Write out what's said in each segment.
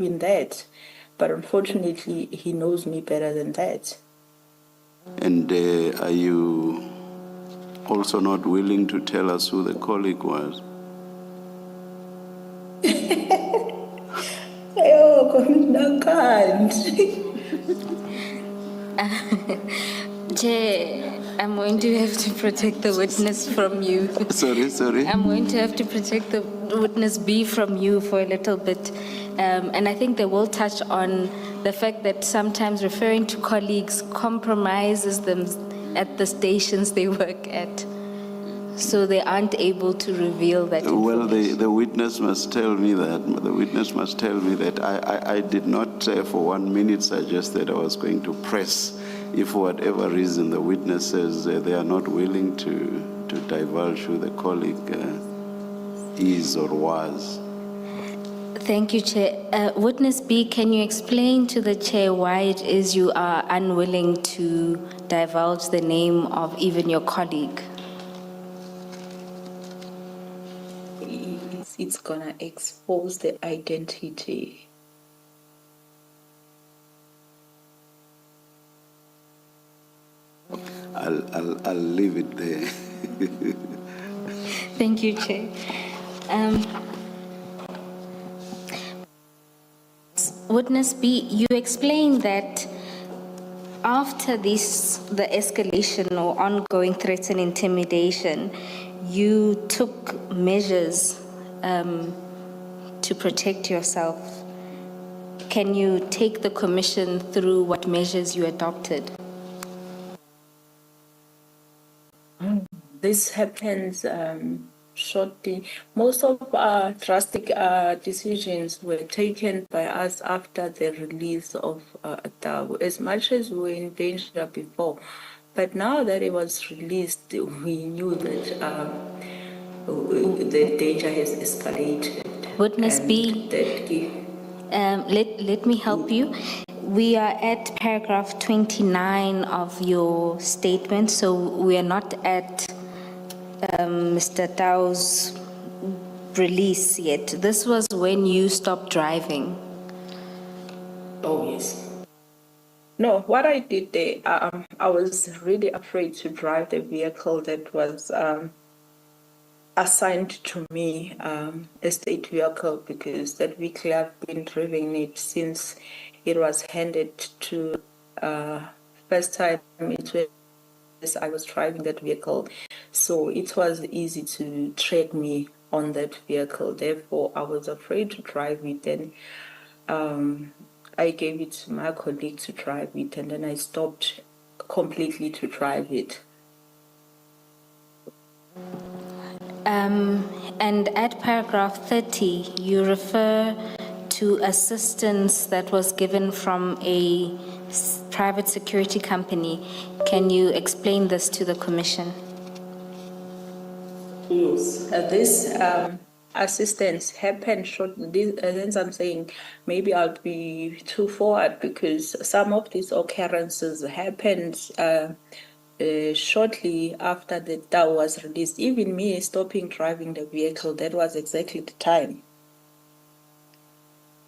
in that. But unfortunately, he knows me better than that. And are you also not willing to tell us who the colleague was? Oh, Commissioner can't. Chair, I'm going to have to protect the witness from you. Sorry? I'm going to have to protect the witness B from you for a little bit. And I think they will touch on the fact that sometimes referring to colleagues compromises them at the stations they work at. So they aren't able to reveal that Well, information. the witness must tell me that. The witness must tell me that I did not for 1 minute suggest that I was going to press. If for whatever reason the witness says they are not willing to divulge who the colleague is or was. Thank you, Chair. Witness B, can you explain to the Chair why it is you are unwilling to divulge the name of even your colleague? It's gonna expose the identity. I'll leave it there. Thank you, Chair. Witness B, you explained that after the escalation or ongoing threats and intimidation, you took measures to protect yourself. Can you take the Commission through what measures you adopted? This happens shortly. Most of our drastic decisions were taken by us after the release of Tau, as much as we were in danger before. But now that it was released, we knew that the danger has escalated. Witness B, let me help you. We are at paragraph 29 of your statement, so we are not at Mr. Tau's release yet. This was when you stopped driving. Oh, yes. No, what I did there, I was really afraid to drive the vehicle that was assigned to me, a state vehicle, because that vehicle I've been driving it since it was handed to first time I was driving that vehicle. So it was easy to track me on that vehicle. Therefore, I was afraid to drive it. And I gave it to my colleague to drive it, and then I stopped completely to drive it. And at paragraph 30, you refer to assistance that was given from a private security company. Can you explain this to the Commission? Yes, this assistance happened shortly. As I'm saying, maybe I'll be too forward because some of these occurrences happened shortly after the Tau was released. Even me stopping driving the vehicle, that was exactly the time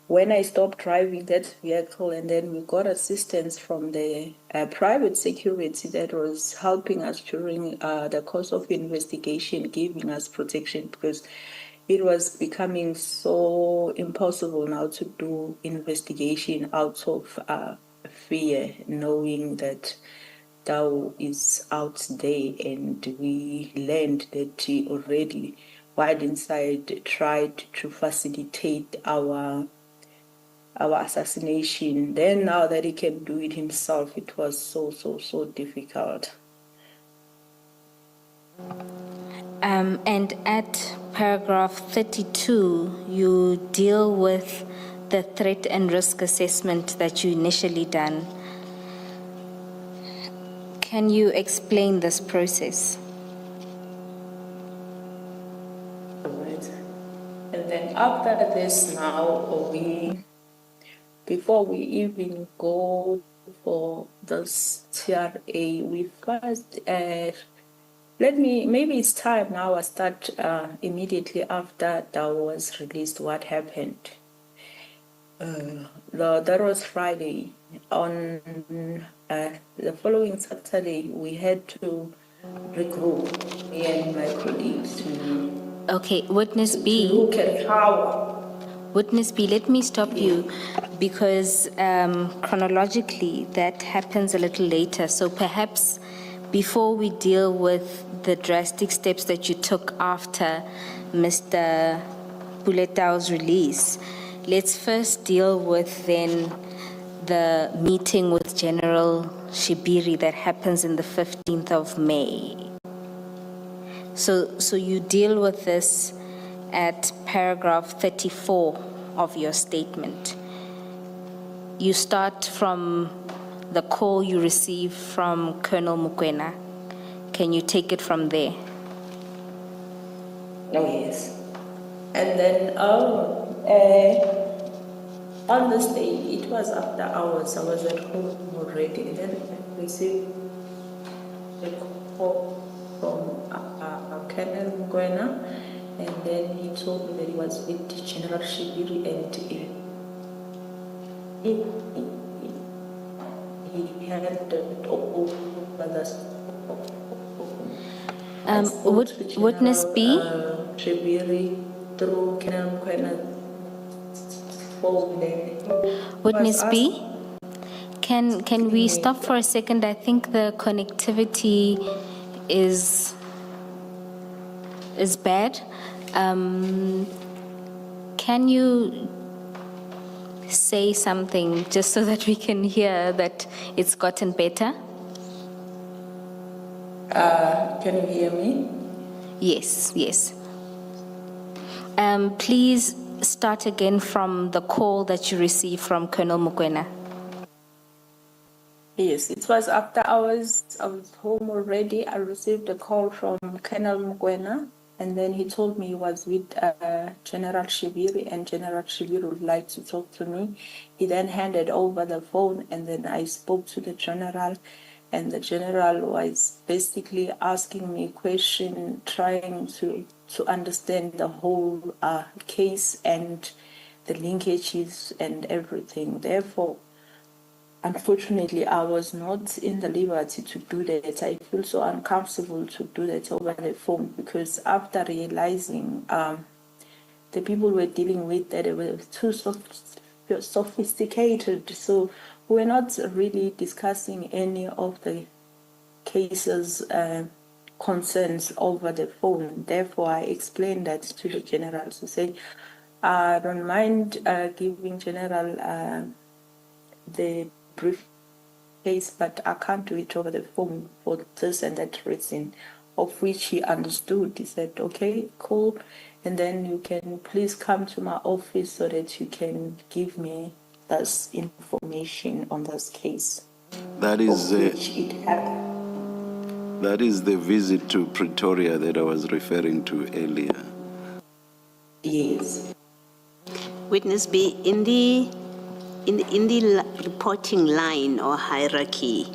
when I stopped driving that vehicle, and then we got assistance from the private security that was helping us during the course of investigation, giving us protection, because it was becoming so impossible now to do investigation out of fear, knowing that Tau is out there, and we learned that he already, while inside, tried to facilitate our assassination. Then now that he can do it himself, it was so difficult. And at paragraph 32, you deal with the threat and risk assessment that you initially done. Can you explain this process? Right. And then after this now, before we even go for this TRA, we first, maybe it's time now I start immediately after that was released what happened. That was Friday. On the following Saturday, we had to regroup, me and my colleagues, to Okay, Witness B. look at how. Witness B, let me stop you because chronologically that happens a little later. So perhaps before we deal with the drastic steps that you took after Mr. Buletao's release, let's first deal with then the meeting with General Shibiri that happens in the 15th of May. So you deal with this at paragraph 34 of your statement. You start from the call you received from Colonel Mokoena. Can you take it from there? Oh, yes. And then on this day, it was after hours. I was at home already. Then I received a call from Colonel Mokoena. And then he told me that he was with General Shibiri and he had Witness B? Shibiri through Colonel Mokoena's phone. Witness B? Can we stop for a second? I think the connectivity is bad. Can you say something just so that we can hear that it's gotten better? Can you hear me? Yes. Please start again from the call that you received from Colonel Mokoena. Yes, it was after hours. I was home already. I received a call from Colonel Mokoena, and then he told me he was with General Shibiri, and General Shibiri would like to talk to me. He then handed over the phone, and then I spoke to the general, and the general was basically asking me a question, trying to understand the whole case and the linkages and everything. Therefore, unfortunately, I was not in the liberty to do that. I feel so uncomfortable to do that over the phone because after realizing the people we're dealing with, that they were too sophisticated, so we're not really discussing any of the cases concerns over the phone. Therefore, I explained that to the general to say, I don't mind giving general the brief case, but I can't do it over the phone for this and that reason, of which he understood. He said, okay, cool, and then you can please come to my office so that you can give me this information on this case. That is which it happened. That is the visit to Pretoria that I was referring to earlier. Yes. Witness B, in the reporting line or hierarchy,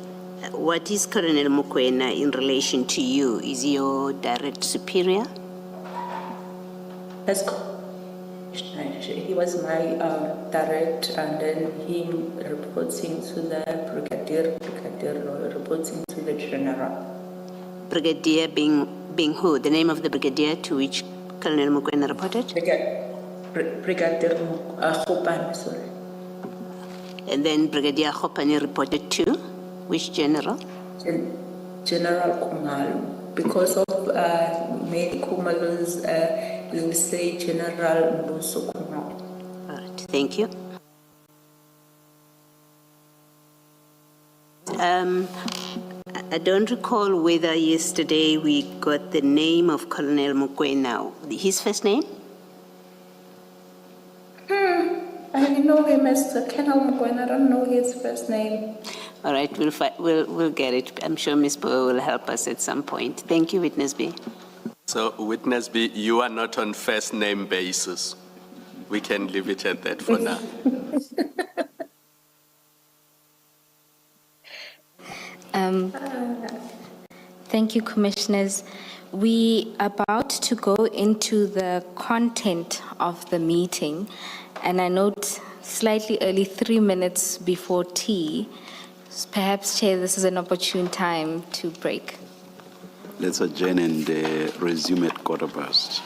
what is Colonel Mokoena in relation to you? Is he your direct superior? That's he was my direct, and then him reporting to the brigadier reporting to the general. Brigadier being who? The name of the brigadier to which Colonel Mokoena reported? Brigadier Khopane, sorry. And then Brigadier Khopane reported to which general? General Khumalo. Because of many Khumalos, you will say General Mbuso Khumalo. All right, thank you. I don't recall whether yesterday we got the name of Colonel Mokoena. His first name? I know him as Colonel Mokoena. I don't know his first name. All right, we'll get it. I'm sure Ms. Bowe will help us at some point. Thank you, Witness B. So, Witness B, you are not on first name basis. We can leave it at that for now. Thank you, Commissioners. We are about to go into the content of the meeting, and I note slightly early, 3 minutes before tea. Perhaps, Chair, this is an opportune time to break. Let's adjourn and resume at 5:15.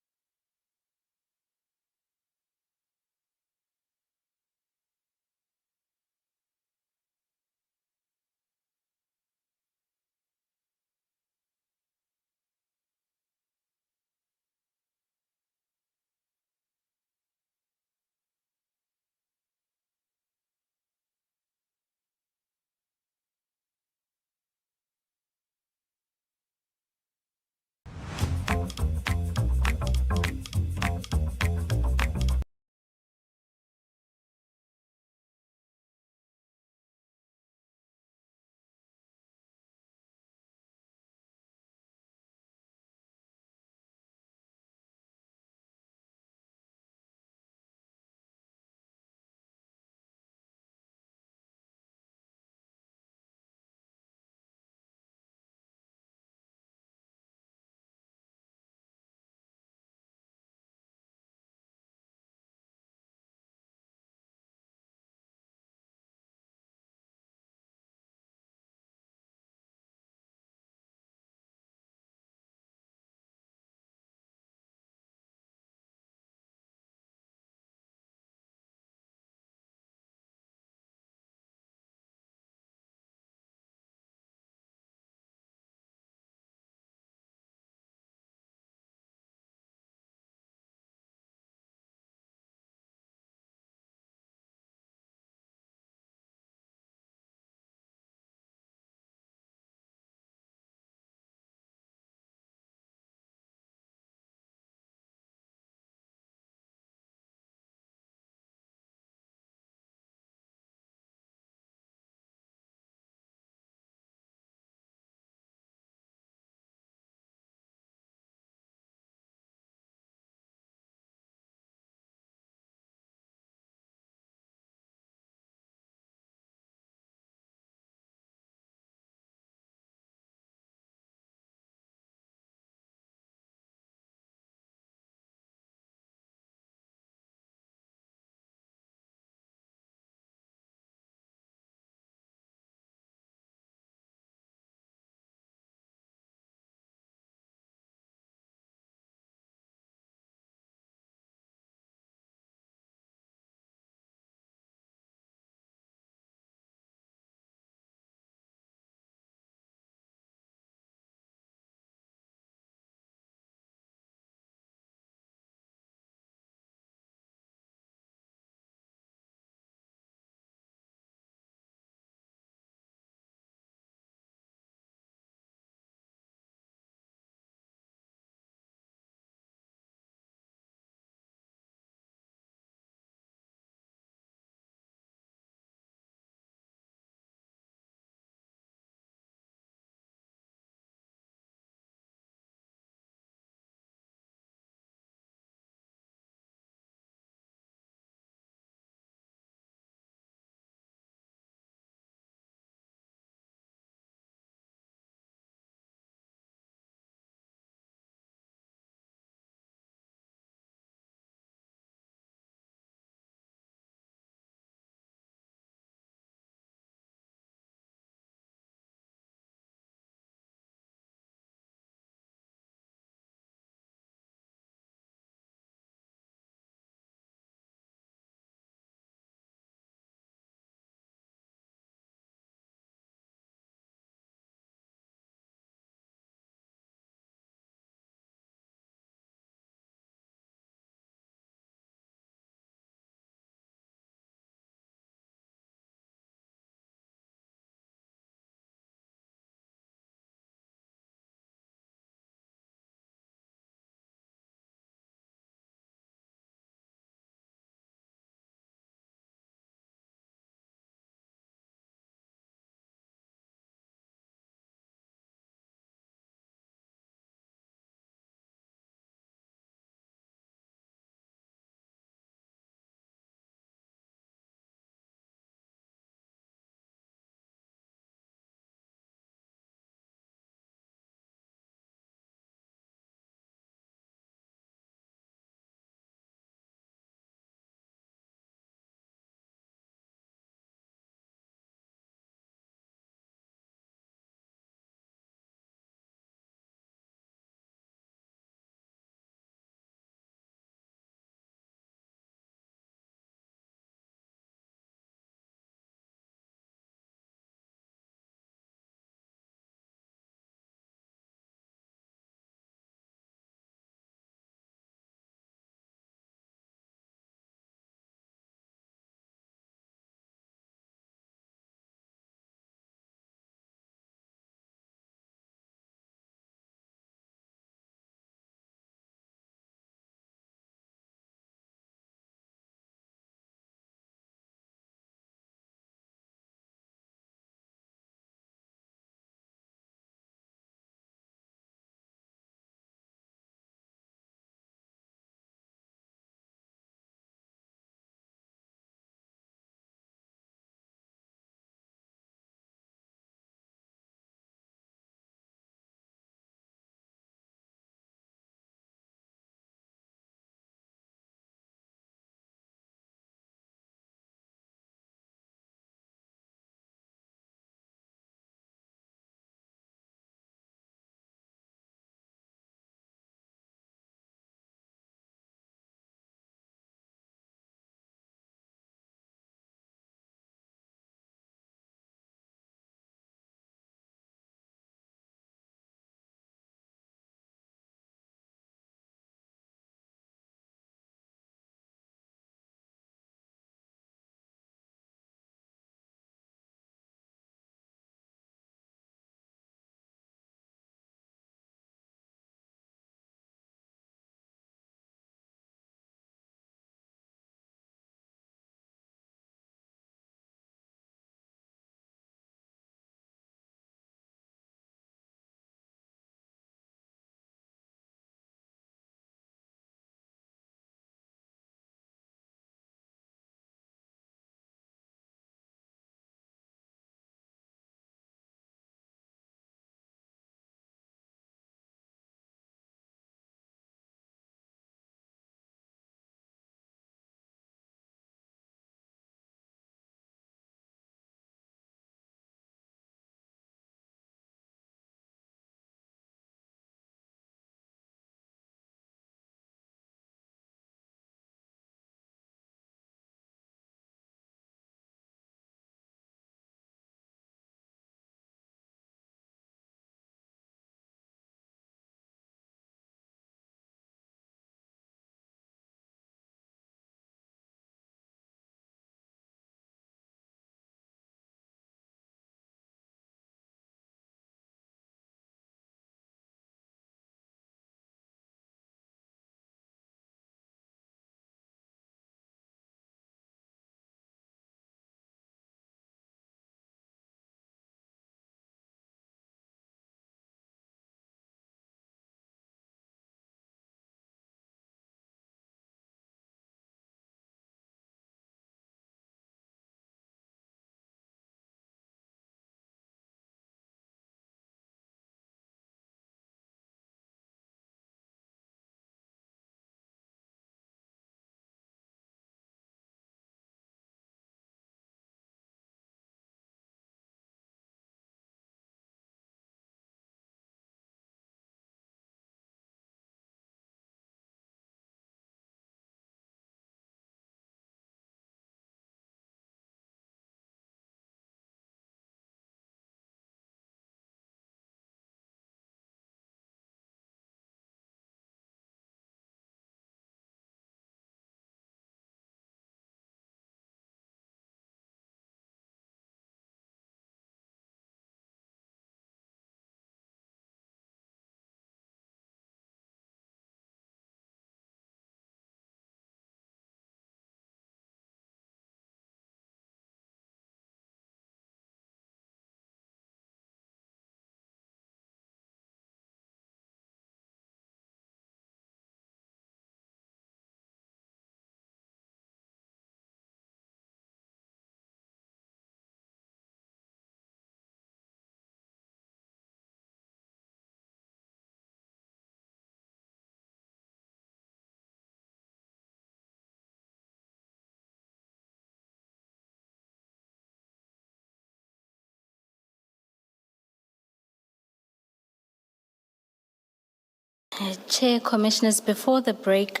Chair, Commissioners, before the break,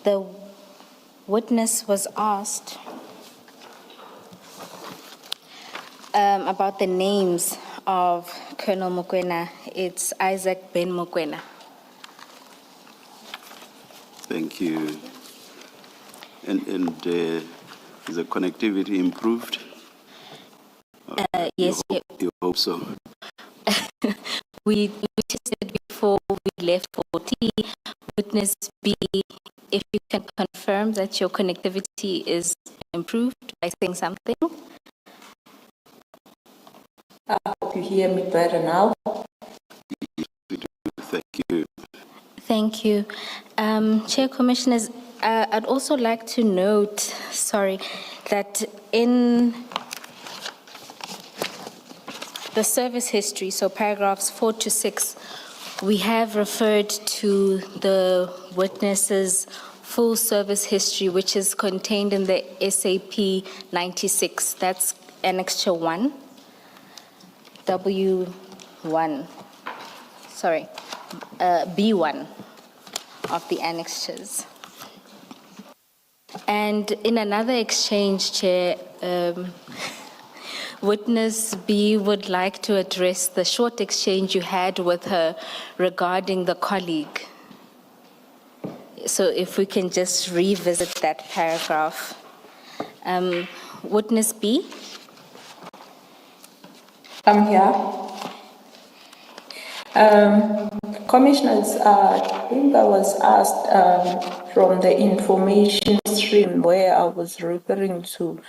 the witness was asked about the names of Colonel Mokoena. It's Isaac Ben Mokoena. Thank you. And is the connectivity improved? Yes, You hope so. we tested before we left for tea. Witness B, if you can confirm that your connectivity is improved by saying something. I hope you hear me better now. Thank you. Thank you. Chair, Commissioners, I'd also like to note, that in the service history, so paragraphs 4 to 6, we have referred to the witness's full service history, which is contained in the SAP 96. That's Annexure 1, W1, B1 of the annexures. And in another exchange, Chair, Witness B would like to address the short exchange you had with her regarding the colleague. So if we can just revisit that paragraph. Witness B? I'm here. Commissioners, I think I was asked from the information stream where I was referring to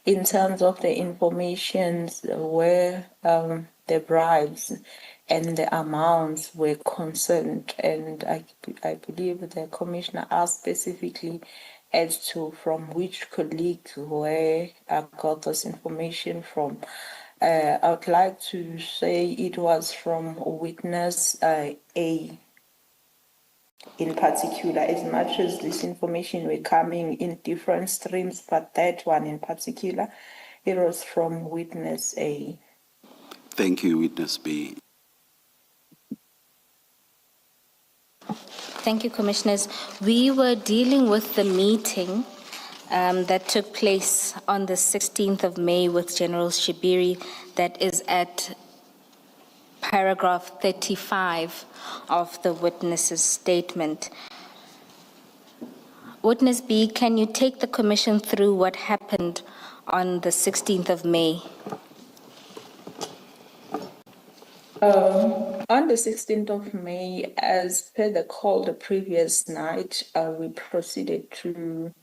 in terms of the informations where the bribes and the amounts were concerned. And I believe the commissioner asked specifically as to from which colleague where I got this information from. I would like to say it was from witness A in particular, as much as this information were coming in different streams, but that one in particular, it was from witness A. Thank you, Witness B. Thank you, Commissioners. We were dealing with the meeting that took place on the 16th of May with General Shibiri, that is at paragraph 35 of the witness's statement. Witness B, can you take the Commission through what happened on the 16th of May? On the 16th of May, as per the call the previous night, we proceeded to,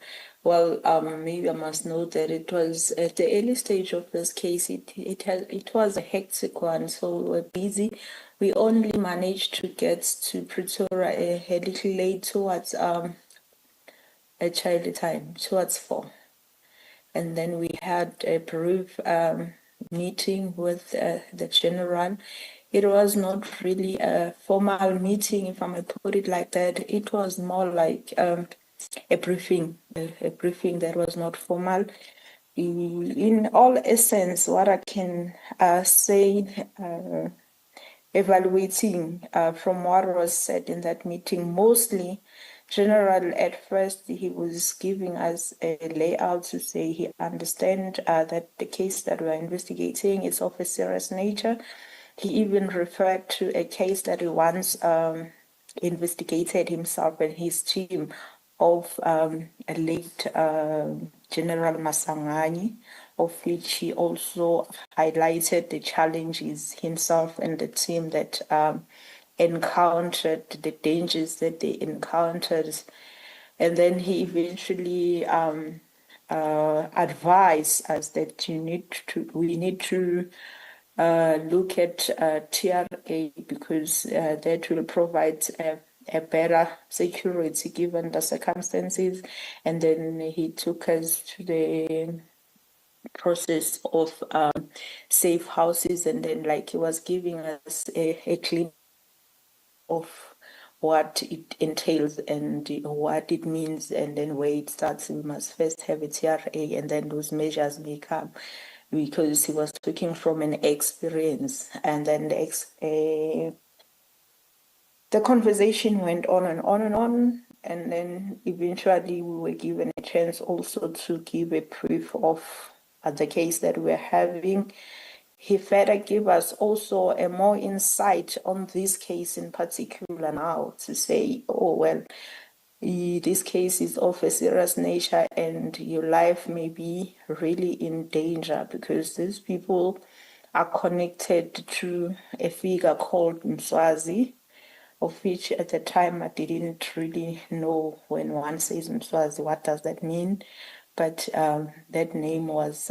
maybe I must note that it was at the early stage of this case, it was a hectic one, so we were busy. We only managed to get to Pretoria a little late towards a child time, towards 4. And then we had a brief meeting with the general. It was not really a formal meeting, if I may put it like that. It was more like a briefing that was not formal. In all essence, what I can say, evaluating from what was said in that meeting, mostly General, at first, he was giving us a layout to say he understands that the case that we're investigating is of a serious nature. He even referred to a case that he once investigated himself and his team of a late General Masangani, of which he also highlighted the challenges himself and the team that encountered, the dangers that they encountered. And then he eventually advised us that we need to look at TRA because that will provide a better security given the circumstances. And then he took us to the process of safe houses, and then he was giving us a glimpse of what it entails and what it means, and then where it starts. We must first have a TRA, and then those measures may come, because he was speaking from an experience, and then the conversation went on and on and on. And then eventually we were given a chance also to give a brief of the case that we're having. He further gave us also a more insight on this case in particular now to say, oh, well, this case is of a serious nature and your life may be really in danger because these people are connected to a figure called Mswazi, of which at the time I didn't really know. When one says Mswazi, what does that mean? But that name was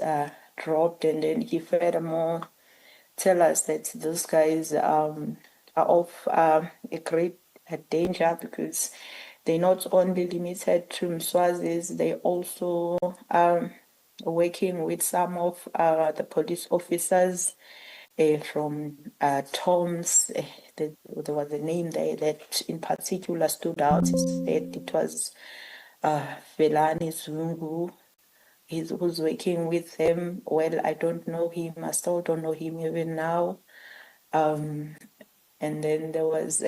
dropped, and then he furthermore tell us that those guys are of a great danger because they're not only limited to Mswazis, they also working with some of the police officers from Tom's. There was a name there that in particular stood out. He said it was Velani Zungu. Who's working with them. Well, I don't know him. I still don't know him even now. And then there was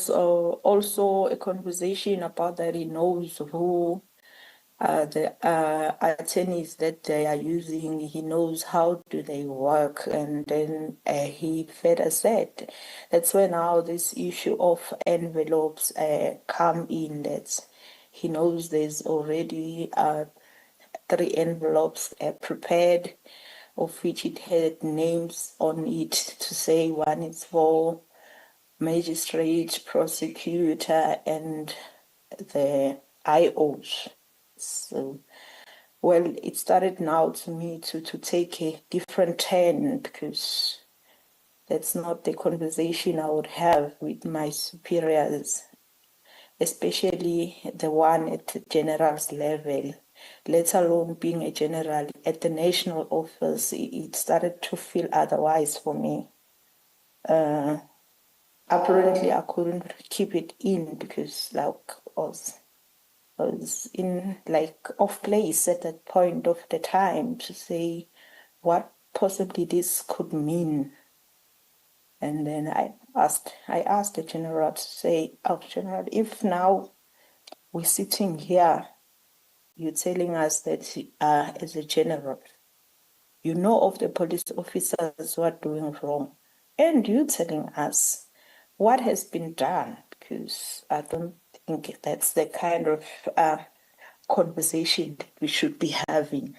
also a conversation about that he knows who the attorneys that they are using. He knows how do they work, and then he further said that's when now this issue of envelopes come in. That he knows there's already 3 envelopes prepared, of which it had names on it to say one is for magistrate, prosecutor, and the IOs. So, well, it started now to me to take a different turn because that's not the conversation I would have with my superiors, especially the one at the general's level, let alone being a general at the national office. It started to feel otherwise for me. Apparently, I couldn't keep it in because I was in off place at that point of the time to say what possibly this could mean. And then I asked the general to say, oh, General, if now we're sitting here, you're telling us that as a general, you know of the police officers who are doing wrong, and you're telling us what has been done, because I don't think that's the kind of conversation that we should be having.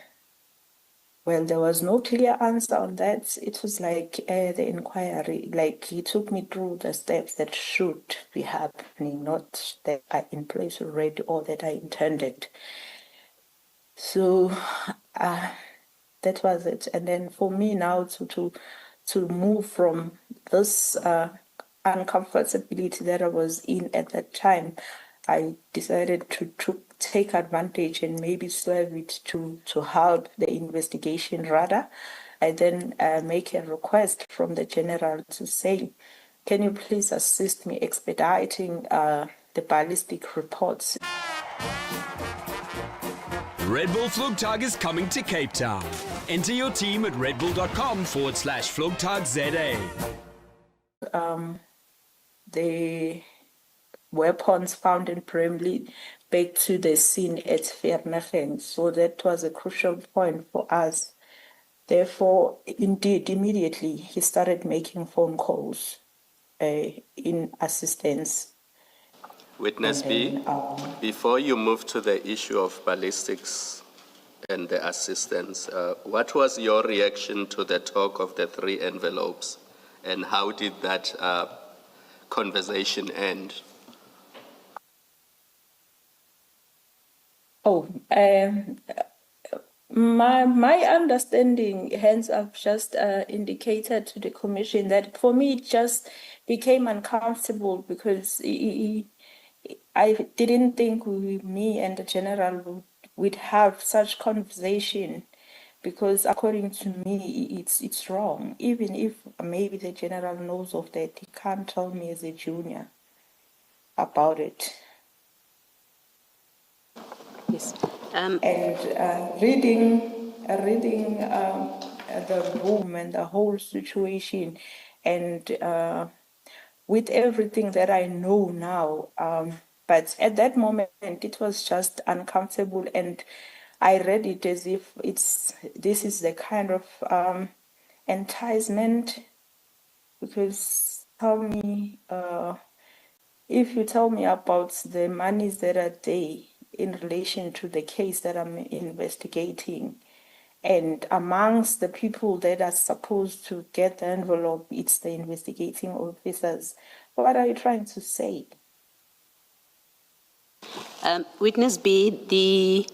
Well, there was no clear answer on that. It was like the inquiry, like he took me through the steps that should be happening, not that are in place already or that I intended. So that was it. And then for me now to move from this uncomfortability that I was in at that time, I decided to take advantage and maybe serve it to help the investigation rather. I then make a request from the general to say, can you please assist me expediting the ballistic reports? Red Bull Vlugtag is coming to Cape Town. Enter your team at redbull.com/vlugtagza. The weapons found in Bramley back to the scene at Vereeniging. So that was a crucial point for us. Therefore, indeed, immediately he started making phone calls in assistance. Witness B, before you move to the issue of ballistics and the assistance, what was your reaction to the talk of the 3 envelopes, and how did that conversation end? My understanding, hence I've just indicated to the commission that for me it just became uncomfortable because I didn't think me and the general would have such conversation, because according to me it's wrong. Even if maybe the general knows of that, he can't tell me as a junior about it. Yes. And reading the room and the whole situation, and with everything that I know now. But at that moment, it was just uncomfortable, and I read it as if this is the kind of enticement. Because if you tell me about the monies that are there in relation to the case that I'm investigating, and amongst the people that are supposed to get the envelope, it's the investigating officers. What are you trying to say? Witness B,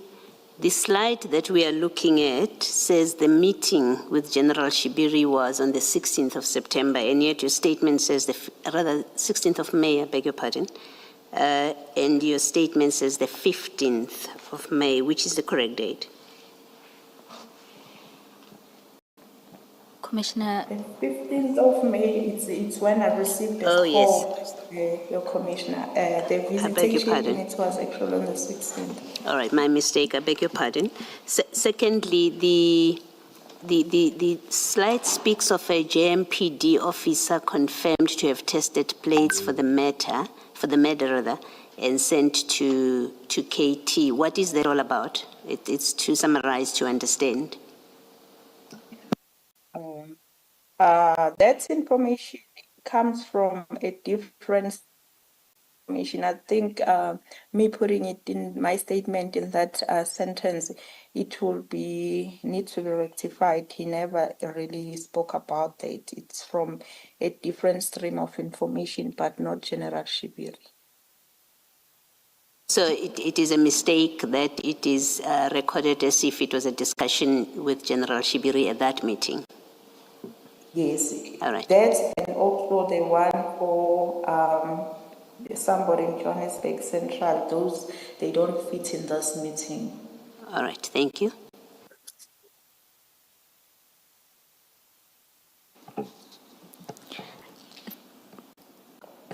the slide that we are looking at says the meeting with General Shibiri was on the 16th of September, and yet your statement says, 16th of May, I beg your pardon, and your statement says the 15th of May. Which is the correct date? Commissioner. The 15th of May, it's when I received the call, your commissioner. The visitation, it was actually on the 16th. All right, my mistake, I beg your pardon. Secondly, the slide speaks of a JMPD officer confirmed to have tested plates for the murder, and sent to KT. What is that all about? It's to summarize, to understand. That information comes from a different information. I think me putting it in my statement in that sentence, it will need to be rectified. He never really spoke about that. It's from a different stream of information, but not General Shibiri. So it is a mistake that it is recorded as if it was a discussion with General Shibiri at that meeting? Yes. All right. That, and also the one for somebody in Johannesburg Central, those, they don't fit in this meeting. All right, thank you.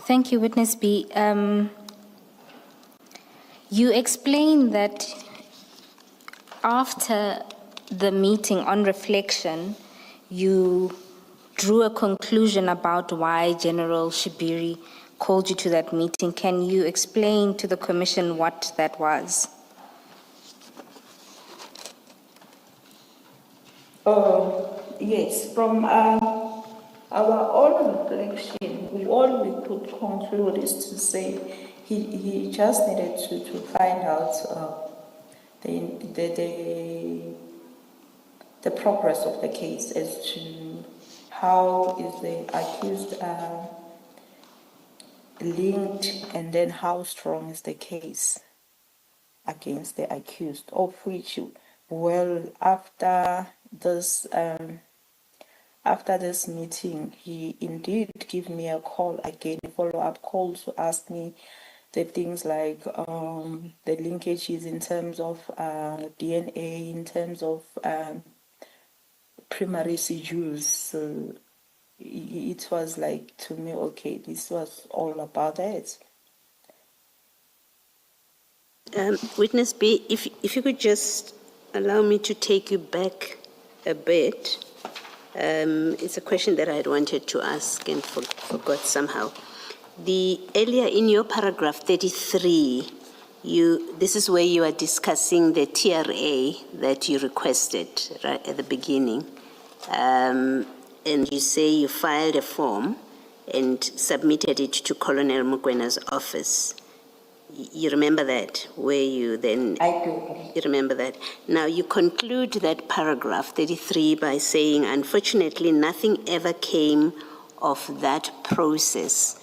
Thank you, Witness B. You explained that after the meeting, on reflection, you drew a conclusion about why General Shibiri called you to that meeting. Can you explain to the Commission what that was? Yes, from our own reflection, all we could conclude is to say he just needed to find out the progress of the case as to how is the accused linked, and then how strong is the case against the accused, of which, well, after this meeting, he indeed gave me a call again, a follow-up call, to ask me the things like the linkages in terms of DNA, in terms of primary residues. So it was like, to me, okay, this was all about that. Witness B, if you could just allow me to take you back a bit. It's a question that I had wanted to ask and forgot somehow. Earlier in your paragraph 33, this is where you are discussing the TRA that you requested right at the beginning. And you say you filed a form and submitted it to Colonel Mkwena's office. You remember that, where you then... I do. You remember that. Now, you conclude that paragraph 33 by saying, unfortunately, nothing ever came of that process.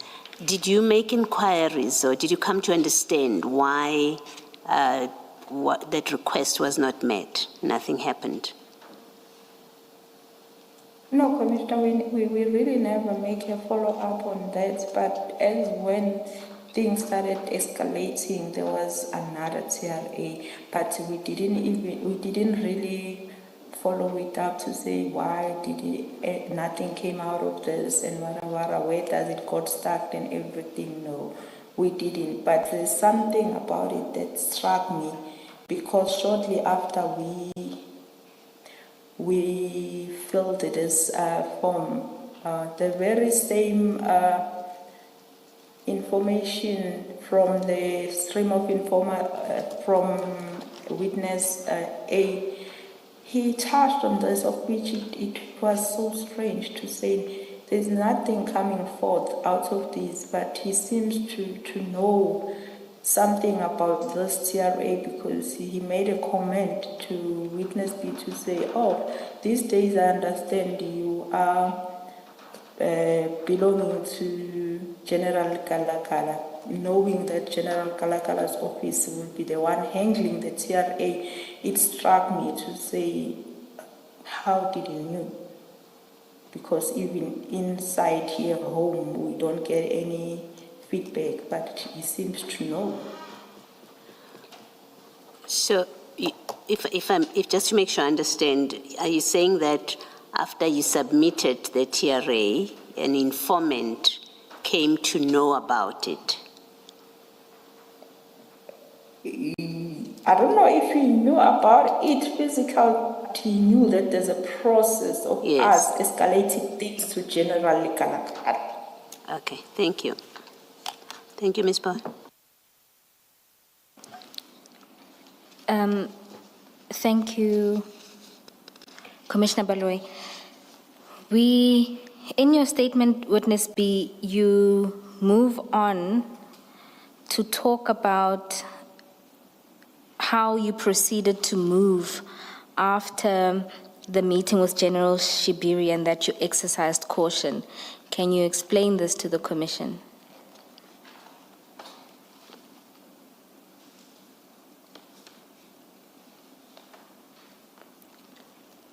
Did you make inquiries, or did you come to understand why that request was not met? Nothing happened. No, Commissioner, we really never make a follow-up on that, but as when things started escalating, there was another TRA, but we didn't really follow it up to say why nothing came out of this, and where does it got stuck and everything. No, we didn't. But there's something about it that struck me, because shortly after we we filled this form. The very same information from the stream of from witness A, he touched on this, of which it was so strange to say there's nothing coming forth out of this, but he seems to know something about this TRA because he made a comment to witness B to say, oh, these days I understand you are belonging to General Kalakala, knowing that General Kalakala's office will be the one handling the TRA. It struck me to say, how did you know? Because even inside here home, we don't get any feedback, but he seems to know. So, if just to make sure I understand, are you saying that after you submitted the TRA, an informant came to know about it? I don't know if he knew about it physically, but he knew that there's a process of Yes. us escalating things to General Kalakala. Okay, thank you. Thank you, Ms. Paul. Thank you, Commissioner Baloyi. In your statement, Witness B, you move on to talk about how you proceeded to move after the meeting with General Shibiri and that you exercised caution. Can you explain this to the Commission?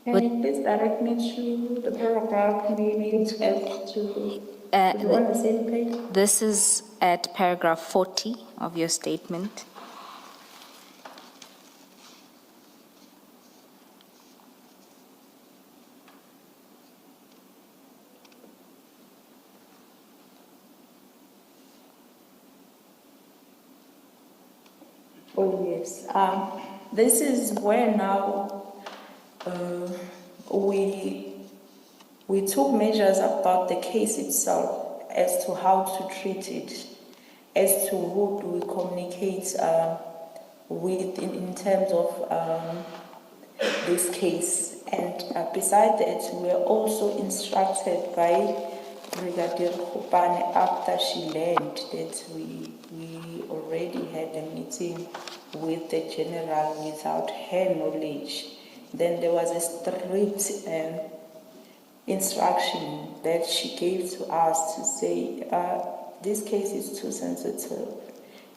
Can you please direct me to the paragraph we need to be on the same page? This is at paragraph 40 of your statement. Oh, yes. This is where now we took measures about the case itself as to how to treat it, as to who do we communicate with in terms of this case. And besides that, we were also instructed by Brigadier Khupane after she learned that we already had a meeting with the general without her knowledge. Then there was a strict instruction that she gave to us to say, this case is too sensitive.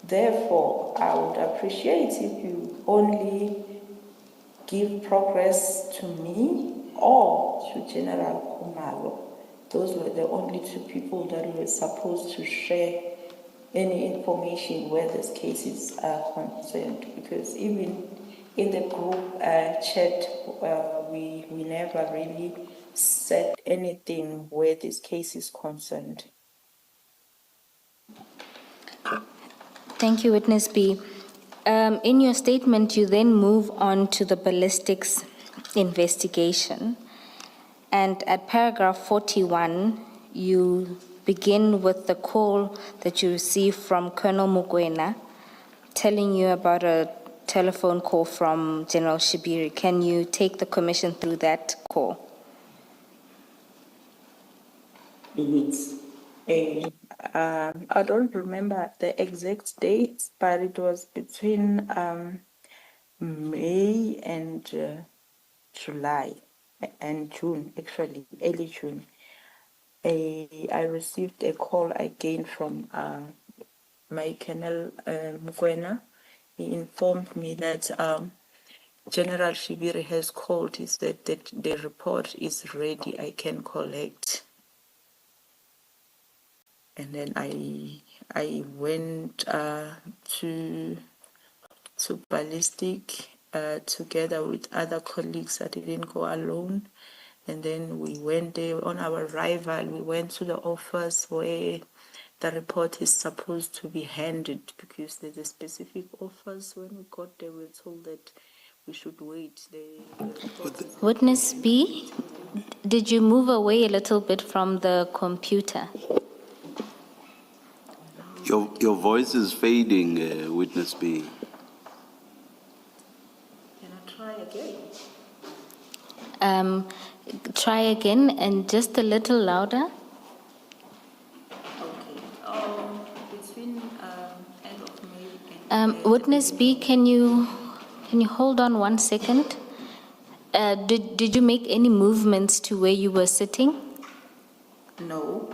Therefore, I would appreciate if you only give progress to me or to General Kumalo. Those were the only two people that were supposed to share any information where this case is concerned, because even in the group chat, we never really said anything where this case is concerned. Thank you, Witness B. In your statement, you then move on to the ballistics investigation. And at paragraph 41, you begin with the call that you received from Colonel Mokoena telling you about a telephone call from General Shibiri. Can you take the Commission through that call? Yes. I don't remember the exact dates, but it was between May and July and June, actually, early June. I received a call again from my Colonel Mokoena. He informed me that General Shibiri has called. He said that the report is ready, I can collect. And then I went to ballistic together with other colleagues. I didn't go alone. And then we went there. On our arrival, we went to the office where the report is supposed to be handed, because there's a specific office. When we got there, we were told that we should wait. The Witness B, did you move away a little bit from the computer? Your voice is fading, Witness B. Can I try again? Try again and just a little louder. Okay. Between end of May and Witness B, can you hold on 1 second? Did you make any movements to where you were sitting? no.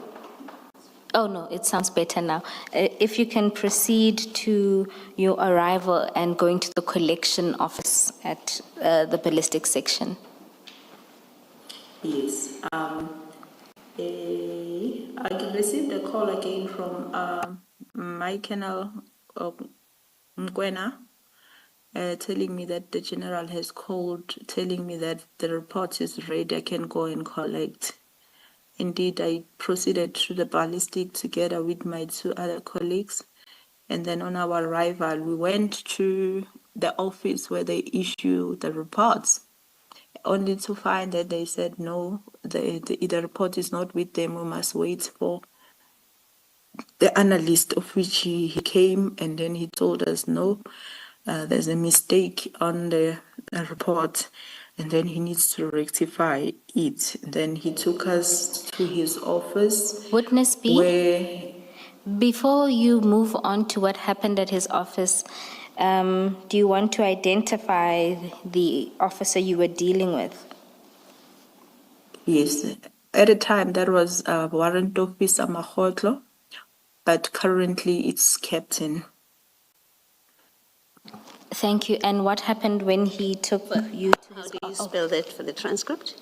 Oh, no, it sounds better now. If you can proceed to your arrival and going to the collection office at the ballistic section. Yes. I received a call again from Michael Mkwena, telling me that the general has called, telling me that the report is ready, I can go and collect. Indeed, I proceeded to the ballistic together with my 2 other colleagues. And then on our arrival, we went to the office where they issue the reports, only to find that they said, no, the report is not with them. We must wait for the analyst, of which he came, and then he told us, no, there's a mistake on the report, and then he needs to rectify it. Then he took us to his office. Witness B, Where, before you move on to what happened at his office, do you want to identify the officer you were dealing with? yes, at the time that was Warrant Officer Mahotlo, but currently it's Captain. Thank you. And what happened when he took you to How his do you office? spell that for the transcript?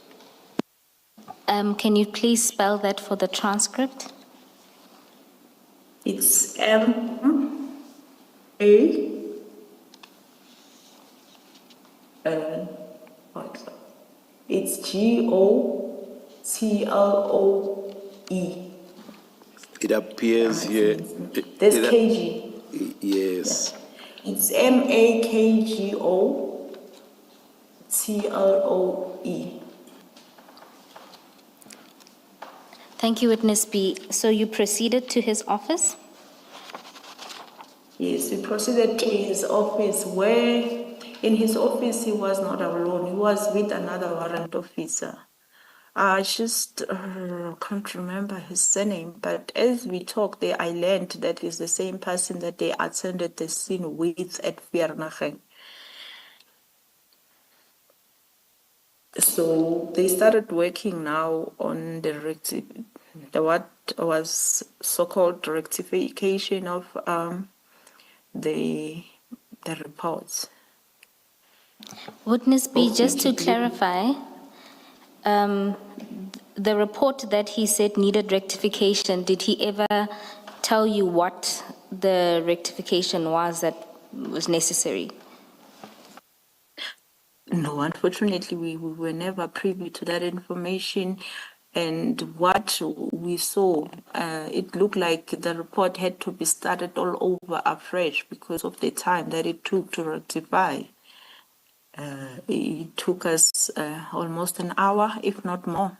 Can you please spell that for the transcript? It's M-A, it's G-O-T-L-O-E. It appears here. That's KG. Yes. It's M-A-K-G-O-T-L-O-E. Thank you, Witness B. So you proceeded to his office? Yes, we proceeded to his office where, in his office, he was not alone. He was with another warrant officer. I just can't remember his surname, but as we talked there, I learned that he's the same person that they attended the scene with at Vereeniging. So they started working now on the what was so-called rectification of the reports. Witness B, Of just which to it clarify, the report that he said needed rectification, did he ever tell you what the rectification was that was necessary? No, unfortunately, we were never privy to that information. And what we saw, it looked like the report had to be started all over afresh because of the time that it took to rectify. It took us almost an hour, if not more.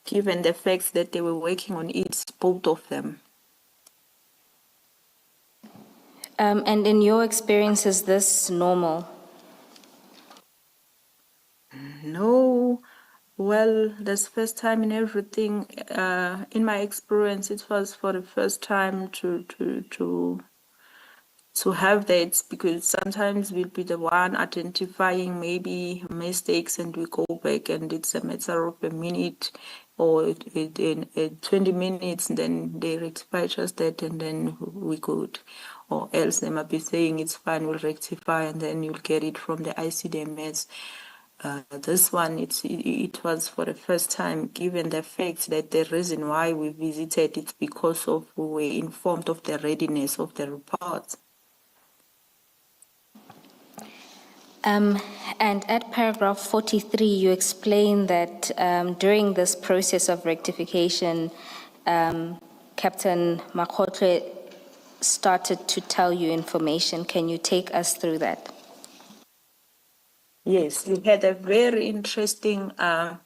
Given the fact that they were working on it, both of them. And in your experience, is this normal? No, well, that's first time in everything. In my experience, it was for the first time to have that, because sometimes we'll be the one identifying maybe mistakes and we go back and it's a matter of a minute or 20 minutes, and then they rectify just that and then we good. Or else they might be saying it's fine, we'll rectify, and then you'll get it from the ICDMS. This one, it was for the first time, given the fact that the reason why we visited it because of we were informed of the readiness of the report. And at paragraph 43, you explain that during this process of rectification, Captain Makhotle started to tell you information. Can you take us through that? Yes, we had a very interesting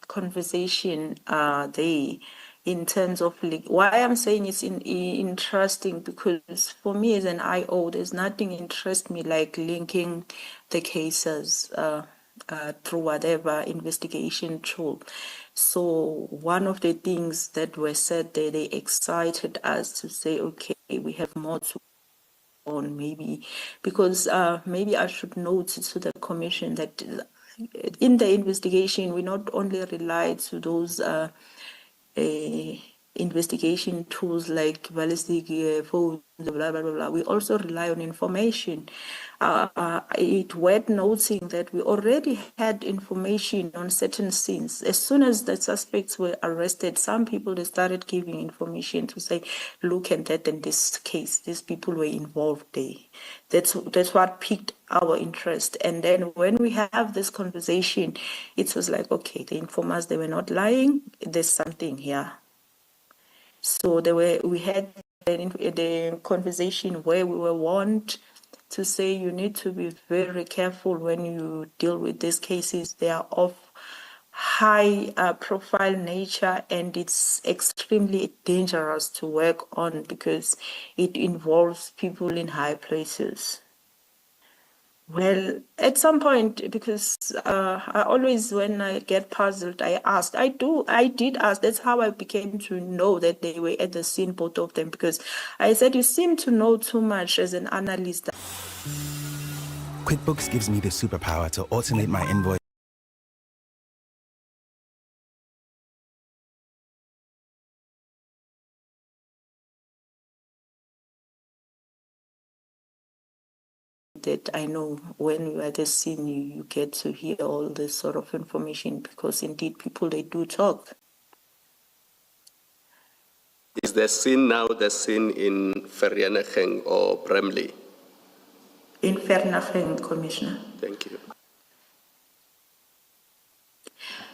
conversation there in terms of why I'm saying it's interesting, because for me as an IO, there's nothing interests me like linking the cases through whatever investigation tool. So one of the things that were said there, they excited us to say, okay, we have more to on maybe, because maybe I should note to the commission that in the investigation we not only rely to those investigation tools like ballistic phones, blah, blah, blah, blah. We also rely on information. It's worth noting that we already had information on certain scenes. As soon as the suspects were arrested, some people, they started giving information to say, look at that in this case, these people were involved there. That's what piqued our interest. And then when we have this conversation, it was like, okay, the informers, they were not lying. There's something here. So we had the conversation where we were warned to say you need to be very careful when you deal with these cases. They are of high profile nature, and it's extremely dangerous to work on because it involves people in high places. Well, at some point, because I always, when I get puzzled, I asked. I did ask. That's how I became to know that they were at the scene, both of them, because I said, you seem to know too much as an analyst. QuickBooks gives me the superpower to automate my invoice. That I know when you are at the scene, you get to hear all this sort of information, because indeed people, they do talk. Is the scene now the scene in Vereeniging or Bramley? In Vereeniging, Commissioner. Thank you.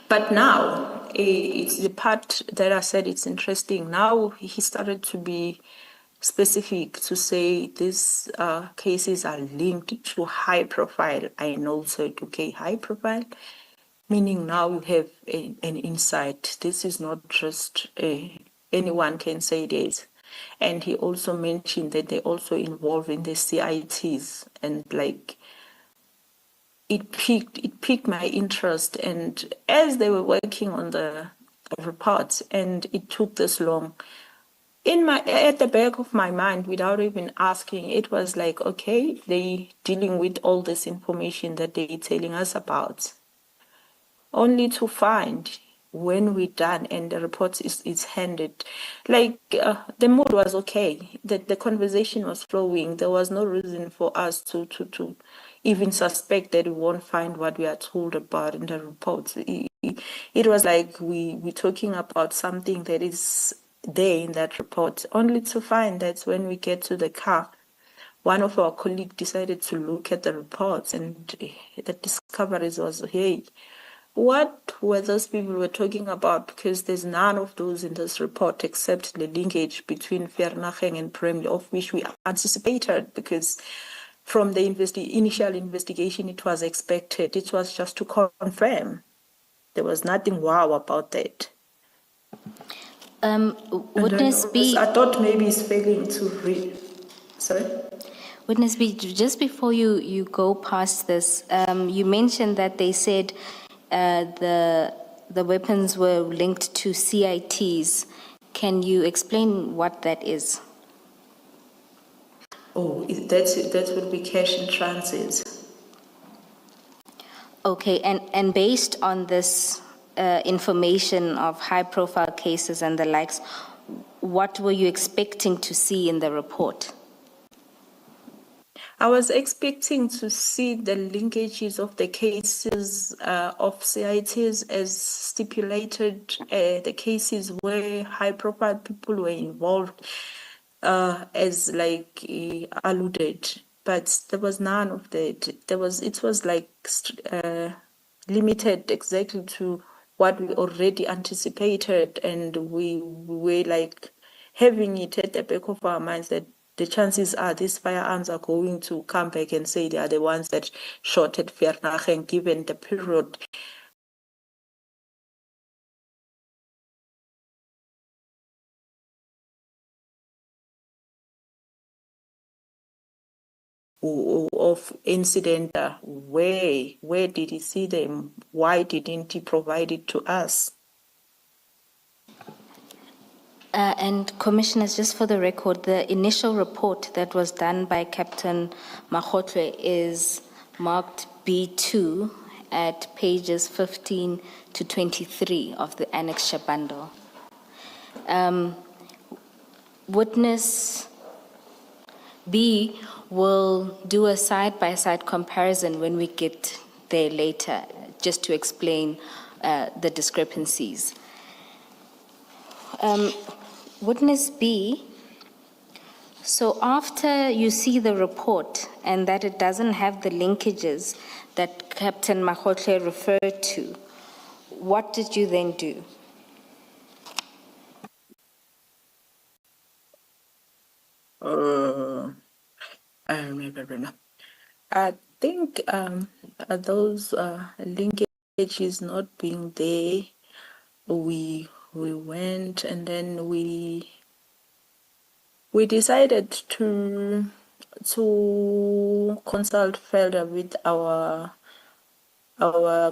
But now, it's the part that I said it's interesting. Now he started to be specific to say these cases are linked to high profile. I know, so okay, high profile, meaning now you have an insight. This is not just anyone can say this. And he also mentioned that they also involved in the CITs, and like it piqued my interest. And as they were working on the report, and it took this long, at the back of my mind, without even asking, it was like, okay, they dealing with all this information that they're telling us about, only to find when we're done and the report is handed, like the mood was okay, that the conversation was flowing. There was no reason for us to even suspect that we won't find what we are told about in the report. It was like we're talking about something that is there in that report, only to find that when we get to the car, one of our colleagues decided to look at the reports, and the discoveries was, hey, what were those people were talking about? Because there's none of those in this report except the linkage between Vereeniging and Bramley, of which we anticipated, because from the initial investigation, it was expected. It was just to confirm. There was nothing wow about that. Witness B. I thought maybe he's failing to read. Sorry? Witness B, just before you go past this, you mentioned that they said the weapons were linked to CITs. Can you explain what that is? Oh, that would be cash in transit. Okay, and based on this information of high-profile cases and the likes, what were you expecting to see in the report? I was expecting to see the linkages of the cases of CITs as stipulated, the cases where high-profile people were involved, as like alluded, but there was none of that. It was like limited exactly to what we already anticipated, and we were like having it at the back of our minds that the chances are these firearms are going to come back and say they are the ones that shot at Vernagen, given the period of incident. Where did he see them? Why didn't he provide it to us? And Commissioners, just for the record, the initial report that was done by Captain Makgotle is marked B2 at pages 15 to 23 of the annexure bundle. Witness B will do a side-by-side comparison when we get there later, just to explain the discrepancies. Witness B, so after you see the report and that it doesn't have the linkages that Captain Makgotle referred to, what did you then do? I remember. I think those linkages not being there, we went and then we decided to consult further with our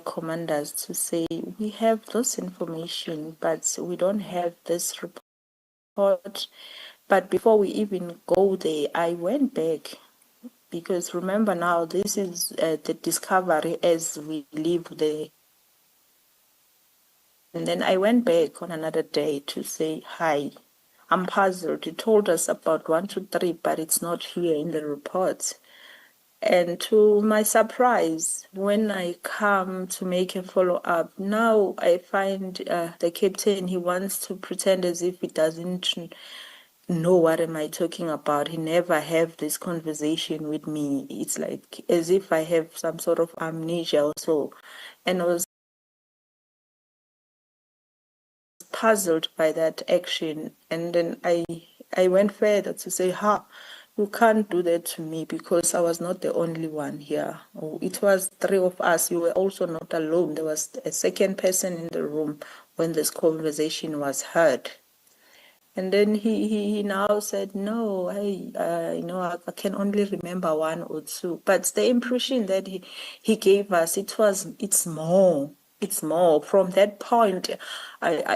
commanders to say we have this information, but we don't have this report. But before we even go there, I went back, because remember now, this is the discovery as we leave there. And then I went back on another day to say, hi, I'm puzzled. You told us about 1, 2, 3, but it's not here in the report. And to my surprise, when I come to make a follow-up, now I find the captain, he wants to pretend as if he doesn't know what am I talking about. He never have this conversation with me. It's like as if I have some sort of amnesia also. And I was puzzled by that action. And then I went further to say, you can't do that to me, because I was not the only one here. It was 3 of us. You were also not alone. There was a second person in the room when this conversation was heard. And then he now said, no, I can only remember 1 or 2. But the impression that he gave us, it's more. It's more. From that point,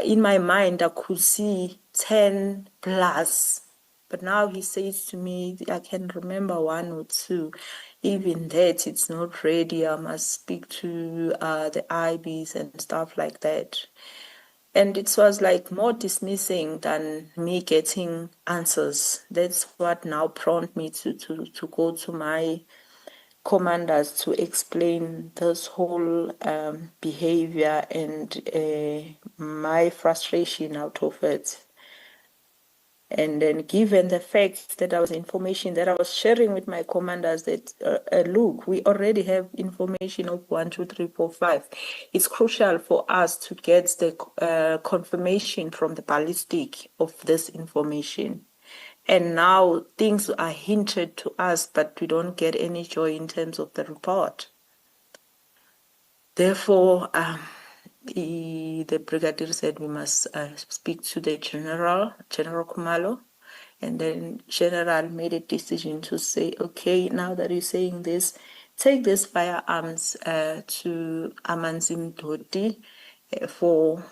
in my mind, I could see 10 plus. But now he says to me, I can remember 1 or 2. Even that, it's not ready. I must speak to the IBs and stuff like that. And it was like more dismissing than me getting answers. That's what now prompted me to go to my commanders to explain this whole behavior and my frustration out of it. And then given the fact that there was information that I was sharing with my commanders that, look, we already have information of 1, 2, 3, 4, 5. It's crucial for us to get the confirmation from the ballistic of this information. And now things are hinted to us, but we don't get any joy in terms of the report. Therefore, the brigadier said we must speak to the General Kumalo. And then General made a decision to say, okay, now that you're saying this, take these firearms to Amanzi Mdodi for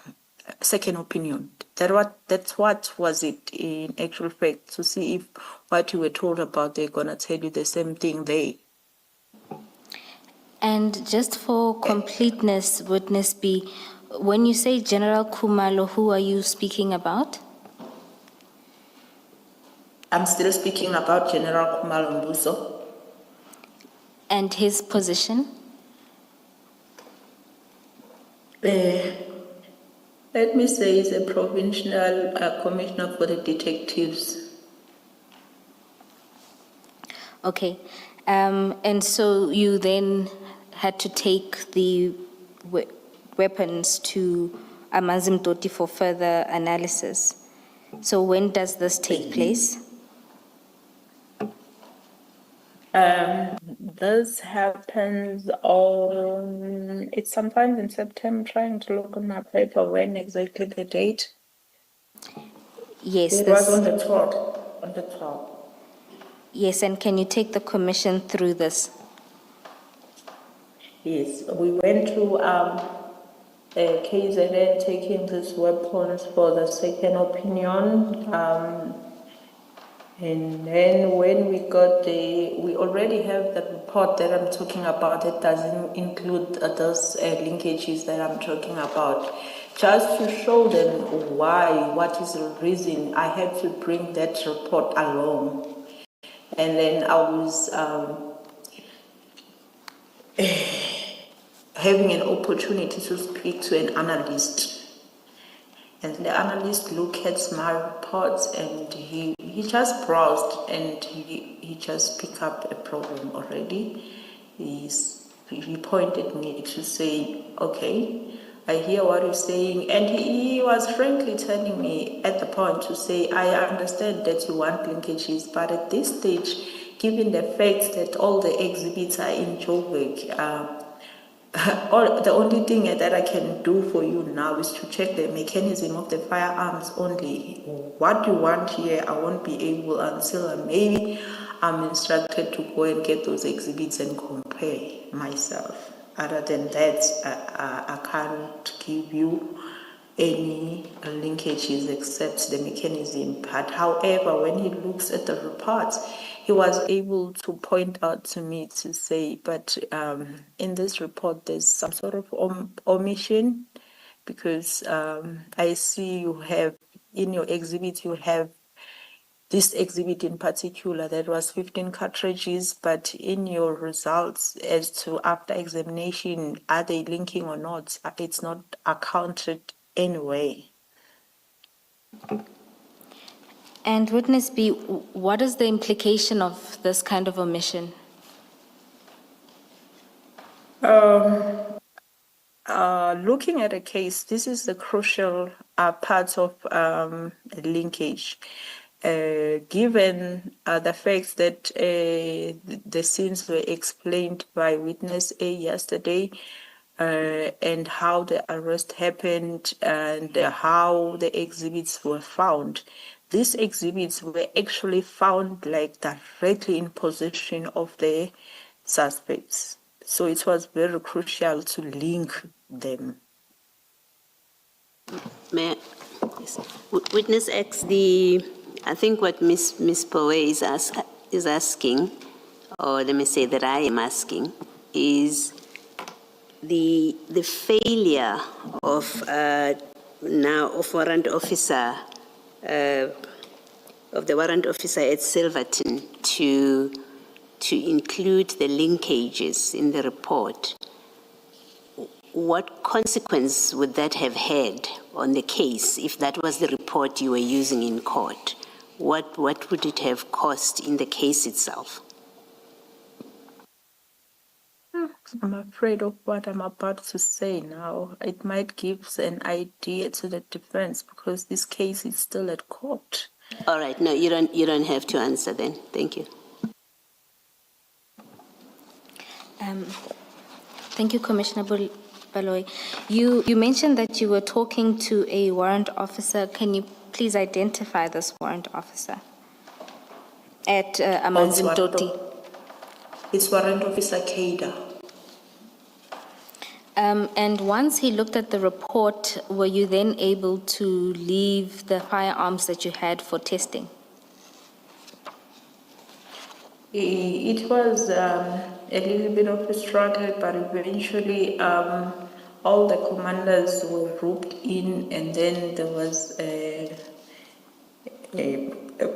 second opinion. That's what was it in actual fact, to see if what you were told about, they're going to tell you the same thing there. And just for completeness, Witness B, when you say General Kumalo, who are you speaking about? I'm still speaking about General Kumalo Mbuso. And his position? Let me say he's a provincial commissioner for the detectives. Okay. And so you then had to take the weapons to Amanzi Mdodi for further analysis. So when does this take place? This happens on, it's sometimes in September, trying to look on my paper when exactly the date. Yes, It was on the 12th, on the 12th. yes, and can you take the commission through this? Yes, we went to KZN taking these weapons for the second opinion. And then when we got we already have the report that I'm talking about. It doesn't include those linkages that I'm talking about. Just to show them why, what is the reason, I had to bring that report along. And then I was having an opportunity to speak to an analyst. And the analyst looked at my reports and he just browsed and he just picked up a problem already. He pointed me to say, okay, I hear what you're saying. And he was frankly telling me at the point to say, I understand that you want linkages, but at this stage, given the fact that all the exhibits are in Joburg, the only thing that I can do for you now is to check the mechanism of the firearms only. What you want here, I won't be able until maybe I'm instructed to go and get those exhibits and compare myself. Other than that, I can't give you any linkages except the mechanism. But however, when he looks at the reports, he was able to point out to me to say, but in this report, there's some sort of omission because I see you have, in your exhibit, you have this exhibit in particular that was 15 cartridges, but in your results as to after examination, are they linking or not? It's not accounted anyway. And witness B, what is the implication of this kind of omission? Looking at a case, this is the crucial part of linkage. Given the fact that the scenes were explained by witness A yesterday, and how the arrest happened and how the exhibits were found. These exhibits were actually found like directly in possession of the suspects. So it was very crucial to link them. May I, yes. Witness X, I think what Ms. Poe is asking, or let me say that I am asking, is the failure of warrant officer of the warrant officer at Silverton to include the linkages in the report. What consequence would that have had on the case if that was the report you were using in court? What would it have cost in the case itself? I'm afraid of what I'm about to say now. It might give an idea to the defense because this case is still at court. All right, no, you don't have to answer then. Thank you. Thank you, Commissioner Baloyi. You mentioned that you were talking to a warrant officer. Can you please identify this warrant officer at Amanzimtoti? It's Warrant Officer Kaida. And once he looked at the report, were you then able to leave the firearms that you had for testing? It was a little bit of a struggle, but eventually all the commanders were grouped in, and then there was a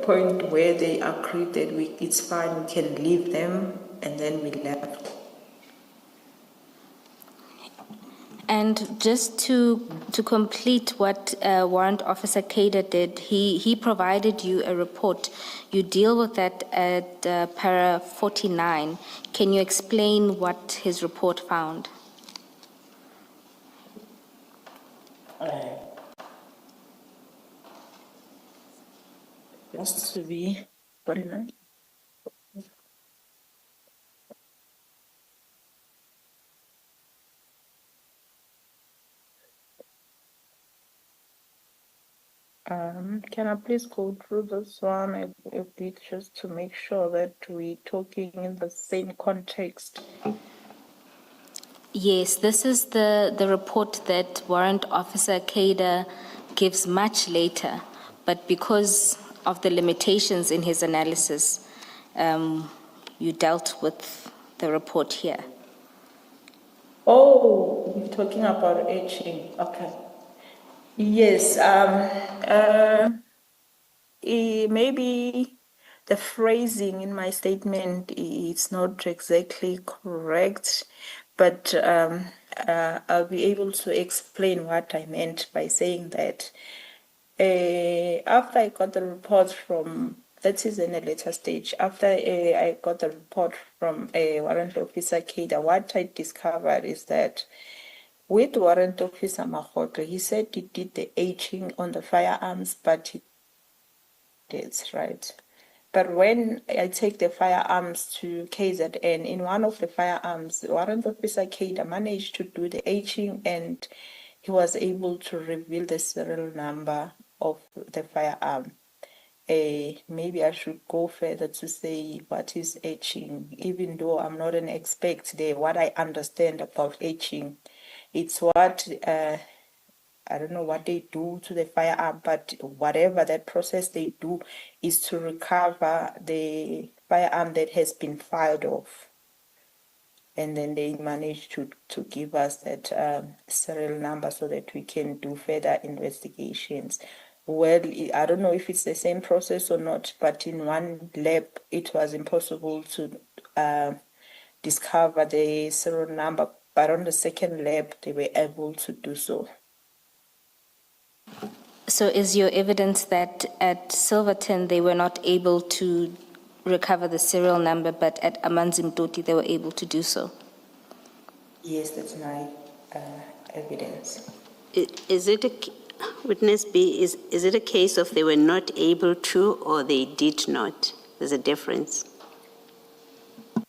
point where they agreed that it's fine, we can leave them, and then we left. And just to complete what Warrant Officer Kader did, he provided you a report. You deal with that at para 49. Can you explain what his report found? Just to be 49. Can I please go through this one a bit just to make sure that we're talking in the same context? Yes, this is the report that Warrant Officer Kader gives much later, but because of the limitations in his analysis, you dealt with the report here. Oh, we're talking about etching. Okay. Yes. Maybe the phrasing in my statement is not exactly correct, but I'll be able to explain what I meant by saying that. After I got the report from, that is in a later stage, after I got the report from Warrant Officer Kader, what I discovered is that with Warrant Officer Mahoto, he said he did the etching on the firearms, but he did, right? But when I take the firearms to KZN, in one of the firearms, Warrant Officer Kader managed to do the etching and he was able to reveal the serial number of the firearm. Maybe I should go further to say what is etching, even though I'm not an expert there. What I understand about etching, it's what I don't know what they do to the firearm, but whatever that process they do is to recover the firearm that has been fired off. And then they manage to give us that serial number so that we can do further investigations. Well, I don't know if it's the same process or not, but in one lab, it was impossible to discover the serial number, but on the second lab, they were able to do so. So is your evidence that at Silverton they were not able to recover the serial number, but at Amanzimtoti they were able to do so? Yes, that's my evidence. Is it witness B, is it a case of they were not able to or they did not? There's a difference.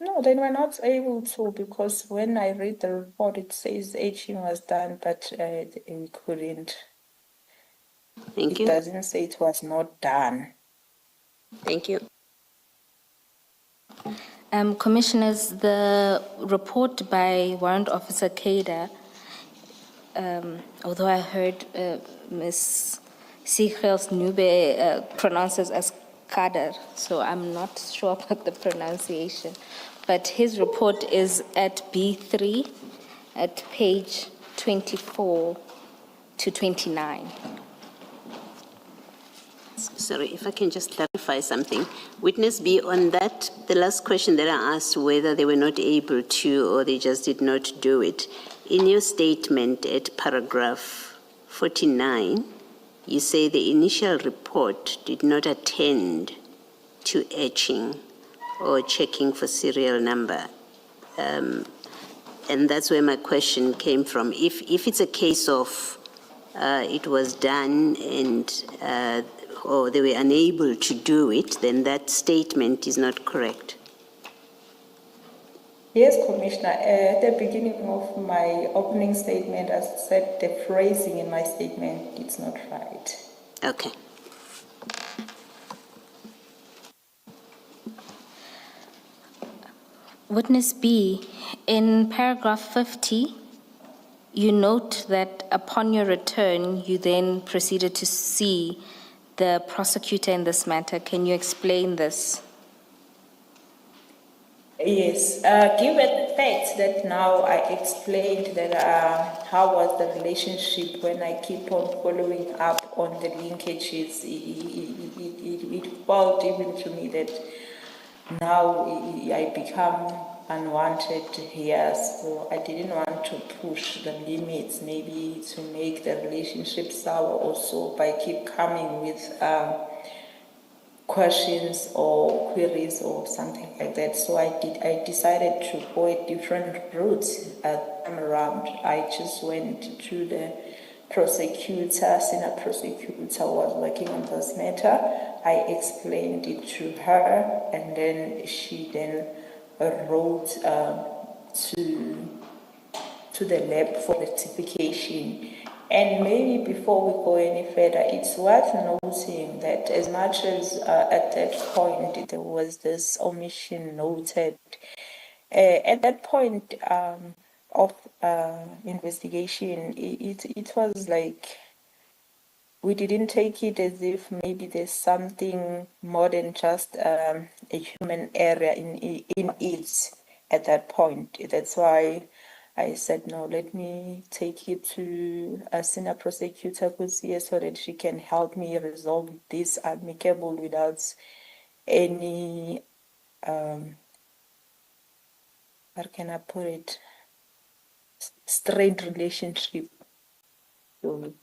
No, they were not able to, because when I read the report, it says etching was done, but we couldn't. Thank you. It doesn't say it was not done. Thank you. Commissioners, the report by Warrant Officer Kader, although I heard Ms. Siegels Nube pronounces as Kader, so I'm not sure about the pronunciation, but his report is at B3 at page 24 to 29. Sorry, if I can just clarify something. Witness B, on that, the last question that I asked, whether they were not able to or they just did not do it, in your statement at paragraph 49, you say the initial report did not attend to etching or checking for serial number. And that's where my question came from. If it's a case of it was done and or they were unable to do it, then that statement is not correct. Yes, Commissioner. At the beginning of my opening statement, I said the phrasing in my statement is not right. Okay. Witness B, in paragraph 50, you note that upon your return, you then proceeded to see the prosecutor in this matter. Can you explain this? Yes, given the fact that now I explained that how was the relationship when I keep on following up on the linkages, it felt even to me that now I become unwanted here, so I didn't want to push the limits, maybe to make the relationship sour also by keep coming with questions or queries or something like that. So I decided to go a different route time around. I just went to the prosecutor, senior prosecutor was working on this matter. I explained it to her, and then she then wrote to the lab for rectification. And maybe before we go any further, it's worth noting that as much as at that point there was this omission noted, at that point of investigation, it was like we didn't take it as if maybe there's something more than just a human error in it at that point. That's why I said, no, let me take it to a senior prosecutor Kusiye so that she can help me resolve this amicable without any, how can I put it, strained relationship. So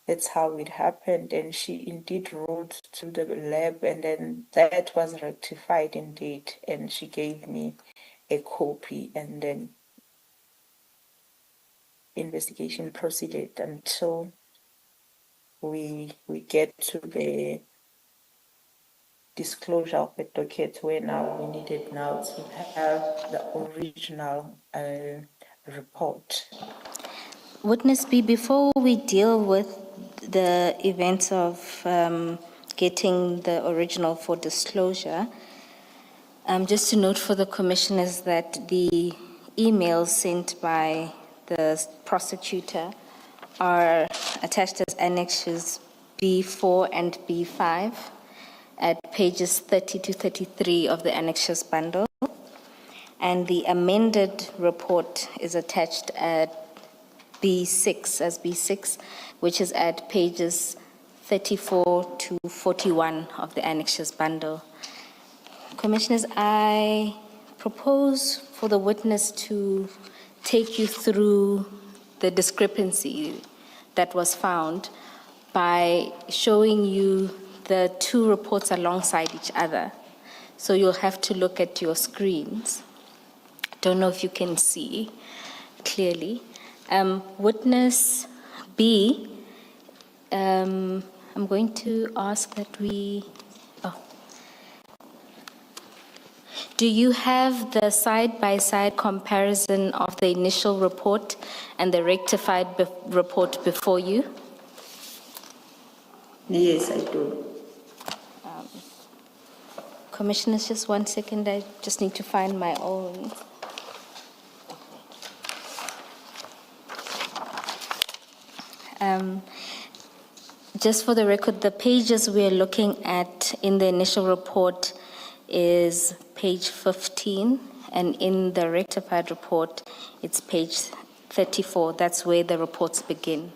that's how it happened. And she indeed wrote to the lab, and then that was rectified indeed. And she gave me a copy, and then investigation proceeded until we get to the disclosure of the docket, where now we needed now to have the original report. Witness B, before we deal with the events of getting the original for disclosure, just to note for the commissioners that the emails sent by the prosecutor are attached as annexes B4 and B5 at pages 30 to 33 of the annexes bundle. And the amended report is attached at B6 as B6, which is at pages 34 to 41 of the annexes bundle. Commissioners, I propose for the witness to take you through the discrepancy that was found by showing you the two reports alongside each other. So you'll have to look at your screens. Don't know if you can see clearly. Witness B, I'm going to ask that we, do you have the side-by-side comparison of the initial report and the rectified report before you? Yes, I do. Commissioners, just 1 second. I just need to find my own. Just for the record, the pages we're looking at in the initial report is page 15, and in the rectified report, it's page 34. That's where the reports begin.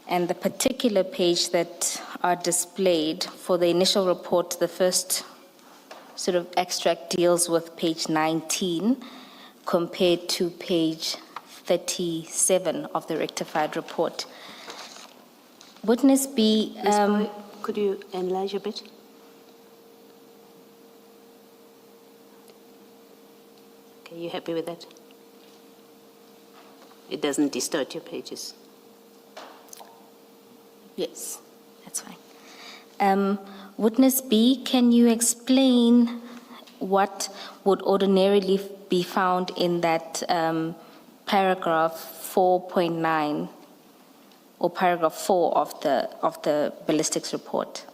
And the particular page that are displayed for the initial report, the first sort of extract deals with page 19 compared to page 37 of the rectified report. Witness B, could you enlarge a bit? Okay, you happy with that? It doesn't distort your pages. yes, that's fine. Witness B, can you explain what would ordinarily be found in that paragraph 4.9 or paragraph 4 of the ballistics report?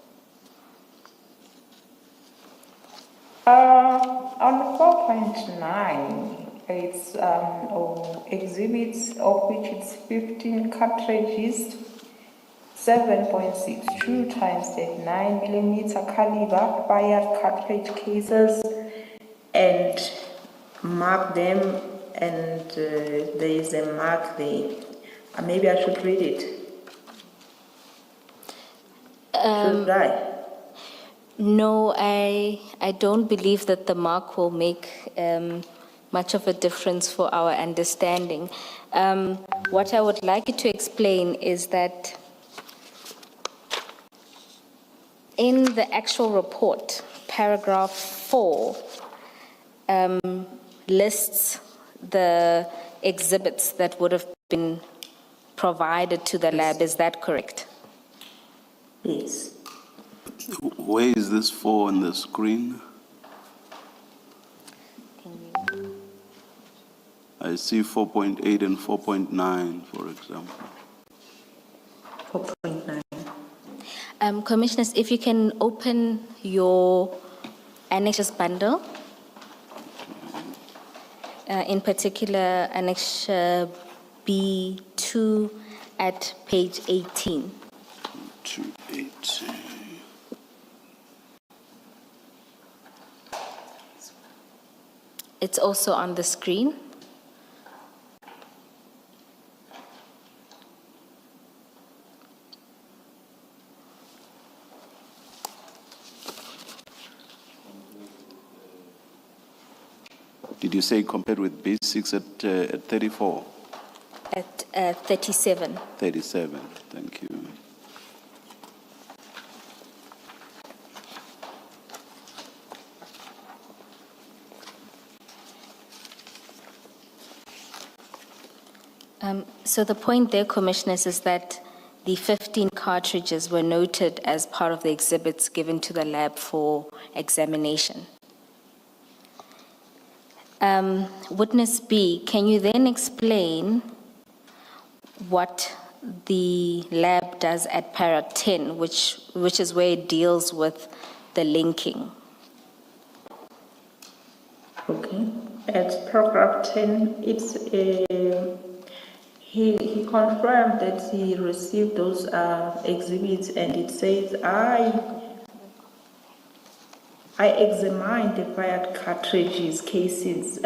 On 4.9, it's exhibits of which it's 15 cartridges, 7.62 times 39mm caliber fired cartridge cases, and mark them, and there is a mark there. Maybe I should read it. Should I? No, I don't believe that the mark will make much of a difference for our understanding. What I would like you to explain is that in the actual report, paragraph 4 lists the exhibits that would have been provided to the lab. Is that correct? Yes. Where is this 4 on the screen? I see 4.8 and 4.9, for example. 4.9. Commissioners, if you can open your annexes bundle, in particular Annex B2 at page 18. 218. It's also on the screen. Did you say compared with B6 at 34? At 37. 37, thank you. So the point there, Commissioners, is that the 15 cartridges were noted as part of the exhibits given to the lab for examination. Witness B, can you then explain what the lab does at para 10, which is where it deals with the linking? Okay. At paragraph 10, it's he confirmed that he received those exhibits, and it says, I examined the fired cartridges, cases,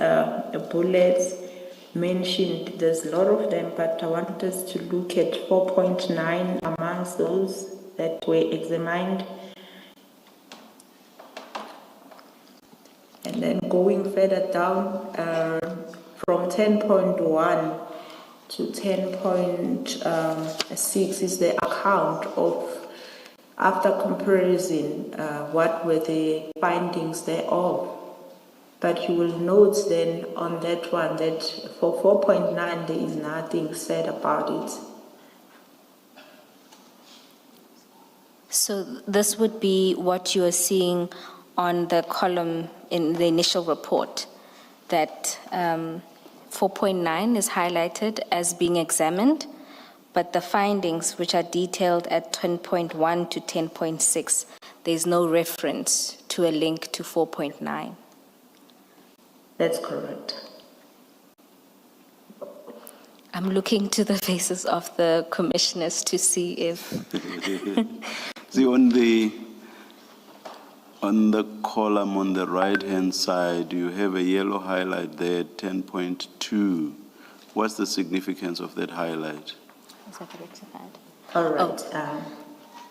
bullets mentioned. There's a lot of them, but I wanted us to look at 4.9 amongst those that were examined. And then going further down, from 10.1 to 10.6 is the account of, after comparison, what were the findings thereof. But you will note then on that one that for 4.9 there is nothing said about it. So this would be what you are seeing on the column in the initial report, that 4.9 is highlighted as being examined, but the findings, which are detailed at 10.1 to 10.6, there's no reference to a link to 4.9. That's correct. I'm looking to the faces of the commissioners to see if... See, on the column on the right-hand side, you have a yellow highlight there, 10.2. What's the significance of that highlight? Is that rectified? All right.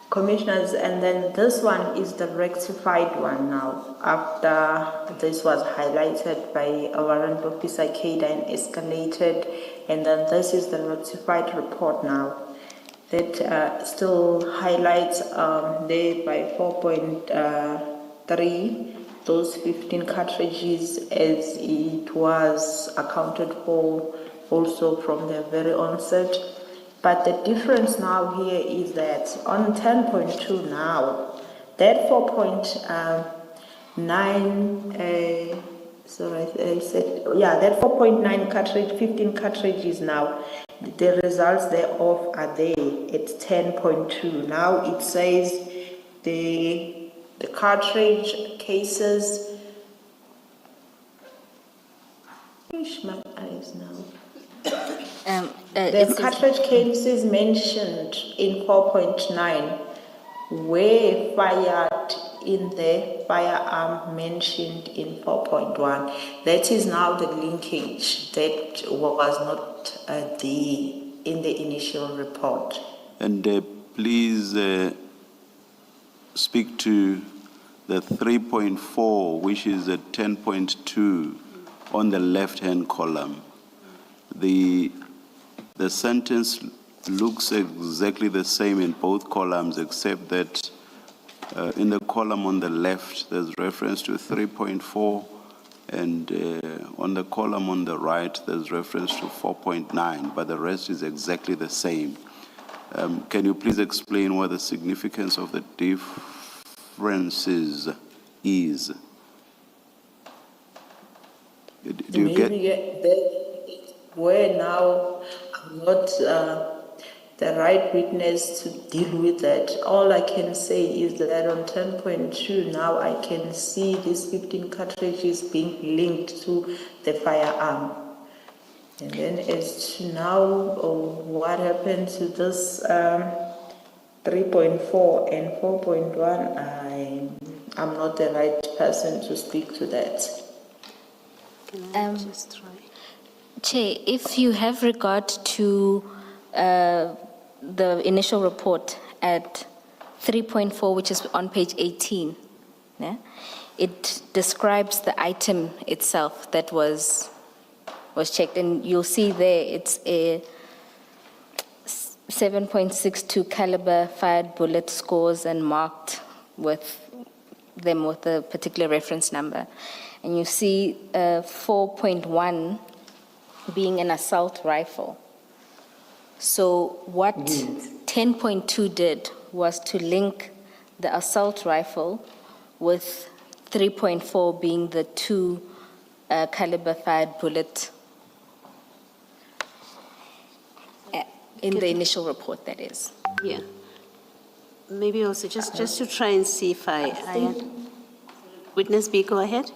Commissioners, and then this one is the rectified one now. After this was highlighted by a warrant officer Kada and escalated, and then this is the rectified report now. That still highlights there by 4.3 those 15 cartridges as it was accounted for also from the very onset. But the difference now here is that on 10.2 now, that 4.9, that 4.9 cartridge, 15 cartridges now, the results thereof are there at 10.2. Now it says the cartridge cases, my eyes now. The cartridge cases mentioned in 4.9 were fired in the firearm mentioned in 4.1. That is now the linkage that was not in the initial report. And please speak to the 3.4, which is at 10.2 on the left-hand column. The sentence looks exactly the same in both columns, except that in the column on the left, there's reference to 3.4, and on the column on the right, there's reference to 4.9, but the rest is exactly the same. Can you please explain what the significance of the differences is? Do you get? Where now not the right witness to deal with that. All I can say is that on 10.2 now I can see these 15 cartridges being linked to the firearm. And then as to now, what happened to this 3.4 and 4.1, I'm not the right person to speak to that. Can I just try? Chair, if you have regard to the initial report at 3.4, which is on page 18, yeah, it describes the item itself that was checked, and you'll see there it's a 7.62 caliber fired bullet scores and marked with them with a particular reference number. And you see 4.1 being an assault rifle. So what 10.2 did was to link the assault rifle with 3.4 being the 2 caliber fired bullet in the initial report, that is. Yeah. Maybe also just to try and see if I Witness B, go ahead.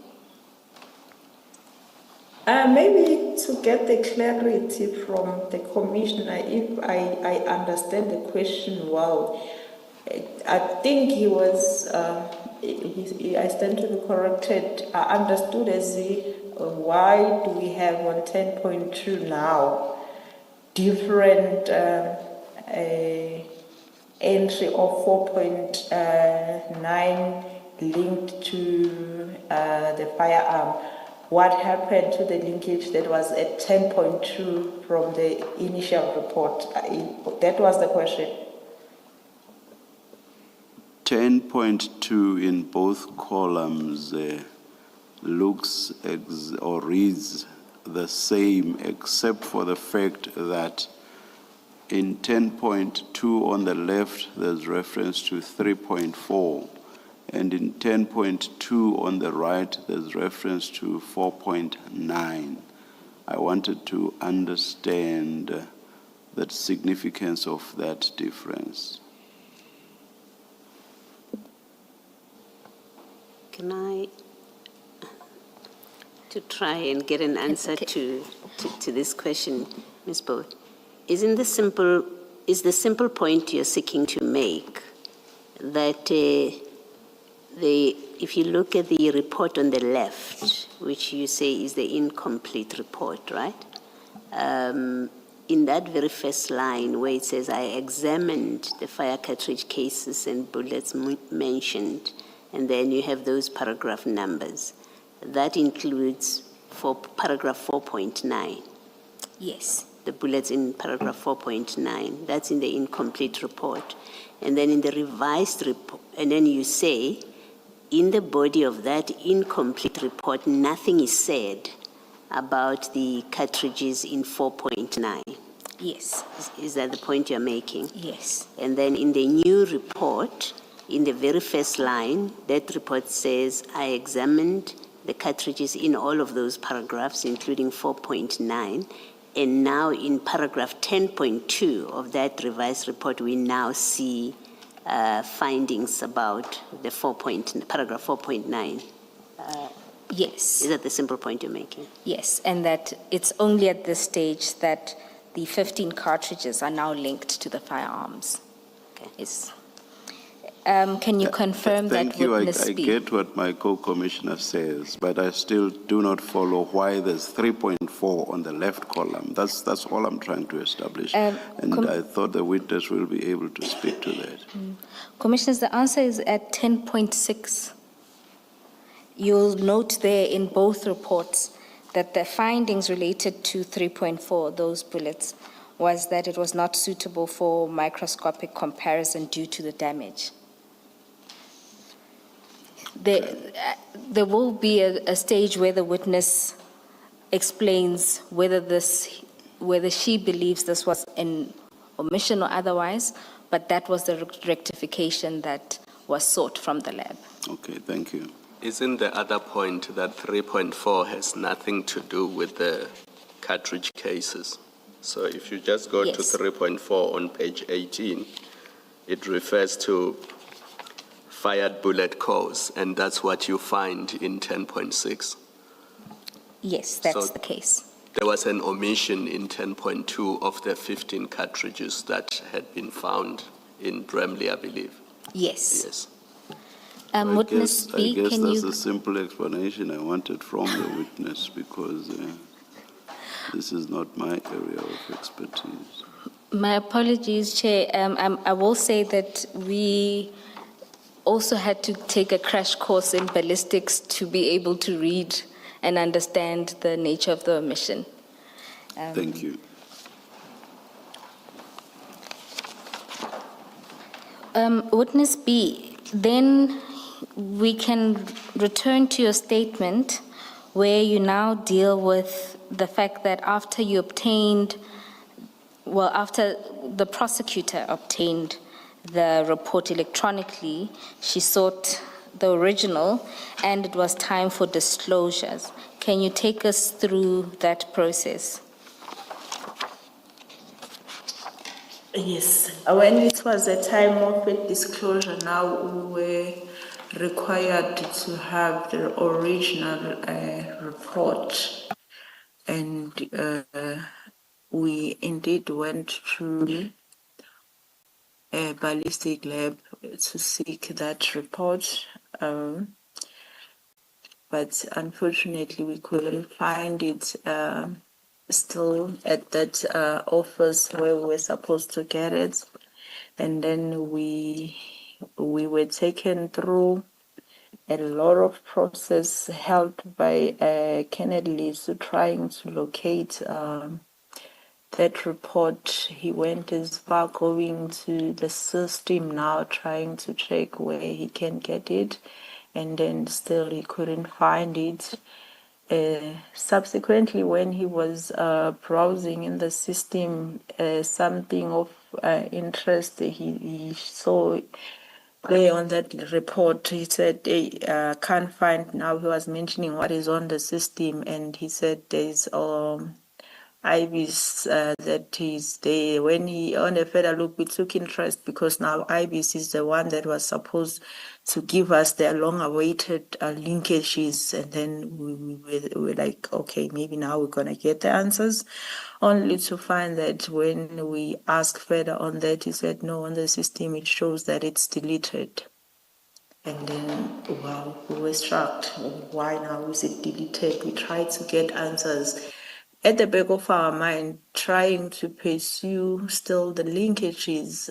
Maybe to get the clarity from the commissioner, if I understand the question well, I think he was, I stand to be corrected, I understood as why do we have on 10.2 now different entry of 4.9 linked to the firearm. What happened to the linkage that was at 10.2 from the initial report? That was the question. 10.2 in both columns looks or reads the same, except for the fact that in 10.2 on the left, there's reference to 3.4. And in 10.2 on the right, there's reference to 4.9. I wanted to understand the significance of that difference. Can I, to try and get an answer to this question, Ms. Bowe, is the simple point you're seeking to make that if you look at the report on the left, which you say is the incomplete report, right? In that very first line where it says, I examined the fire cartridge cases and bullets mentioned, and then you have those paragraph numbers. That includes for paragraph 4.9. Yes. The bullets in paragraph 4.9. That's in the incomplete report. And then in the revised report, and then you say, in the body of that incomplete report, nothing is said about the cartridges in 4.9. Yes. Is that the point you're making? Yes. And then in the new report, in the very first line, that report says, I examined the cartridges in all of those paragraphs, including 4.9. And now in paragraph 10.2 of that revised report, we now see findings about the paragraph 4.9. Yes. Is that the simple point you're making? Yes, and that it's only at this stage that the 15 cartridges are now linked to the firearms. Okay. Yes. Can you confirm that Thank you. witness I B? get what my co-commissioner says, but I still do not follow why there's 3.4 on the left column. That's all I'm trying to establish. And I thought the witness will be able to speak to that. Commissioners, the answer is at 10.6. You'll note there in both reports that the findings related to 3.4, those bullets, was that it was not suitable for microscopic comparison due to the damage. There will be a stage where the witness explains whether she believes this was an omission or otherwise, but that was the rectification that was sought from the lab. Okay, thank you. Isn't the other point that 3.4 has nothing to do with the cartridge cases? So if you just go to Yes. 3.4 on page 18, it refers to fired bullet calls, and that's what you find in 10.6. Yes, that's So- the case. There was an omission in 10.2 of the 15 cartridges that had been found in Bramley, I believe. Yes. Yes. Witness I B, guess can that's you? a simple explanation I wanted from the witness because this is not my area of expertise. My apologies, Chair. I will say that we also had to take a crash course in ballistics to be able to read and understand the nature of the omission. Thank you. Witness B, then we can return to your statement where you now deal with the fact that after you obtained, well, after the prosecutor obtained the report electronically, she sought the original and it was time for disclosures. Can you take us through that process? Yes, when it was a time of a disclosure, now we were required to have the original report, and we indeed went to a ballistic lab to seek that report, but unfortunately we couldn't find it still at that office where we were supposed to get it. And then we were taken through a lot of process helped by Kenneth Lisu trying to locate that report. He went as far going to the system now trying to check where he can get it, and then still he couldn't find it. Subsequently, when he was browsing in the system, something of interest he saw there on that report. He said, hey, can't find, now he was mentioning what is on the system, and he said there's IBIS that is there. When he, on a further look, we took interest because now IBIS is the one that was supposed to give us their long-awaited linkages, and then we were like, okay, maybe now we're going to get the answers, only to find that when we asked further on that, he said, no, on the system it shows that it's deleted. And then, wow, we were struck. Why now is it deleted? We tried to get answers at the back of our mind, trying to pursue still the linkages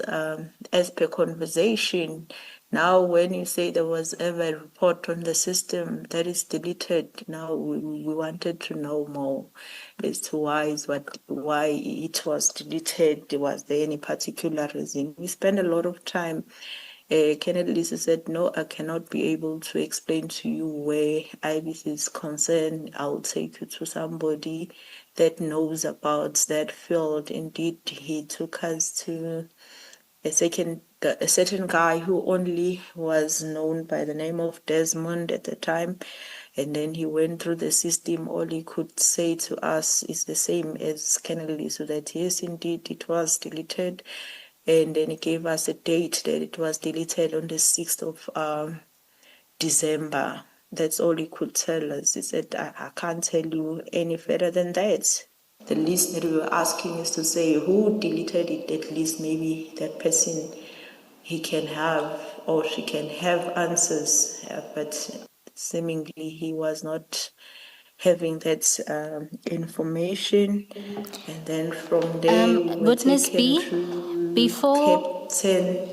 as per conversation. Now, when you say there was ever a report on the system that is deleted, now we wanted to know more as to why it was deleted. Was there any particular reason? We spent a lot of time. Kenneth Lisa said, no, I cannot be able to explain to you where IBIS is concerned. I'll take you to somebody that knows about that field. Indeed, he took us to a certain guy who only was known by the name of Desmond at the time. And then he went through the system. All he could say to us is the same as Kennedy, so that yes, indeed, it was deleted. And then he gave us a date that it was deleted on the 6th of December. That's all he could tell us. He said, I can't tell you any further than that. The list that we were asking is to say who deleted it, at least maybe that person he can have or she can have answers. But seemingly he was not having that information. And then from there we were Witness taken B, to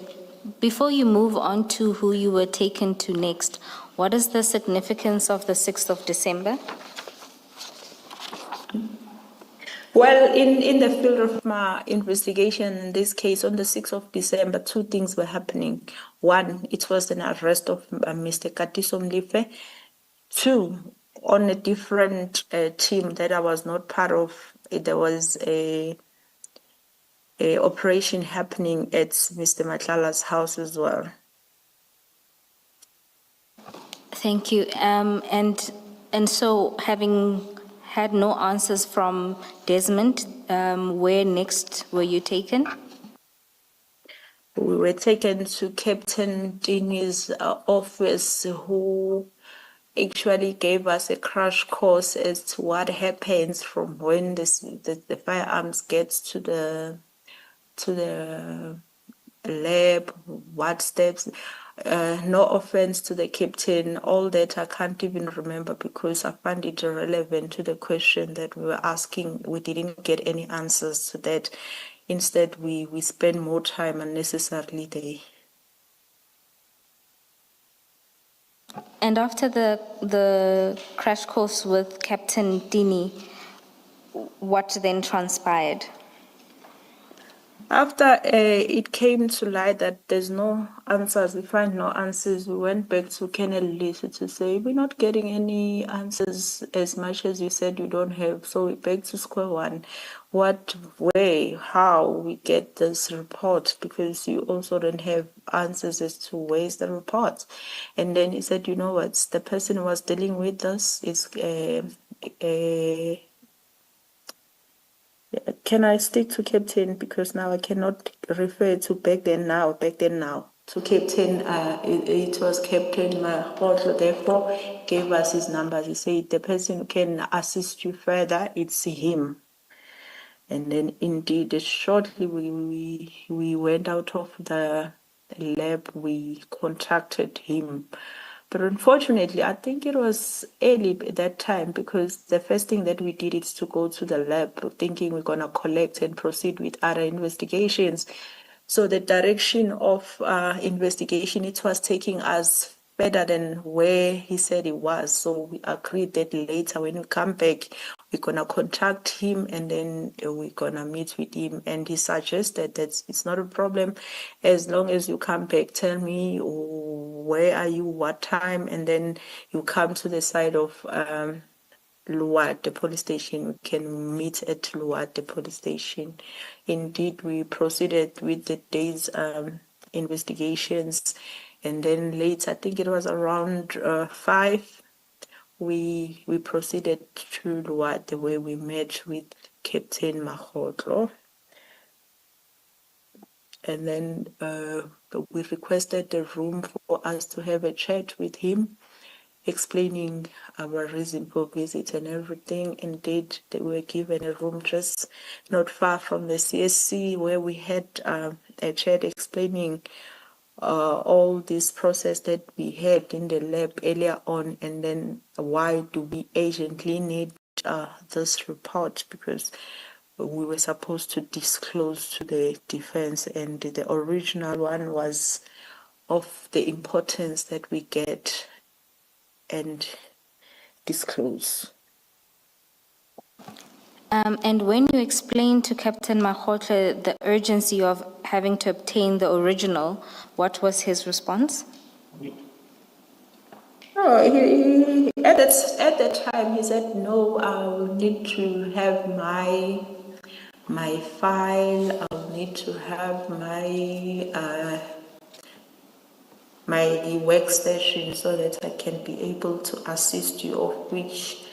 before you move on to who you were taken to next, what is the significance of the 6th of December? Well, in the field of my investigation in this case, on the 6th of December, two things were happening. One, it was an arrest of Mr. Katiso Mlife. Two, on a different team that I was not part of, there was a operation happening at Mr. Matlala's house as well. Thank you. And so having had no answers from Desmond, where next were you taken? We were taken to Captain Dini's office, who actually gave us a crash course as to what happens from when the firearms gets to the lab, what steps. No offense to the captain, all that I can't even remember because I found it irrelevant to the question that we were asking. We didn't get any answers to that. Instead, we spent more time unnecessarily there. And after the crash course with Captain Dini, what then transpired? After it came to light that there's no answers, we find no answers, we went back to Colonel Lisa to say, we're not getting any answers as much as you said you don't have. So we're back to square one. What way, how we get this report, because you also don't have answers as to where's the report. And then he said, you know what, the person who was dealing with this is can I stick to Captain because now I cannot refer to back then now. To Captain, it was Captain Mahotlo, therefore gave us his numbers. He said the person who can assist you further, it's him. And then indeed, shortly we went out of the lab, we contacted him. But unfortunately, I think it was early at that time because the first thing that we did is to go to the lab thinking we're going to collect and proceed with other investigations. So the direction of investigation, it was taking us better than where he said it was. So we agreed that later when we come back, we're going to contact him and then we're going to meet with him. And he suggested that it's not a problem. As long as you come back, tell me where are you, what time, and then you come to the side of Luat, the police station. We can meet at Luat, the police station. Indeed, we proceeded with the day's investigations. And then later, I think it was around 5, we proceeded to Luat, the way we met with Captain Mahotlo. And then we requested the room for us to have a chat with him, explaining our reason for visit and everything. Indeed, they were given a room just not far from the CSC where we had a chat explaining all this process that we had in the lab earlier on, and then why do we urgently need this report, because we were supposed to disclose to the defense, and the original one was of the importance that we get and disclose. And when you explained to Captain Mahotlo the urgency of having to obtain the original, what was his response? Oh, at that time he said, no, I will need to have my file, I'll need to have my workstation so that I can be able to assist you, of which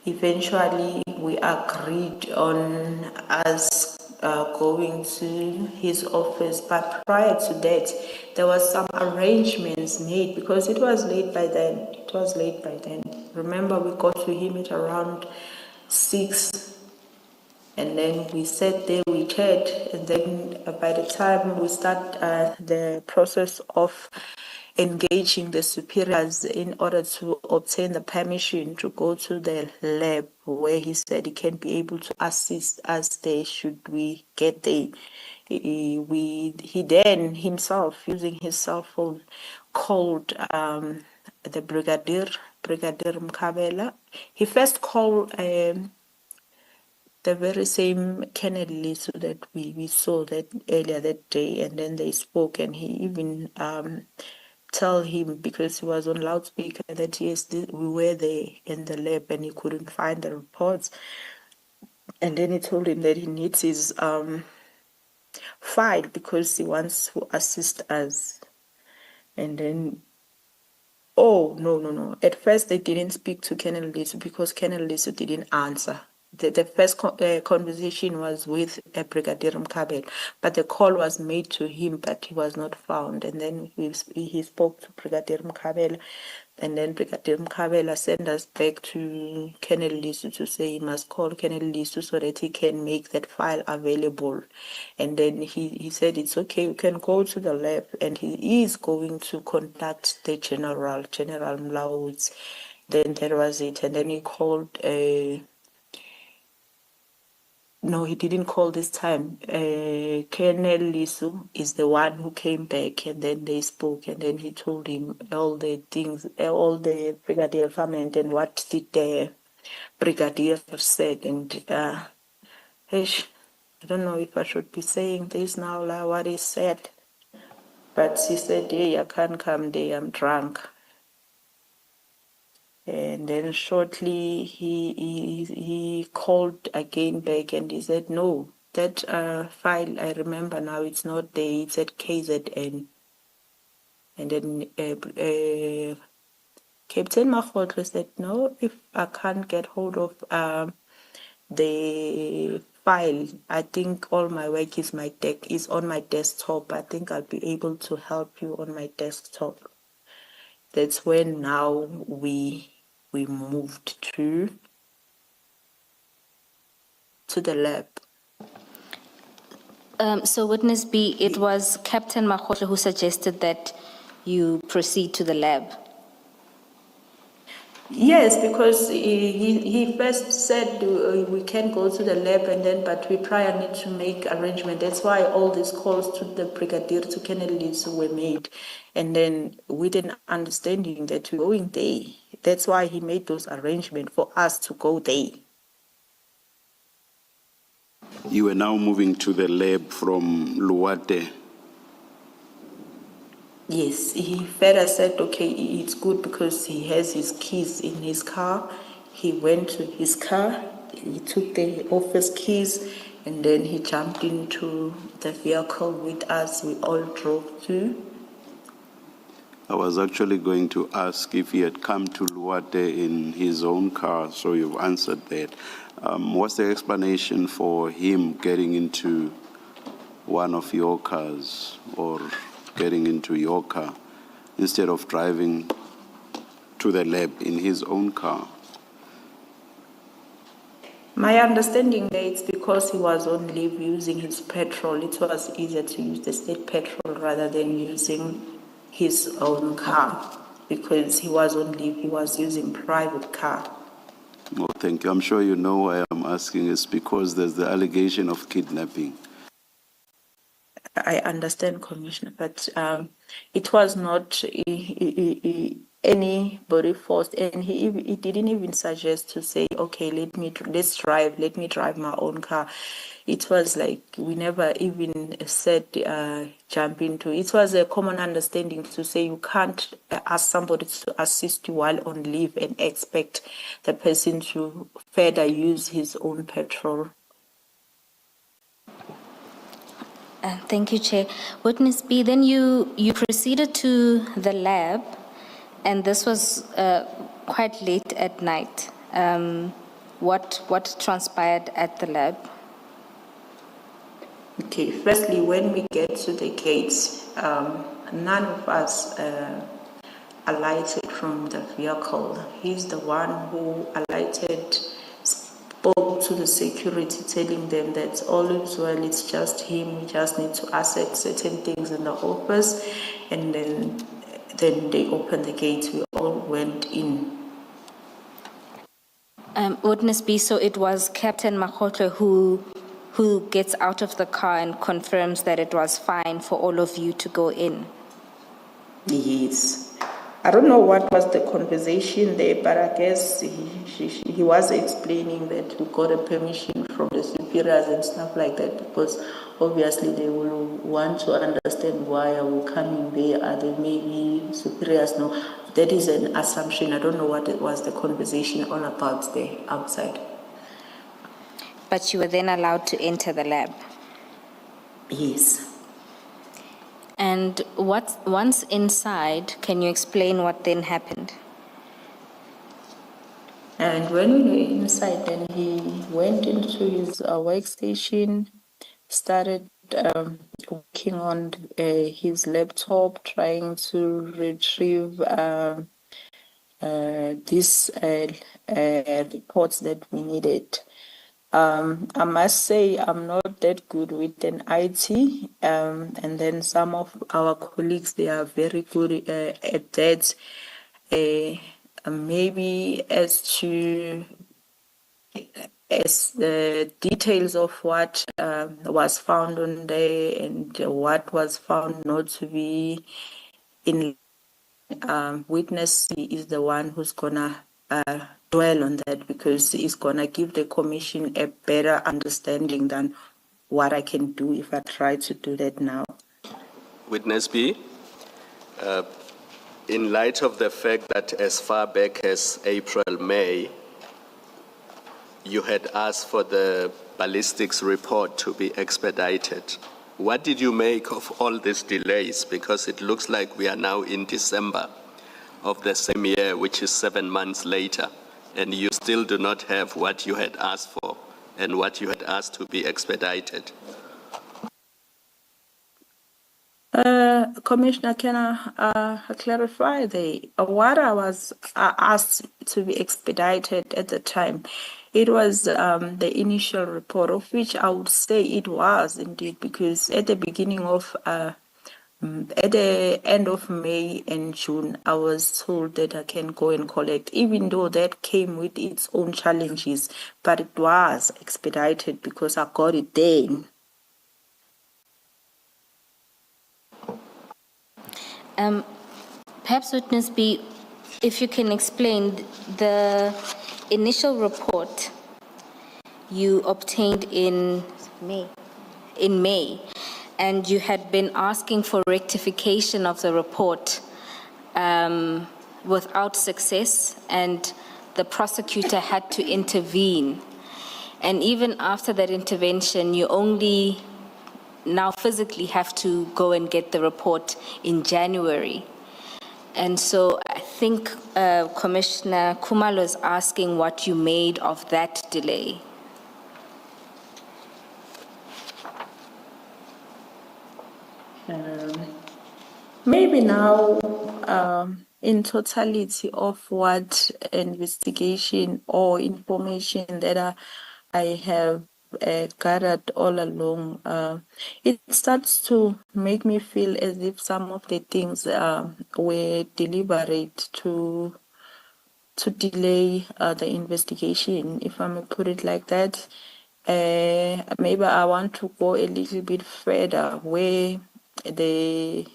eventually we agreed on us going to his office. But prior to that, there was some arrangements made because it was late by then. Remember, we got to him at around 6. And then we sat there, we chat, and then by the time we start the process of engaging the superiors in order to obtain the permission to go to the lab where he said he can be able to assist us there should we get there. He then himself, using his cell phone, called the Brigadier Mkabela. He first called the very same Kennedy so that we saw that earlier that day, and then they spoke, and he even tell him, because he was on loudspeaker, that yes, we were there in the lab and he couldn't find the reports. And then he told him that he needs his file because he wants to assist us. And then Oh, no. At first, they didn't speak to Colonel Lisu because Colonel Lisu didn't answer. The first conversation was with Brigadier Mkhabela, but the call was made to him, but he was not found. And then he spoke to Brigadier Mkhabela, and then Brigadier Mkhabela sent us back to Colonel Lisu to say he must call Colonel Lisu so that he can make that file available. And then he said, it's okay, you can go to the lab, and he is going to contact the General Mlaudzi. Then that was it. And then he called... No, he didn't call this time. Colonel Lisu is the one who came back, and then they spoke, and then he told him all the things, all the brigadier comment, and what did the brigadier said. And I don't know if I should be saying this now, like what he said, but he said, "Hey, I can't come there. I'm drunk." And then shortly he called again back and he said, no, that file, I remember now, it's not there, it's at KZN. And then Captain Makgotlo said, no, if I can't get hold of the file, I think all my work is on my desktop. I think I'll be able to help you on my desktop. That's when now we moved to the lab. So witness B, it was Captain Makgotlo who suggested that you proceed to the lab. Yes, because he first said we can go to the lab, and then but we prior need to make arrangement. That's why all these calls to the brigadier, to Colonel Lisu were made, and then with an understanding that we're going there. That's why he made those arrangements for us to go there. You were now moving to the lab from Luwate. Yes, he further said, okay, it's good because he has his keys in his car. He went to his car, he took the office keys, and then he jumped into the vehicle with us. We all drove to. I was actually going to ask if he had come to Luwate in his own car, so you've answered that. What's the explanation for him getting into one of your cars or getting into your car instead of driving to the lab in his own car? My understanding that it's because he was on leave using his petrol. It was easier to use the state petrol rather than using his own car. Because he was on leave, he was using private car. Well, thank you. I'm sure you know why I'm asking. It's because there's the allegation of kidnapping. I understand, Commissioner, but it was not anybody forced, and he didn't even suggest to say, okay, let me drive my own car. It was like we never even said jump into. It was a common understanding to say you can't ask somebody to assist you while on leave and expect the person to further use his own petrol. Thank you, Chair. Witness B, then you proceeded to the lab, and this was quite late at night. What transpired at the lab? Okay, firstly, when we get to the gates, none of us alighted from the vehicle. He's the one who alighted, spoke to the security, telling them that all is well, it's just him, we just need to assess certain things in the office, and then they opened the gates, we all went in. Witness B, so it was Captain Makgotlo who gets out of the car and confirms that it was fine for all of you to go in? Yes. I don't know what was the conversation there, but I guess he was explaining that we got a permission from the superiors and stuff like that, because obviously they will want to understand why are we coming there. Are they maybe superiors? No, that is an assumption. I don't know what it was the conversation all about there outside. But you were then allowed to enter the lab? Yes. And once inside, can you explain what then happened? And when we were inside, then he went into his workstation, started working on his laptop, trying to retrieve these reports that we needed. I must say I'm not that good with an IT, and then some of our colleagues, they are very good at that. Maybe as the details of what was found on there and what was found not to be in witness is the one who's gonna dwell on that, because it's gonna give the commission a better understanding than what I can do if I try to do that now. Witness B, in light of the fact that as far back as April, May, you had asked for the ballistics report to be expedited, what did you make of all these delays? Because it looks like we are now in December of the same year, which is 7 months later, and you still do not have what you had asked for and what you had asked to be expedited. Commissioner, can I clarify what I was asked to be expedited at the time? It was the initial report, of which I would say it was indeed, because at the beginning of, at the end of May and June, I was told that I can go and collect, even though that came with its own challenges, but it was expedited because I got it then. Perhaps Witness B, if you can explain the initial report you obtained in May, and you had been asking for rectification of the report without success, and the prosecutor had to intervene. And even after that intervention, you only now physically have to go and get the report in January. And so I think Commissioner Khumalo is asking what you made of that delay. Maybe now, in totality of what investigation or information that I have gathered all along, it starts to make me feel as if some of the things were deliberate to delay the investigation, if I may put it like that. Maybe I want to go a little bit further where the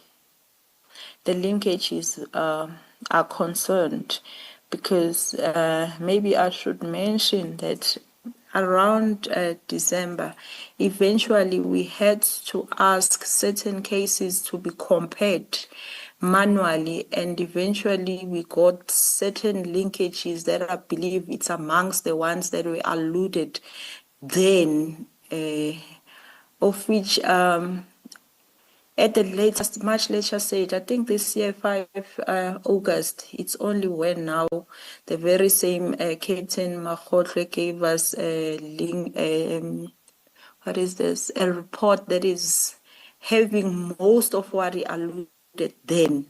linkages are concerned, because maybe I should mention that around December, eventually we had to ask certain cases to be compared manually, and eventually we got certain linkages that I believe it's amongst the ones that were alluded then, of which at the latest, much later stage, I think this year, 5 August, it's only when now the very same Captain Makgotle gave us a link, what is this, a report that is having most of what he alluded then.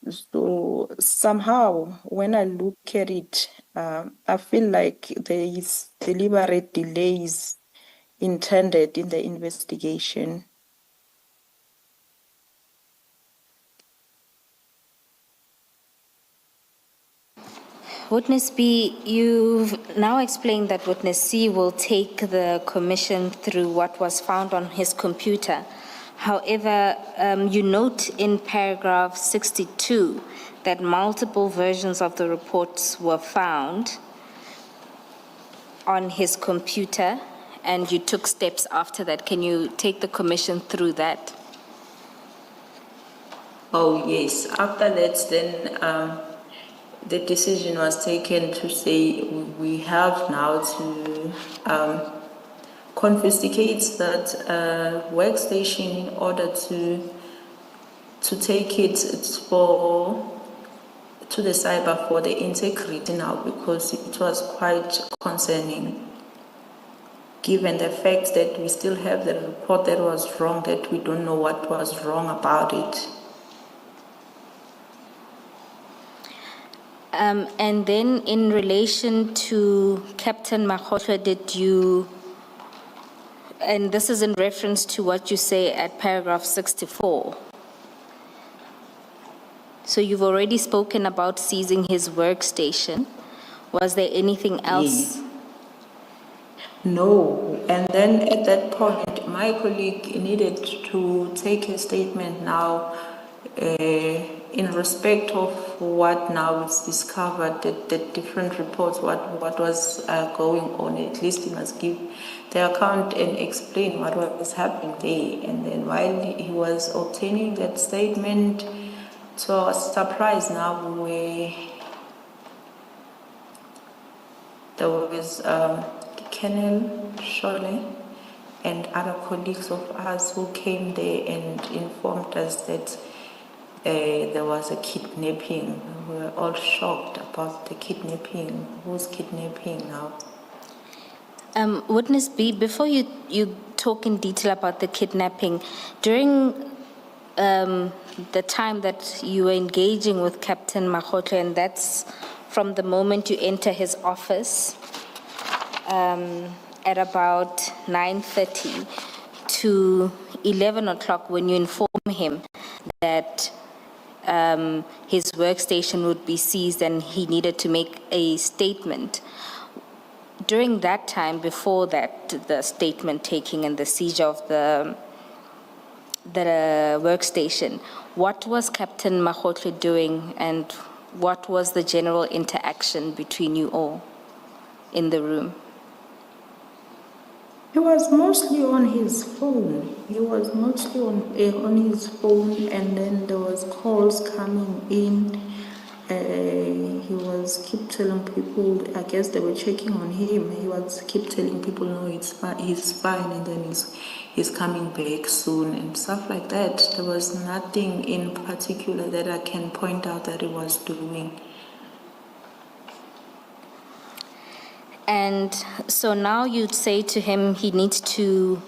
So somehow, when I look at it, I feel like there is deliberate delays intended in the investigation. Witness B, you've now explained that Witness C will take the commission through what was found on his computer. However, you note in paragraph 62 that multiple versions of the reports were found on his computer, and you took steps after that. Can you take the commission through that? Oh, yes. After that, then the decision was taken to say we have now to confiscates that workstation in order to take it to the cyber for the integrity now, because it was quite concerning, given the fact that we still have the report that was wrong, that we don't know what was wrong about it. And then in relation to Captain Makgotlo, did you, and this is in reference to what you say at paragraph 64. So you've already spoken about seizing his workstation. Was there anything else? No, and then at that point, my colleague needed to take a statement now in respect of what now is discovered, the different reports, what was going on. At least he must give the account and explain what was happening there. And then while he was obtaining that statement, to our surprise now, there was Colonel Shole and other colleagues of ours who came there and informed us that there was a kidnapping. We were all shocked about the kidnapping. Who's kidnapping now? Witness B, before you talk in detail about the kidnapping, during the time that you were engaging with Captain Makgotlo, and that's from the moment you enter his office at about 9:30 to 11 o'clock, when you inform him that his workstation would be seized and he needed to make a statement. During that time, before that, the statement taking and the seizure of the workstation, what was Captain Makgotlo doing, and what was the general interaction between you all in the room? He was mostly on his phone. He was mostly on his phone, and then there was calls coming in. He was keep telling people, I guess they were checking on him. He was keep telling people, no, it's fine, he's fine, and then he's coming back soon and stuff like that. There was nothing in particular that I can point out that he was doing. And so now you'd say to him he needs to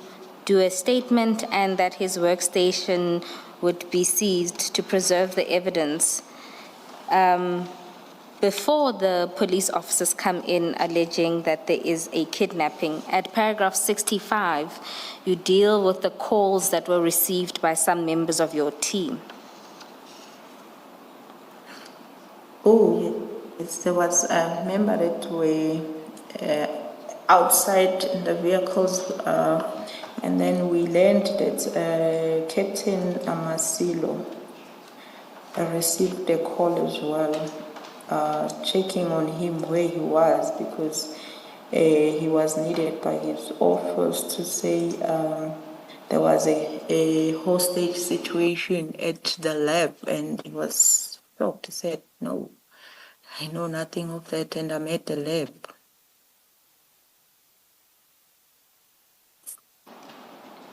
do a statement and that his workstation would be seized to preserve the evidence. Before the police officers come in alleging that there is a kidnapping, at paragraph 65, you deal with the calls that were received by some members of your team. Oh, yes, there was a member that were outside in the vehicles, and then we learned that Captain Amasilo received a call as well, checking on him where he was, because he was needed by his office to say there was a hostage situation at the lab, and he was shocked. He said, no, I know nothing of that, and I'm at the lab.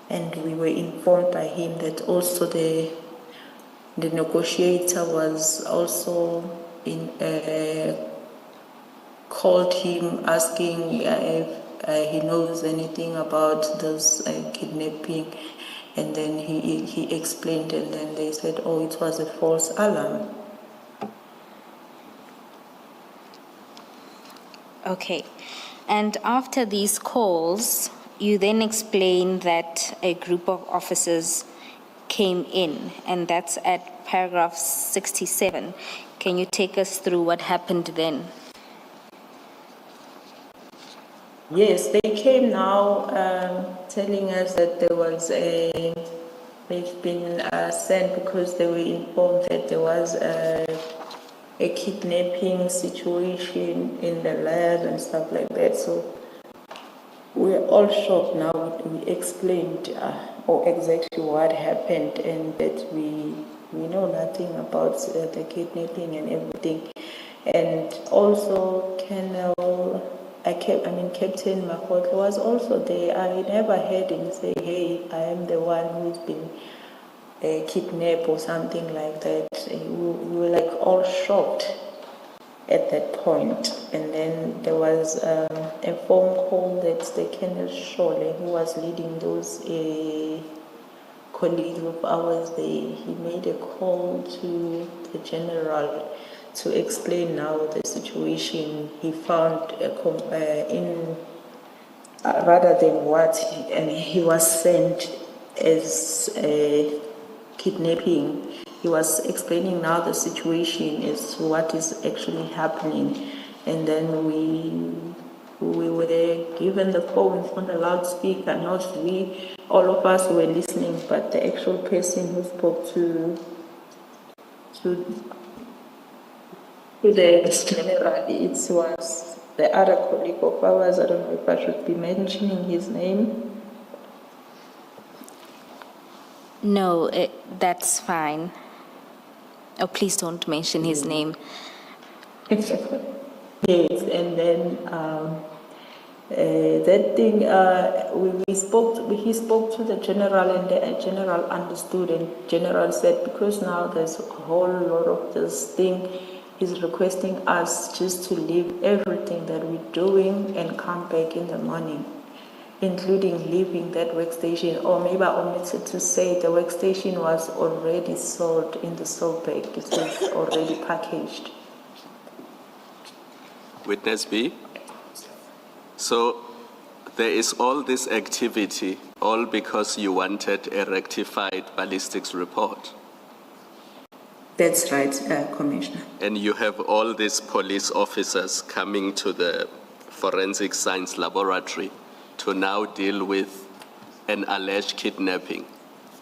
And we were informed by him that also the negotiator was also called him asking if he knows anything about this kidnapping, and then he explained, and then they said, oh, it was a false alarm. Okay. And after these calls, you then explain that a group of officers came in, and that's at paragraph 67. Can you take us through what happened then? Yes, they came now telling us that there was they've been sent because they were informed that there was a kidnapping situation in the lab and stuff like that. So we're all shocked now. We explained exactly what happened, and that we know nothing about the kidnapping and everything. And also Colonel Captain Mahotlo was also there. I never heard him say, hey, I am the one who's been kidnapped or something like that. We were like all shocked at that point. And then there was a phone call that the Colonel Shole, who was leading those colleagues of ours there, he made a call to the general to explain now the situation he found rather than what he was sent as kidnapping. He was explaining now the situation as to what is actually happening, and then we were given the phone on the loudspeaker. Not all of us were listening, but the actual person who spoke to the general, it was the other colleague of ours. I don't know if I should be mentioning his name. No, that's fine. Oh, please don't mention his name. Yes, and then that thing, he spoke to the general, and the general understood, and general said, because now there's a whole lot of this thing, he's requesting us just to leave everything that we're doing and come back in the morning, including leaving that workstation. Or maybe I omitted to say the workstation was already sold in the sold bag. It was already packaged. Witness B. So there is all this activity, all because you wanted a rectified ballistics report. That's right, Commissioner. And you have all these police officers coming to the forensic science laboratory to now deal with an alleged kidnapping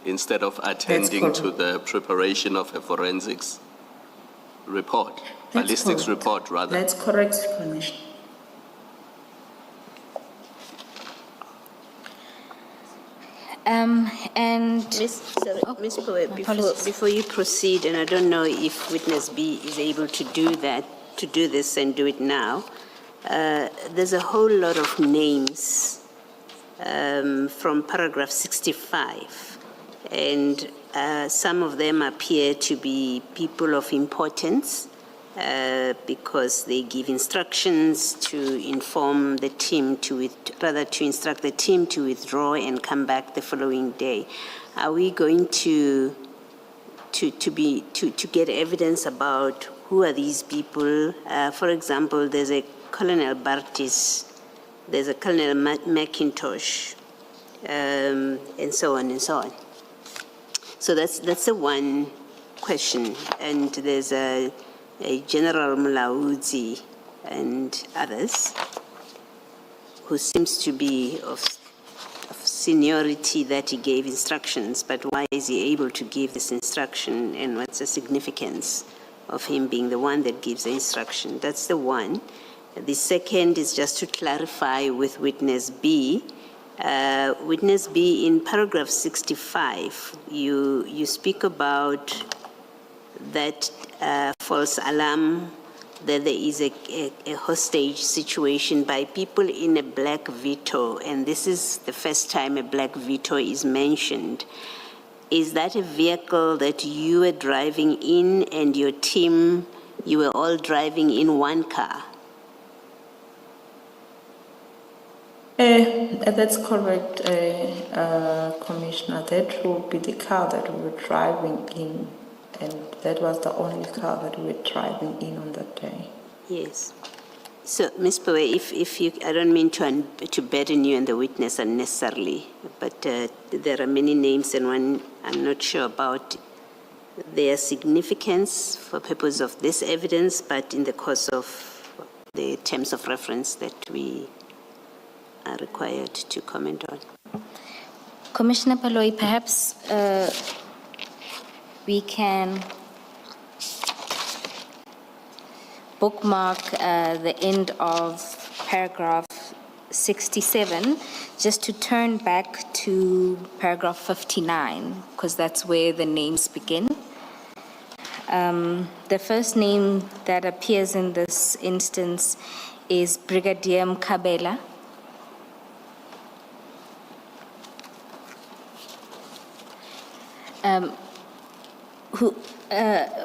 instead of attending to the preparation of a forensics report, ballistics report rather. That's correct, Commissioner. And Miss Poe, before you proceed, and I don't know if witness B is able to do this and do it now, there's a whole lot of names from paragraph 65, and some of them appear to be people of importance because they give instructions to inform the team to instruct the team to withdraw and come back the following day. Are we going to get evidence about who are these people? For example, there's a Colonel Bartis, there's a Colonel McIntosh, and so on and so on. So that's the one question, and there's a General Mulaudzi and others who seems to be of seniority that he gave instructions, but why is he able to give this instruction, and what's the significance of him being the one that gives the instruction? That's the one. The second is just to clarify with witness B. Witness B, in paragraph 65, you speak about that false alarm, that there is a hostage situation by people in a black Vito, and this is the first time a black Vito is mentioned. Is that a vehicle that you were driving in and your team, you were all driving in one car? That's correct, Commissioner. That will be the car that we were driving in, and that was the only car that we were driving in on that day. Yes. So, Ms. Poe, if you, I don't mean to burden you and the witness unnecessarily, but there are many names, and one I'm not sure about their significance for purpose of this evidence, but in the course of the terms of reference that we are required to comment on. Commissioner Paloi, perhaps we can bookmark the end of paragraph 67, just to turn back to paragraph 59, because that's where the names begin. The first name that appears in this instance is Brigadier Mkabela.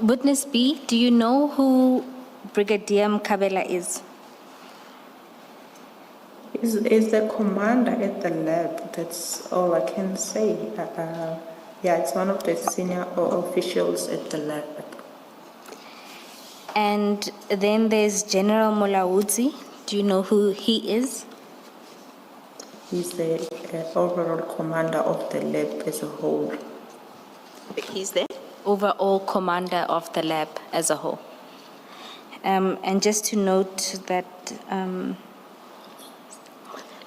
Witness B, do you know who Brigadier Mkabela is? Is the commander at the lab, that's all I can say. Yeah, it's one of the senior officials at the lab. And then there's General Mulawudzi. Do you know who he is? He's the overall commander of the lab as a whole. He's there? Overall commander of the lab as a whole. And just to note that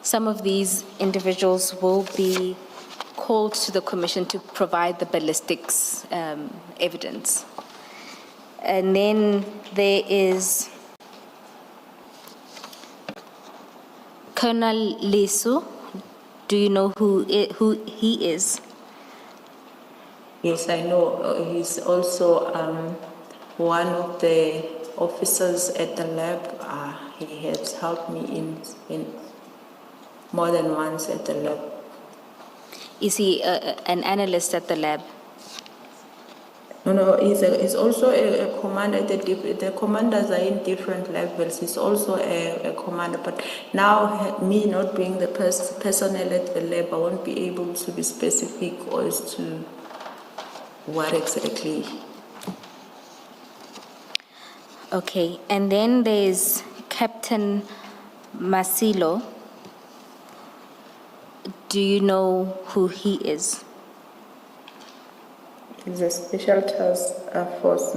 some of these individuals will be called to the commission to provide the ballistics evidence. And then there is Colonel Lesu. Do you know who he is? Yes, I know. He's also one of the officers at the lab. He has helped me in more than once at the lab. Is he an analyst at the lab? No, he's also a commander. The commanders are in different levels. He's also a commander. But now, me not being the personnel at the lab, I won't be able to be specific as to what exactly. Okay, and then there's Captain Masilo. Do you know who he is? He's a special task force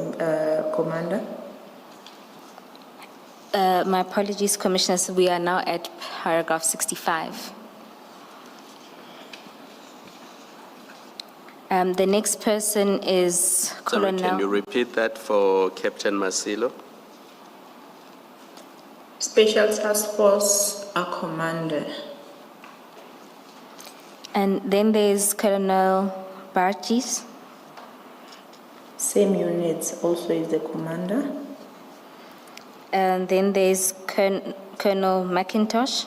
commander. My apologies, Commissioners, we are now at paragraph 65. The next person is Sorry, Colonel. can you repeat that for Captain Masilo? Special task force commander. And then there's Colonel Barchis. Same units, also is the commander. And then there's Colonel McIntosh.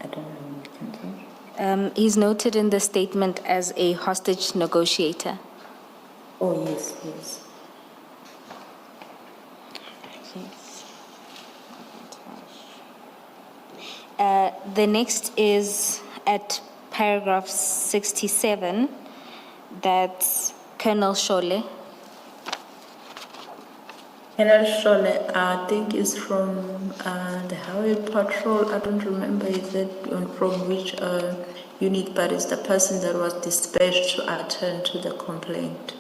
I don't know. He's noted in the statement as a hostage negotiator. Oh, yes. The next is at paragraph 67, that's Colonel Shole. Colonel Shole, I think is from the Highway Patrol. I don't remember from which unit, but it's the person that was dispatched to attend to the complaint.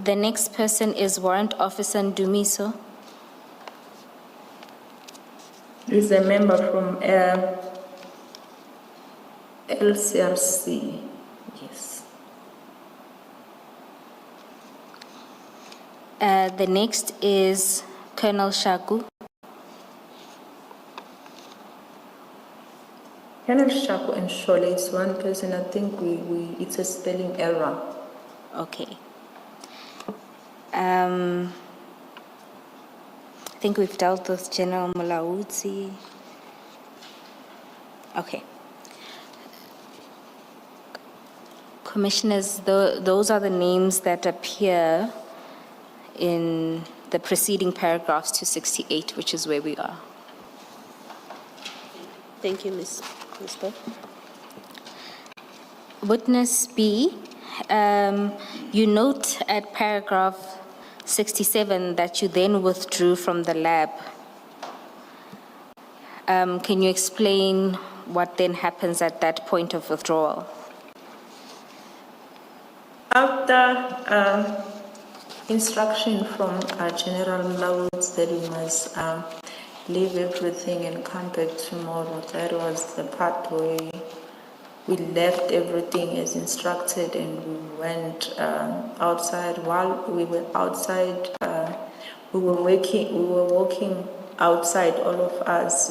The next person is Warrant Officer Ndumiso. He's a member from LCRC. Yes. The next is Colonel Shaku. Colonel Shaku and Shole is one person. I think it's a spelling error. Okay. I think we've dealt with General Mulawudzi. Okay. Commissioners, those are the names that appear in the preceding paragraphs to 68, which is where we are. Thank you, Ms. Bell. Witness B, you note at paragraph 67 that you then withdrew from the lab. Can you explain what then happens at that point of withdrawal? After instruction from General Lawrence that we must leave everything and come back tomorrow, that was the part where we left everything as instructed and we went outside. While we were outside, we were walking outside, all of us,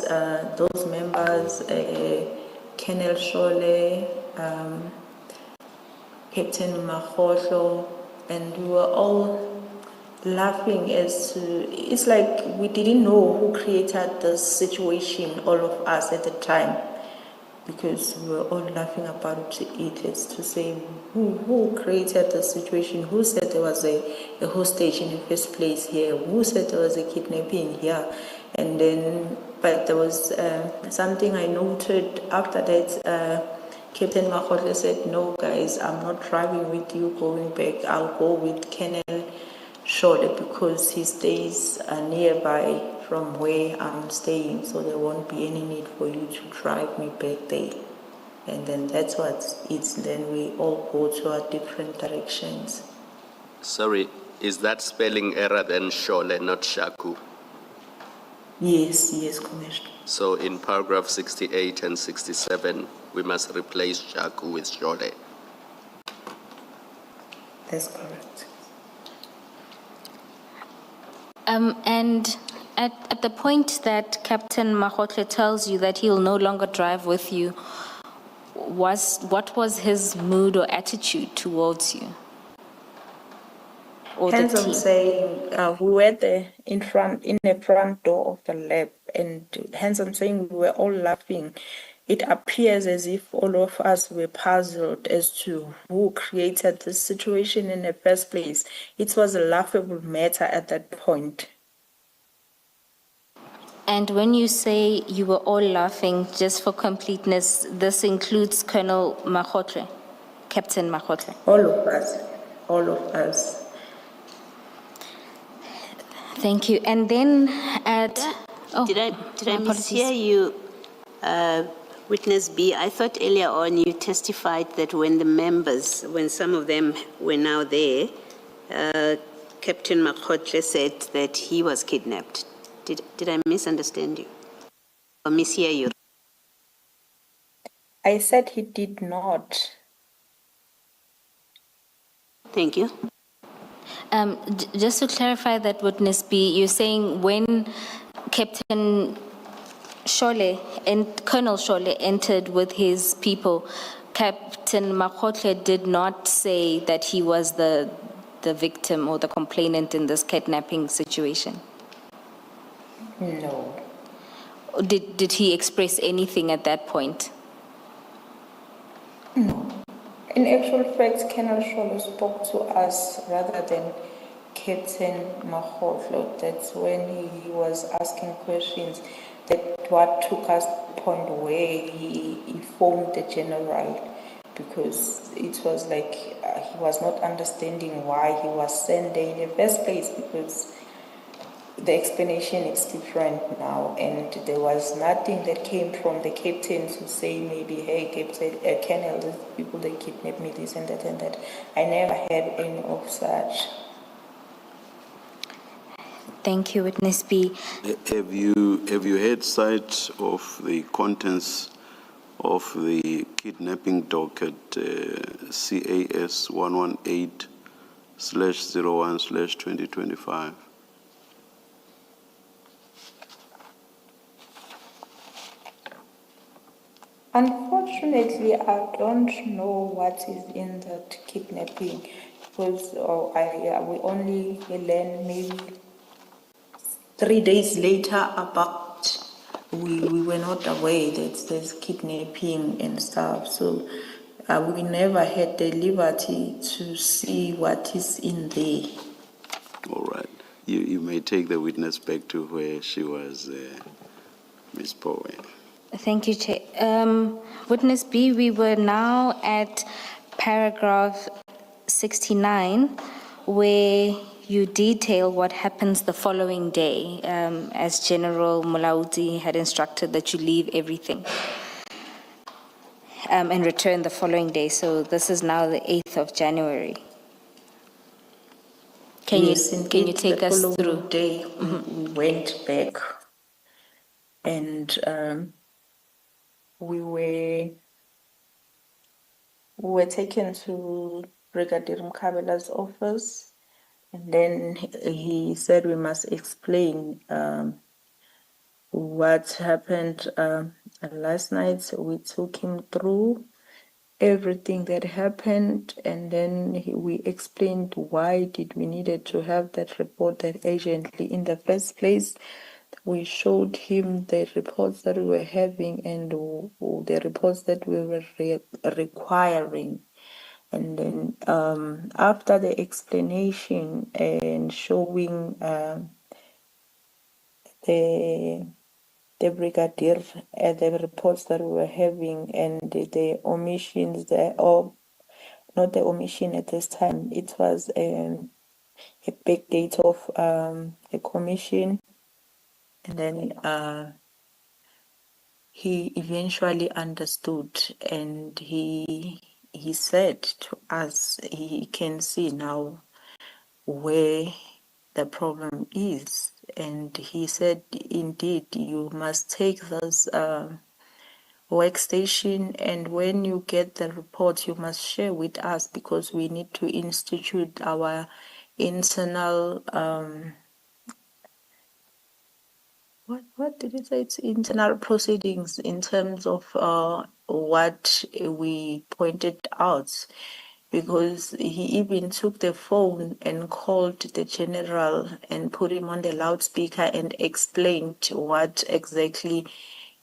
those members, Colonel Shole, Captain Makgotlo, and we were all laughing as to, it's like we didn't know who created this situation, all of us at the time, because we were all laughing about it as to say who created the situation, who said there was a hostage in the first place here, who said there was a kidnapping here. And then, but there was something I noted after that. Captain Makgotlo said, "No, guys, I'm not driving with you going back. I'll go with Colonel Shole because he stays nearby from where I'm staying, so there won't be any need for you to drive me back there." And then that's what it's, then we all go to our different directions. Sorry, is that spelling error then Shole, not Shaku? Yes, Commissioner. So in paragraph 68 and 67, we must replace Shaku with Shole. That's correct. And at the point that Captain Makgotlo tells you that he'll no longer drive with you, what was his mood or attitude towards you? Or Hence, the I'm team? saying we were there in the front door of the lab, and hence I'm saying we were all laughing. It appears as if all of us were puzzled as to who created this situation in the first place. It was a laughable matter at that point. And when you say you were all laughing, just for completeness, this includes Colonel Makgotlo, Captain Makgotlo. All of us. Thank you. And then at... Did I my mishear apologies. you, Witness B? I thought earlier on you testified that when some of them were now there, Captain Makgotlo said that he was kidnapped. Did I misunderstand you or mishear you? I said he did not. Thank you. Just to clarify that, Witness B, you're saying when Captain Shole and Colonel Shole entered with his people, Captain Makgotlo did not say that he was the victim or the complainant in this kidnapping situation? No. Did he express anything at that point? No. In actual fact, Colonel Shole spoke to us rather than Captain Makgotlo. That's when he was asking questions. That what took us to the point where he informed the general, because it was like he was not understanding why he was sent there in the first place, because the explanation is different now, and there was nothing that came from the captain to say maybe, hey, Captain, Colonel, these people, they kidnapped me, this and that and that. I never had any of such. Thank you, Witness B. Have you had sight of the contents of the kidnapping docket CAS 118/01/2025? Unfortunately, I don't know what is in that kidnapping, because we only learned maybe 3 days later about, we were not aware that there's kidnapping and stuff, so we never had the liberty to see what is in there. All right. You may take the witness back to where she was, Ms. Powe. Thank you, Chair. Witness B, we were now at paragraph 69, where you detail what happens the following day, as General Mulaudzi had instructed that you leave everything and return the following day. So this is now the 8th of January. Can you take us through? The following day, we went back, and we were taken to Brigadier Mkhabela's office, and then he said we must explain what happened last night. We took him through, everything that happened, and then we explained why did we needed to have that report that urgently in the first place. We showed him the reports that we were having and the reports that we were requiring. And then after the explanation and showing the brigadier the reports that we were having and the omissions there, or not the omission at this time, it was a backdate of a commission, and then he eventually understood, and he said to us he can see now where the problem is, and he said indeed you must take those workstation, and when you get the report you must share with us because we need to institute our internal what did it say? It's internal proceedings in terms of what we pointed out, because he even took the phone and called the general and put him on the loudspeaker and explained what exactly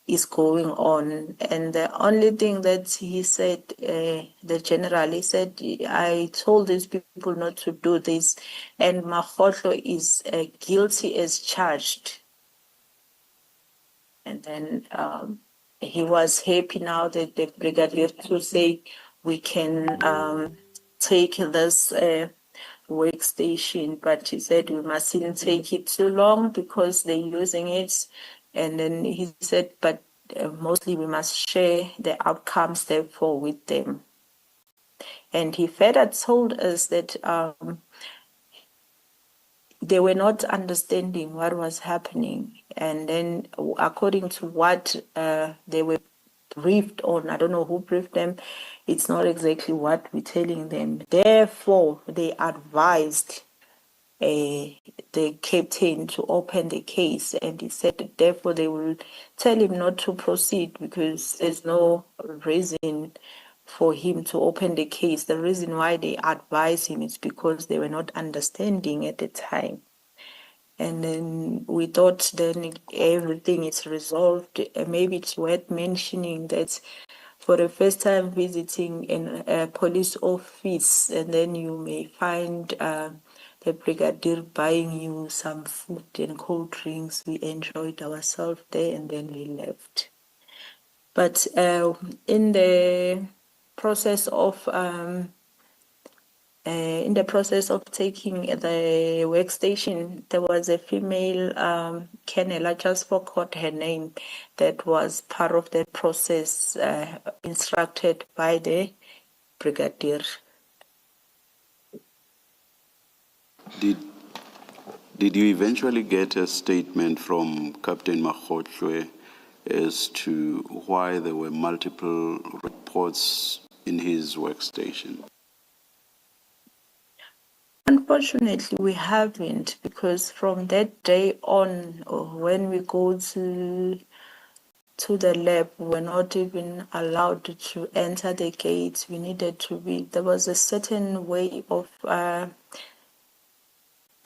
is going on. And the only thing that he said, the general, he said, I told these people not to do this, and Makgotlo is guilty as charged. And then he was happy now that the brigadier to say we can take this workstation, but he said we mustn't take it too long because they're using it. And then he said, but mostly we must share the outcomes therefore with them. And he further told us that they were not understanding what was happening. And then according to what they were briefed on, I don't know who briefed them, it's not exactly what we're telling them. Therefore, they advised the captain to open the case, and he said therefore they will tell him not to proceed because there's no reason for him to open the case. The reason why they advised him is because they were not understanding at the time. And then we thought then everything is resolved. Maybe it's worth mentioning that for the first time visiting a police office, and then you may find the brigadier buying you some food and cold drinks. We enjoyed ourselves there, and then we left. But in the process of taking the workstation, there was a female colonel, I just forgot her name, that was part of the process instructed by the brigadier. Did you eventually get a statement from Captain Makgotlo as to why there were multiple reports in his workstation? Unfortunately, we haven't, because from that day on, when we go to the lab, we were not even allowed to enter the gates. We needed to be, there was a certain way of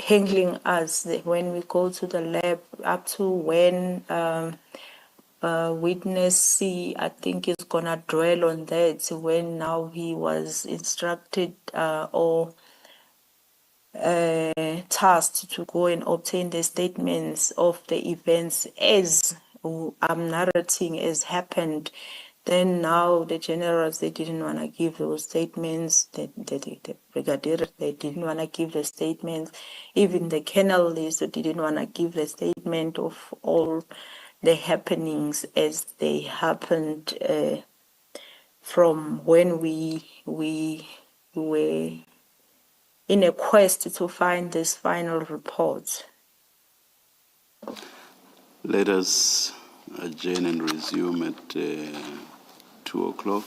handling us when we go to the lab, up to when witness C, I think, is gonna dwell on that, when now he was instructed or tasked to go and obtain the statements of the events as I'm narrating as happened. Then now the generals, they didn't want to give those statements. The brigadier, they didn't want to give the statements. Even the colonel, they didn't want to give the statement of all the happenings as they happened from when we were in a quest to find this final report. Let us adjourn and resume at 2 o'clock.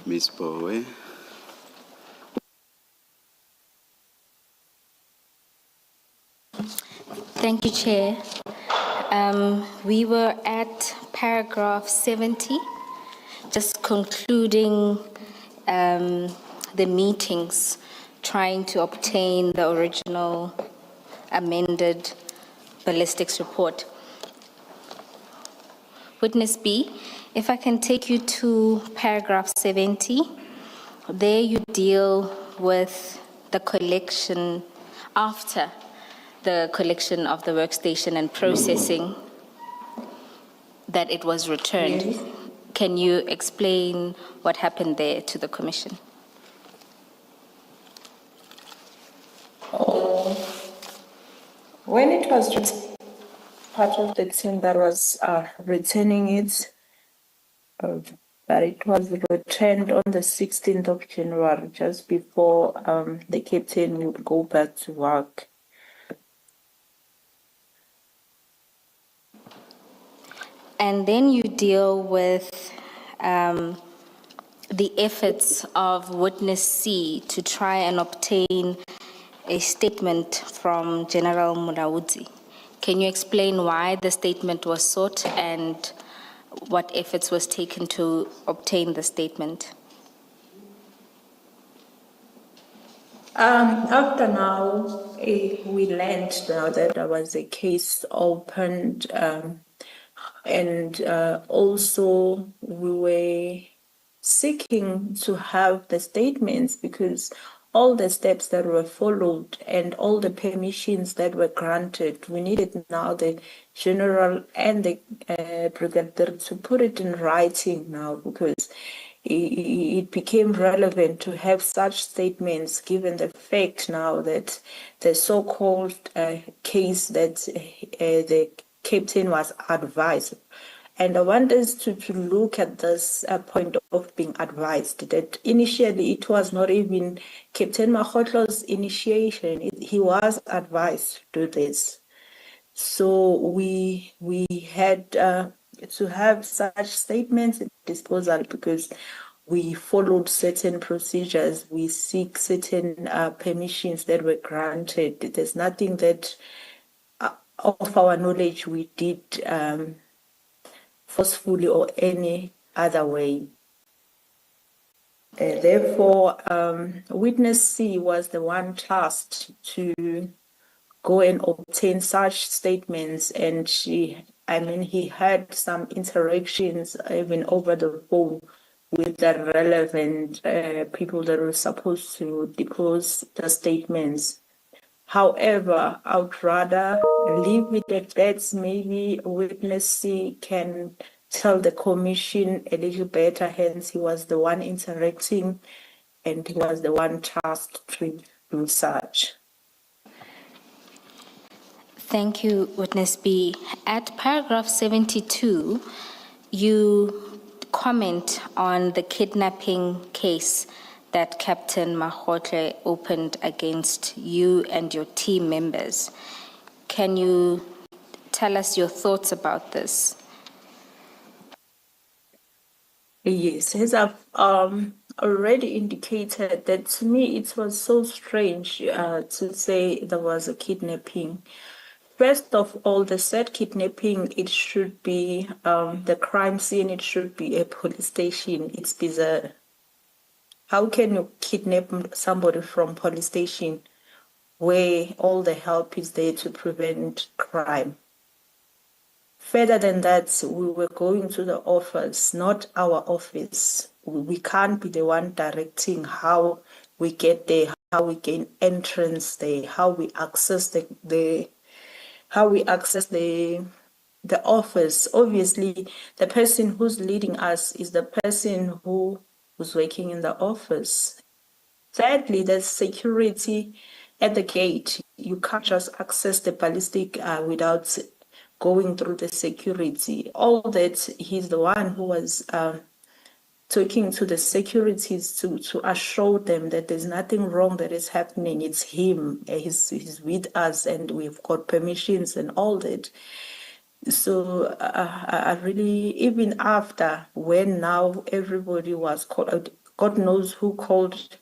Ms. Bowe. Thank you, Chair. We were at paragraph 70, just concluding the meetings, trying to obtain the original amended ballistics report. Witness B, if I can take you to paragraph 70, there you deal with the collection after the collection of the workstation and processing that it was returned. Yes. Can you explain what happened there to the Commission? When it was part of the team that was returning it, but it was returned on the 16th of January, just before the captain would go back to work. And then you deal with the efforts of witness C to try and obtain a statement from General Mulaudzi. Can you explain why the statement was sought and what efforts was taken to obtain the statement? After now, we learned now that there was a case opened, and also we were seeking to have the statements because all the steps that were followed and all the permissions that were granted, we needed now the general and the brigadier to put it in writing now, because it became relevant to have such statements given the fact now that the so-called case that the captain was advised. And I want us to look at this point of being advised, that initially it was not even Captain Makgotlo's initiation. He was advised to do this. So we had to have such statements at disposal because we followed certain procedures. We seek certain permissions that were granted. There's nothing that, of our knowledge, we did forcefully or any other way. Therefore, witness C was the one tasked to go and obtain such statements, and he had some interactions even over the phone with the relevant people that were supposed to depose the statements. However, I would rather leave it at that. Maybe witness C can tell the commission a little better, hence he was the one interacting and he was the one tasked to do such. Thank you, Witness B. At paragraph 72, you comment on the kidnapping case that Captain Makgotlo opened against you and your team members. Can you tell us your thoughts about this? Yes, as I've already indicated, that to me it was so strange to say there was a kidnapping. First of all, the said kidnapping, it should be the crime scene, it should be a police station. It's bizarre. How can you kidnap somebody from police station where all the help is there to prevent crime? Further than that, we were going to the office, not our office. We can't be the one directing how we get there, how we gain entrance there, how we access the office. Obviously, the person who's leading us is the person who's working in the office. Thirdly, there's security at the gate. You can't just access the ballistic without going through the security. All that, he's the one who was talking to the securities to assure them that there's nothing wrong that is happening. It's him. He's with us and we've got permissions and all that. So I really, even after when now everybody was called out, God knows who called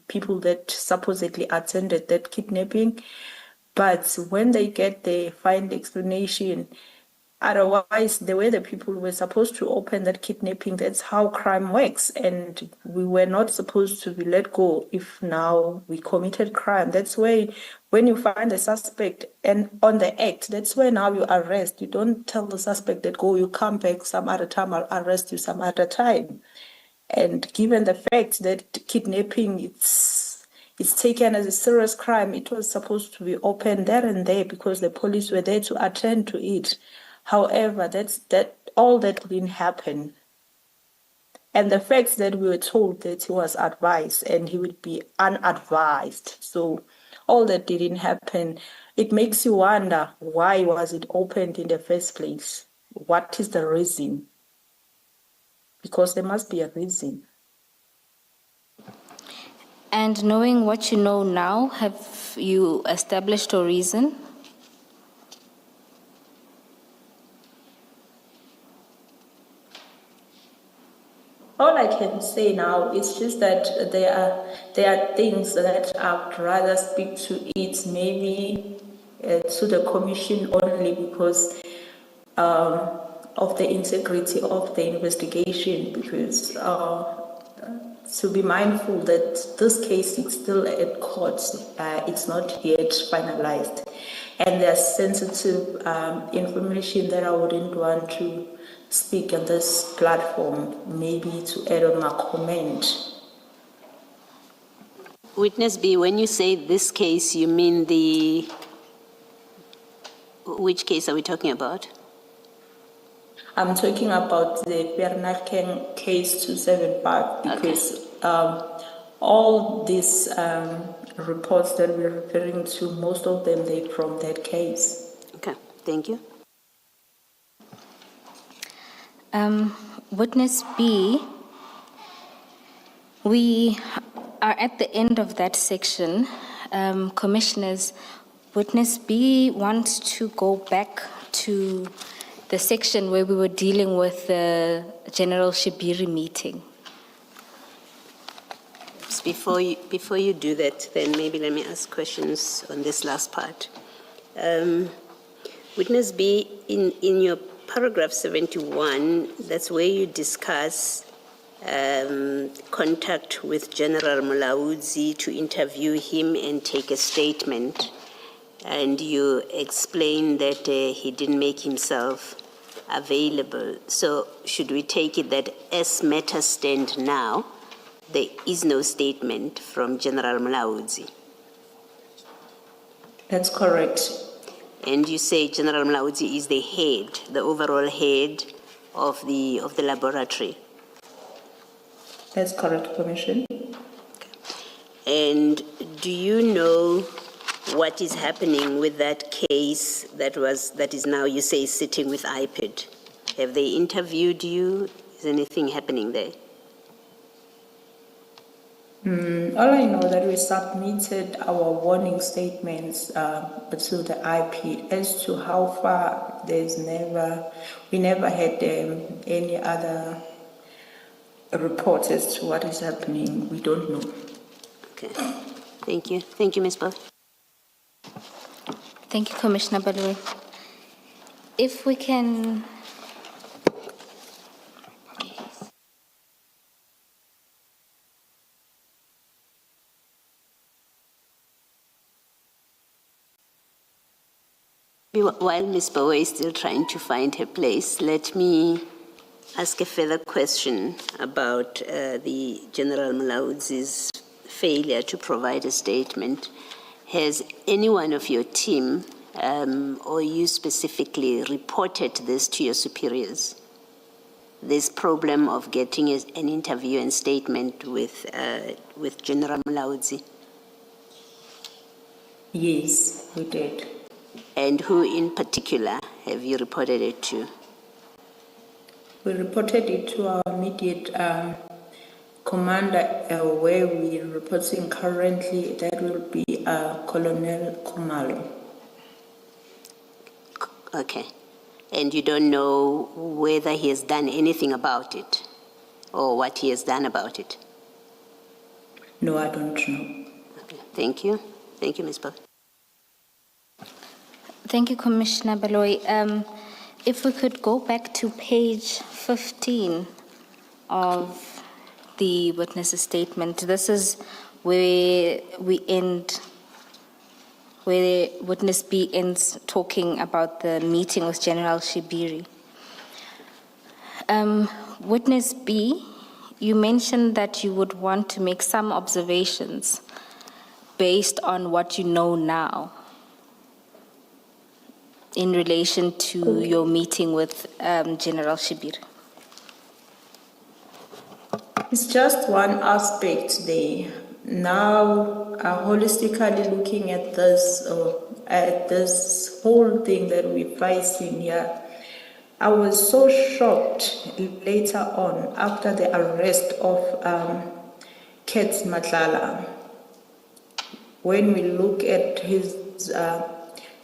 people that supposedly attended that kidnapping. But when they get the final explanation, otherwise, the way the people were supposed to open that kidnapping, that's how crime works. And we were not supposed to be let go if now we committed crime. That's why when you find the suspect and on the act, that's where now you arrest. You don't tell the suspect that, go, you come back some other time, I'll arrest you some other time. And given the fact that kidnapping it's taken as a serious crime, it was supposed to be open there and there because the police were there to attend to it. However, all that didn't happen. And the fact that we were told that he was advised and he would be unadvised. So all that didn't happen. It makes you wonder, why was it opened in the first place? What is the reason? Because there must be a reason. And knowing what you know now, have you established a reason? All I can say now is just that there are things that I would rather speak to it maybe to the commission only because of the integrity of the investigation, because to be mindful that this case is still at court, it's not yet finalized, and there's sensitive information that I wouldn't want to speak on this platform, maybe to add on a comment. Witness B, when you say this case, you mean which case are we talking about? I'm talking about the Bernard case 275 because all these reports that we're referring to, most of them, they're from that case. Okay, thank you. Witness B, we are at the end of that section. Commissioners, Witness B wants to go back to the section where we were dealing with the General Shibiri meeting. Before you do that, then maybe let me ask questions on this last part. Witness B, in your paragraph 71, that's where you discuss contact with General Mulaudzi to interview him and take a statement. And you explain that he didn't make himself available. So should we take it that as matters stand now, there is no statement from General Mulaudzi? That's correct. And you say General Mulaudzi is the head, the overall head of the laboratory? That's correct, Commission. And do you know what is happening with that case that is now, you say, sitting with IPID? Have they interviewed you? Is anything happening there? All I know that we submitted our warning statements to the IP. As to how far, we never had any other report as to what is happening. We don't know. Okay. Thank you. Thank you, Ms. Bell. Thank you, Commissioner Balwe. If we can... While Ms. Bawe is still trying to find her place, let me ask a further question about the General Mulaudzi's failure to provide a statement. Has anyone of your team, or you specifically, reported this to your superiors? This problem of getting an interview and statement with General Mulaudzi? Yes, we did. And who in particular have you reported it to? We reported it to our immediate commander, where we are reporting currently. That will be Colonel Kumalo. Okay. And you don't know whether he has done anything about it or what he has done about it? No, I don't know. Okay, thank you. Thank you, Ms. Bell. Thank you, Commissioner Baloyi. If we could go back to page 15 of the witness's statement. This is where we end, where witness B ends talking about the meeting with General Shibiri. Witness B, you mentioned that you would want to make some observations based on what you know now in relation to your meeting with General Shibiri. It's just one aspect there. Now, holistically looking at this whole thing that we're facing here, I was so shocked later on after the arrest of Kets Madlanga. When we look at his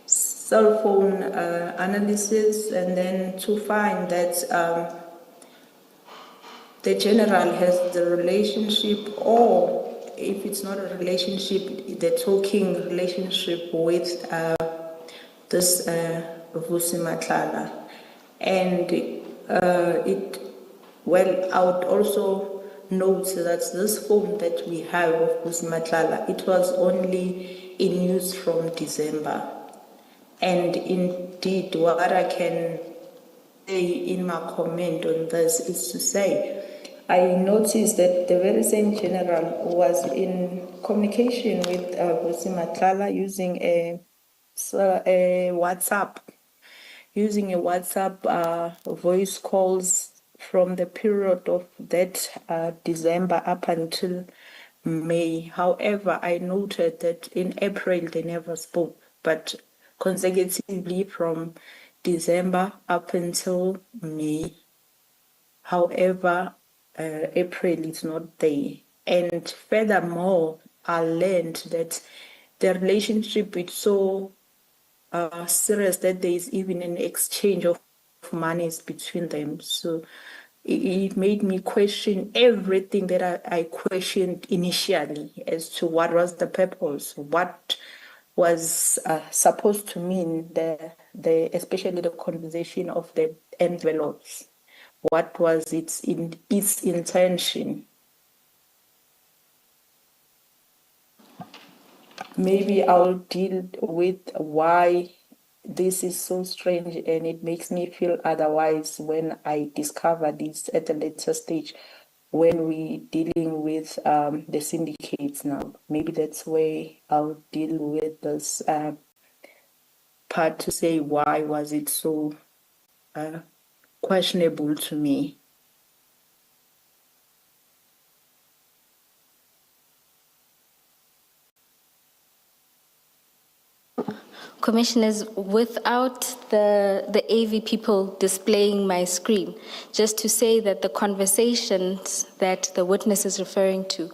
cell phone analysis, and then to find that the general has the relationship, or if it's not a relationship, the talking relationship with this Vusi Matlala. And I would also note that this phone that we have of Vusi Matlala, it was only in use from December. And indeed, what I can say in my comment on this is to say, I noticed that the very same general was in communication with Vusi Matlala using a WhatsApp, voice calls from the period of that December up until May. However, I noted that in April they never spoke, but consecutively from December up until May. However, April is not there. And furthermore, I learned that the relationship is so serious that there is even an exchange of monies between them. So it made me question everything that I questioned initially as to what was the purpose, what was supposed to mean especially the conversation of the envelopes. What was its intention? Maybe I'll deal with why this is so strange, and it makes me feel otherwise when I discover this at a later stage when we're dealing with the syndicates now. Maybe that's where I'll deal with this part to say why was it so questionable to me. Commissioners, without the AV people displaying my screen, just to say that the conversations that the witness is referring to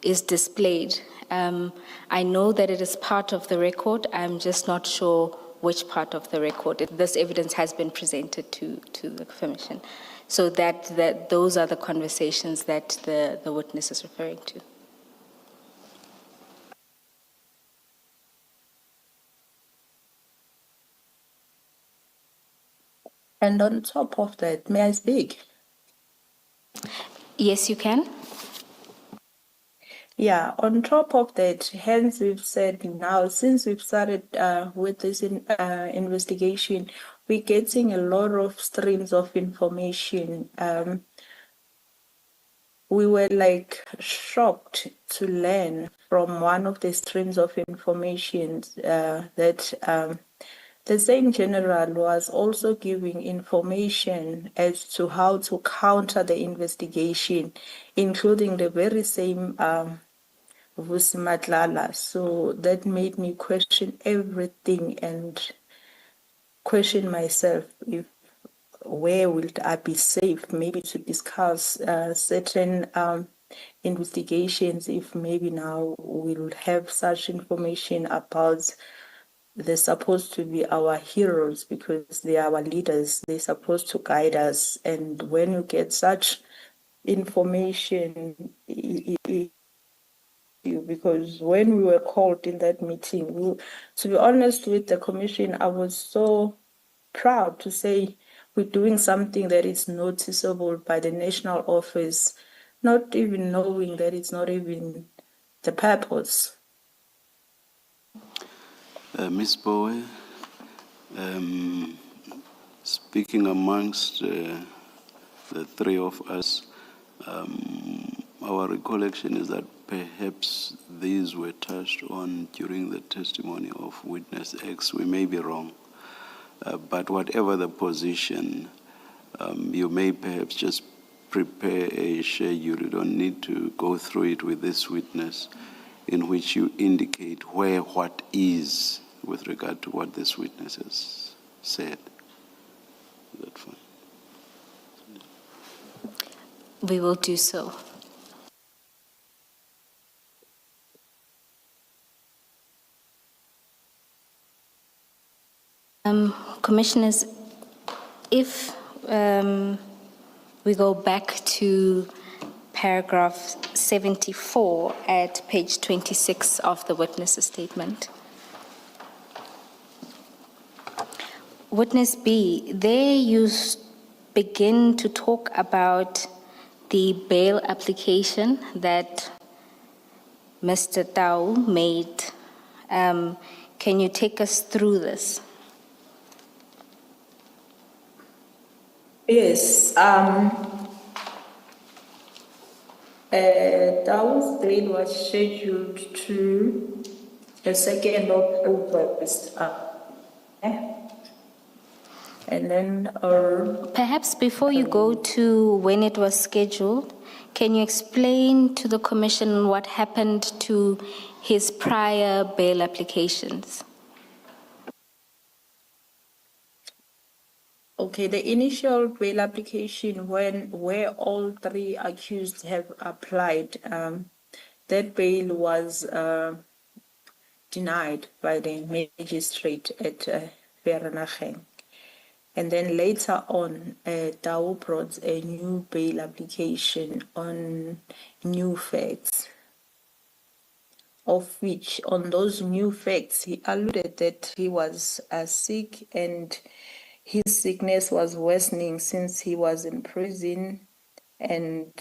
is displayed. I know that it is part of the record. I'm just not sure which part of the record. This evidence has been presented to the Commission. So that those are the conversations that the witness is referring to. And on top of that, may I speak? Yes, you can. Yeah, on top of that, hence we've said now, since we've started with this investigation, we're getting a lot of streams of information. We were like shocked to learn from one of the streams of information that the same general was also giving information as to how to counter the investigation, including the very same Vusi Matlala. So that made me question everything and question myself if where will I be safe, maybe to discuss certain investigations, if maybe now we'll have such information about they're supposed to be our heroes because they are our leaders. They're supposed to guide us. And when you get such information, you, because when we were called in that meeting, to be honest with the commission, I was so proud to say we're doing something that is noticeable by the national office, not even knowing that it's not even the purpose. Ms. Bowe, speaking amongst the three of us, our recollection is that perhaps these were touched on during the testimony of witness X. We may be wrong, but whatever the position, you may perhaps just prepare a schedule. You don't need to go through it with this witness, in which you indicate where what is with regard to what this witness has said. Is that fine? We will do so. Commissioners, if we go back to paragraph 74 at page 26 of the witness's statement. Witness B, there you begin to talk about the bail application that Mr. Tau made. Can you take us through this? Yes. Tau's bail was scheduled to the 2nd of August. And then Perhaps before you go to when it was scheduled, can you explain to the Commission what happened to his prior bail applications? okay, the initial bail application where all three accused have applied, that bail was denied by the magistrate at Vereeniging. And then later on, Tau brought a new bail application on new facts, of which on those new facts, he alluded that he was sick and his sickness was worsening since he was in prison. And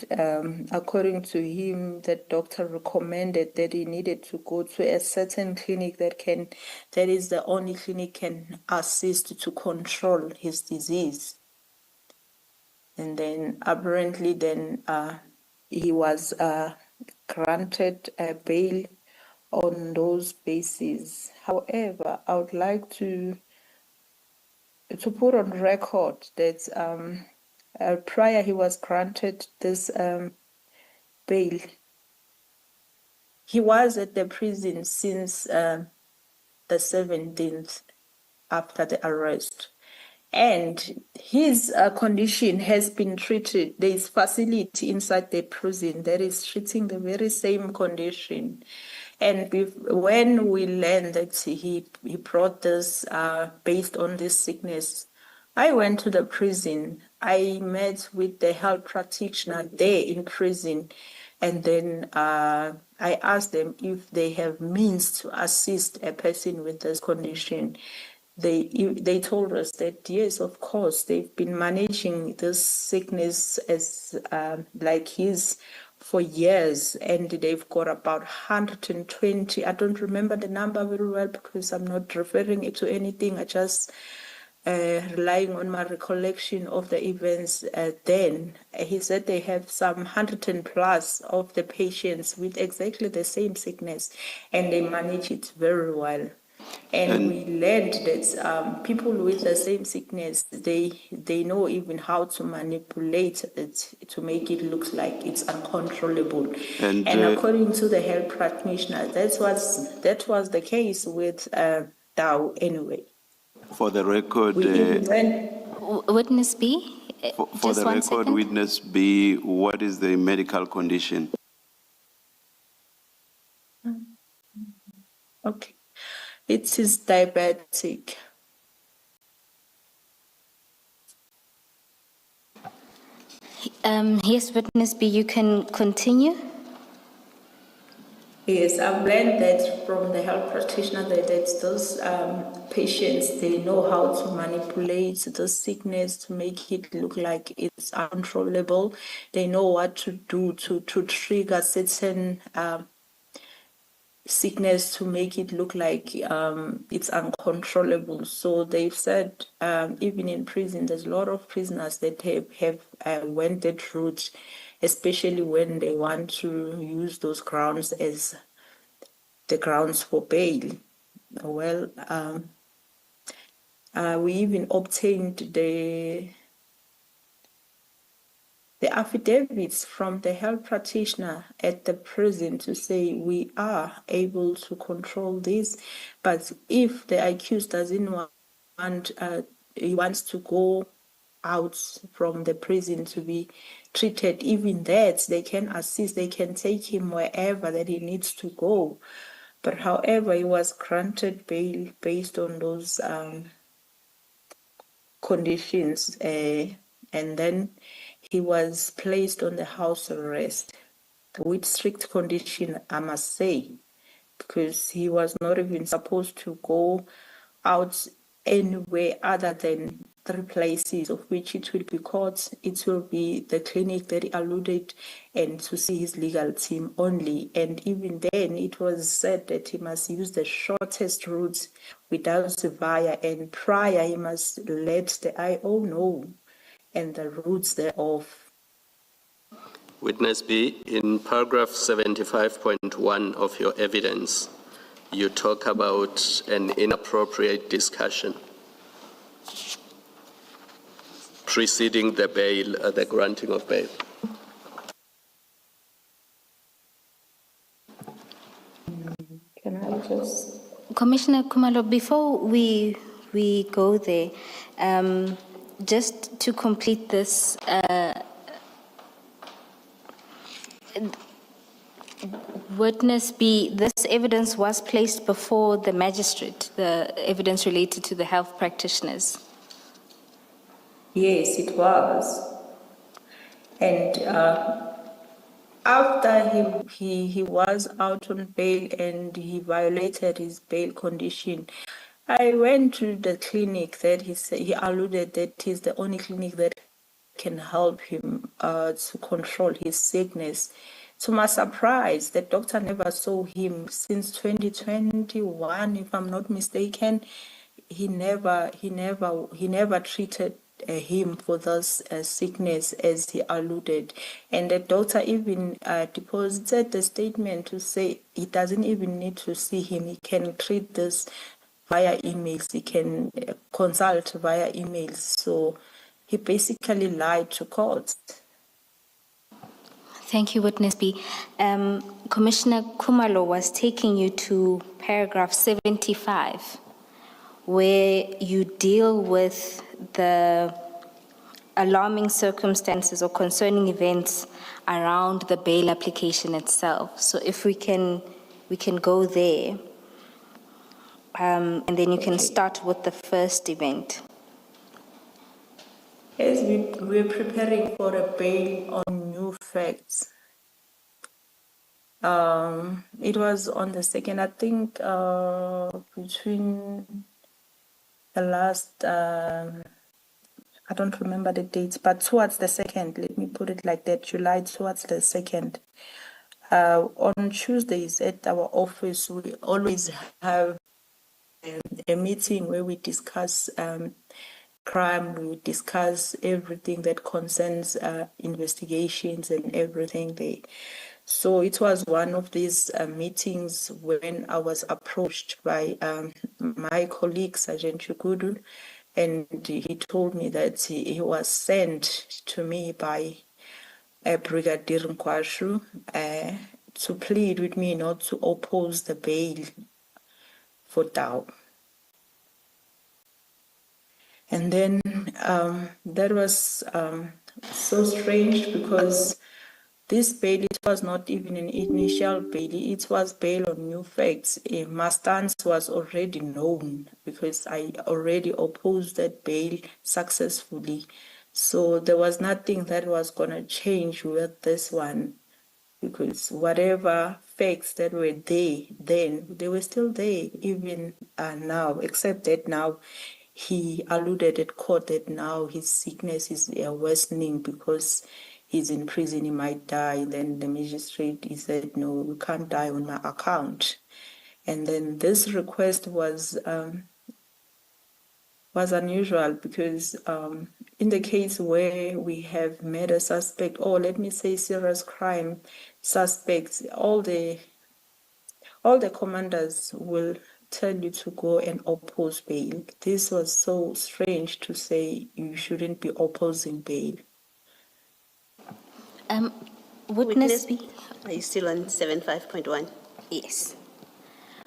according to him, the doctor recommended that he needed to go to a certain clinic that is the only clinic can assist to control his disease. And then apparently he was granted a bail on those bases. However, I would like to put on record that prior he was granted this bail, he was at the prison since the 17th after the arrest. And his condition has been treated. There is facility inside the prison that is treating the very same condition. And when we learned that he brought this based on this sickness, I went to the prison. I met with the health practitioner there in prison. And then I asked them if they have means to assist a person with this condition. They told us that yes, of course, they've been managing this sickness as like his for years, and they've got about 120. I don't remember the number very well because I'm not referring it to anything. I just relying on my recollection of the events then. He said they have some 100 plus of the patients with exactly the same sickness, and they manage it very well. And we learned that people with the same sickness, they know even how to manipulate it to make it look like it's uncontrollable. And according to the health practitioner, that was the case with Tau anyway. For the record, Witness B, for the record, second. witness B, what is the medical condition? Okay. It is diabetic. Yes, Witness B, you can continue. Yes, I've learned that from the health practitioner that those patients, they know how to manipulate the sickness to make it look like it's uncontrollable. They know what to do to trigger certain sickness to make it look like it's uncontrollable. So they've said even in prison, there's a lot of prisoners that have went that route, especially when they want to use those grounds as the grounds for bail. Well, we even obtained the affidavits from the health practitioner at the prison to say we are able to control this, but if the accused doesn't want, he wants to go out from the prison to be treated, even that they can assist, they can take him wherever that he needs to go. But however, he was granted bail based on those conditions, and then he was placed on the house arrest with strict condition, I must say, because he was not even supposed to go out anywhere other than 3 places, of which it will be court, it will be the clinic that he alluded, and to see his legal team only. And even then, it was said that he must use the shortest route without via, and prior he must let the IO know and the routes thereof. Witness B, in paragraph 75.1 of your evidence, you talk about an inappropriate discussion preceding the bail, the granting of bail. Can I just... Commissioner Kumalo, before we go there, just to complete this, Witness B, this evidence was placed before the magistrate, the evidence related to the health practitioners. Yes, it was. And after he was out on bail and he violated his bail condition, I went to the clinic that he alluded that is the only clinic that can help him to control his sickness. To my surprise, the doctor never saw him since 2021, if I'm not mistaken. He never treated him for this sickness as he alluded, and the doctor even deposited the statement to say he doesn't even need to see him. He can treat this via emails. He can consult via emails. So he basically lied to court. Thank you, Witness B. Commissioner Kumalo was taking you to paragraph 75, where you deal with the alarming circumstances or concerning events around the bail application itself. So if we can go there, and then you can start with the first event. As we're preparing for a bail on new facts, it was on the second, I think, between the last, I don't remember the dates, but towards the second, let me put it like that, July towards the 2nd. On Tuesdays at our office, we always have a meeting where we discuss crime, we discuss everything that concerns investigations and everything there. So it was one of these meetings when I was approached by my colleague, Sergeant Chukudu, and he told me that he was sent to me by Brigadier Nkwashu to plead with me not to oppose the bail for Tau. And then that was so strange because this bail, it was not even an initial bail, it was bail on new facts. My stance was already known because I already opposed that bail successfully. So there was nothing that was going to change with this one. because whatever facts that were there then, they were still there even now, except that now he alluded at court that now his sickness is worsening because he's in prison, he might die. Then the magistrate, he said, no, you can't die on my account. And then this request was unusual because in the case where we have murder suspect, or let me say serious crime suspects, all the commanders will tell you to go and oppose bail. This was so strange to say you shouldn't be opposing bail. Witness B. Are you still on 75.1? Yes.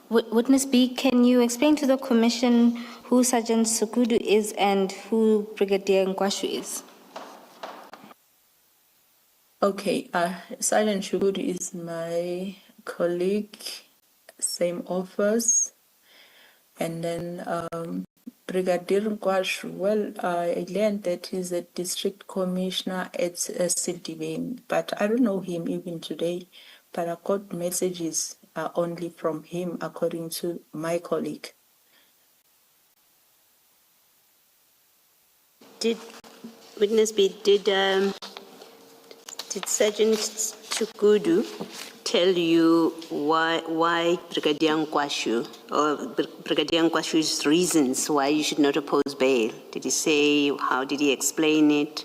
Witness B, can you explain to the Commission who Sergeant Mchunu is and who Brigadier Nkwashu is? Okay, Sergeant Mchunu is my colleague, same office. And then Brigadier Nkwashu, well, I learned that he's a district commissioner at Sidibeng, but I don't know him even today, but I got messages only from him, according to my colleague. Did Witness B, did Sergeant Mchunu tell you why Brigadier Nkwashu, or Brigadier Nkwashu's reasons why you should not oppose bail? Did he say, how did he explain it?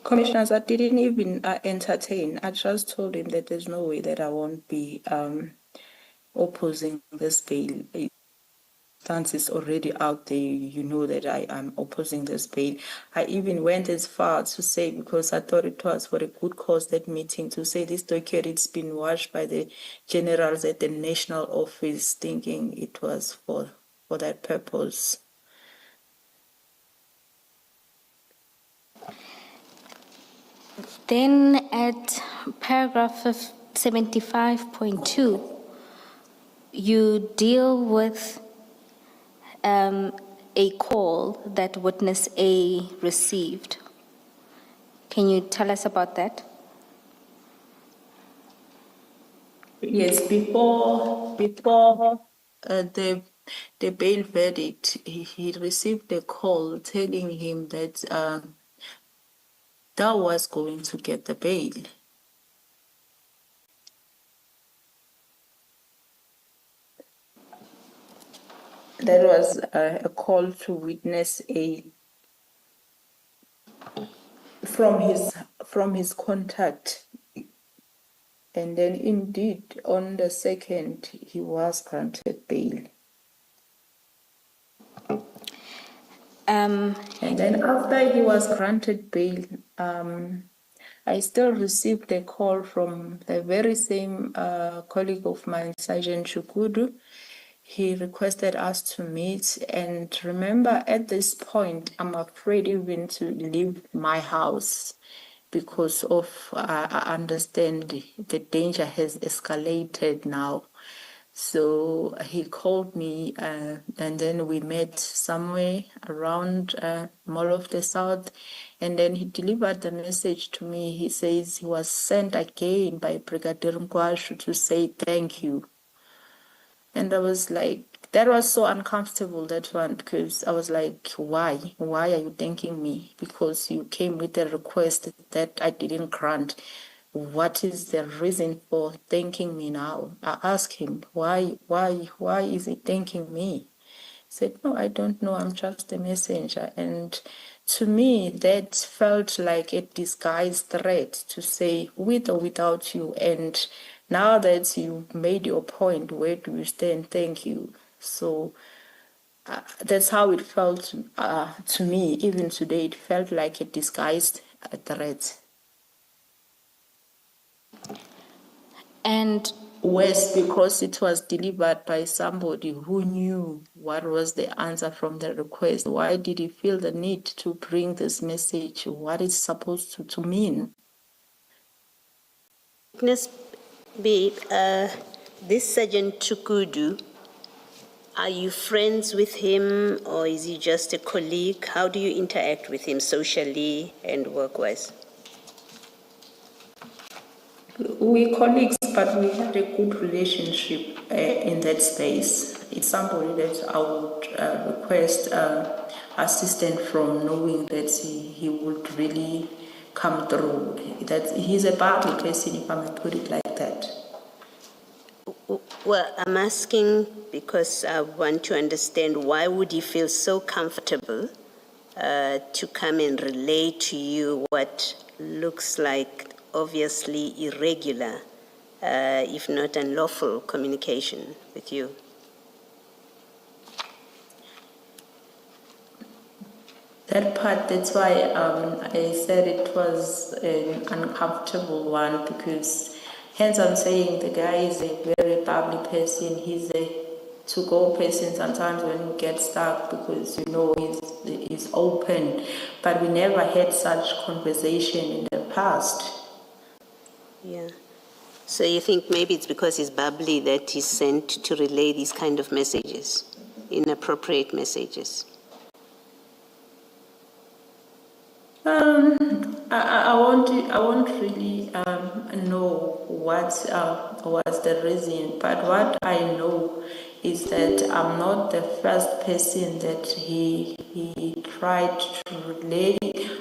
Commissioners, I didn't even entertain. I just told him that there's no way that I won't be opposing this bail. Stance is already out there. You know that I am opposing this bail. I even went as far to say, because I thought it was for a good cause, that meeting, to say this document, it's been watched by the generals at the national office, thinking it was for that purpose. Then at paragraph 75.2, you deal with a call that witness A received. Can you tell us about that? Yes, before the bail verdict, he received a call telling him that Dow was going to get the bail. That was a call to witness A from his contact, and then indeed on the 2nd he was granted bail. And then after he was granted bail, I still received a call from the very same colleague of mine, Sergeant Mchunu. He requested us to meet, and remember, at this point, I'm afraid even to leave my house because of, I understand the danger has escalated now. So he called me, and then we met somewhere around Mall of the South, and then he delivered the message to me. He says he was sent again by Brigadier Nkwashu to say thank you. And I was like, that was so uncomfortable, that one, because I was like, why? Why are you thanking me? Because you came with a request that I didn't grant. What is the reason for thanking me now? I asked him, why is he thanking me? He said, no, I don't know, I'm just a messenger. And to me, that felt like a disguised threat to say, with or without you, and now that you made your point, where do you stand? Thank you. So that's how it felt to me. Even today, it felt like a disguised threat. And worse, because it was delivered by somebody who knew what was the answer from the request. Why did he feel the need to bring this message? What is supposed to mean? Witness B, this Sergeant Mchunu, are you friends with him, or is he just a colleague? How do you interact with him socially and work-wise? We colleagues, but we had a good relationship in that space. It's somebody that I would request assistance from, knowing that he would really come through. That he's a bubbly person, if I may put it like that. Well, I'm asking because I want to understand why would he feel so comfortable to come and relay to you what looks like obviously irregular, if not unlawful communication with you? That part, that's why I said it was an uncomfortable one, because hence I'm saying the guy is a very bubbly person. He's a to-go person sometimes when you get stuck, because you know he's open, but we never had such conversation in the past. Yeah. So you think maybe it's because he's bubbly that he's sent to relay these kind of messages, inappropriate messages? I won't really know what was the reason, but what I know is that I'm not the first person that he tried to relay.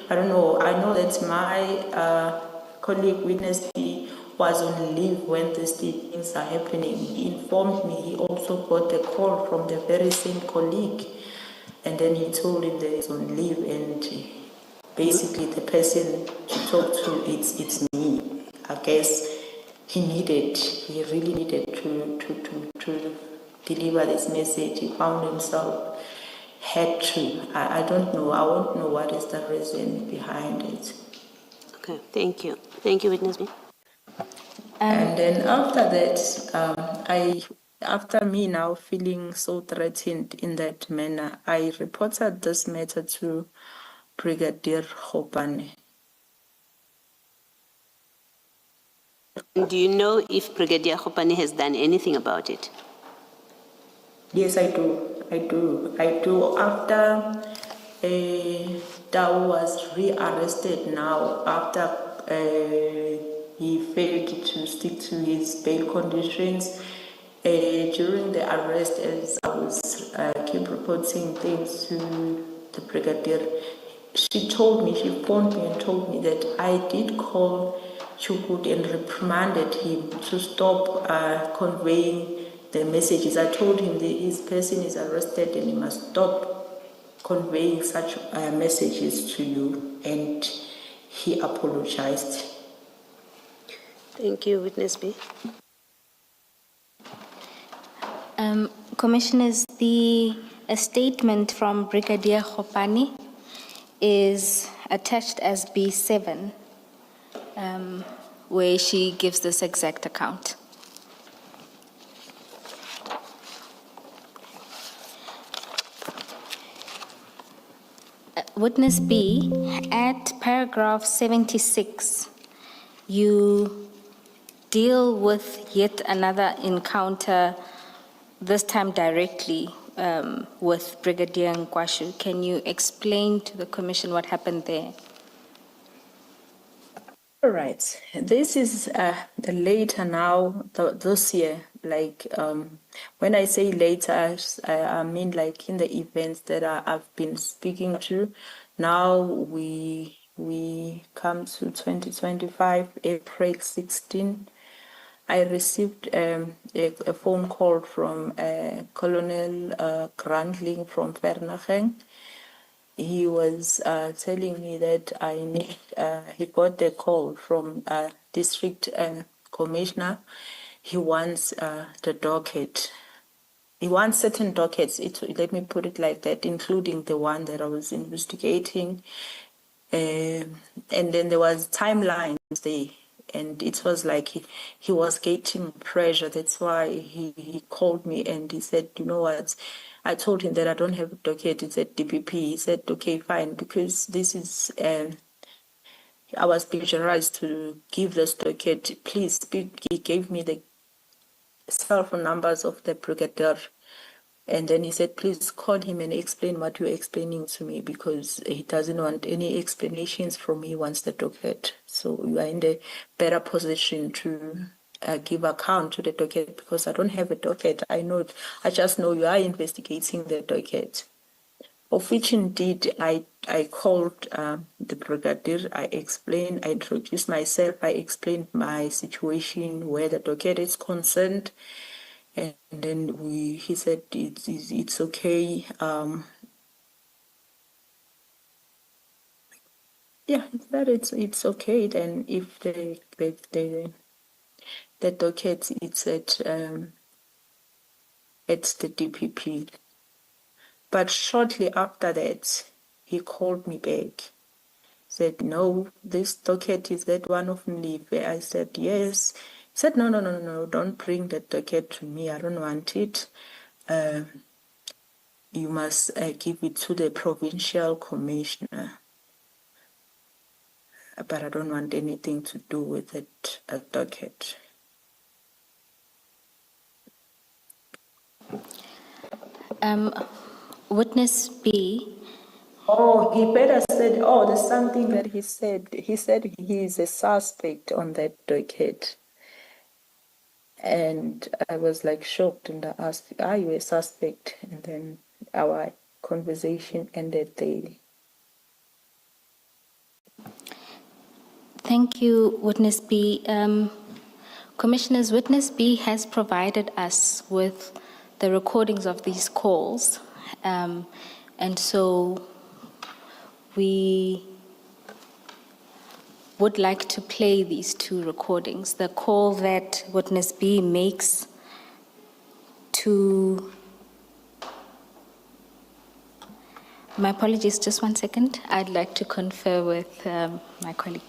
I don't know. I know that my colleague witness B was on leave when these things are happening. He informed me he also got a call from the very same colleague, and then he told him that he's on leave, and basically the person to talk to, it's me. I guess he really needed to deliver this message. He found himself had to. I don't know. I won't know what is the reason behind it. Okay, thank you. Thank you, Witness B. And then after that, after me now feeling so threatened in that manner, I reported this matter to Brigadier Hopane. Do you know if Brigadier Khopane has done anything about it? Yes, I do. After Tao was rearrested now, after he failed to stick to his bail conditions, during the arrest, as I was keep reporting things to the brigadier, she phoned me and told me that I did call Chukut and reprimanded him to stop conveying the messages. I told him that his person is arrested and he must stop conveying such messages to you, and he apologized. Thank you, Witness B. Commissioners, a statement from Brigadier Khopane is attached as B7, where she gives this exact account. Witness B, at paragraph 76, you deal with yet another encounter, this time directly with Brigadier Nkwashu. Can you explain to the Commission what happened there? All right. This is the later now, this year. Like when I say later, I mean like in the events that I've been speaking to. Now we come to 2025, April 16. I received a phone call from Colonel Grandling from Vereeniging. He was telling me that I need, he got the call from district commissioner. He wants the docket. He wants certain dockets, let me put it like that, including the one that I was investigating. And then there was timelines there. And it was like he was getting pressure. That's why he called me and he said, you know what? I told him that I don't have a docket. It's at DPP. He said, okay, fine, because this is, I was pressurized to give this docket. Please speak. He gave me the cell phone numbers of the brigadier And then he said, please call him and explain what you're explaining to me, because he doesn't want any explanations from me once the docket. So you are in the better position to give account to the docket, because I don't have a docket. I just know you are investigating the docket. Of which indeed I called the brigadier, I explained, I introduced myself, I explained my situation where the docket is concerned. And then he said it's okay. Yeah, that it's okay. Then if the docket it's at the DPP. But shortly after that, he called me back. Said no, this docket is that one of Mlive. I said yes. He said no, don't bring that docket to me. I don't want it. You must give it to the provincial commissioner. But I don't want anything to do with it, a docket. Witness B. Oh, he better said, oh, there's something that he said. He said he is a suspect on that docket. And I was like shocked, and I asked, are you a suspect? And then our conversation ended there. Thank you, Witness B. Commissioners, Witness B has provided us with the recordings of these calls. And so we would like to play these two recordings. The call that Witness B makes to, my apologies, just 1 second. I'd like to confer with my colleague.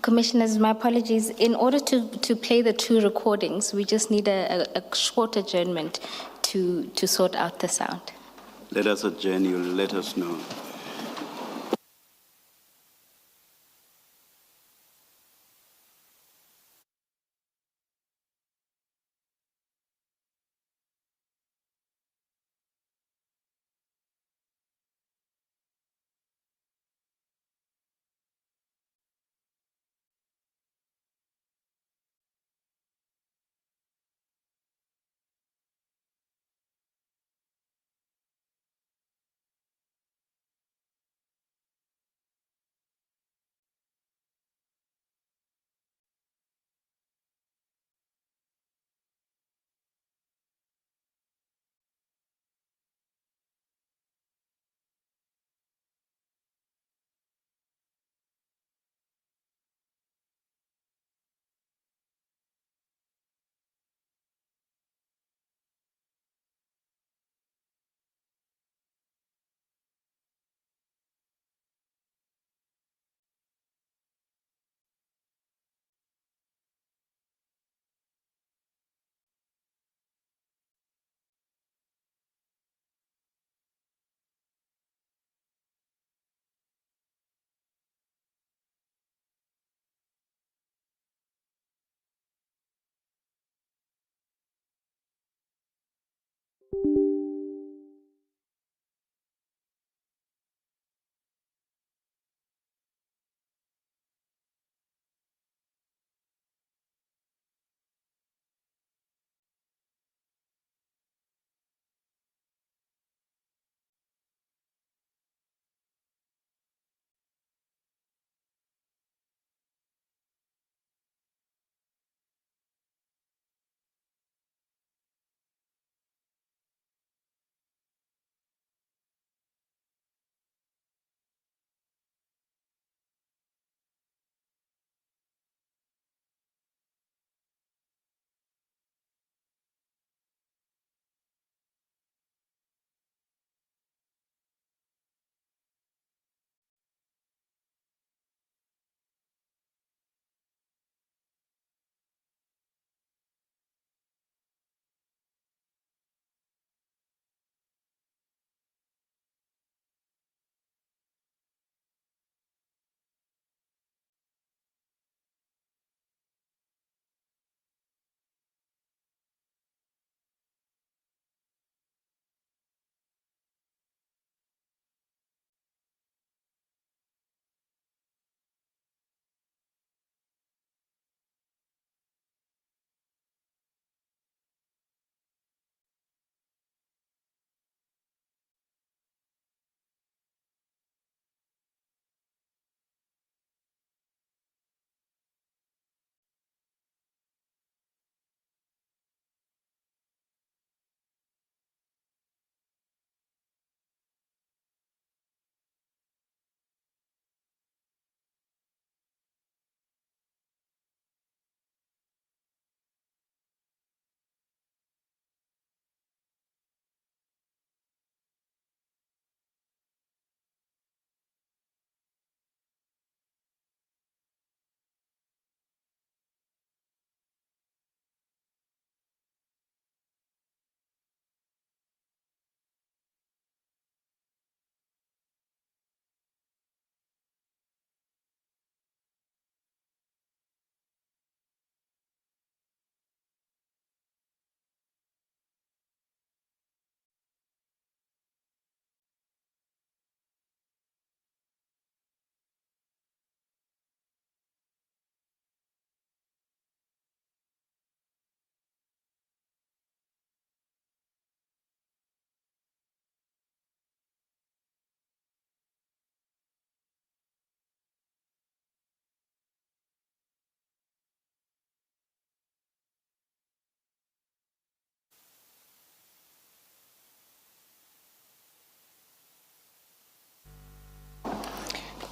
Commissioners, my apologies. In order to play the two recordings, we just need a short adjournment to sort out the sound. Let us adjourn, you'll let us know.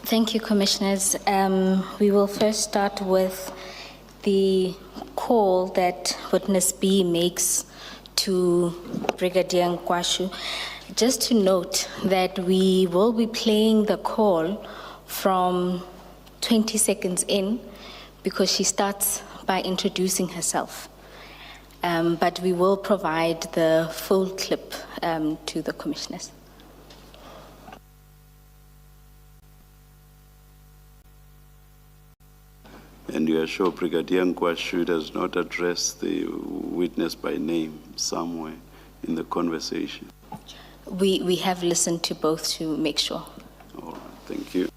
Thank you, Commissioners. We will first start with the call that witness B makes to Brigadier Nkwashu. Just to note that we will be playing the call from 20 seconds in because she starts by introducing herself. But we will provide the full clip to the Commissioners. And you are sure Brigadier Nkwashu does not address the witness by name somewhere in the conversation? We have listened to both to make sure. All right, thank you.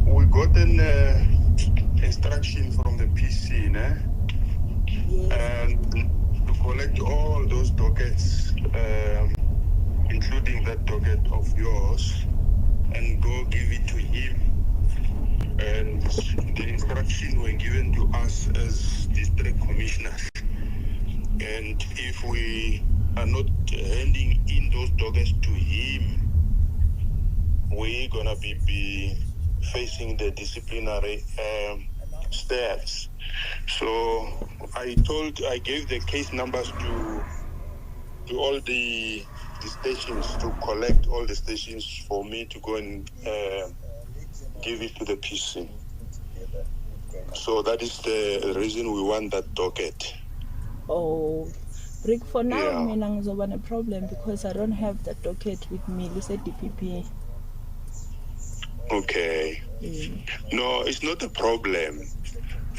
We got an instruction from the PC, and to collect all those dockets, including that docket of yours, and go give it to him. And the instruction were given to us as district commissioners. And if we are not handing in those dockets to him, we're gonna be facing the disciplinary steps. So I gave the case numbers to all the stations, to collect all the stations for me to go and give it to the PC. So that is the reason we want that docket. Oh, Rick, for now, Yeah. I mean, I'm a problem because I don't have the docket with me. You said DPP. Okay. No, it's not a problem.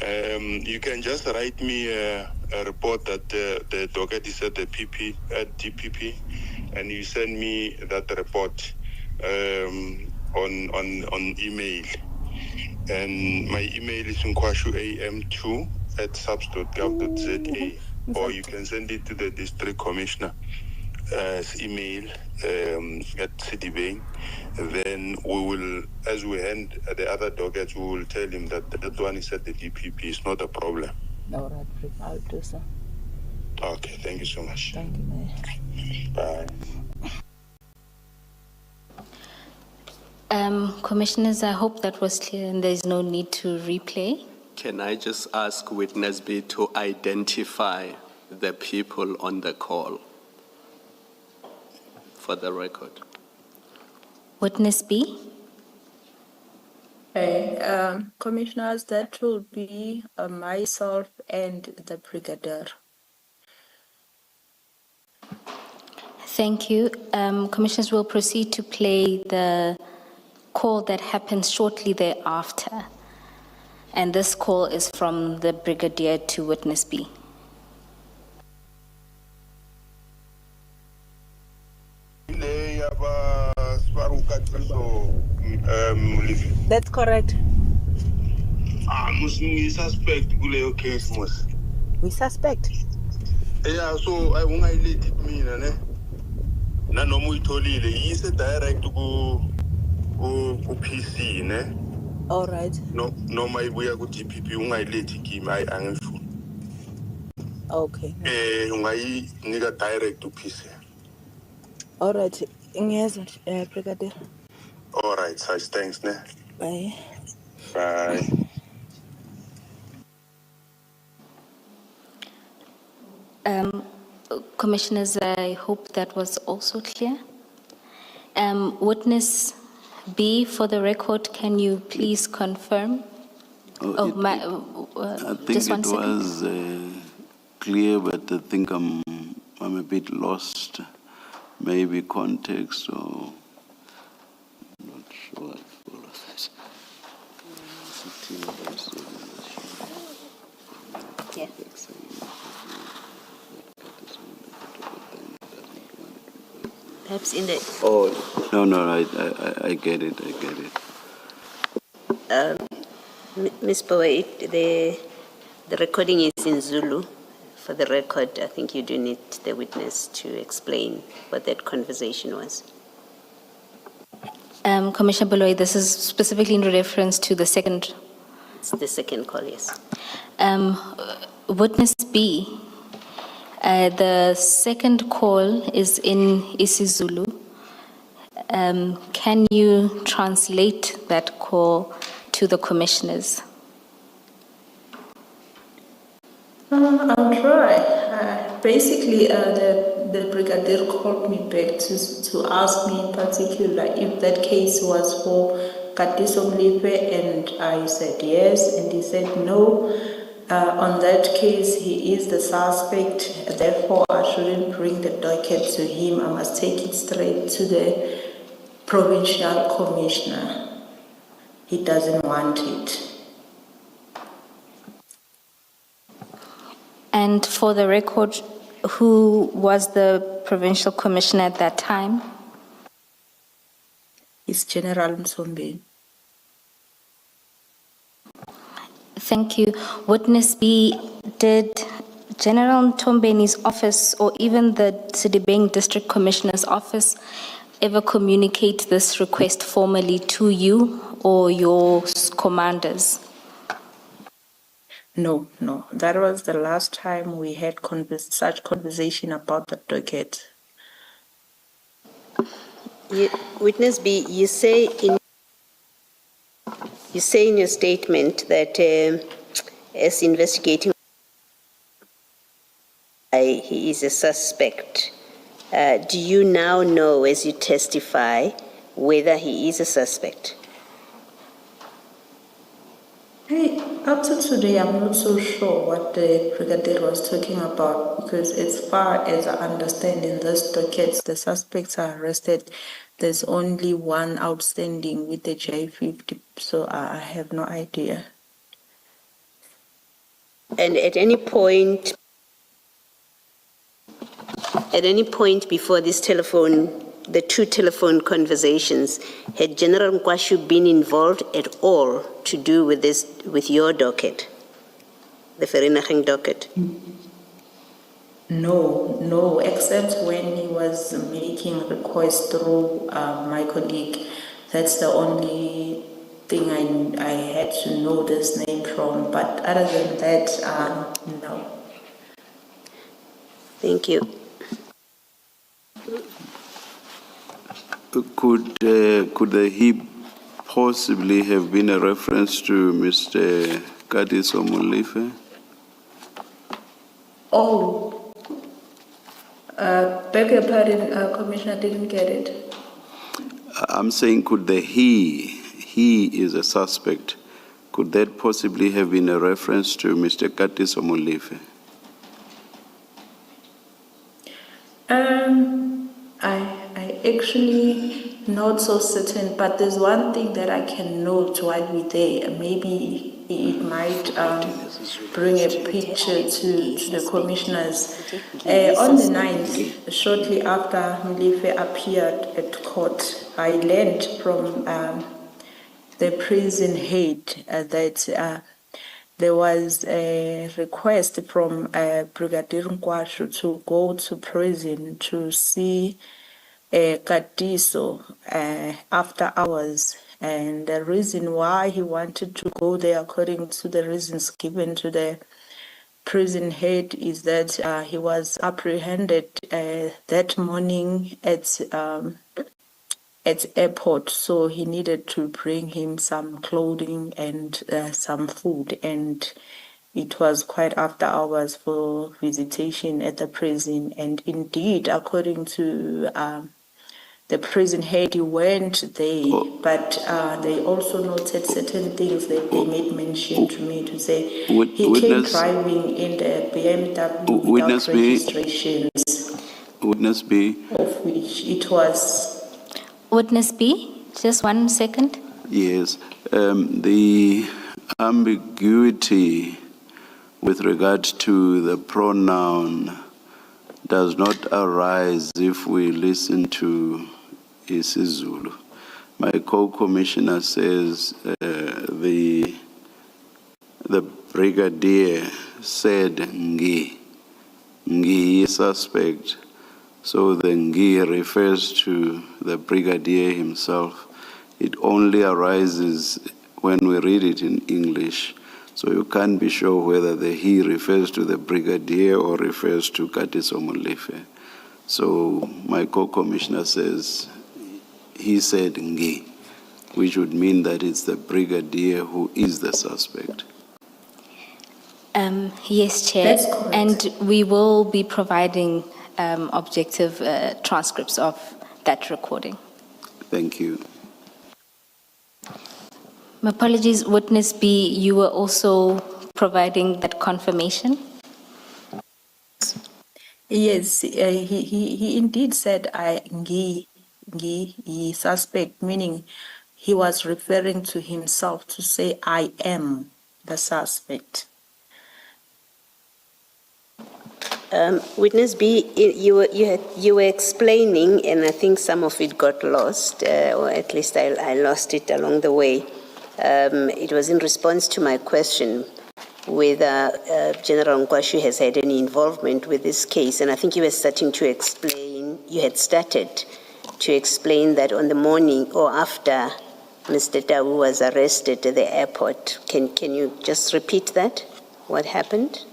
You can just write me a report that the docket is at the DPP, and you send me that report on email. And my email is nkwashuam2@subs.gov.za, or you can send it to the district commissioner email at Citibank. Then we will, as we hand the other dockets, we will tell him that that one is at the DPP. It's not a problem. All right, Rick, I'll do so. Okay, thank you so much. Thank you, Mayor. Bye. Commissioners, I hope that was clear and there's no need to replay. Can I just ask witness B to identify the people on the call for the record? Witness B? Commissioners, that will be myself and the brigadier. Thank you. Commissioners will proceed to play the call that happens shortly thereafter. And this call is from the brigadier to witness B. That's correct. Suspect kuleyo case mos. We suspect. Yeah, so I won't let it mean, na no mu itholile yise direct ku PC, ne? All right. No my ibuya ku DPP ungayilethi kimi angifuni. Okay. Ungayinika direct to PC. All right. Ngiyezwa, brigadier. All right, such thanks, ne? Bye. Bye. Commissioners, I hope that was also clear. Witness B, for the record, can you please confirm? I think just one it second. was clear, but I think I'm a bit lost. Maybe context or I'm not sure I follow that. Yeah. Perhaps in the Oh no, I get it. Ms. Power, the recording is in Zulu for the record, I think you do need the witness to explain what that conversation was. Commissioner Baloyi, this is specifically in reference to the second. It's the second call, yes. Witness B, the second call is in isiZulu. Can you translate that call to the commissioners? I'll try. Basically, the brigadier called me back to ask me in particular if that case was for Katiso Mlipe, and I said yes, and he said no. On that case, he is the suspect, therefore I shouldn't bring the docket to him. I must take it straight to the provincial commissioner. He doesn't want it. And for the record, who was the provincial commissioner at that time? It's General Msombe. Thank you. Witness B, did General Mtombeni's office or even the Sidibeng District Commissioner's office ever communicate this request formally to you or your commanders? No. That was the last time we had such conversation about the docket. Witness B, you say in your statement that as investigating, he is a suspect. Do you now know, as you testify, whether he is a suspect? Up to today, I'm not so sure what the brigadier was talking about, because as far as I understand in this docket, the suspects are arrested. There's only one outstanding with the J50, so I have no idea. And at any point before this the two telephone conversations, had General Nkwashu been involved at all to do with your docket, the Vereeniging docket? No, except when he was making requests through my colleague. That's the only thing I had to know this name from, but other than that, no. Thank you. Could he possibly have been a reference to Mr. Katiso Mlipe? Oh, beg your pardon, Commissioner, didn't get it. I'm saying, could the he is a suspect, could that possibly have been a reference to Mr. Katiso Mlipe? I actually not so certain, but there's one thing that I can note while we're there. Maybe it might bring a picture to the commissioners. On the 9th, shortly after Mlipe appeared at court, I learned from the prison head that there was a request from Brigadier Nkwashu to go to prison to see Katiso after hours. And the reason why he wanted to go there, according to the reasons given to the prison head, is that he was apprehended that morning at airport, so he needed to bring him some clothing and some food, and it was quite after hours for visitation at the prison. And indeed, according to the prison head, he went there, but they also noted certain things that they made mention to me to say he came driving in the BMW without registrations. Witness B. Of which it was. Witness B, just 1 second. Yes, the ambiguity with regard to the pronoun does not arise if we listen to isiZulu. My co-commissioner says the brigadier said ngi. Ngi suspect. So the Ngi refers to the brigadier himself. It only arises when we read it in English. So you can't be sure whether the he refers to the brigadier or refers to Katiso Molefe. So my co-commissioner says, he said Ngi, which would mean that it's the brigadier who is the suspect. Yes, Chair. That's correct. And we will be providing objective transcripts of that recording. Thank you. My apologies, Witness B, you were also providing that confirmation? Yes, he indeed said Ngi, he suspect, meaning he was referring to himself to say, I am the suspect. Witness B, you were explaining, and I think some of it got lost, or at least I lost it along the way. It was in response to my question whether General Nkwashu has had any involvement with this case, and I think you were starting to explain, you had started to explain that on the morning or after Mr. Tawu was arrested at the airport. Can you just repeat that? What happened?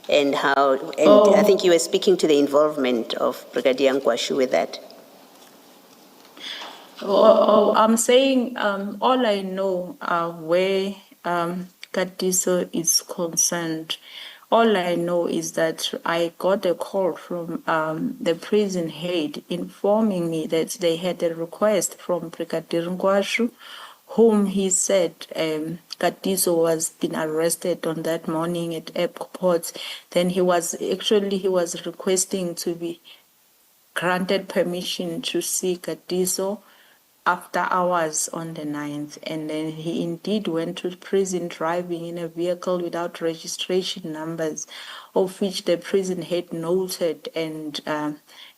And how, and I think you were speaking to the involvement of Brigadier Nkwashu with that. I'm saying all I know where Katiso is concerned, all I know is that I got a call from the prison head informing me that they had a request from Brigadier Nkwashu, whom he said Katiso was been arrested on that morning at airport. Then he was requesting to be granted permission to see Katiso after hours on the 9th, and then he indeed went to prison driving in a vehicle without registration numbers, of which the prison head noted and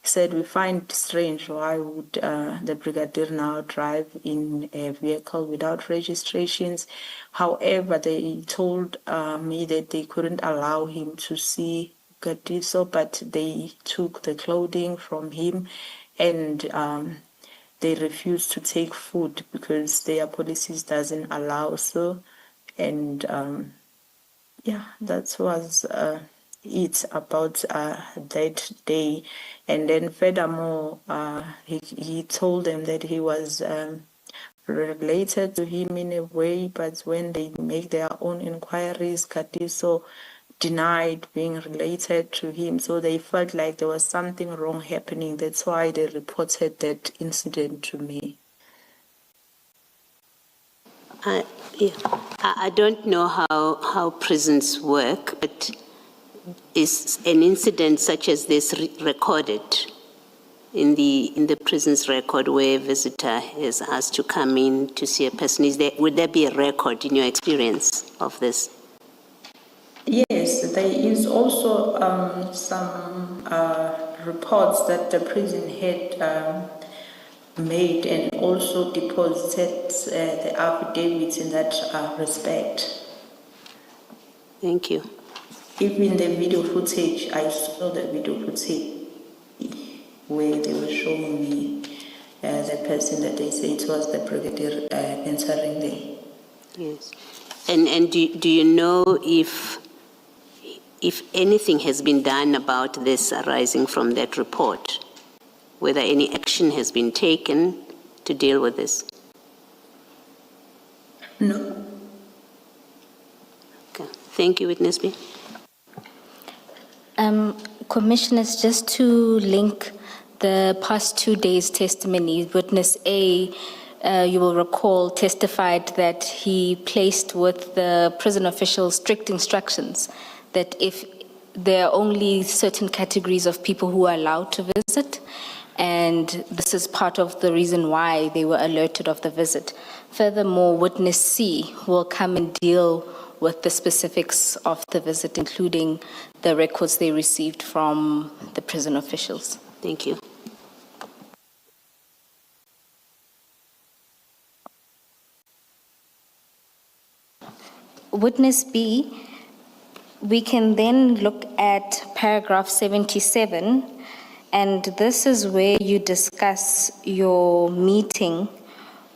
said, we find strange why would the brigadier now drive in a vehicle without registrations. However, they told me that they couldn't allow him to see Katiso, but they took the clothing from him and they refused to take food because their policies doesn't allow so. And yeah, that was it about that day. And then furthermore, he told them that he was related to him in a way, but when they make their own inquiries, Katiso denied being related to him, so they felt like there was something wrong happening. That's why they reported that incident to me. I don't know how prisons work, but is an incident such as this recorded in the prison's record where a visitor is asked to come in to see a person? Would there be a record in your experience of this? Yes, there is also some reports that the prison had made and also deposited the affidavits in that respect. Thank you. Even the video footage, I saw the video footage where they were showing me the person that they say it was the brigadier entering there. Yes. And do you know if anything has been done about this arising from that report, whether any action has been taken to deal with this? No. Okay. Thank you, Witness B. Commissioners, just to link the past 2 days' testimony, Witness A, you will recall, testified that he placed with the prison officials strict instructions that if there are only certain categories of people who are allowed to visit, and this is part of the reason why they were alerted of the visit. Furthermore, Witness C will come and deal with the specifics of the visit, including the records they received from the prison officials. Thank you. Witness B, we can then look at paragraph 77, and this is where you discuss your meeting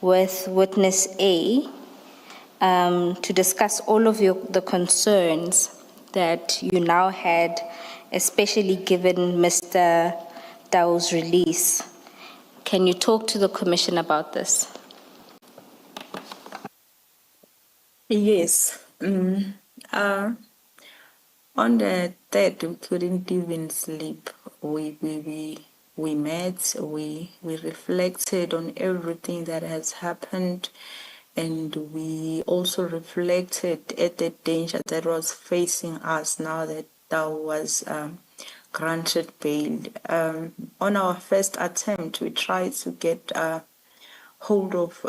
with witness A to discuss all of the concerns that you now had, especially given Mr. Dao's release. Can you talk to the Commission about this? Yes. On the 3rd, we couldn't even sleep. We met, we reflected on everything that has happened, and we also reflected at the danger that was facing us now that Dao was granted bail. On our first attempt, we tried to get hold of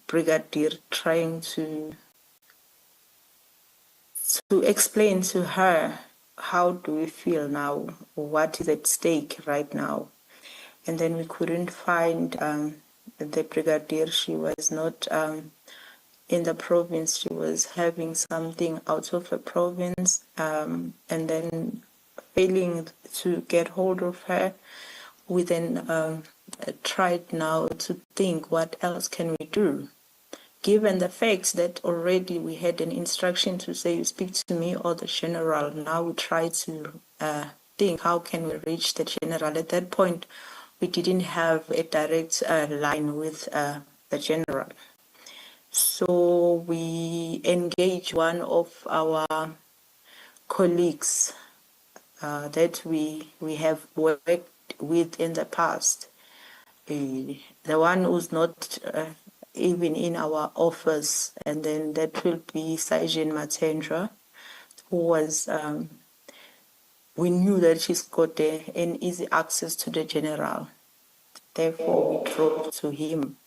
Brigadier, trying to explain to her how do we feel now, what is at stake right now. And then we couldn't find the Brigadier. She was not in the province. She was having something out of the province, and then failing to get hold of her, we then tried now to think, what else can we do? Given the fact that already we had an instruction to say, you speak to me or the general, now we try to think, how can we reach the general? At that point, we didn't have a direct line with the general. So we engaged one of our colleagues that we have worked with in the past. The one who's not even in our office, and then that will be Sergeant Matendra, who was, we knew that she's got an easy access to the general. Therefore, we drove to him,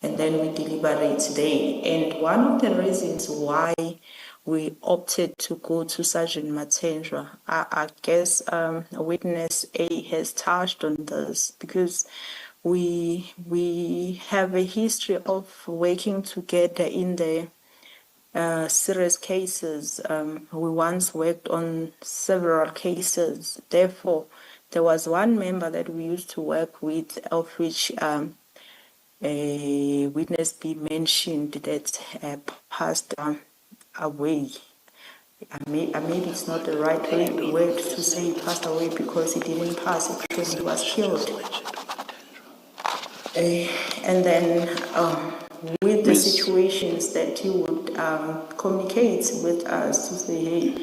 and then we deliberate there. And one of the reasons why we opted to go to Sergeant Matendra, I guess witness A has touched on this, because we have a history of working together in the serious cases. We once worked on several cases. Therefore, there was one member that we used to work with, of which a witness B mentioned that passed away. Maybe it's not the right word to say passed away, because he didn't pass, actually he was killed. And then with the situations that he would communicate with us to say, hey,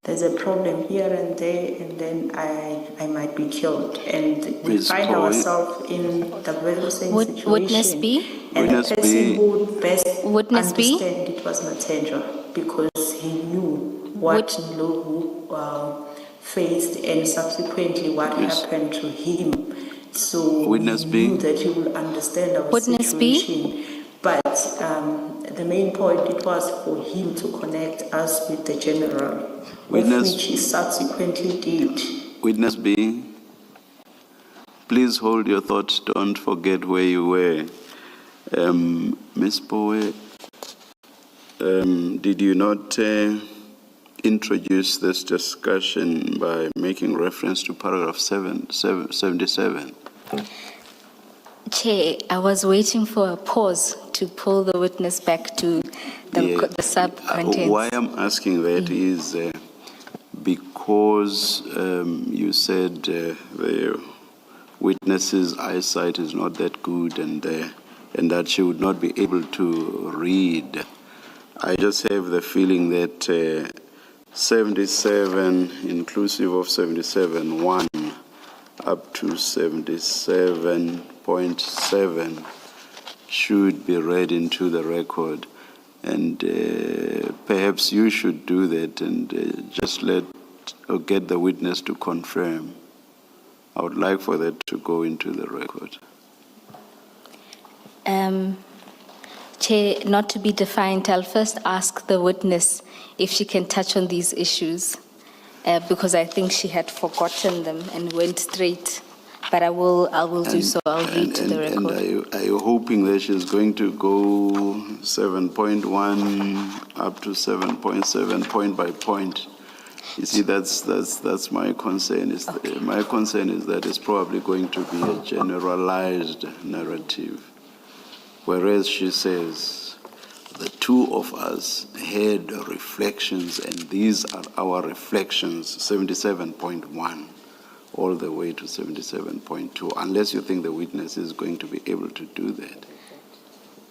there's a problem here and there, and then I might be killed. And we find ourselves in the very same situation. Witness B? And the person who would best Witness B? understand it was Matendra, because he knew what Ndlovu faced and subsequently what happened to him. So Witness we B? knew that he would understand our Witness situation. B? But the main point, it was for him to connect us with the general, Witness, of which he subsequently did. Witness B, please hold your thoughts. Don't forget where you were. Ms. Poe, did you not introduce this discussion by making reference to paragraph 77? Chair, I was waiting for a pause to pull the witness back to the sub-contents. Why I'm asking that is because you said the witness's eyesight is not that good, and that she would not be able to read. I just have the feeling that 77, inclusive of 77.1, up to 77.7 should be read into the record, and perhaps you should do that and just get the witness to confirm. I would like for that to go into the record. Chair, not to be defined, I'll first ask the witness if she can touch on these issues, because I think she had forgotten them and went straight. But I will do so. I'll read to the record. And are you hoping that she's going to go 7.1 up to 7.7 point by point? You see, that's my concern. My concern is that it's probably going to be a generalized narrative, whereas she says the two of us had reflections, and these are our reflections, 77.1 all the way to 77.2, unless you think the witness is going to be able to do that.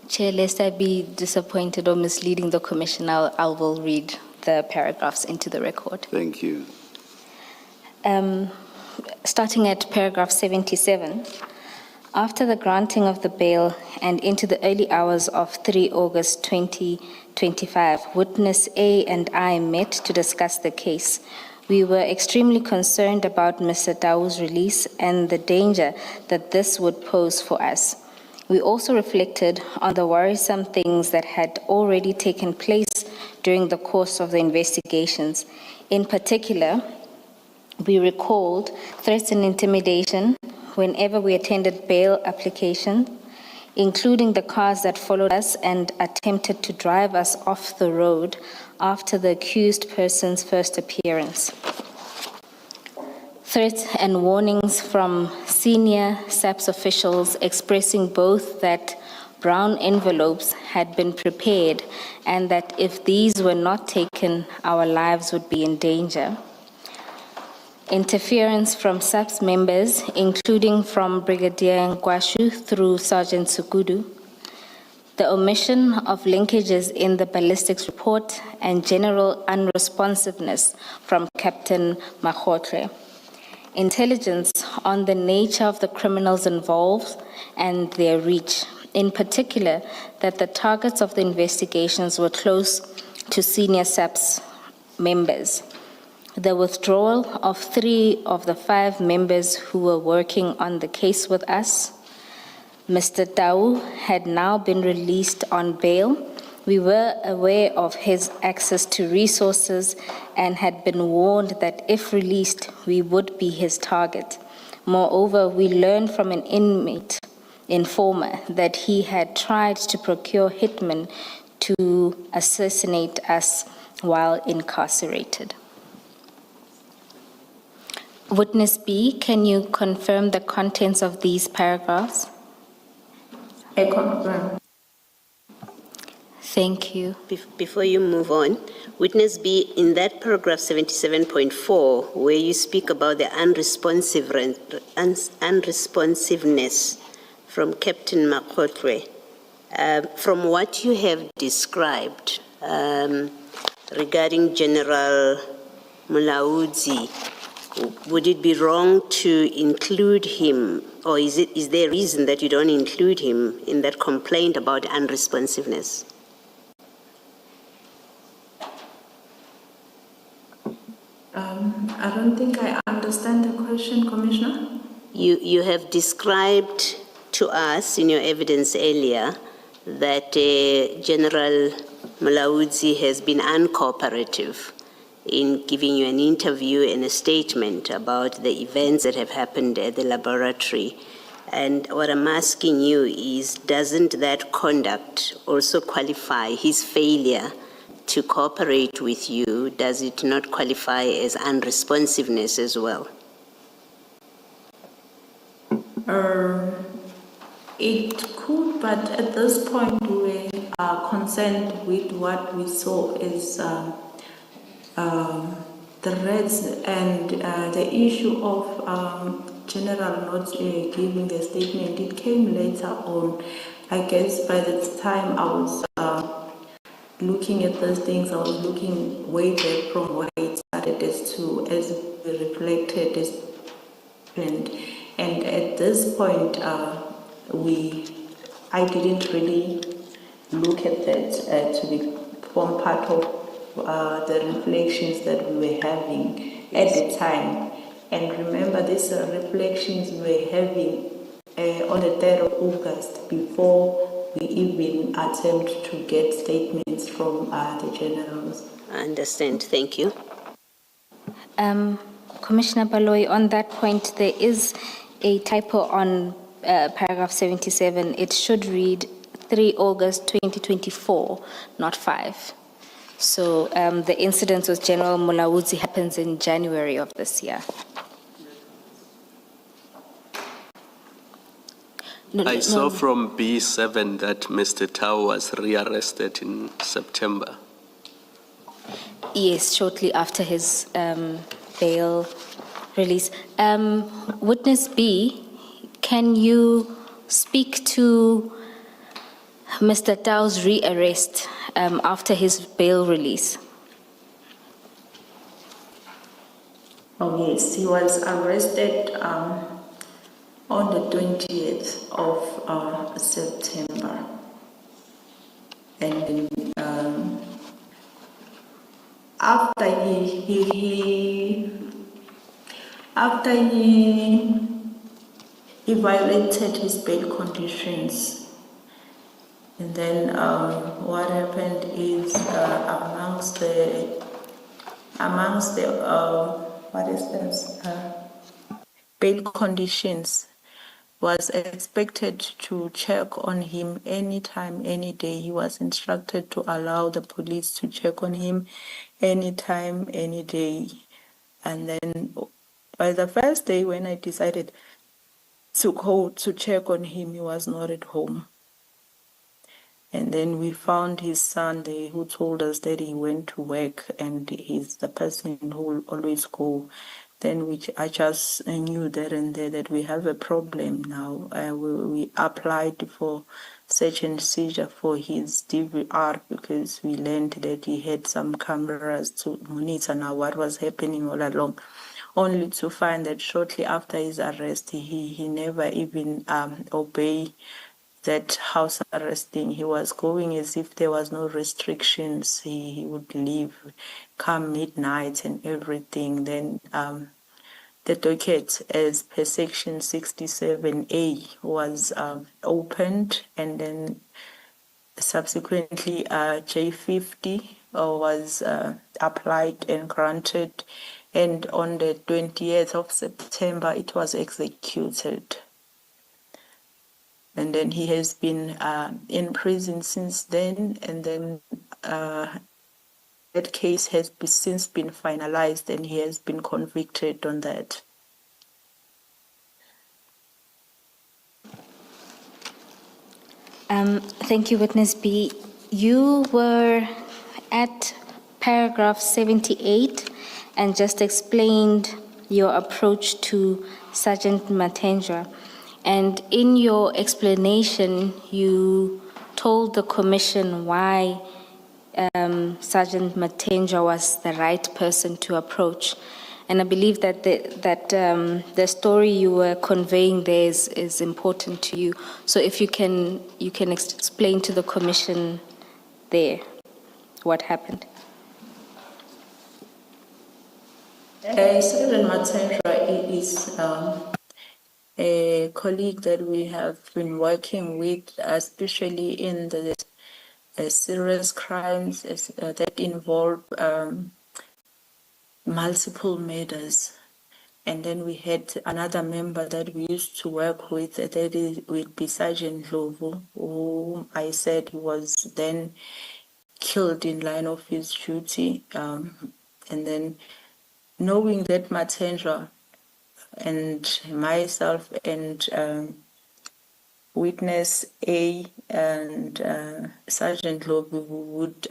Chair, lest I be disappointed or misleading the Commission, I will read the paragraphs into the record. Thank you. Starting at paragraph 77, after the granting of the bail and into the early hours of 3 August 2025, witness A and I met to discuss the case. We were extremely concerned about Mr. Dau's release and the danger that this would pose for us. We also reflected on the worrisome things that had already taken place during the course of the investigations. In particular, we recalled threats and intimidation whenever we attended bail application, including the cars that followed us and attempted to drive us off the road after the accused person's first appearance. Threats and warnings from senior SAPS officials expressing both that brown envelopes had been prepared and that if these were not taken, our lives would be in danger. Interference from SAPS members, including from Brigadier Nkwashu through Sergeant Sukudu, the omission of linkages in the ballistics report, and general unresponsiveness from Captain Makgotle. Intelligence on the nature of the criminals involved and their reach, in particular that the targets of the investigations were close to senior SAPS members. The withdrawal of 3 of the 5 members who were working on the case with us. Mr. Dau had now been released on bail. We were aware of his access to resources and had been warned that if released, we would be his target. Moreover, we learned from an inmate informer that he had tried to procure hitmen to assassinate us while incarcerated. Witness B, can you confirm the contents of these paragraphs? I confirm. Thank you. Before you move on, witness B, in that paragraph 77.4, where you speak about the unresponsiveness from Captain Makgotle, from what you have described regarding General Mulaudzi, would it be wrong to include him, or is there a reason that you don't include him in that complaint about unresponsiveness? I don't think I understand the question, Commissioner. You have described to us in your evidence earlier that General Mulaudzi has been uncooperative in giving you an interview and a statement about the events that have happened at the laboratory. And what I'm asking you is, doesn't that conduct also qualify his failure to cooperate with you? Does it not qualify as unresponsiveness as well? It could, but at this point we are concerned with what we saw as the threats and the issue of General not giving the statement. It came later on. I guess by the time I was looking at those things, I was looking way back from where it started as we reflected as and at this point I didn't really look at that to form part of the reflections that we were having at the time. And remember, these reflections we were having on the 3rd of August before we even attempt to get statements from the generals. I understand. Thank you. Commissioner Baloyi, on that point, there is a typo on paragraph 77. It should read 3 August 2024, not 5. So the incident with General Mulawuzi happens in January of this year. I saw from B7 that Mr. Tau was rearrested in September. Yes, shortly after his bail release. Witness B, can you speak to Mr. Tau's rearrest after his bail release? Oh yes, he was arrested on the 20th of September. And after he violated his bail conditions, and then what happened is amongst the what is this bail conditions was expected to check on him anytime, any day. He was instructed to allow the police to check on him anytime, any day. And then by the first day when I decided to go to check on him, he was not at home. And then we found his son there who told us that he went to work and he's the person who will always go. Then I just knew there and there that we have a problem now. We applied for search and seizure for his DVR because we learned that he had some cameras to monitor now what was happening all along. Only to find that shortly after his arrest, he never even obeyed that house arresting. He was going as if there was no restrictions. He would leave come midnight and everything. Then the docket as per section 67A was opened, and then subsequently J50 was applied and granted, and on the 20th of September it was executed. And then he has been in prison since then, and then that case has since been finalized and he has been convicted on that. Thank you, Witness B. You were at paragraph 78 and just explained your approach to Sergeant Matendra. And in your explanation, you told the Commission why Sergeant Matendra was the right person to approach. And I believe that the story you were conveying there is important to you. So if you can explain to the Commission there what happened. Sergeant Matendra is a colleague that we have been working with, especially in the serious crimes that involve multiple murders. And then we had another member that we used to work with, that would be Sergeant Lovu, whom I said was then killed in line of his duty. And then knowing that Matendra and myself and Witness A and Sergeant Lobu would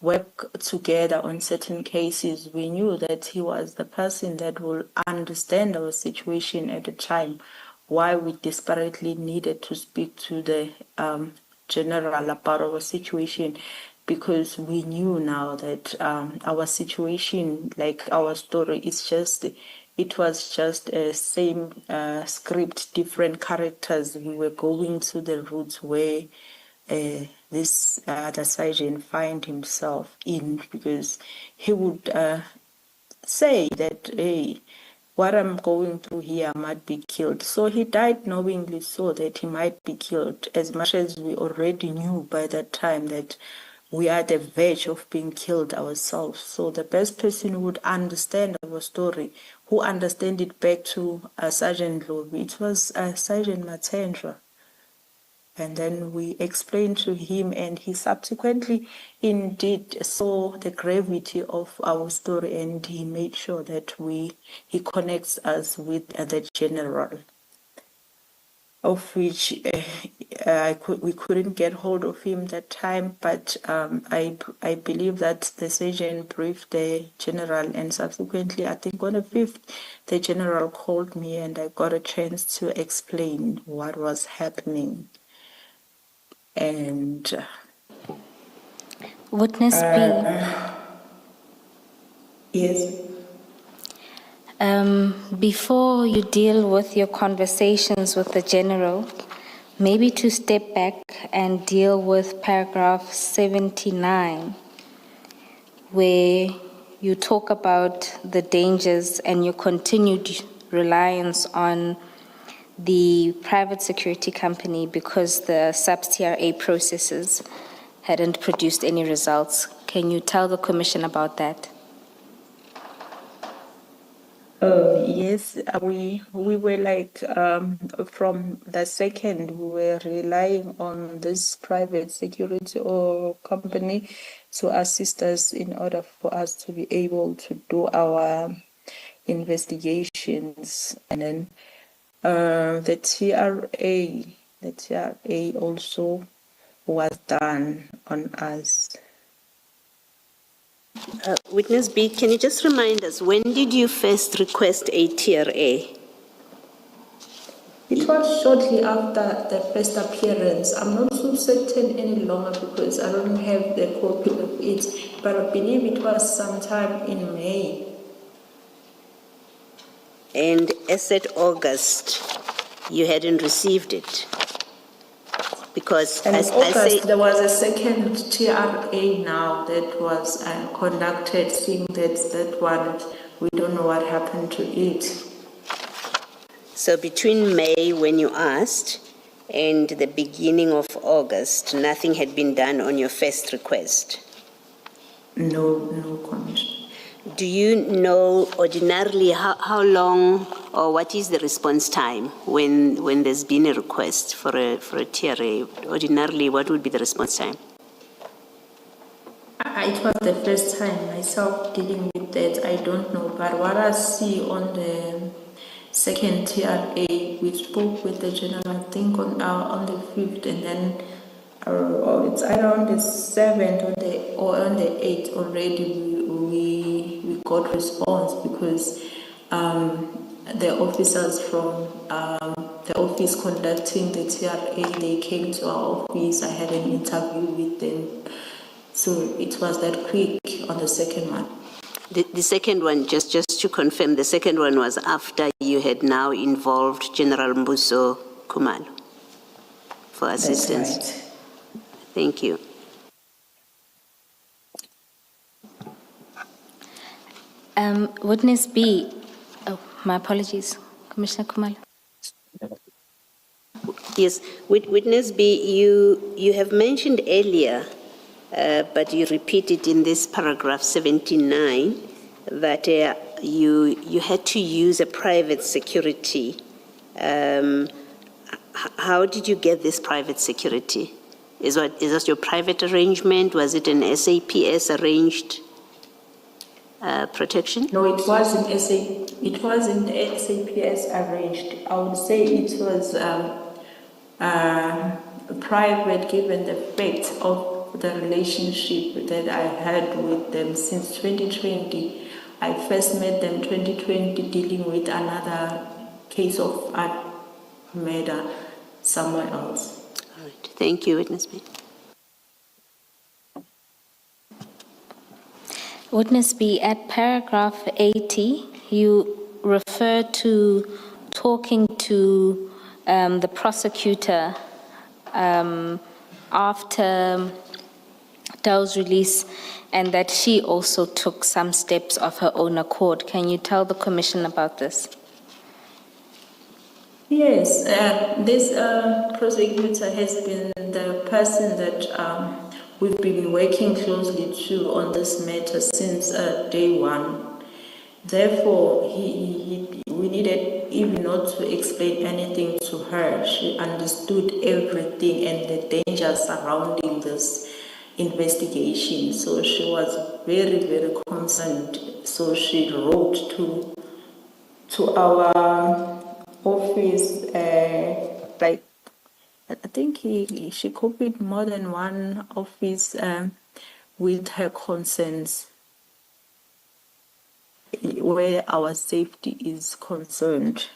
work together on certain cases, we knew that he was the person that will understand our situation at the time, why we desperately needed to speak to the general about our situation, because we knew now that our situation, like our story, it was just a same script, different characters. We were going to the roots where this other sergeant find himself in, because he would say that, hey, what I'm going through here, I might be killed. So he died knowingly so that he might be killed, as much as we already knew by that time that we are at the verge of being killed ourselves. So the best person who would understand our story, who understand it back to Sergeant Lobu, it was Sergeant Matendra. And then we explained to him, and he subsequently indeed saw the gravity of our story, and he made sure that he connects us with the general, of which we couldn't get hold of him that time, but I believe that the sergeant briefed the general, and subsequently, I think on the 5th, the general called me and I got a chance to explain what was happening. And Witness B. Yes. Before you deal with your conversations with the general, maybe to step back and deal with paragraph 79, where you talk about the dangers and your continued reliance on the private security company because the sub-TRA processes hadn't produced any results. Can you tell the Commission about that? Yes, we were like from the second, we were relying on this private security or company to assist us in order for us to be able to do our investigations. And then the TRA also was done on us. Witness B, can you just remind us, when did you first request a TRA? It was shortly after the first appearance. I'm not so certain any longer because I don't have the copy of it, but I believe it was sometime in May. And as at August, you hadn't received it? Because And as in I August, say, there was a second TRA now that was conducted, seeing that one, we don't know what happened to it. so between May, when you asked, and the beginning of August, nothing had been done on your first request? No, Commissioner. Do you know ordinarily how long or what is the response time when there's been a request for a TRA? Ordinarily, what would be the response time? It was the first time myself dealing with that. I don't know, but what I see on the second TRA, we spoke with the general, I think on the 5th, and then it's either on the 7th or on the 8th already we got response because the officers from the office conducting the TRA, they came to our office. I had an interview with them. So it was that quick on the second one. The second one, just to confirm, the second one was after you had now involved General Mbuso Khumalo for assistance. That's right. Thank you. Witness B, oh, my apologies, Commissioner Khumalo. Yes, Witness B, you have mentioned earlier, but you repeat it in this paragraph 79, that you had to use a private security. How did you get this private security? Is that your private arrangement? Was it an SAPS arranged protection? No, it wasn't SAPS arranged. I would say it was private, given the fact of the relationship that I had with them since 2020. I first met them 2020 dealing with another case of murder somewhere else. All right. Thank you, Witness B. Witness B, at paragraph 80, you refer to talking to the prosecutor after Dow's release, and that she also took some steps of her own accord. Can you tell the Commission about this? Yes, this prosecutor has been the person that we've been working closely to on this matter since day one. Therefore, we needed even not to explain anything to her. She understood everything and the dangers surrounding this investigation. So she was very, very concerned. So she wrote to our office, like I think she copied more than one office with her concerns where our safety is concerned.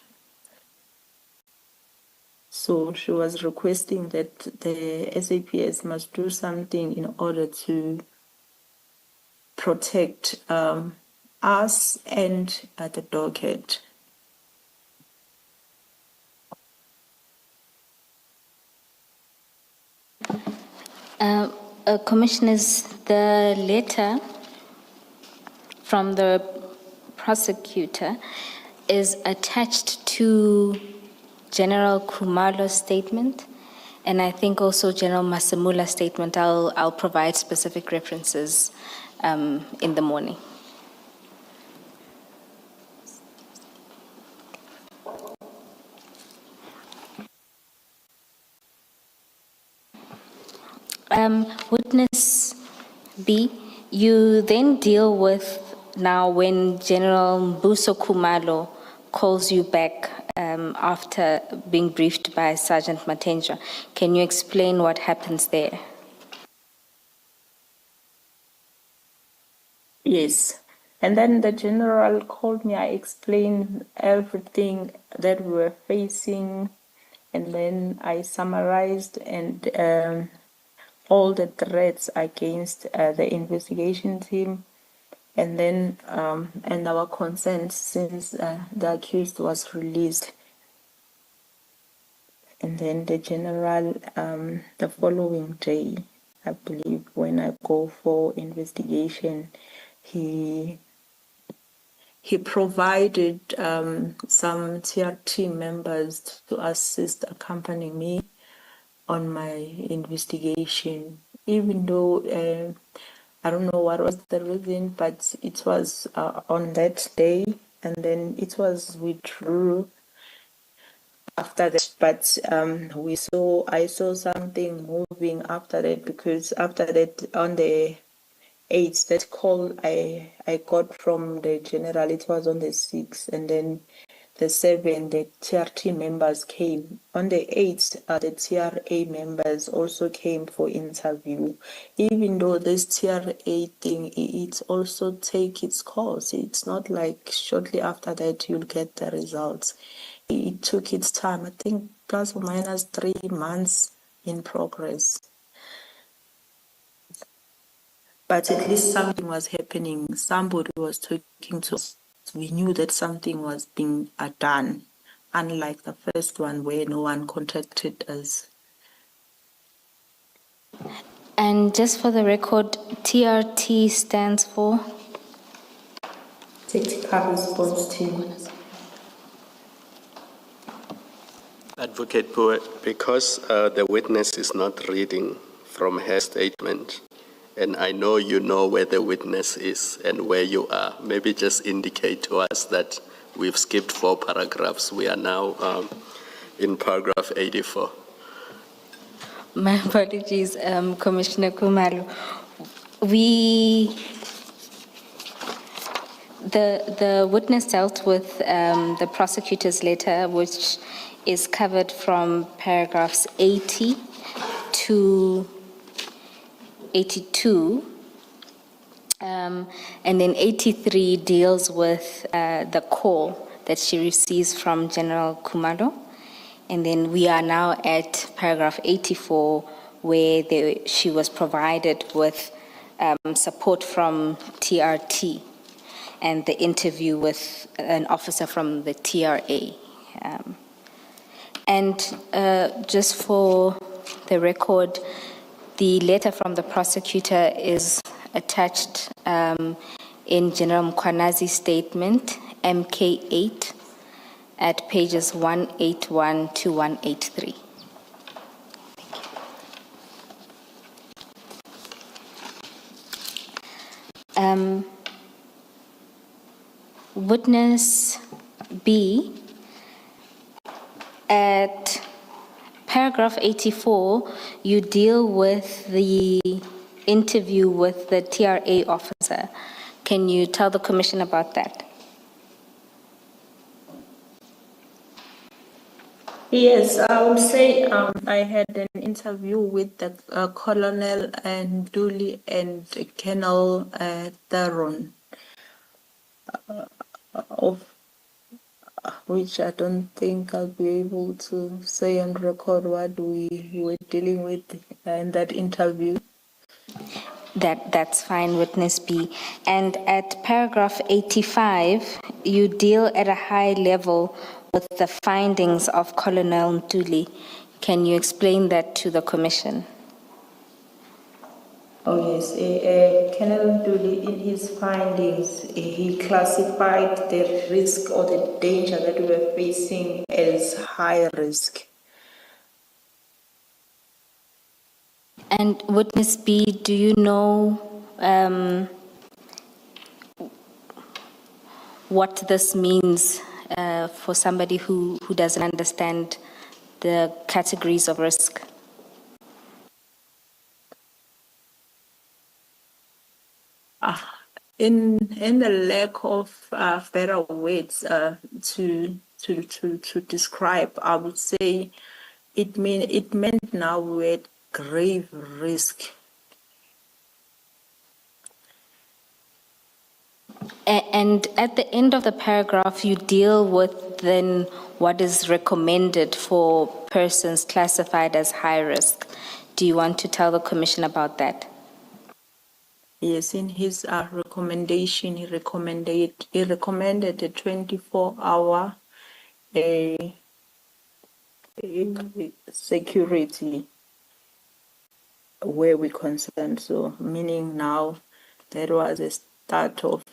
So she was requesting that the SAPS must do something in order to protect us and the docket. Commissioners, the letter from the prosecutor is attached to General Khumalo's statement, and I think also General Masamula's statement. I'll provide specific references in the morning. Witness B, you then deal with now when General Mbuso Khumalo calls you back after being briefed by Sergeant Matenja. Can you explain what happens there? Yes. And then the general called me. I explained everything that we were facing, and then I summarized and all the threats against the investigation team, and then and our consent since the accused was released. And then the general, the following day, I believe, when I go for investigation, he provided some TRT members to assist, accompany me on my investigation, even though I don't know what was the reason, but it was on that day, and then it was withdrew after that. But I saw something moving after that, because after that on the 8th, that call I got from the general, it was on the 6th, and then the 7th, the TRT members came. On the 8th, the TRA members also came for interview. Even though this TRA thing, it also take its course. It's not like shortly after that you'll get the results. It took its time, I think plus or minus 3 months in progress. But at least something was happening. Somebody was talking to us. We knew that something was being done, unlike the first one where no one contacted us. And just for the record, TRT stands for? Tactical Response Team. Advocate Poe, because the witness is not reading from her statement, and I know you know where the witness is and where you are, maybe just indicate to us that we've skipped 4 paragraphs. We are now in paragraph 84. My apologies, Commissioner Khumalo. The witness dealt with the prosecutor's letter, which is covered from paragraphs 80 to 82, and then 83 deals with the call that she receives from General Khumalo. And then we are now at paragraph 84, where she was provided with support from TRT and the interview with an officer from the TRA. Just for the record, the letter from the prosecutor is attached in General Mkhwanazi's statement, MK8, at pages 181 to 183. Witness B, At paragraph 84, you deal with the interview with the TRA officer. Can you tell the Commission about that? Yes, I would say I had an interview with the Colonel and Dooley and Colonel Theron, of which I don't think I'll be able to say on record what we were dealing with in that interview. That's fine, witness B. And at paragraph 85, you deal at a high level with the findings of Colonel Ntuli. Can you explain that to the Commission? Oh yes, Colonel Dooley, in his findings, he classified the risk or the danger that we were facing as high risk. And witness B, do you know what this means for somebody who doesn't understand the categories of risk? In the lack of better words to describe, I would say it meant now we're at grave risk. And at the end of the paragraph, you deal with then what is recommended for persons classified as high risk. Do you want to tell the Commission about that? Yes, in his recommendation, he recommended a 24-hour security where we concerned. So, meaning now that was a start of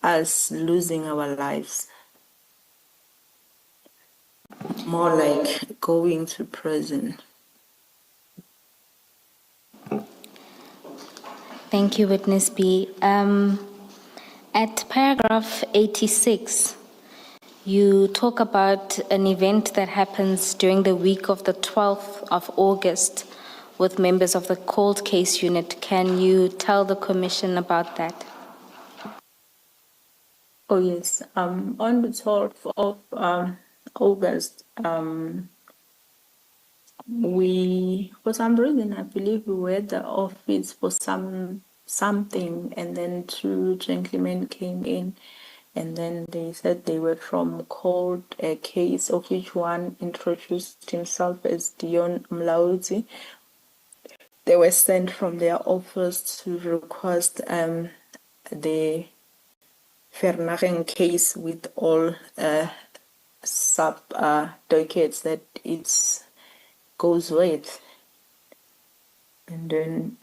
us losing our lives. More like going to prison. Thank you, witness B. At paragraph 86, you talk about an event that happens during the week of the 12th of August with members of the cold case unit. Can you tell the Commission about that? Oh yes, on the 12th of August, we, for some reason, I believe we were at the office for something, and then two gentlemen came in, and then they said they were from cold case, of which one introduced himself as Dion Mlaudzi. They were sent from their office to request the Vernagen case with all sub dockets that it goes with. And then,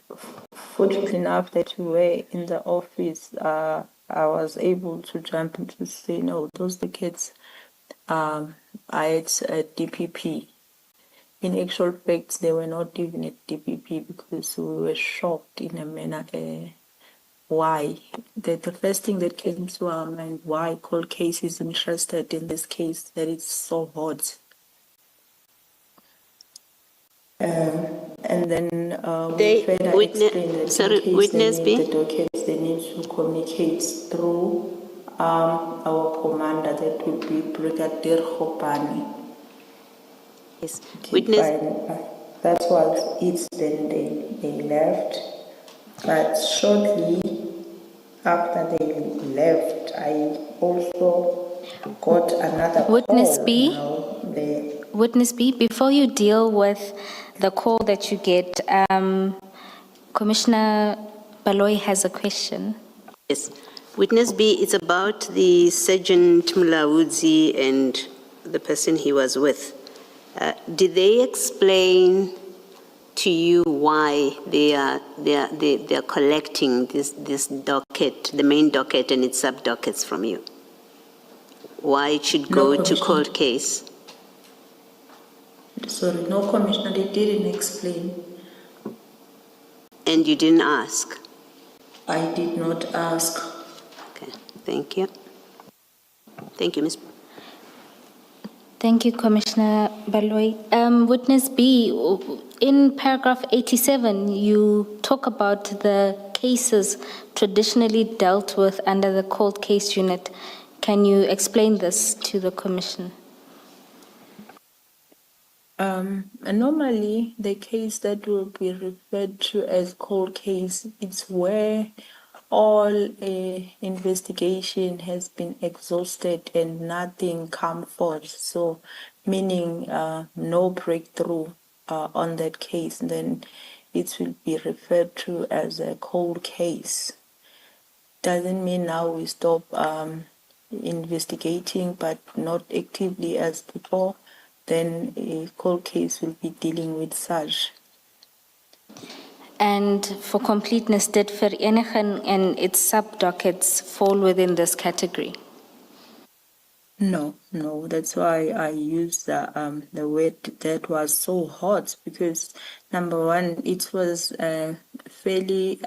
fortunately enough, that we were in the office, I was able to jump in to say, no, those dockets are at DPP. In actual fact, they were not even at DPP because we were shocked in a manner. Why? The first thing that came to our mind, why cold case is interested in this case, that it's so hot. And then we further explained that in case they need the dockets, they need to communicate through our commander, that would be Brigadier Khopane. Yes. Okay, Witness. That was it. Then they left. But shortly after they left, I also got another Witness call. B? Now Witness B, before you deal with the call that you get, Commissioner Baloyi has a question. Yes. Witness B, it's about the Sergeant Mlaudzi and the person he was with. Did they explain to you why they are collecting this docket, the main docket and its sub dockets from you? Why it should go to cold case? Sorry, no, Commissioner, they didn't explain. And you didn't ask? I did not ask. Okay, thank you. Thank you, Ms. Thank you, Commissioner Baloyi. Witness B, in paragraph 87, you talk about the cases traditionally dealt with under the cold case unit. Can you explain this to the Commission? Normally, the case that will be referred to as cold case, it's where all investigation has been exhausted and nothing come forth. So, meaning no breakthrough on that case, then it will be referred to as a cold case. Doesn't mean now we stop investigating, but not actively as before. Then a cold case will be dealing with such. And for completeness, did Verenigen and its sub-dockets fall within this category? No, that's why I used the word that was so hot, because number one, it was fairly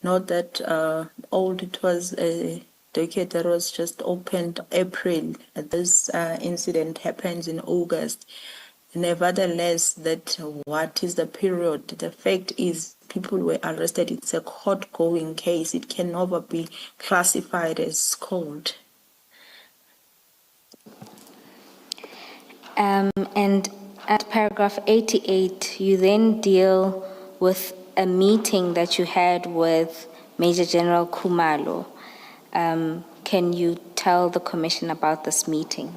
not that old. It was a docket that was just opened April. This incident happens in August. Nevertheless, that what is the period? The fact is people were arrested. It's a court-going case. It can never be classified as cold. And at paragraph 88, you then deal with a meeting that you had with Major General Khumalo. Can you tell the Commission about this meeting?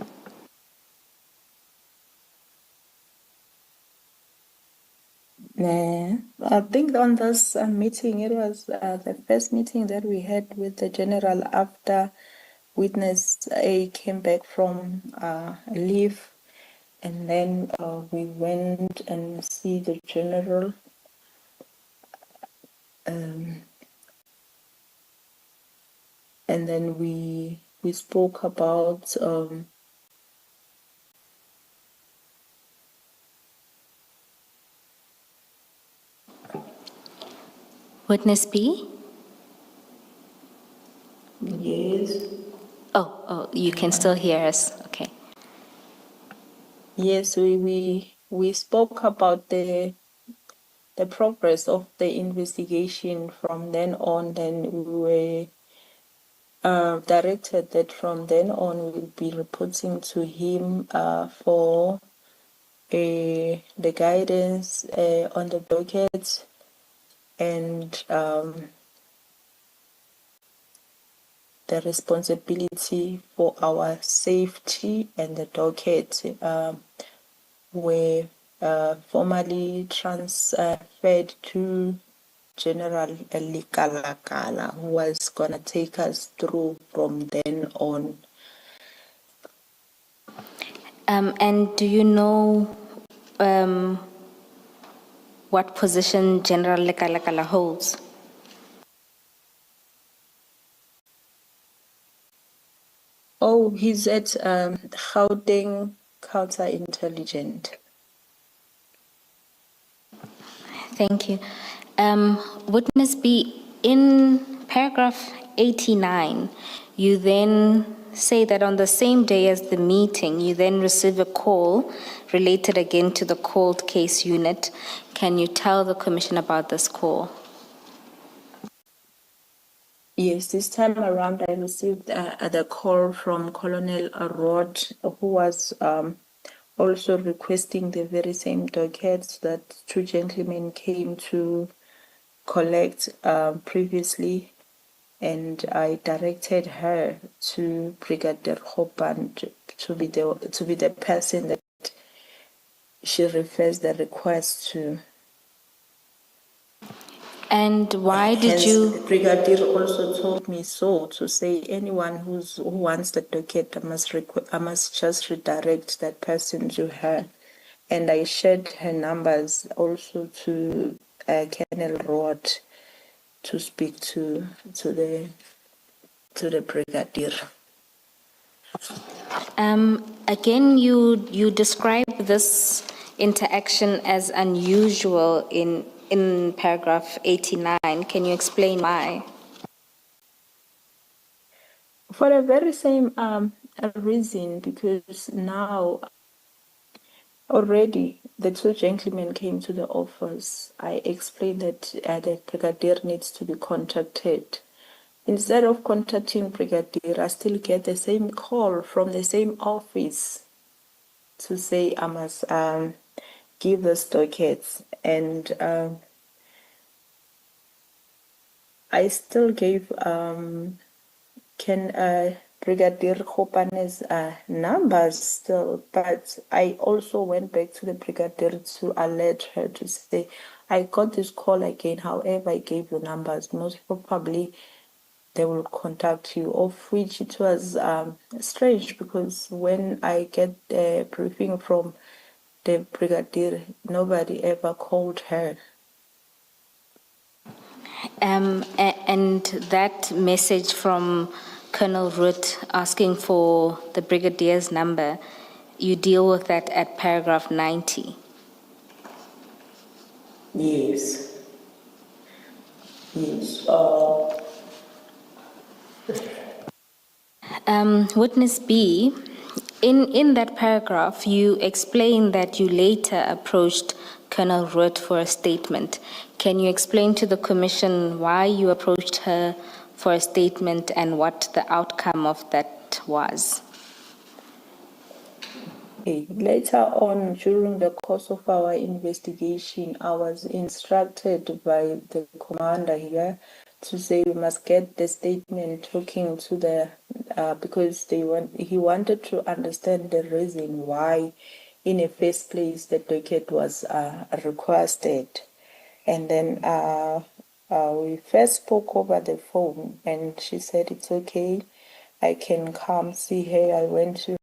I think on this meeting, it was the first meeting that we had with the general after witness A came back from leave, and then we went and see the general. And then we spoke about Witness B? yes. Oh, you can still hear us. Okay. Yes, we spoke about the progress of the investigation from then on. Then we were directed that from then on we'll be reporting to him for the guidance on the docket and the responsibility for our safety, and the docket were formally transferred to General Likalakala, who was going to take us through from then on. And do you know what position General Lekalakala holds? Oh, he's at Gauteng Counterintelligence. Thank you. Witness B, in paragraph 89, you then say that on the same day as the meeting, you then receive a call related again to the cold case unit. Can you tell the Commission about this call? Yes, this time around I received the call from Colonel Rod, who was also requesting the very same dockets that two gentlemen came to collect previously, and I directed her to Brigadier Hopand to be the person that she refers the request to. And why did you? The Brigadier also told me so, to say anyone who wants the docket, I must just redirect that person to her. And I shared her numbers also to Colonel Rod to speak to the Brigadier. Again, you describe this interaction as unusual in paragraph 89. Can you explain why? For the very same reason because now already the two gentlemen came to the office. I explained that the brigadier needs to be contacted. Instead of contacting brigadier, I still get the same call from the same office to say I must give the stockades, and I still gave Brigadier Khopane's numbers still, but I also went back to the brigadier to alert her to say I got this call again. However, I gave the numbers. Most probably they will contact you, of which it was strange because when I get the briefing from the brigadier, nobody ever called her. And that message from Colonel Root asking for the brigadier's number, you deal with that at paragraph 90. Yes. Yes. Witness B, in that paragraph, you explain that you later approached Colonel Root for a statement. Can you explain to the Commission why you approached her for a statement and what the outcome of that was? Okay. Later on, during the course of our investigation, I was instructed by the commander here to say we must get the statement talking to the because he wanted to understand the reason why, in the first place, the docket was requested, and then we first spoke over the phone, and she said it's okay, I can come see her. I went to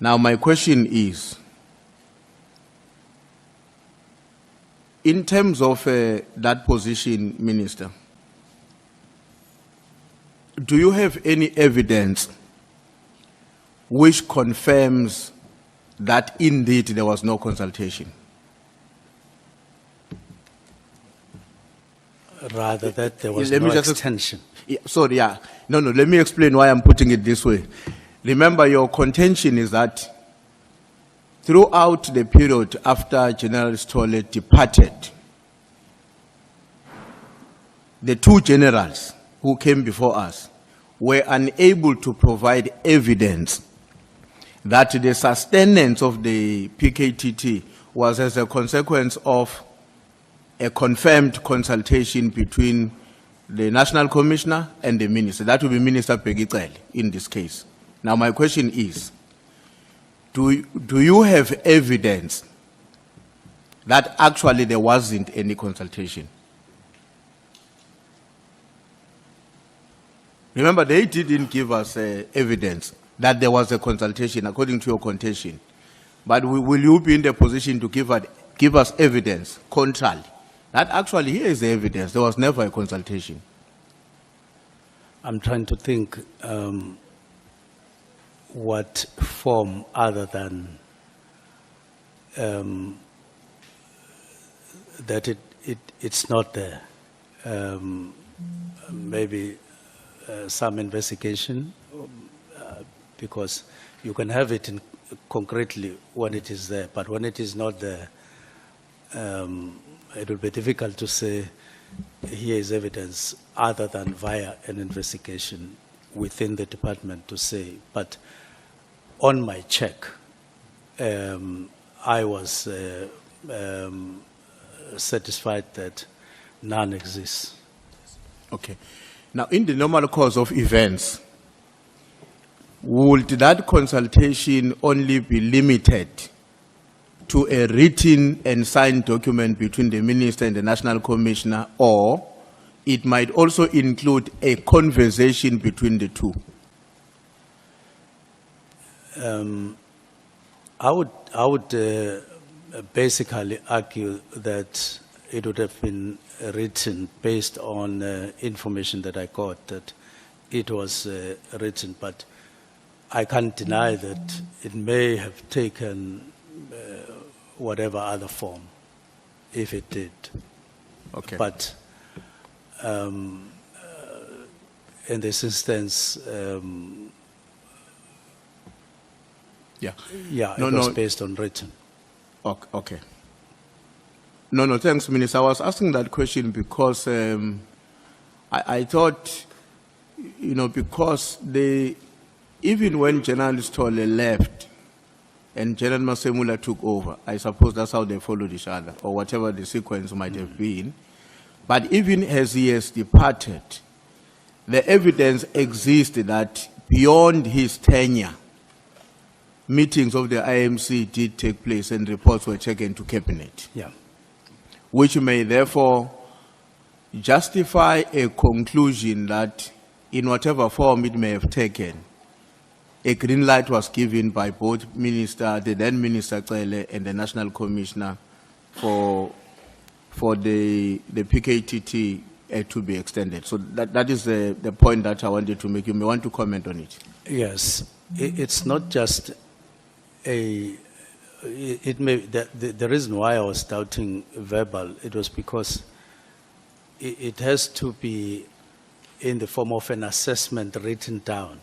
Now, my question is, in terms of that position, Minister, do you have any evidence which confirms that indeed there was no consultation? Rather that there was no extension. Sorry, yeah. No, let me explain why I'm putting it this way. Remember, your contention is that throughout the period after General Stolle departed, the two generals who came before us were unable to provide evidence that the sustenance of the PKTT was as a consequence of a confirmed consultation between the National Commissioner and the Minister. That would be Minister Pegicel in this case. Now, my question is, do you have evidence that actually there wasn't any consultation? Remember, they didn't give us evidence that there was a consultation according to your contention. But will you be in the position to give us evidence contrary? That actually, here is the evidence. There was never a consultation. I'm trying to think what form other than that it's not there. Maybe some investigation, because you can have it concretely when it is there, but when it is not there, it will be difficult to say here is evidence other than via an investigation within the department to say. But on my check, I was satisfied that none exists. Okay. Now, in the normal course of events, would that consultation only be limited to a written and signed document between the minister and the national commissioner, or it might also include a conversation between the two? I would basically argue that it would have been written based on information that I got, that it was written, but I can't deny that it may have taken whatever other form, if it did. Okay. But in this instance, Yeah. yeah, No, it was no. based on written. Okay. No, thanks, Minister. I was asking that question because I thought, because even when General Stolle left and General Masemula took over, I suppose that's how they followed each other, or whatever the sequence might have been. But even as he has departed, the evidence exists that beyond his tenure, meetings of the IMC did take place and reports were taken to Cabinet, Yeah. which may therefore justify a conclusion that in whatever form it may have taken, a green light was given by both the then Minister Cele and the National Commissioner for the PKTT to be extended. So that is the point that I wanted to make. You may want to comment on it. Yes, it's not just the reason why I was doubting verbal, it was because it has to be in the form of an assessment written down,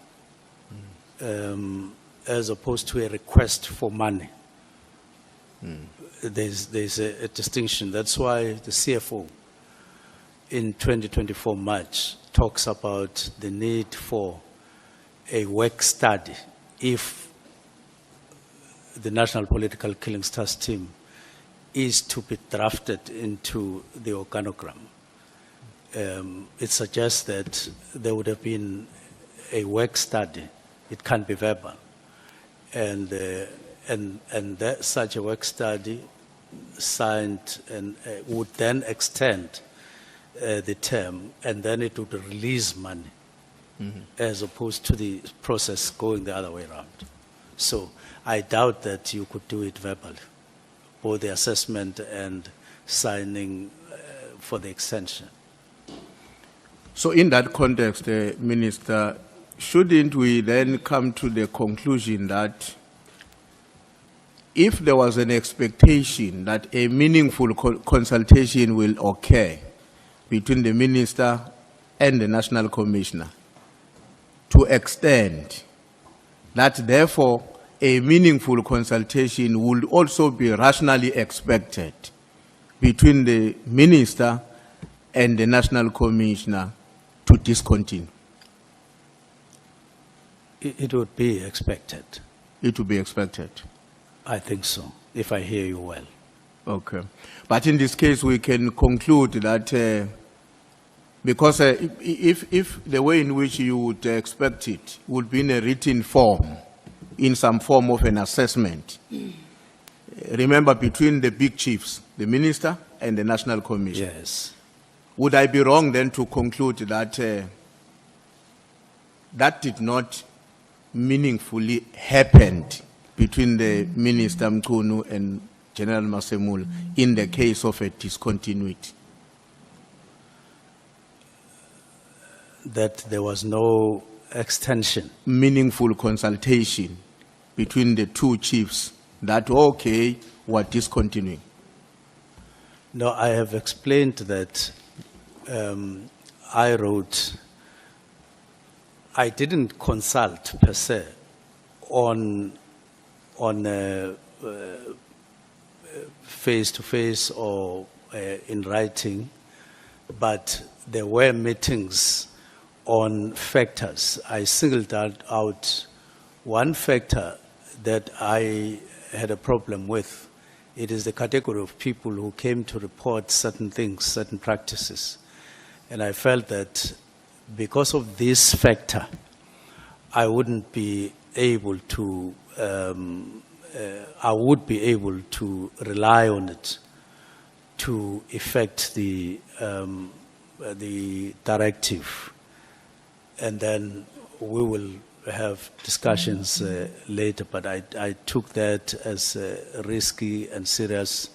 as opposed to a request for money. There's a distinction. That's why the CFO in 2024 March talks about the need for a work study if the National Political Killings Task Team is to be drafted into the organogram. It suggests that there would have been a work study. It can't be verbal. And that, such a work study signed and would then extend the term, and then it would release money, as opposed to the process going the other way around. So I doubt that you could do it verbally, both the assessment and signing for the extension. So in that context, Minister, shouldn't we then come to the conclusion that if there was an expectation that a meaningful consultation will occur between the Minister and the National Commissioner to extend, that therefore a meaningful consultation would also be rationally expected between the Minister and the National Commissioner to discontinue? It would be expected. It would be expected. I think so, if I hear you well. Okay. But in this case, we can conclude that because if the way in which you would expect it would be in a written form, in some form of an assessment, remember, between the big chiefs, the Minister and the National Commission. Yes. Would I be wrong then to conclude that that did not meaningfully happen between the Minister Mchunu and General Masemula in the case of a discontinuity? That there was no extension. Meaningful consultation between the two chiefs that, okay, were discontinuing. No, I have explained that I didn't consult per se on face-to-face or in writing, but there were meetings on factors. I singled out one factor that I had a problem with. It is the category of people who came to report certain things, certain practices. And I felt that because of this factor, I wouldn't be able to, I would be able to rely on it to effect the directive. And then we will have discussions later, but I took that as risky and serious,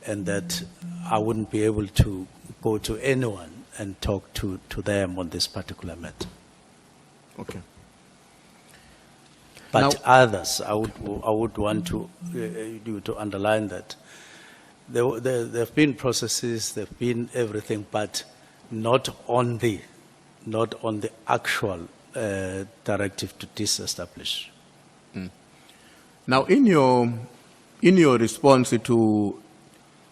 and that I wouldn't be able to go to anyone and talk to them on this particular matter. Okay. But Now- others, I would want to you to underline that there have been processes, there have been everything, but not on the actual directive to disestablish. Now, in your response to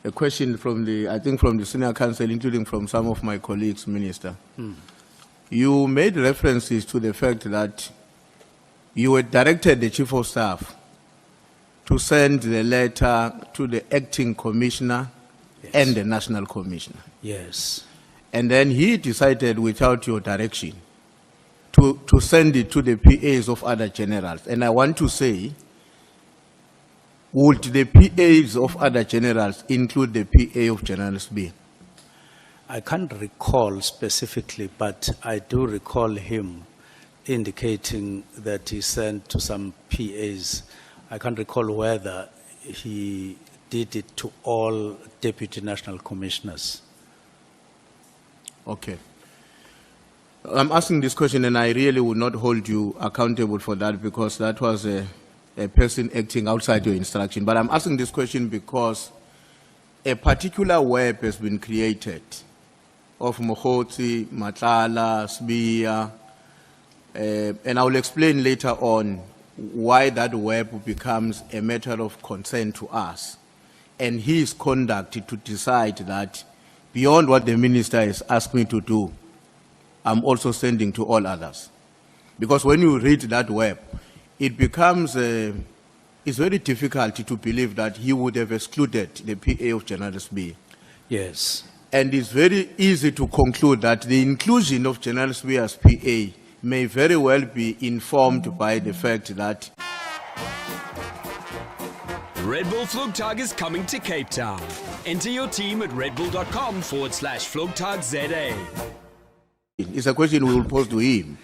a question from I think from the senior counsel, including from some of my colleagues, Minister, you made references to the fact that you had directed the Chief of Staff to send the letter to the acting commissioner and the national commissioner. Yes. And then he decided, without your direction, to send it to the PAs of other generals. And I want to say, would the PAs of other generals include the PA of General SB? I can't recall specifically, but I do recall him indicating that he sent to some PAs. I can't recall whether he did it to all deputy national commissioners. Okay. I'm asking this question, and I really would not hold you accountable for that, because that was a person acting outside your instruction. But I'm asking this question because a particular web has been created of Mohoti, Matlala, Sbia, and I will explain later on why that web becomes a matter of concern to us, and his conduct to decide that beyond what the minister has asked me to do, I'm also sending to all others. Because when you read that web, it becomes, it's very difficult to believe that he would have excluded the PA of General SB. Yes. And it's very easy to conclude that the inclusion of General SB as PA may very well be informed by the fact that Red Bull Vlugtag is coming to Cape Town. Enter your team at redbull.com/vlugtagza. it's a question we will pose to him,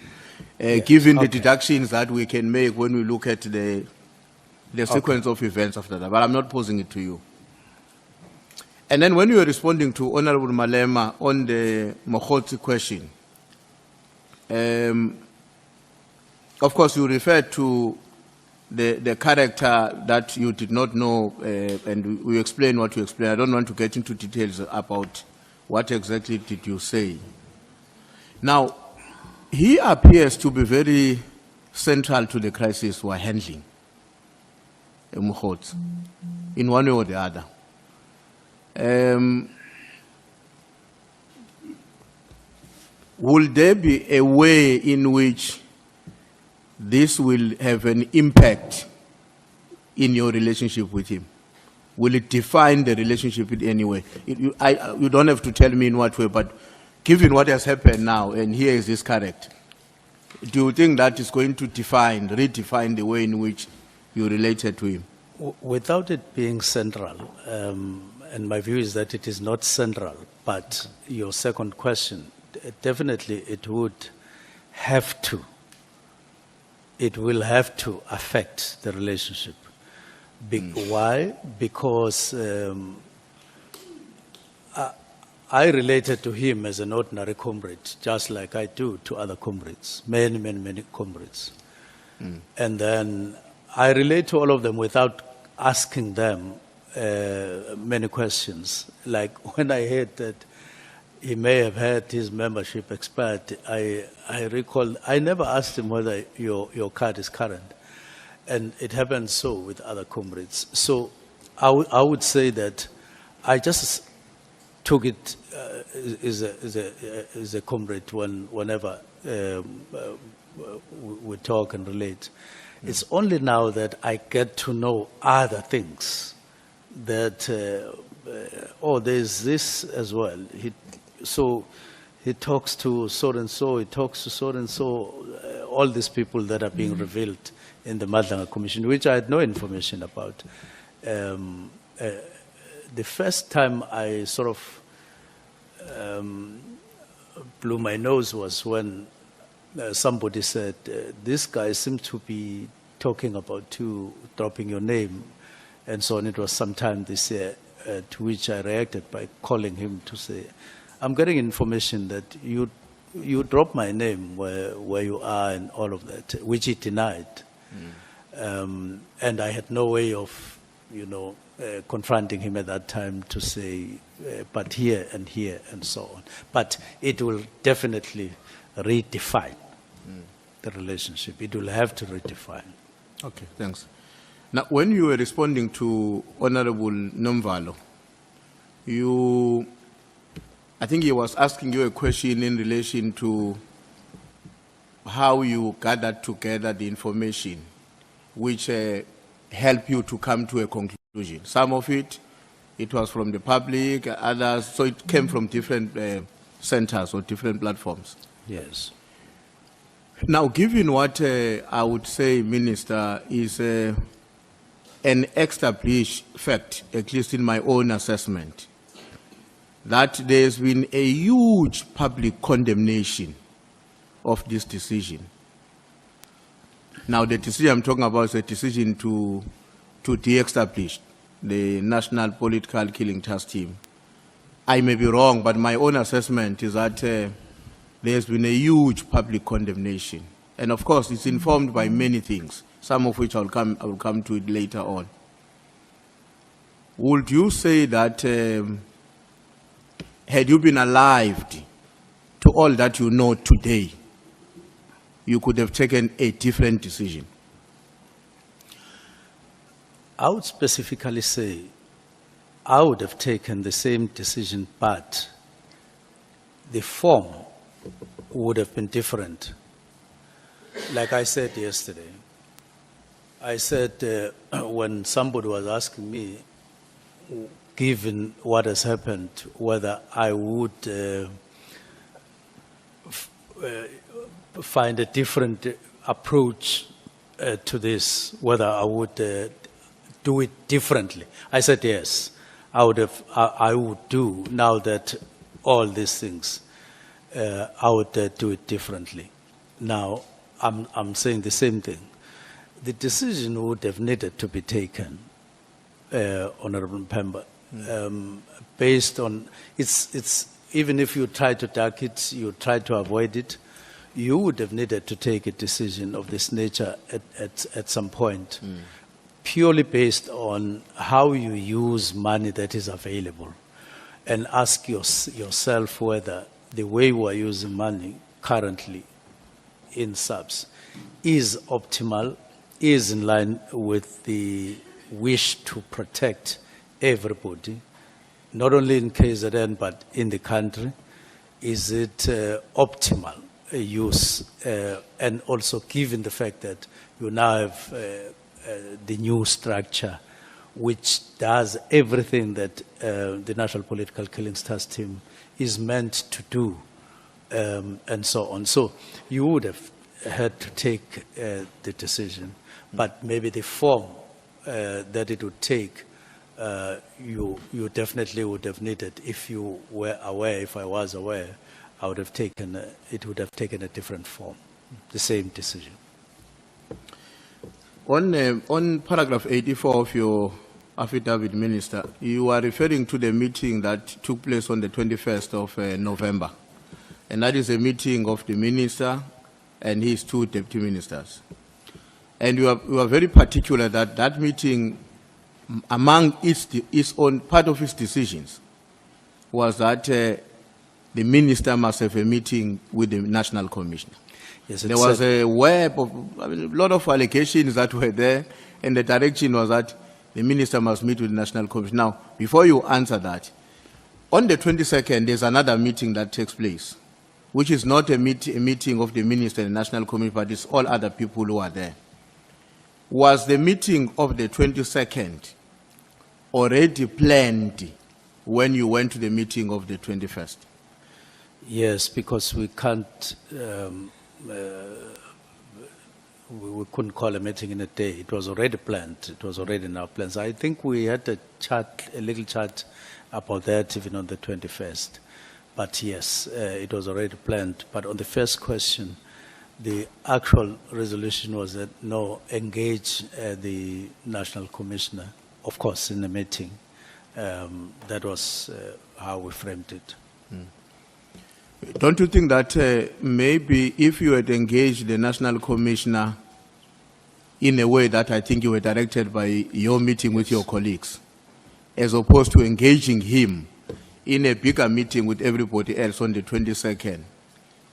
given the deductions that we can make when we look at the sequence of events after that. But I'm not posing it to you. And then when you were responding to Honorable Malema on the Mohoti question, of course, you referred to the character that you did not know, and we explained what you explained. I don't want to get into details about what exactly did you say. Now, he appears to be very central to the crisis we're handling, Mohoti, in one way or the other. Will there be a way in which this will have an impact in your relationship with him? Will it define the relationship in any way? You don't have to tell me in what way, but given what has happened now, and here is this correct, do you think that is going to redefine the way in which you related to him? Without it being central, and my view is that it is not central, but your second question, definitely it will have to affect the relationship. Why? Because I related to him as an ordinary comrade, just like I do to other comrades, many comrades. And then I relate to all of them without asking them many questions. Like when I heard that he may have had his membership expired, I recall, I never asked him whether your card is current. And it happened so with other comrades. So I would say that I just took it as a comrade whenever we talk and relate. It's only now that I get to know other things that, there's this as well. He talks to so-and-so, he talks to so-and-so, all these people that are being revealed in the Madlanga Commission, which I had no information about. The first time I sort of blew my nose was when somebody said, this guy seems to be talking about you dropping your name, and so on. It was sometime this year, to which I reacted by calling him to say, I'm getting information that you dropped my name where you are and all of that, which he denied. And I had no way of, confronting him at that time to say, but here and so on. But it will definitely redefine the relationship. It will have to redefine. Okay, thanks. Now, when you were responding to Honorable Nomvalo, I think he was asking you a question in relation to how you gathered together the information which helped you to come to a conclusion. Some of it was from the public, others, so it came from different centers or different platforms. Yes. Now, given what I would say, Minister, is an established fact, at least in my own assessment, that there's been a huge public condemnation of this decision. Now, the decision I'm talking about is a decision to de-establish the National Political Killing Task Team. I may be wrong, but my own assessment is that there's been a huge public condemnation. And of course, it's informed by many things, some of which I will come to it later on. Would you say that had you been alive to all that you know today, you could have taken a different decision? I would specifically say I would have taken the same decision, but the form would have been different. Like I said yesterday, I said when somebody was asking me, given what has happened, whether I would find a different approach to this, whether I would do it differently. I said yes, I would do, now that all these things, I would do it differently. Now, I'm saying the same thing. The decision would have needed to be taken, Honorable Mpemba, based on, it's even if you try to duck it, you try to avoid it, you would have needed to take a decision of this nature at some point, purely based on how you use money that is available, and ask yourself whether the way we are using money currently in subs is optimal, is in line with the wish to protect everybody, not only in KZN but in the country. Is it optimal use, and also given the fact that you now have the new structure which does everything that the National Political Killings Task Team is meant to do, and so on. So you would have had to take the decision, but maybe the form that it would take, you definitely would have needed, if you were aware, if I was aware, I would have taken, it would have taken a different form, the same decision. On paragraph 84 of your affidavit, Minister, you are referring to the meeting that took place on the 21st of November. And that is a meeting of the minister and his two deputy ministers. And you are very particular that that meeting, among its own part of its decisions, was that the minister must have a meeting with the National Commission. Yes, there was a web of, a lot of allegations that were there, and the direction was that the minister must meet with the National Commission. Now, before you answer that, on the 22nd, there's another meeting that takes place, which is not a meeting of the minister and the National Commission, but it's all other people who are there. Was the meeting of the 22nd already planned when you went to the meeting of the 21st? Yes, because we can't we couldn't call a meeting in a day. It was already planned. It was already in our plans. I think we had a little chat about that even on the 21st. But yes, it was already planned. But on the first question, the actual resolution was that no, engage the National Commissioner, of course, in the meeting. That was how we framed it. Don't you think that maybe if you had engaged the National Commissioner in a way that I think you were directed by your meeting with your colleagues, as opposed to engaging him in a bigger meeting with everybody else on the 22nd,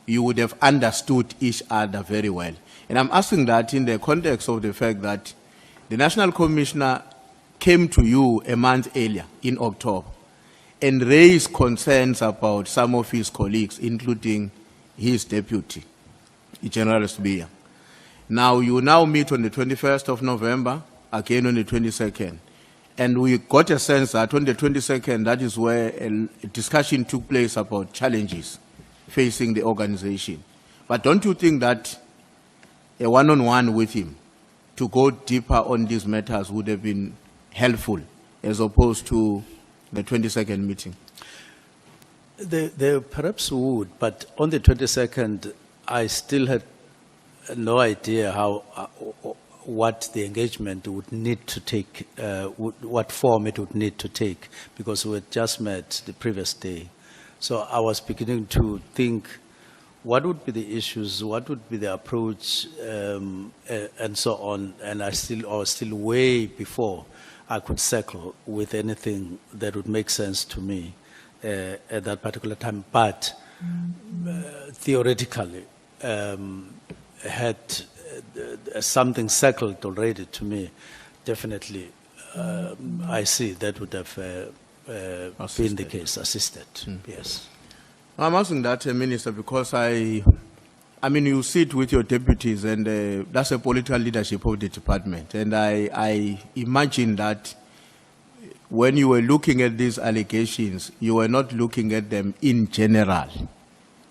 you would have understood each other very well? And I'm asking that in the context of the fact that the National Commissioner came to you a month earlier, in October, and raised concerns about some of his colleagues, including his deputy, General Sbia. Now, you now meet on the 21st of November, again on the 22nd. And we got a sense that on the 22nd, that is where a discussion took place about challenges facing the organization. But don't you think that a one-on-one with him to go deeper on these matters would have been helpful as opposed to the 22nd meeting? They perhaps would, but on the 22nd, I still had no idea how, what the engagement would need to take, what form it would need to take, because we had just met the previous day. So I was beginning to think, what would be the issues, what would be the approach, and so on, and I was still way before I could circle with anything that would make sense to me at that particular time. But theoretically, had something circled already to me, definitely I see that would have been the case, assisted, yes. I'm asking that, Minister, because I mean, you sit with your deputies, and that's a political leadership of the department. And I imagine that when you were looking at these allegations, you were not looking at them in general.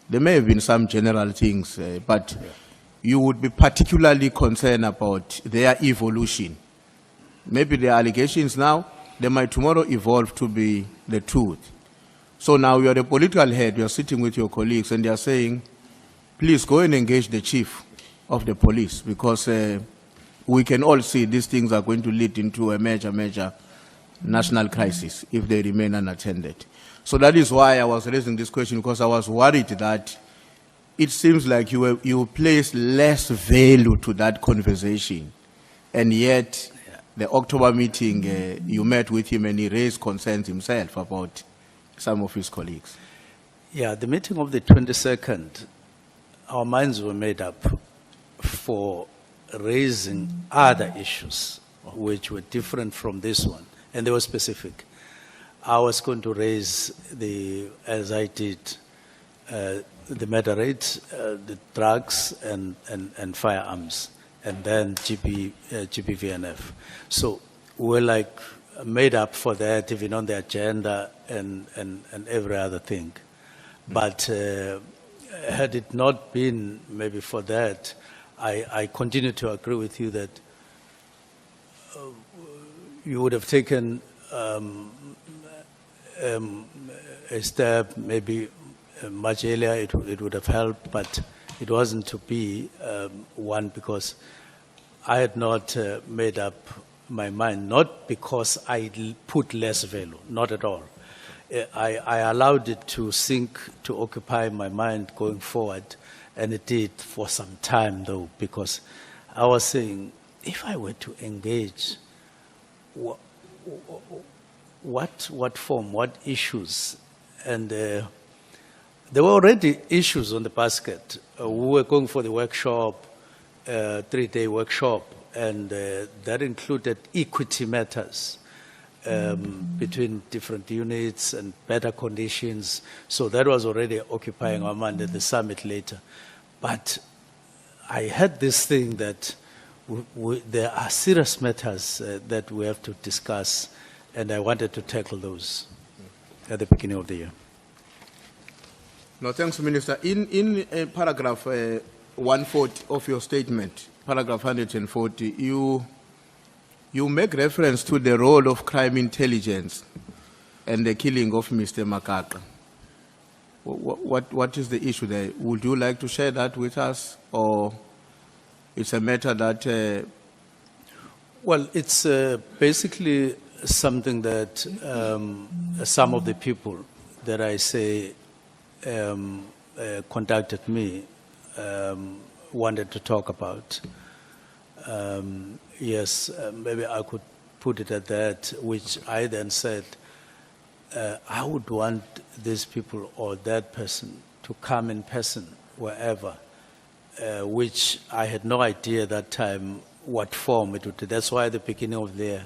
There may have been some general things, but you would be particularly concerned about their evolution. Maybe the allegations now, they might tomorrow evolve to be the truth. So now you're the political head, you're sitting with your colleagues, and they're saying, please go and engage the chief of the police, because we can all see these things are going to lead into a major national crisis if they remain unattended. So that is why I was raising this question, because I was worried that it seems like you place less value to that conversation, and yet the October meeting, you met with him and he raised concerns himself about some of his colleagues. Yeah, the meeting of the 22nd, our minds were made up for raising other issues which were different from this one, and they were specific. I was going to raise as I did, the murder rate, the drugs and firearms, and then GBVNF. So we're like made up for that, even on the agenda and every other thing. But had it not been maybe for that, I continue to agree with you that you would have taken a step maybe much earlier. It would have helped, but it wasn't to be one, because I had not made up my mind, not because I put less value, not at all. I allowed it to sink, to occupy my mind going forward, and it did for some time though, because I was saying, if I were to engage, what form, what issues? And there were already issues on the basket. We were going for the workshop, 3-day workshop, and that included equity matters between different units and better conditions. So that was already occupying our mind at the summit later. But I had this thing that there are serious matters that we have to discuss, and I wanted to tackle those at the beginning of the year. No, thanks, Minister. In paragraph 140 of your statement, paragraph 140, you make reference to the role of crime intelligence and the killing of Mr. Makaka. What is the issue there? Would you like to share that with us, or it's a matter that... Well, it's basically something that some of the people that I say contacted me wanted to talk about. Yes, maybe I could put it at that, which I then said, I would want these people or that person to come in person wherever, which I had no idea at that time what form it would take. That's why at the beginning of the year,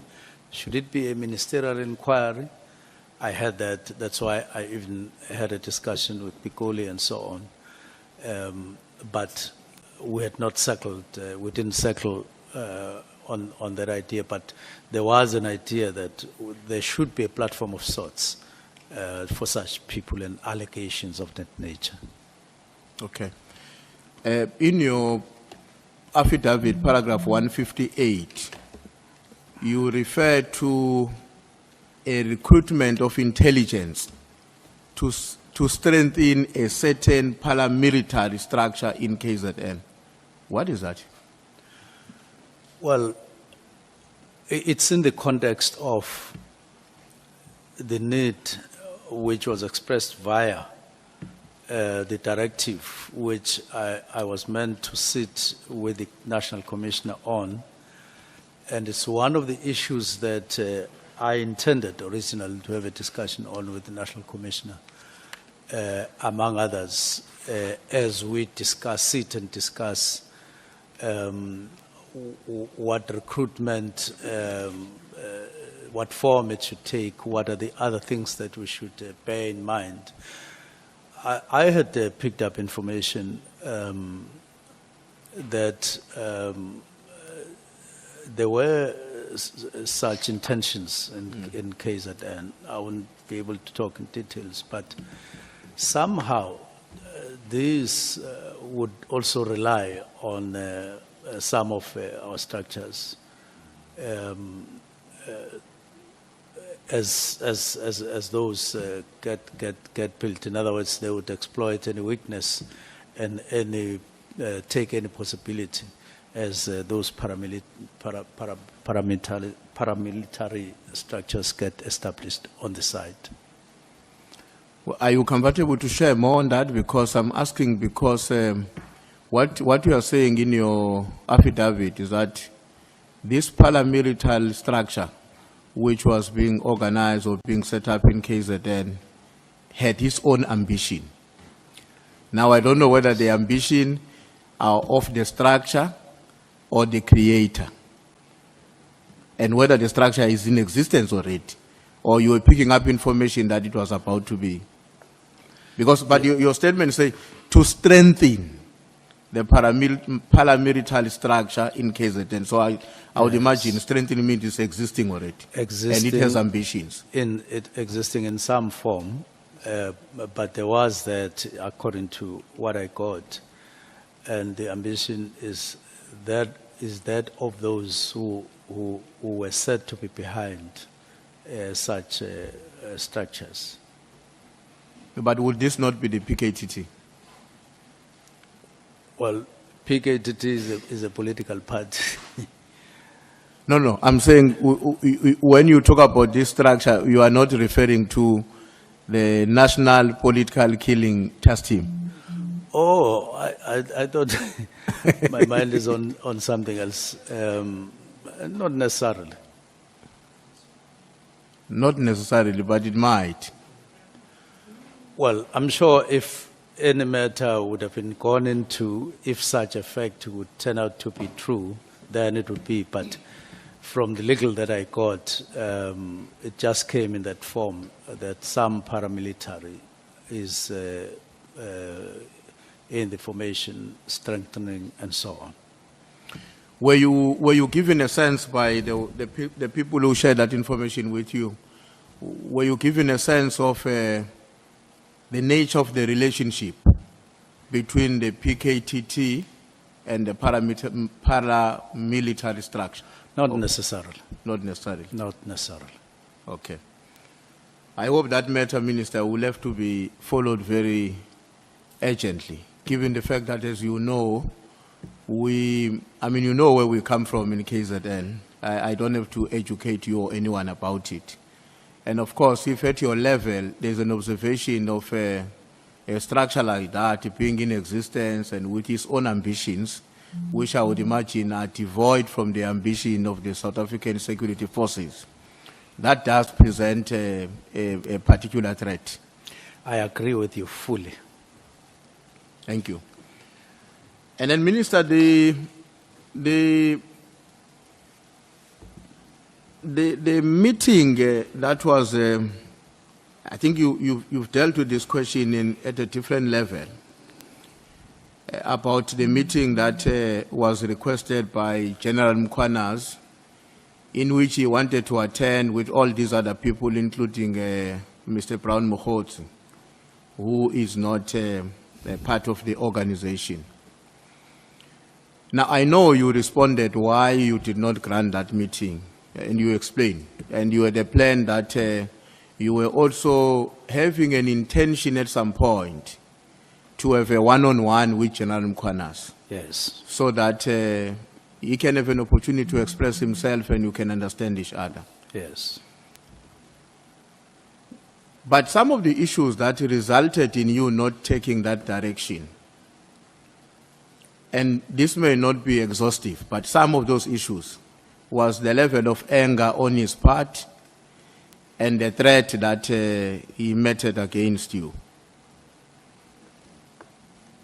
should it be a ministerial inquiry? I had that. That's why I even had a discussion with Pikoli and so on. But we had not settled, we didn't settle on that idea, but there was an idea that there should be a platform of sorts for such people and allegations of that nature. Okay. In your affidavit, paragraph 158, you refer to a recruitment of intelligence to strengthen a certain paramilitary structure in KZN. What is that? Well, it's in the context of the need which was expressed via the directive which I was meant to sit with the National Commissioner on. And it's one of the issues that I intended originally to have a discussion on with the National Commissioner, among others, as we sit and discuss what recruitment, what form it should take, what are the other things that we should bear in mind. I had picked up information that there were such intentions in KZN. I wouldn't be able to talk in details, but somehow these would also rely on some of our structures as those get built. In other words, they would exploit any weakness and take any possibility as those paramilitary structures get established on the site. Well, are you comfortable to share more on that? Because I'm asking because what you are saying in your affidavit is that this paramilitary structure, which was being organized or being set up in KZN, had its own ambition. Now, I don't know whether the ambition are of the structure or the creator, and whether the structure is in existence already, or you were picking up information that it was about to be. Because, but your statement says to strengthen the paramilitary structure in KZN. So I would imagine strengthening means it's existing already. Existing, and it has ambitions. Existing in some form, but there was that, according to what I got, and the ambition is that of those who were said to be behind such structures. But would this not be the PKTT? Well, PKTT is a political party. No, I'm saying when you talk about this structure, you are not referring to the National Political Killing Task Team. Oh, I thought my mind is on something else. Not necessarily. Not necessarily, but it might. Well, I'm sure if any matter would have been gone into, if such a fact would turn out to be true, then it would be. But from the legal that I got, it just came in that form that some paramilitary is in the formation, strengthening, and so on. Were you given a sense by the people who shared that information with you? Were you given a sense of the nature of the relationship between the PKTT and the paramilitary structure? Not necessarily. Not necessarily. Not necessarily. Okay. I hope that matter, Minister, will have to be followed very urgently, given the fact that, as you know, you know where we come from in KZN. I don't have to educate you or anyone about it. And of course, if at your level, there's an observation of a structure like that being in existence and with its own ambitions, which I would imagine are devoid from the ambition of the South African security forces, that does present a particular threat. I agree with you fully. Thank you. And then, Minister, the meeting that was, I think you've dealt with this question at a different level, about the meeting that was requested by General Mchunu, in which he wanted to attend with all these other people, including Mr. Brown Mohotsi, who is not a part of the organization. Now, I know you responded why you did not grant that meeting, and you explained, and you had a plan that you were also having an intention at some point to have a one-on-one with General Mchunu. Yes. So that he can have an opportunity to express himself and you can understand each other. Yes. But some of the issues that resulted in you not taking that direction, and this may not be exhaustive, but some of those issues was the level of anger on his part and the threat that he meted against you.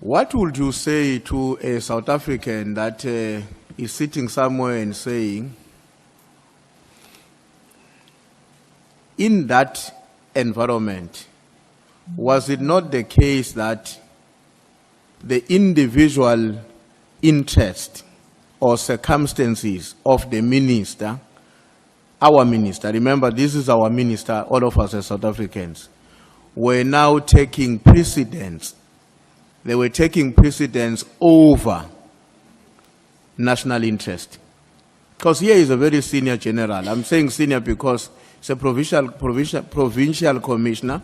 What would you say to a South African that is sitting somewhere and saying, in that environment, was it not the case that the individual interest or circumstances of the minister, our minister, remember this is our minister, all of us as South Africans, were now taking precedence? They were taking precedence over national interest. Because here is a very senior general. I'm saying senior because it's a provincial commissioner,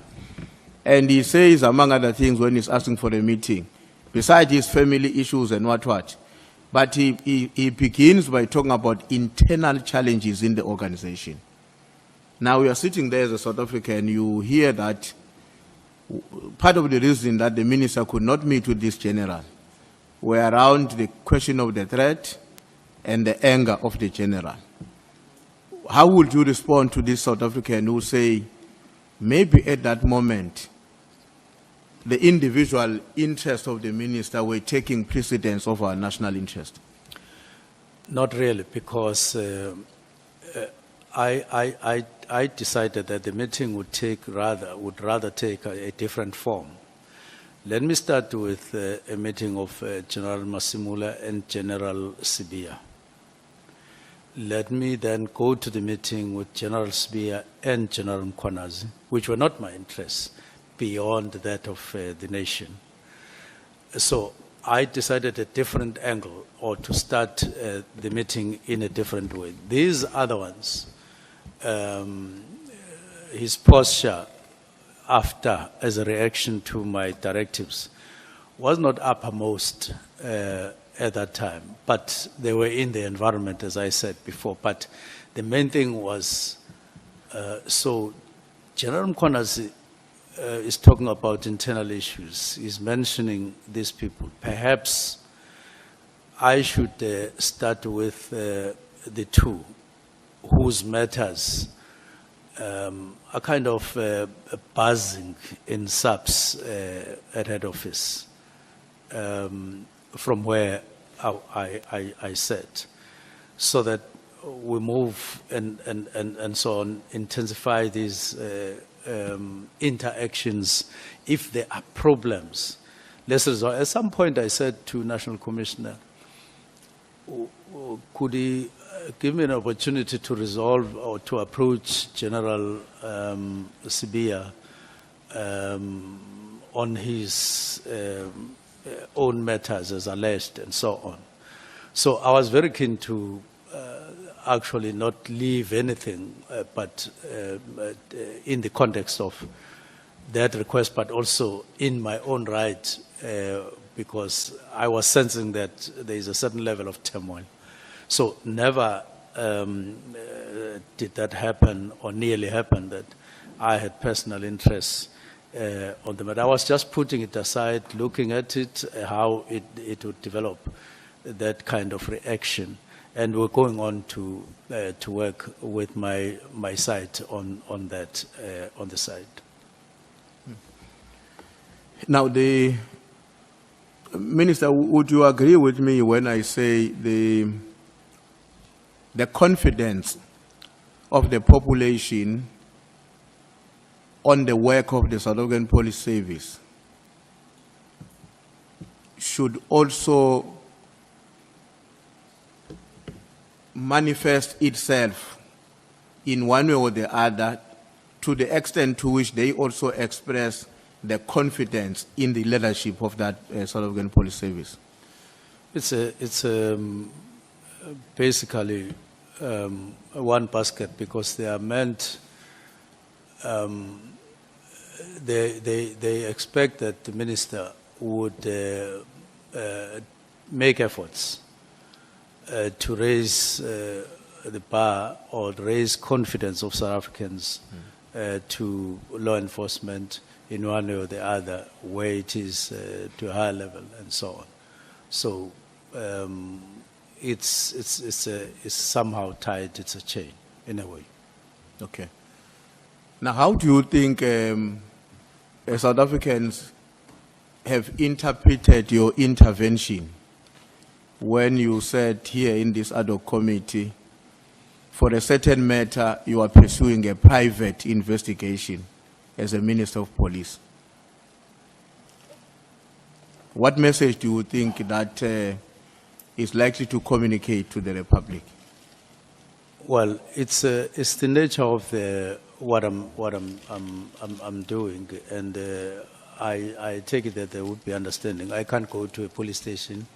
and he says, among other things, when he's asking for a meeting, besides his family issues and what, but he begins by talking about internal challenges in the organization. Now we are sitting there as a South African, you hear that part of the reason that the minister could not meet with this general were around the question of the threat and the anger of the general. How would you respond to this South African who say, maybe at that moment, the individual interests of the minister were taking precedence over our national interest? Not really, because I decided that the meeting would rather take a different form. Let me start with a meeting of General Masimula and General Sibia. Let me then go to the meeting with General Sibia and General Mchunu, which were not my interests, beyond that of the nation. So I decided a different angle, or to start the meeting in a different way. These other ones, his posture after, as a reaction to my directives, was not uppermost at that time, but they were in the environment, as I said before. But the main thing was, so General Mchunu is talking about internal issues. He's mentioning these people. Perhaps I should start with the two whose matters are kind of buzzing in subs at head office from where I sat, so that we move and so on, intensify these interactions. If there are problems, let's resolve. At some point I said to National Commissioner, could he give me an opportunity to resolve or to approach General Sibia on his own matters as alleged and so on. So I was very keen to actually not leave anything but in the context of that request, but also in my own right, because I was sensing that there is a certain level of turmoil. So never did that happen or nearly happen that I had personal interests on the matter. I was just putting it aside, looking at it, how it would develop, that kind of reaction. And we're going on to work with my side on that, on the side. Now, the Minister, would you agree with me when I say the confidence of the population on the work of the South African Police Service should also manifest itself in one way or the other, to the extent to which they also express the confidence in the leadership of that South African Police Service? It's basically one basket, because they are meant. They expect that the minister would make efforts to raise the bar or raise confidence of South Africans to law enforcement in one way or the other, where it is to a higher level and so on. So it's somehow tied. It's a chain in a way. Okay. Now, how do you think South Africans have interpreted your intervention when you said here in this ad hoc committee, for a certain matter, you are pursuing a private investigation as a Minister of Police? What message do you think that is likely to communicate to the Republic? Well, it's the nature of what I'm doing, and I take it that there would be understanding. I can't go to a police station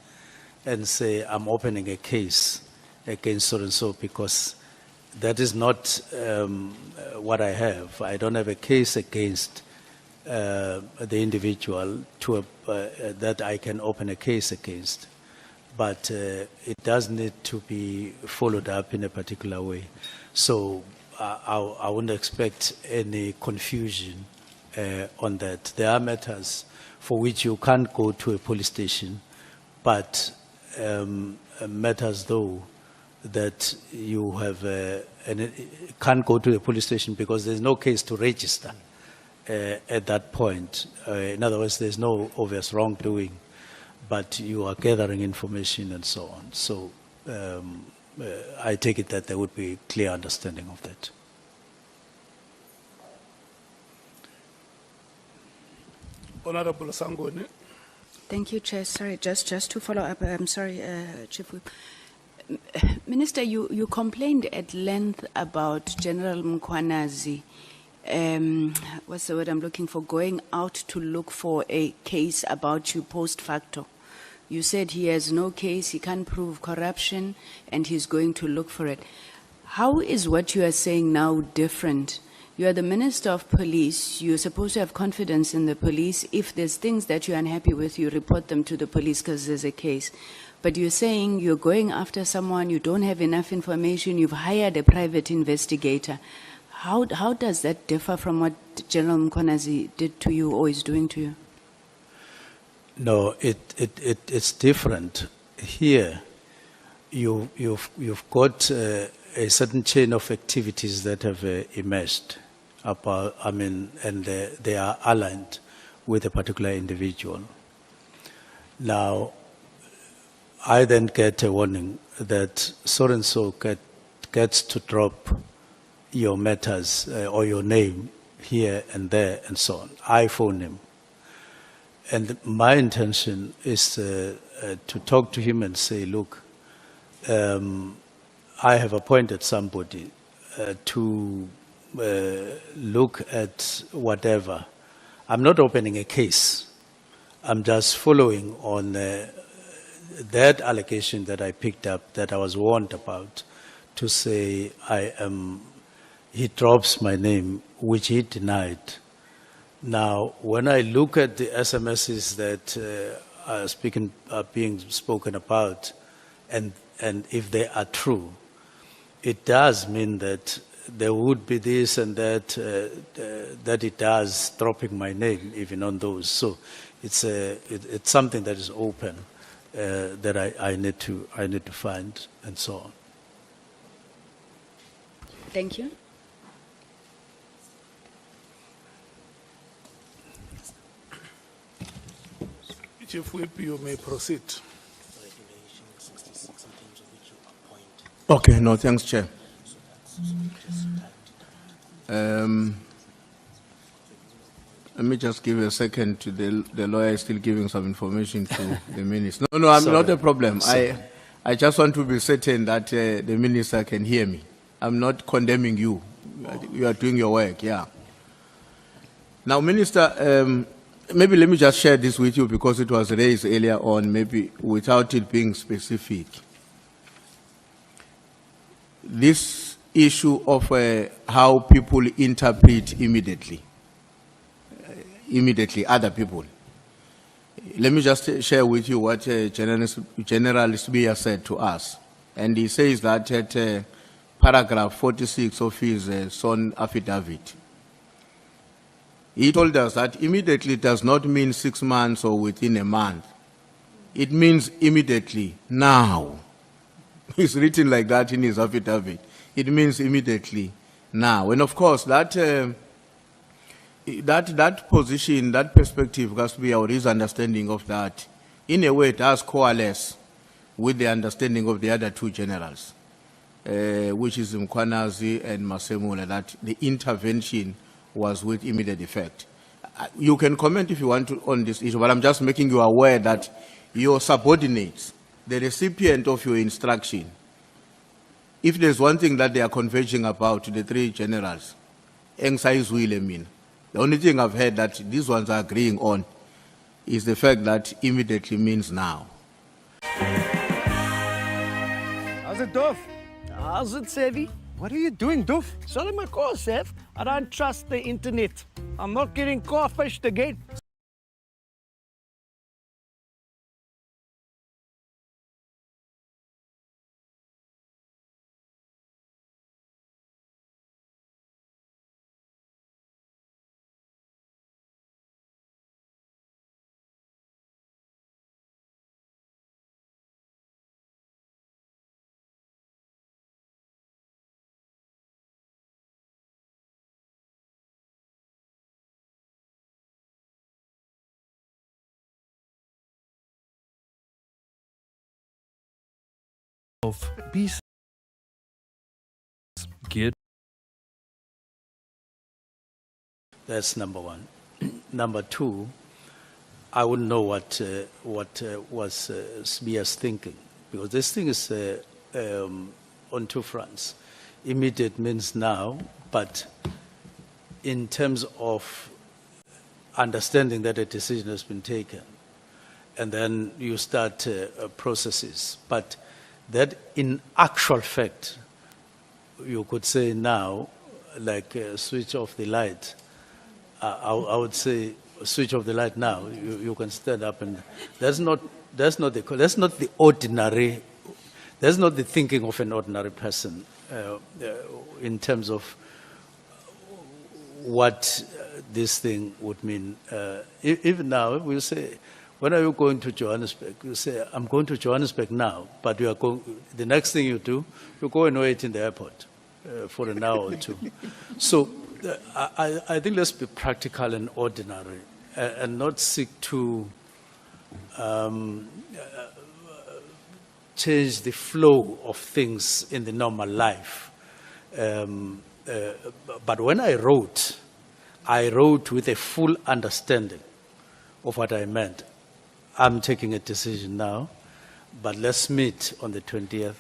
and say I'm opening a case against so and so, because that is not what I have. I don't have a case against the individual that I can open a case against. But it does need to be followed up in a particular way. So I wouldn't expect any confusion on that. There are matters for which you can't go to a police station, but matters though that you have can't go to a police station because there's no case to register at that point. In other words, there's no obvious wrongdoing, but you are gathering information and so on. So I take it that there would be clear understanding of that. Honorable Sangoni. Thank you, Chair. Sorry, just to follow up. I'm sorry, Chief Whip. Minister, you complained at length about General Mkhwanazi, what's the word I'm looking for, going out to look for a case about you post facto. You said he has no case, he can't prove corruption, and he's going to look for it. How is what you are saying now different? You are the Minister of Police. You're supposed to have confidence in the police. If there's things that you're unhappy with, you report them to the police because there's a case. But you're saying you're going after someone, you don't have enough information, you've hired a private investigator. How does that differ from what General Mkhwanazi did to you or is doing to you? No, it's different. Here, you've got a certain chain of activities that have emerged about, and they are aligned with a particular individual. Now, I then get a warning that so-and-so gets to drop your matters or your name here and there and so on. I phone him. And my intention is to talk to him and say, look, I have appointed somebody to look at whatever. I'm not opening a case. I'm just following on that allegation that I picked up, that I was warned about, to say he drops my name, which he denied. Now, when I look at the SMSs that are being spoken about, and if they are true, it does mean that there would be this and that, that it does dropping my name even on those. So it's something that is open that I need to find and so on. Thank you. Chief Whip, you may proceed. Okay, no, thanks, Chair. Let me just give a second to the lawyer is still giving some information to the minister. No, I'm not a problem. I just want to be certain that the minister can hear me. I'm not condemning you. You are doing your work, yeah. Now, Minister, maybe let me just share this with you because it was raised earlier on, maybe without it being specific. This issue of how people interpret immediately other people. Let me just share with you what General Sbiya said to us. And he says that at paragraph 46 of his sworn affidavit, he told us that immediately does not mean 6 months or within a month. It means immediately, now. It's written like that in his affidavit. It means immediately, now. And of course, that position, that perspective has to be our understanding of that. In a way, it does coalesce with the understanding of the other two generals, which is Mkhwanazi and Masemula, that the intervention was with immediate effect. You can comment if you want to on this issue, but I'm just making you aware that your subordinates, the recipient of your instruction, if there's one thing that they are converging about, the three generals, the only thing I've heard that these ones are agreeing on is the fact that immediately means now. How's it, Doof? How's it, Sevi? What are you doing, Doof? Selling my car, Sev. I don't trust the internet. I'm not getting car-fished again. Of peace geared. That's number one. Number two, I wouldn't know what was Sbiya's thinking, because this thing is on two fronts. Immediate means now, but in terms of understanding that a decision has been taken, and then you start processes. But that in actual fact, you could say now, like switch off the light. I would say switch off the light now. You can stand up, and that's not the ordinary. That's not the thinking of an ordinary person in terms of what this thing would mean. Even now, we'll say, when are you going to Johannesburg? You say, I'm going to Johannesburg now, but you are going, the next thing you do, you go and wait in the airport for an hour or two. So I think let's be practical and ordinary and not seek to change the flow of things in the normal life. But when I wrote with a full understanding of what I meant. I'm taking a decision now, but let's meet on the 20th.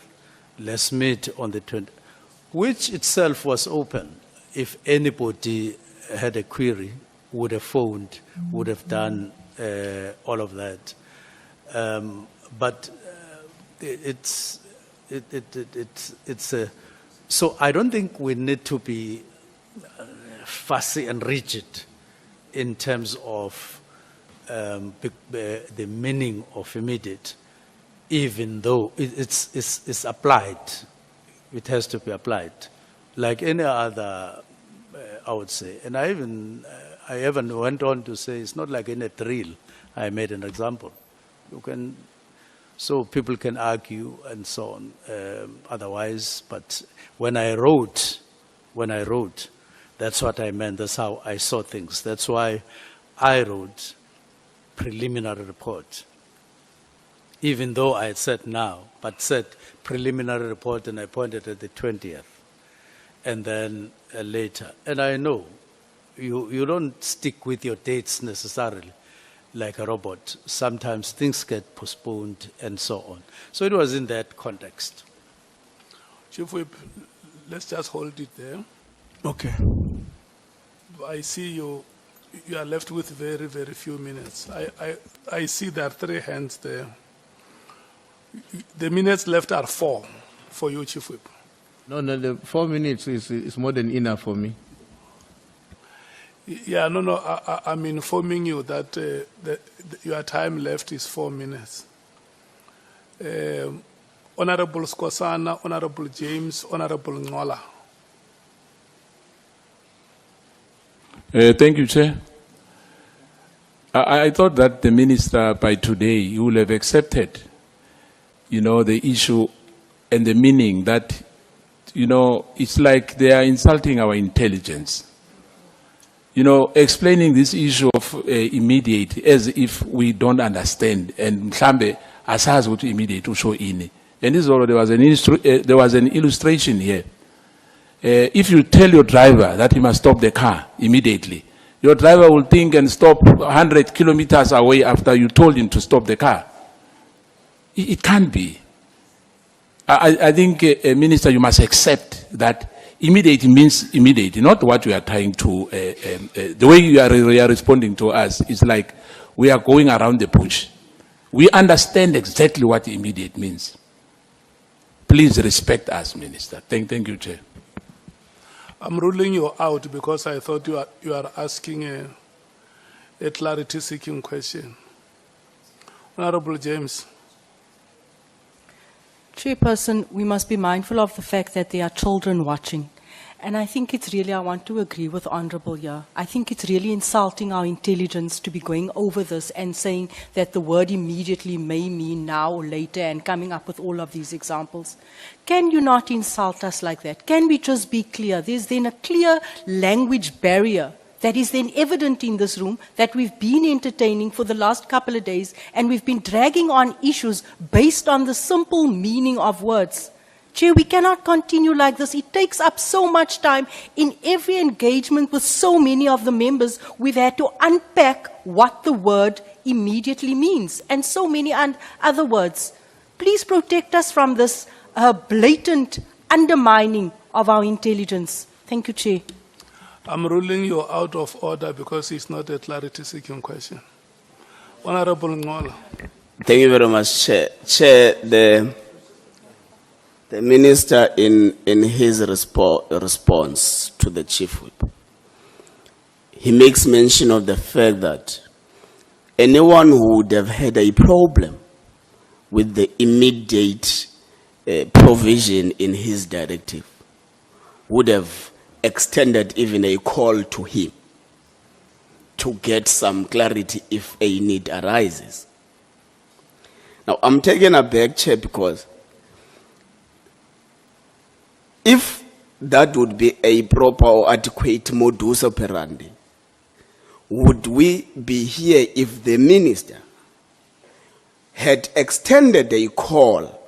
Let's meet on the 20th, which itself was open. If anybody had a query, would have phoned, would have done all of that. But it's a, so I don't think we need to be fussy and rigid in terms of the meaning of immediate, even though it's applied. It has to be applied, like any other, I would say. And I even went on to say it's not like in a drill. I made an example. You can, so people can argue and so on. Otherwise, but when I wrote, that's what I meant. That's how I saw things. That's why I wrote preliminary report. Even though I had said now, but said preliminary report, and I pointed at the 20th, and then later. And I know you don't stick with your dates necessarily like a robot. Sometimes things get postponed and so on. So it was in that context. Chief Whip, let's just hold it there. Okay. I see you are left with very, very few minutes. I see there are 3 hands there. The minutes left are 4 for you, Chief Whip. No, the 4 minutes is more than enough for me. Yeah, no, I'm informing you that your time left is 4 minutes. Honorable Skosana, Honorable James, Honorable Ngola. Thank you, Chair. I thought that the minister by today, he will have accepted, the issue and the meaning that, it's like they are insulting our intelligence. Explaining this issue of immediate as if we don't understand, and mhlambe asazi ukuthi immediate usho ini. And this is all, there was an illustration here. If you tell your driver that he must stop the car immediately, your driver will think and stop 100 kilometers away after you told him to stop the car. It can't be. I think, Minister, you must accept that immediate means immediate, not what we are trying to, the way you are responding to us is like we are going around the bush. We understand exactly what immediate means. Please respect us, Minister. Thank you, Chair. I'm ruling you out because I thought you are asking a clarity-seeking question. Honorable James. Chairperson, we must be mindful of the fact that there are children watching. And I think it's really, I want to agree with Honorable here. I think it's really insulting our intelligence to be going over this and saying that the word immediately may mean now or later and coming up with all of these examples. Can you not insult us like that? Can we just be clear? There's then a clear language barrier that is then evident in this room that we've been entertaining for the last couple of days, and we've been dragging on issues based on the simple meaning of words. Chair, we cannot continue like this. It takes up so much time. In every engagement with so many of the members, we've had to unpack what the word immediately means, and so many other words. Please protect us from this blatant undermining of our intelligence. Thank you, Chair. I'm ruling you out of order because it's not a clarity-seeking question. Honorable Ngola. Thank you very much, Chair. Chair, the Minister in his response to the Chief Whip, he makes mention of the fact that anyone who would have had a problem with the immediate provision in his directive would have extended even a call to him to get some clarity if a need arises. Now, I'm taken aback, Chair, because if that would be a proper or adequate modus operandi, would we be here if the Minister had extended a call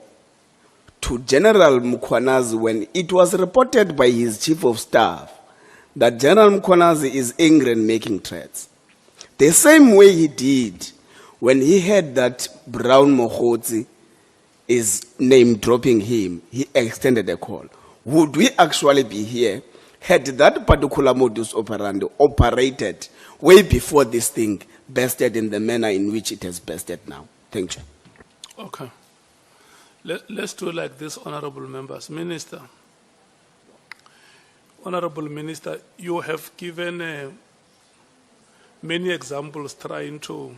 to General Mkhwanazi when it was reported by his Chief of Staff that General Mkhwanazi is angry and making threats? The same way he did when he heard that Brown Mohotsi is name-dropping him, he extended a call. Would we actually be here had that particular modus operandi operated way before this thing bested in the manner in which it has bested now. Thank you. Okay. Let's do like this, honorable members. Minister, Honorable Minister, you have given many examples trying to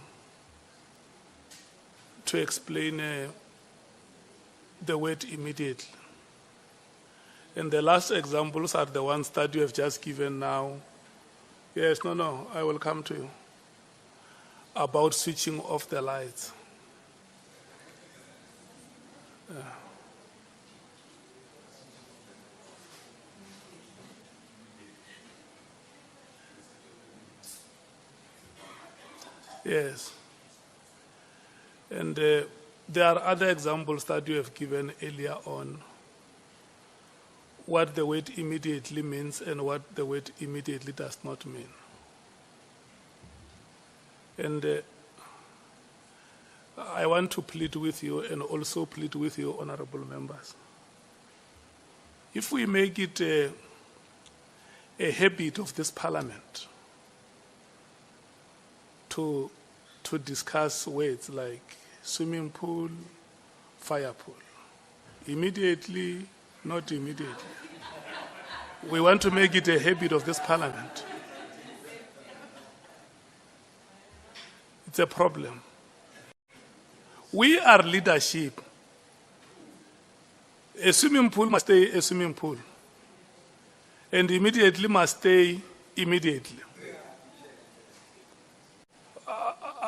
explain the word immediately. And the last examples are the ones that you have just given now. Yes, no, I will come to you. About switching off the lights. Yes. And there are other examples that you have given earlier on, what the word immediately means and what the word immediately does not mean. And I want to plead with you and also plead with you, honorable members. If we make it a habit of this parliament to discuss words like swimming pool, fire pool, immediately, not immediately. We want to make it a habit of this parliament. It's a problem. We are leadership. A swimming pool must stay a swimming pool. And immediately must stay immediately.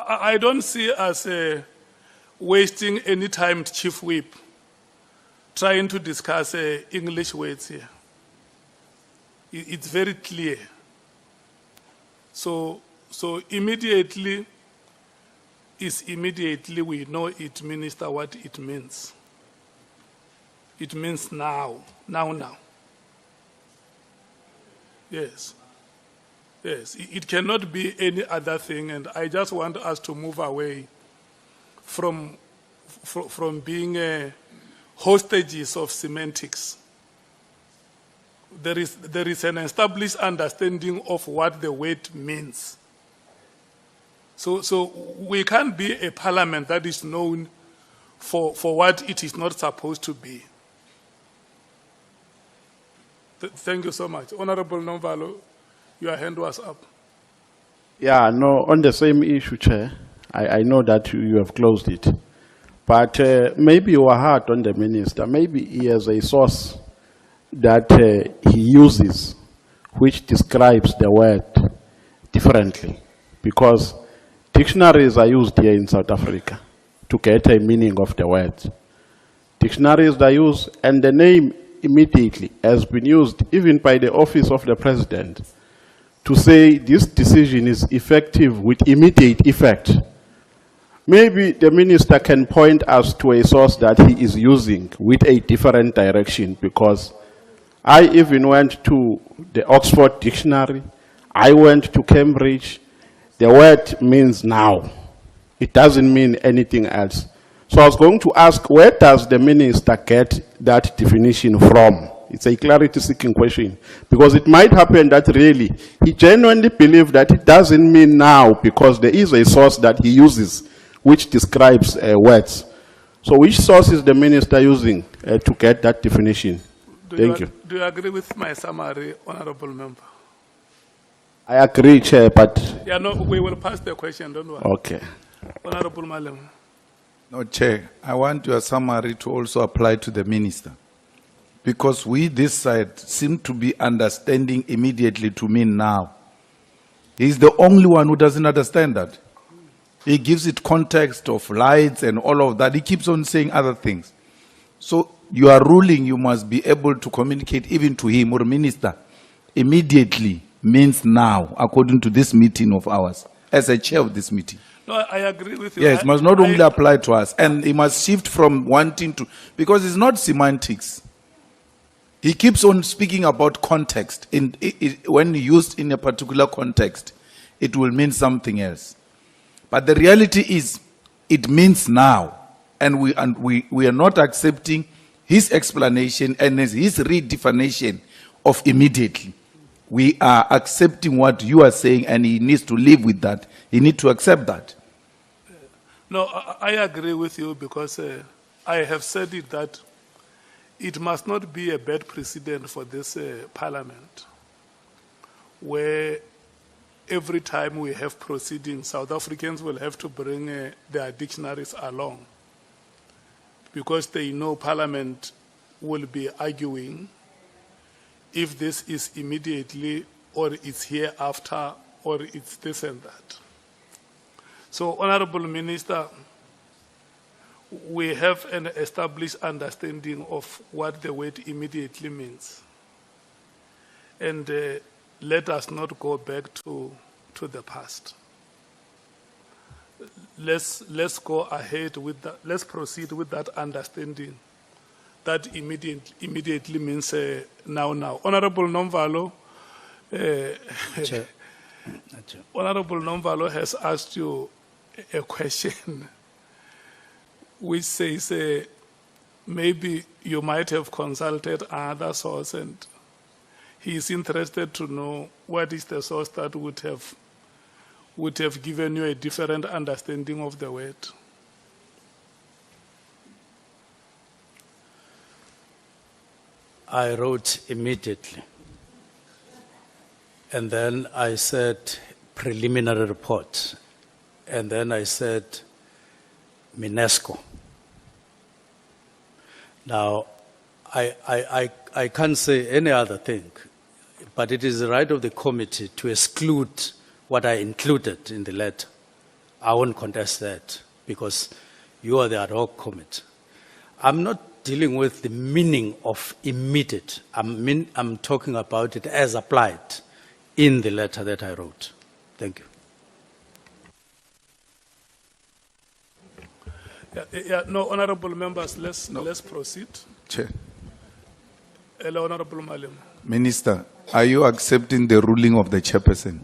I don't see us wasting any time, Chief Whip, trying to discuss English words here. It's very clear. So immediately is immediately, we know it, Minister, what it means. It means now. Yes. Yes, it cannot be any other thing, and I just want us to move away from being hostages of semantics. There is an established understanding of what the word means. So we can't be a parliament that is known for what it is not supposed to be. Thank you so much. Honorable Nomvalo, your hand was up. Yeah, no, on the same issue, Chair, I know that you have closed it. But maybe you were hard on the minister. Maybe he has a source that he uses which describes the word differently. Because dictionaries are used here in South Africa to get a meaning of the word. Dictionaries are used, and the name immediately has been used even by the office of the president to say this decision is effective with immediate effect. Maybe the minister can point us to a source that he is using with a different direction, because I even went to the Oxford Dictionary, I went to Cambridge. The word means now. It doesn't mean anything else. So I was going to ask, where does the minister get that definition from? It's a clarity-seeking question, because it might happen that really he genuinely believes that it doesn't mean now, because there is a source that he uses which describes words. So which source is the minister using to get that definition? Thank you. Do you agree with my summary, honorable member? I agree, Chair, but... Yeah, no, we will pass the question, don't worry. Okay. Honorable Malem. No, Chair, I want your summary to also apply to the minister. Because we, this side, seem to be understanding immediately to mean now. He's the only one who doesn't understand that. He gives it context of lights and all of that. He keeps on saying other things. So you are ruling, you must be able to communicate even to him or minister. Immediately means now, according to this meeting of ours, as a chair of this meeting. No, I agree with you. Yes, it must not only apply to us, and he must shift from wanting to, because it's not semantics. He keeps on speaking about context. When used in a particular context, it will mean something else. But the reality is, it means now, and we are not accepting his explanation and his redefinition of immediately. we are accepting what you are saying, and he needs to live with that. He needs to accept that. No, I agree with you because I have said it that it must not be a bad precedent for this parliament where every time we have proceedings, South Africans will have to bring their dictionaries along because they know Parliament will be arguing if this is immediately or it's hereafter or it's this and that. So, Honorable Minister, we have an established understanding of what the word immediately means. And let us not go back to the past. Let's go ahead with that. Let's proceed with that understanding. That immediately means now. Honorable Nomvalo, Honorable Nomvalo has asked you a question which says maybe you might have consulted another source, and he is interested to know what is the source that would have given you a different understanding of the word. I wrote immediately. And then I said preliminary report. And then I said UNESCO. Now, I can't say any other thing, but it is the right of the committee to exclude what I included in the letter. I won't contest that because you are the ad hoc committee. I'm not dealing with the meaning of immediate. I'm talking about it as applied in the letter that I wrote. Thank you. No, honorable members, let's proceed. Chair. Hello, Honorable Malim. Minister, are you accepting the ruling of the chairperson?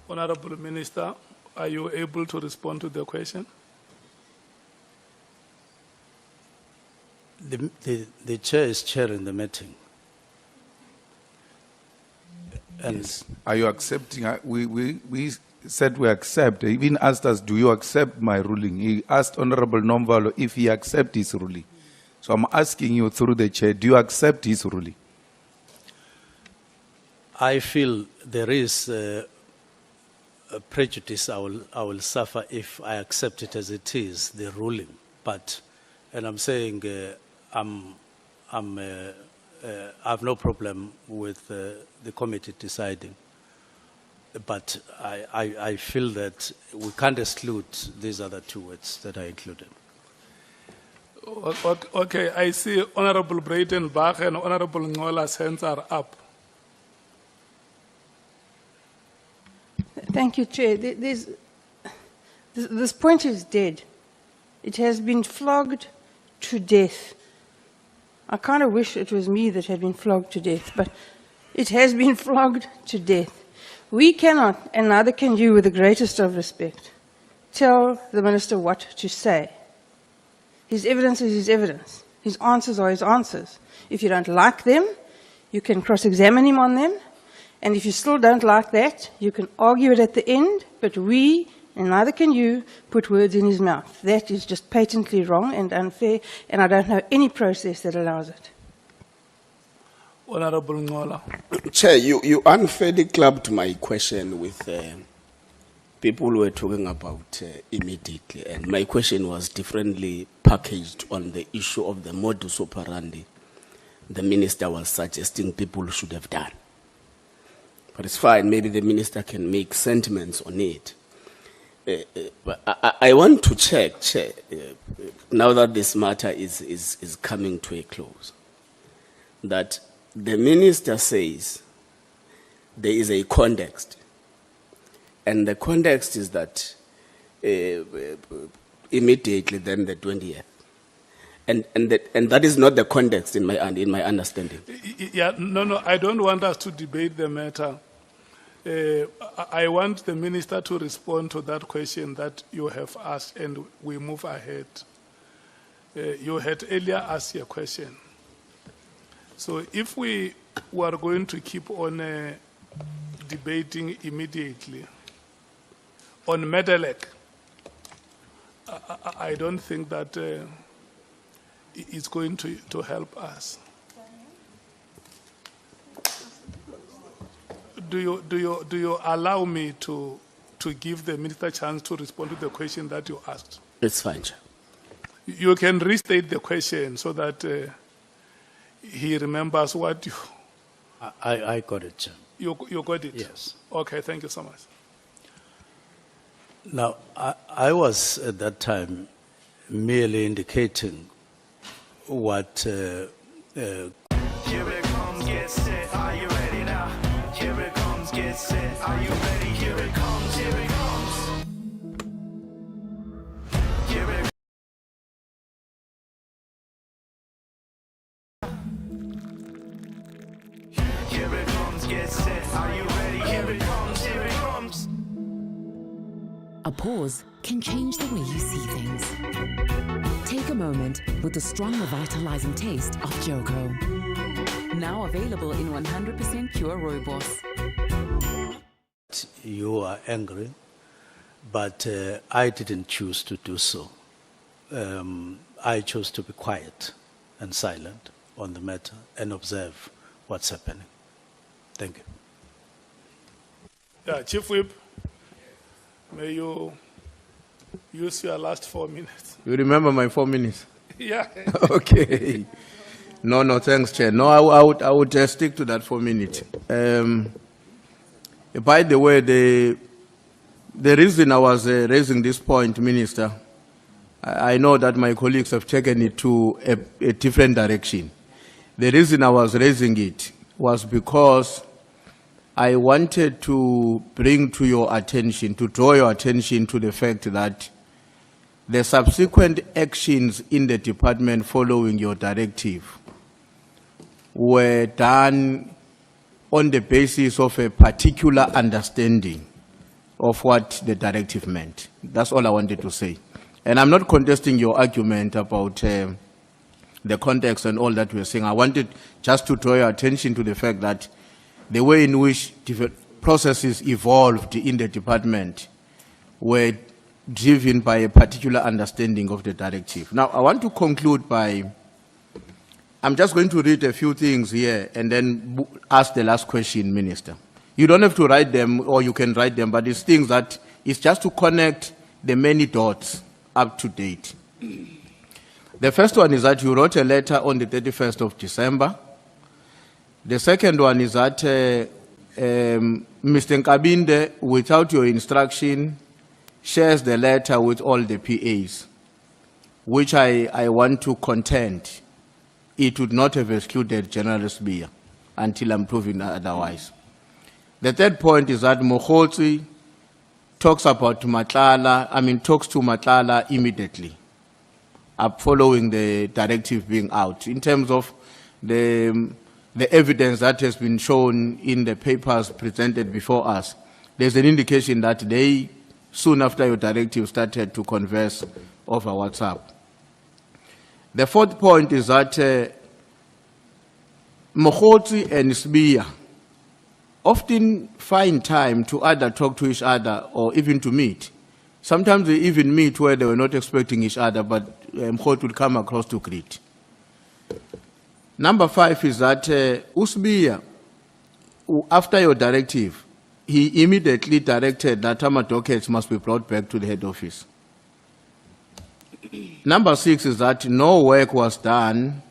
Honorable Minister, are you able to respond to the question? The chair is chairing the meeting. And yes. Are you accepting? We said we accept. He even asked us, do you accept my ruling? He asked Honorable Nomvalo if he accepts his ruling. So I'm asking you through the chair, do you accept his ruling? I feel there is a prejudice I will suffer if I accept it as it is, the ruling. But, and I'm saying I have no problem with the committee deciding. But I feel that we can't exclude these other two words that I included. Okay, I see Honorable Breitenbach and Honorable Ngola's hands are up. Thank you, Chair. This point is dead. It has been flogged to death. I kind of wish it was me that had been flogged to death, but it has been flogged to death. We cannot, and neither can you, with the greatest of respect, tell the minister what to say. His evidence is his evidence. His answers are his answers. If you don't like them, you can cross-examine him on them. And if you still don't like that, you can argue it at the end, but we, and neither can you, put words in his mouth. That is just patently wrong and unfair, and I don't know any process that allows it. Honorable Ngola. Chair, you unfairly clubbed my question with people who were talking about immediately, and my question was differently packaged on the issue of the modus operandi the minister was suggesting people should have done. But it's fine, maybe the minister can make sentiments on it. But I want to check, Chair, now that this matter is coming to a close, that the minister says there is a context, and the context is that immediately then the 20th. And that is not the context in my understanding. Yeah, no, I don't want us to debate the matter. I want the minister to respond to that question that you have asked, and we move ahead. You had earlier asked a question. So if we were going to keep on debating immediately on Medelec, I don't think that it's going to help us. Do you allow me to give the minister a chance to respond to the question that you asked? It's fine, Chair. You can restate the question so that he remembers what you... I got it, Chair. You got it? Yes. Okay, thank you so much. Now, I was at that time merely indicating what Here it comes, get set, are you ready now? Here it comes, get set, are you ready? Here it comes, here it comes. Here it Here it comes, get set, are you ready? Here it comes, here it comes. A pause can change the way you see things. Take a moment with the strong revitalizing taste of Joko. Now available in 100% pure rooibos. you are angry, but I didn't choose to do so. I chose to be quiet and silent on the matter and observe what's happening. Thank you. Yeah, Chief Whip, may you use your last 4 minutes. You remember my 4 minutes? Yeah. Okay. No, thanks, Chair. No, I would stick to that 4 minutes. By the way, the reason I was raising this point, Minister, I know that my colleagues have taken it to a different direction. The reason I was raising it was because I wanted to bring to your attention, to draw your attention to the fact that the subsequent actions in the department following your directive were done on the basis of a particular understanding of what the directive meant. That's all I wanted to say. And I'm not contesting your argument about the context and all that we're saying. I wanted just to draw your attention to the fact that the way in which processes evolved in the department were driven by a particular understanding of the directive. Now, I want to conclude by, I'm just going to read a few things here and then ask the last question, Minister. You don't have to write them, or you can write them, but it's things that, it's just to connect the many dots up to date. The first one is that you wrote a letter on the 31st of December. The second one is that Mr. Nkabinde, without your instruction, shares the letter with all the PAs, which I want to contend it would not have excluded General Sbiya until I'm proven otherwise. The third point is that Mokgotsi talks about Matlala, talks to Matlala immediately following the directive being out. In terms of the evidence that has been shown in the papers presented before us, there's an indication that they, soon after your directive, started to converse over WhatsApp. The fourth point is that Mokgotsi and Sbiya often find time to either talk to each other or even to meet. Sometimes they even meet where they were not expecting each other, but Mokgotsi would come across to greet. Number 5 is that Sbiya, after your directive, he immediately directed that Tama dockets must be brought back to the head office. Number 6 is that no work was done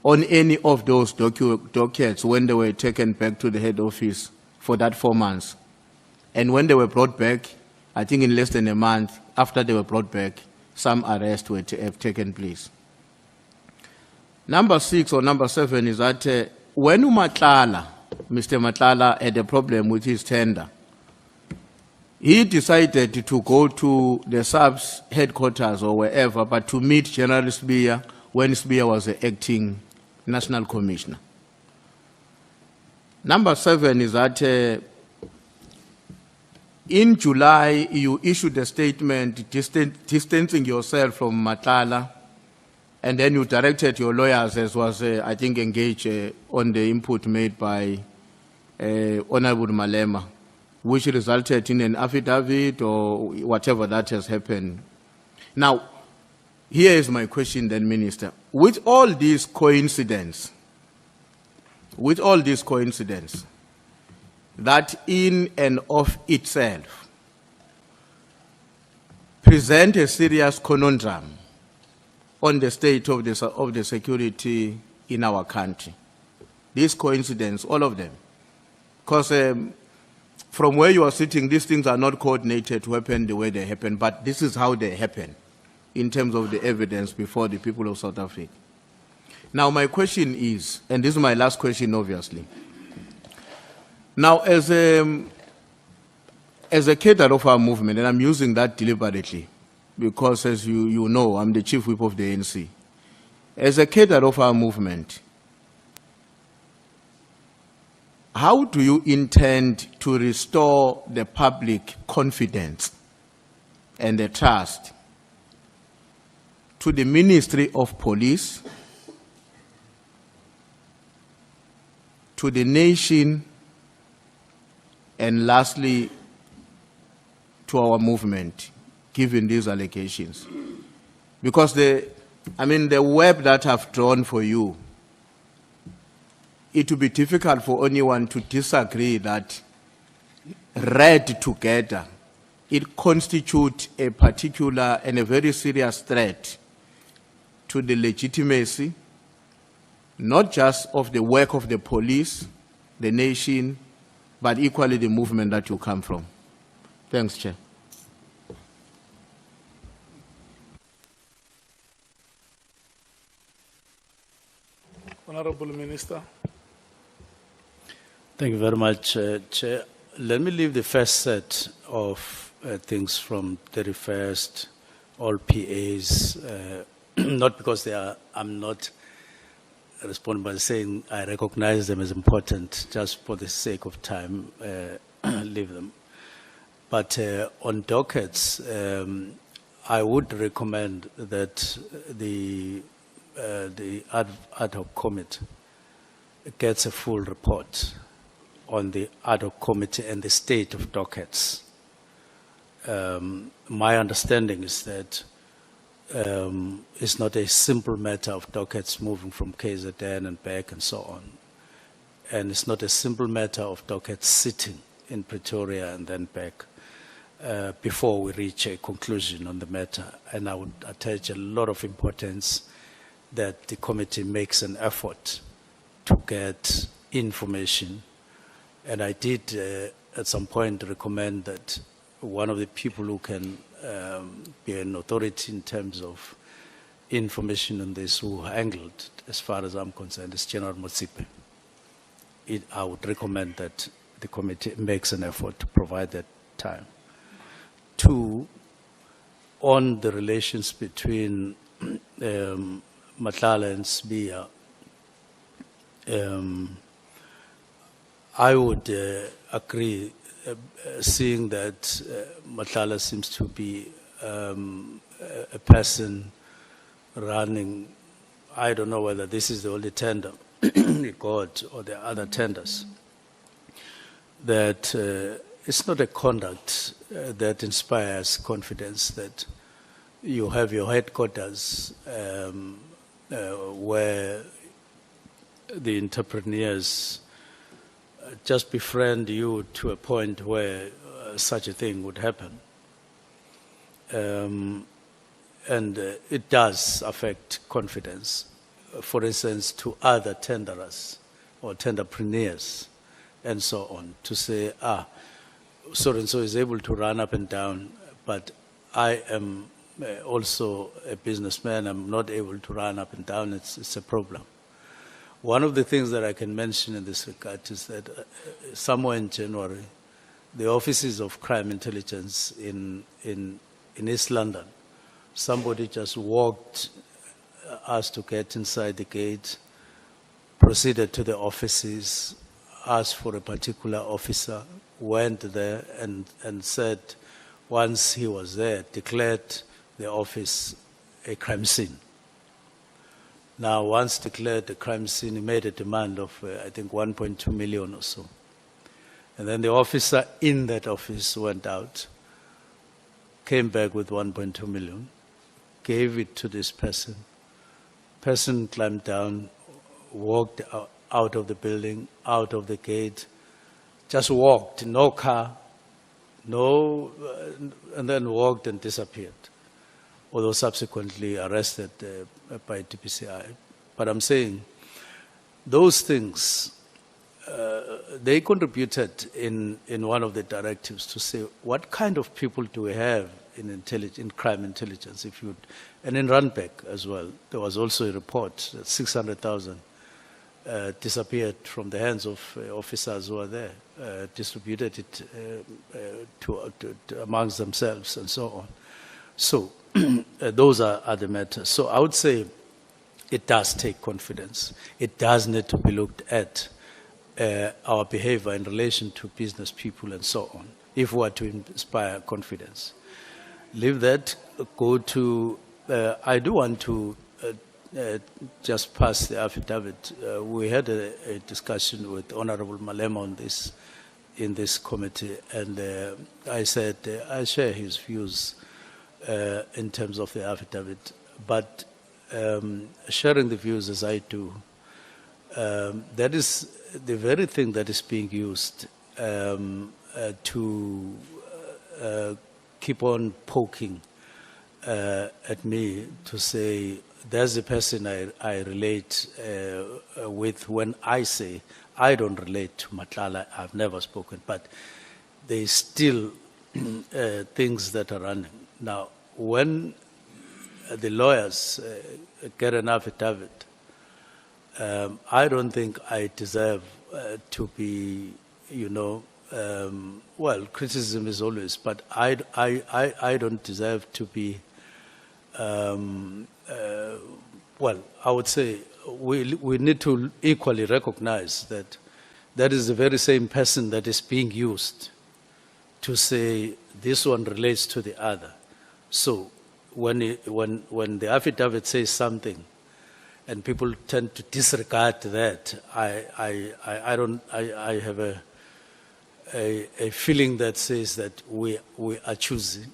on any of those dockets when they were taken back to the head office for that 4 months. And when they were brought back, I think in less than a month after they were brought back, some arrests were have taken place. Number 6 or number 7 is that when Mr. Matlala had a problem with his tender, he decided to go to the sub's headquarters or wherever, but to meet General Sbiya when Sbiya was the acting National Commissioner. Number 7 is that in July, you issued a statement distancing yourself from Matlala And then you directed your lawyers, as was, I think, engaged on the input made by Honorable Malema, which resulted in an affidavit or whatever that has happened. Now, here is my question then, Minister. With all these coincidences, that in and of itself present a serious conundrum on the state of the security in our country. These coincidences, all of them. Because from where you are sitting, these things are not coordinated to happen the way they happen, but this is how they happen in terms of the evidence before the people of South Africa. Now, my question is, and this is my last question, obviously. Now, as a cadre of our movement, and I'm using that deliberately, because as you know, I'm the chief whip of the ANC. As a cadre of our movement, how do you intend to restore the public confidence and the trust to the Ministry of Police, to the nation, and lastly, to our movement, given these allegations? Because the web that I've drawn for you, it would be difficult for anyone to disagree that read together, it constitutes a particular and a very serious threat to the legitimacy, not just of the work of the police, the nation, but equally the movement that you come from. Thanks, Chair. Honorable Minister. Thank you very much, Chair. Let me leave the first set of things from 31st, all PAs, not because they are, I'm not responding by saying I recognize them as important, just for the sake of time, leave them. But on dockets, I would recommend that the ad hoc committee gets a full report on the ad hoc committee and the state of dockets. My understanding is that it's not a simple matter of dockets moving from KZN and back and so on. And it's not a simple matter of dockets sitting in Pretoria and then back before we reach a conclusion on the matter. And I would attach a lot of importance that the committee makes an effort to get information. And I did at some point recommend that one of the people who can be an authority in terms of information on this, who handled, as far as I'm concerned, is General Motsipe. I would recommend that the committee makes an effort to provide that time. Two, on the relations between Matlala and Sbia, I would agree, seeing that Matlala seems to be a person running, I don't know whether this is the only tender he got or the other tenders, that it's not a conduct that inspires confidence, that you have your headquarters where the entrepreneurs just befriend you to a point where such a thing would happen. And it does affect confidence, for instance, to other tenderers or tenderpreneurs and so on, to say, so-and-so is able to run up and down, but I am also a businessman, I'm not able to run up and down, it's a problem. One of the things that I can mention in this regard is that somewhere in January, the offices of crime intelligence in East London, somebody just walked us to get inside the gate, proceeded to the offices, asked for a particular officer, went there and said, once he was there, declared the office a crime scene. Now, once declared the crime scene, he made a demand of, I think, 1.2 million or so. And then the officer in that office went out, came back with 1.2 million, gave it to this person. Person climbed down, walked out of the building, out of the gate, just walked, no car, no, and then walked and disappeared, although subsequently arrested by DPCI. But I'm saying those things, they contributed in one of the directives to say, what kind of people do we have in crime intelligence? And in Randbeck as well, there was also a report that 600,000 disappeared from the hands of officers who were there, distributed it amongst themselves and so on. So those are the matters. So I would say it does take confidence. It does need to be looked at our behavior in relation to business people and so on, if we are to inspire confidence. Leave that, go to, I do want to just pass the affidavit. We had a discussion with Honorable Malema on this, in this committee, and I said I share his views in terms of the affidavit, but sharing the views as I do, that is the very thing that is being used to keep on poking at me to say, there's a person I relate with when I say, I don't relate to Matlala, I've never spoken, but there's still things that are running. Now, when the lawyers get an affidavit, I don't think I deserve to be, well, criticism is always, but I don't deserve to be, well, I would say we need to equally recognize that that is the very same person that is being used to say this one relates to the other. So when the affidavit says something and people tend to disregard that, I have a feeling that says that we are choosing,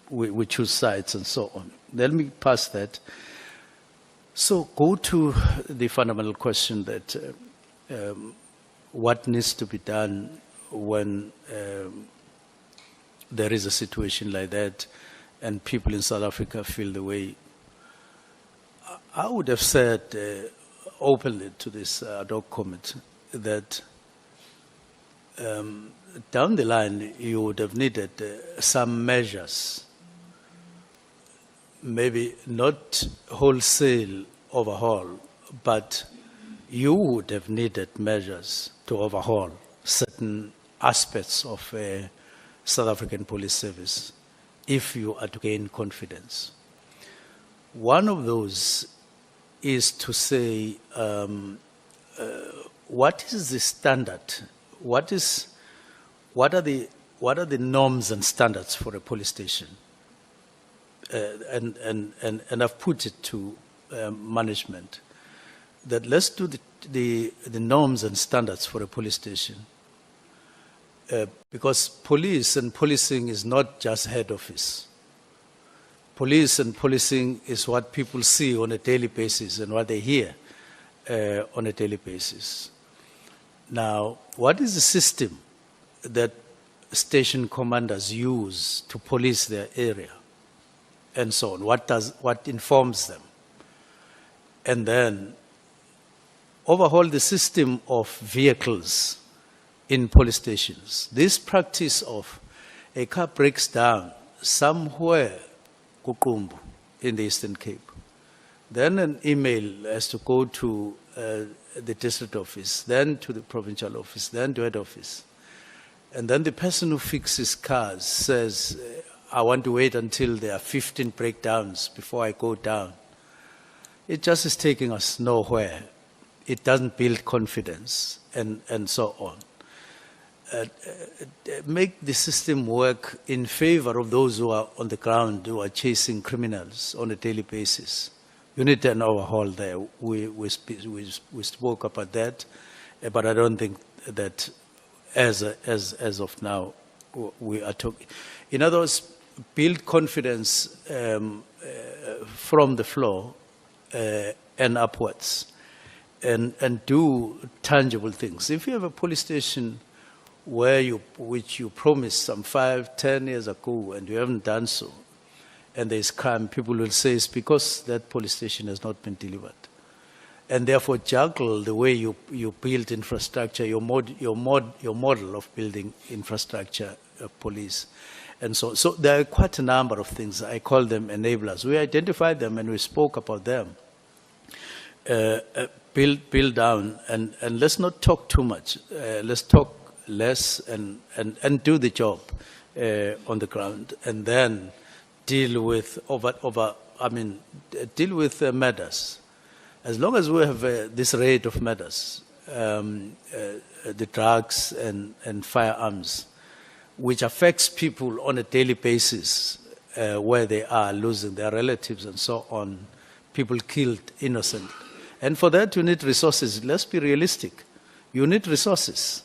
we choose sides and so on. Let me pass that. So go to the fundamental question that what needs to be done when there is a situation like that and people in South Africa feel the way. I would have said openly to this ad hoc committee that down the line you would have needed some measures, maybe not wholesale overhaul, but you would have needed measures to overhaul certain aspects of South African police service if you are to gain confidence. One of those is to say, what is the standard? What are the norms and standards for a police station? And I've put it to management that let's do the norms and standards for a police station. Because police and policing is not just head office. Police and policing is what people see on a daily basis and what they hear on a daily basis. Now, what is the system that station commanders use to police their area and so on? What informs them? And then overhaul the system of vehicles in police stations. This practice of a car breaks down somewhere Kukumbu in the Eastern Cape. Then an email has to go to the district office, then to the provincial office, then to head office. And then the person who fixes cars says, I want to wait until there are 15 breakdowns before I go down. It just is taking us nowhere. It doesn't build confidence and so on. make the system work in favor of those who are on the ground, who are chasing criminals on a daily basis. You need an overhaul there. We spoke about that, but I don't think that as of now we are talking. In other words, build confidence from the floor and upwards, and do tangible things. If you have a police station which you promised some 5, 10 years ago and you haven't done so, and there's crime, people will say it's because that police station has not been delivered. And therefore juggle the way you build infrastructure, your model of building infrastructure, police. And so there are quite a number of things. I call them enablers. We identified them and we spoke about them. Build down, and let's not talk too much. Let's talk less and do the job on the ground, and then deal with deal with matters. As long as we have this rate of matters, the drugs and firearms, which affects people on a daily basis, where they are losing their relatives and so on, people killed innocent. And for that you need resources. Let's be realistic. You need resources.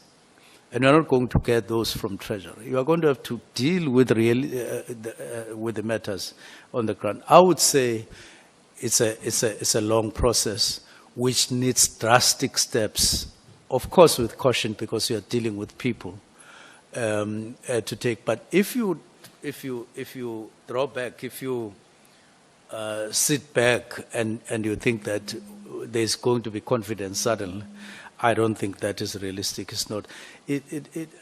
And you're not going to get those from Treasury. You are going to have to deal with the matters on the ground. I would say it's a long process which needs drastic steps, of course with caution because you are dealing with people, to take. But if you draw back, if you sit back and you think that there's going to be confidence suddenly, I don't think that is realistic. It's not.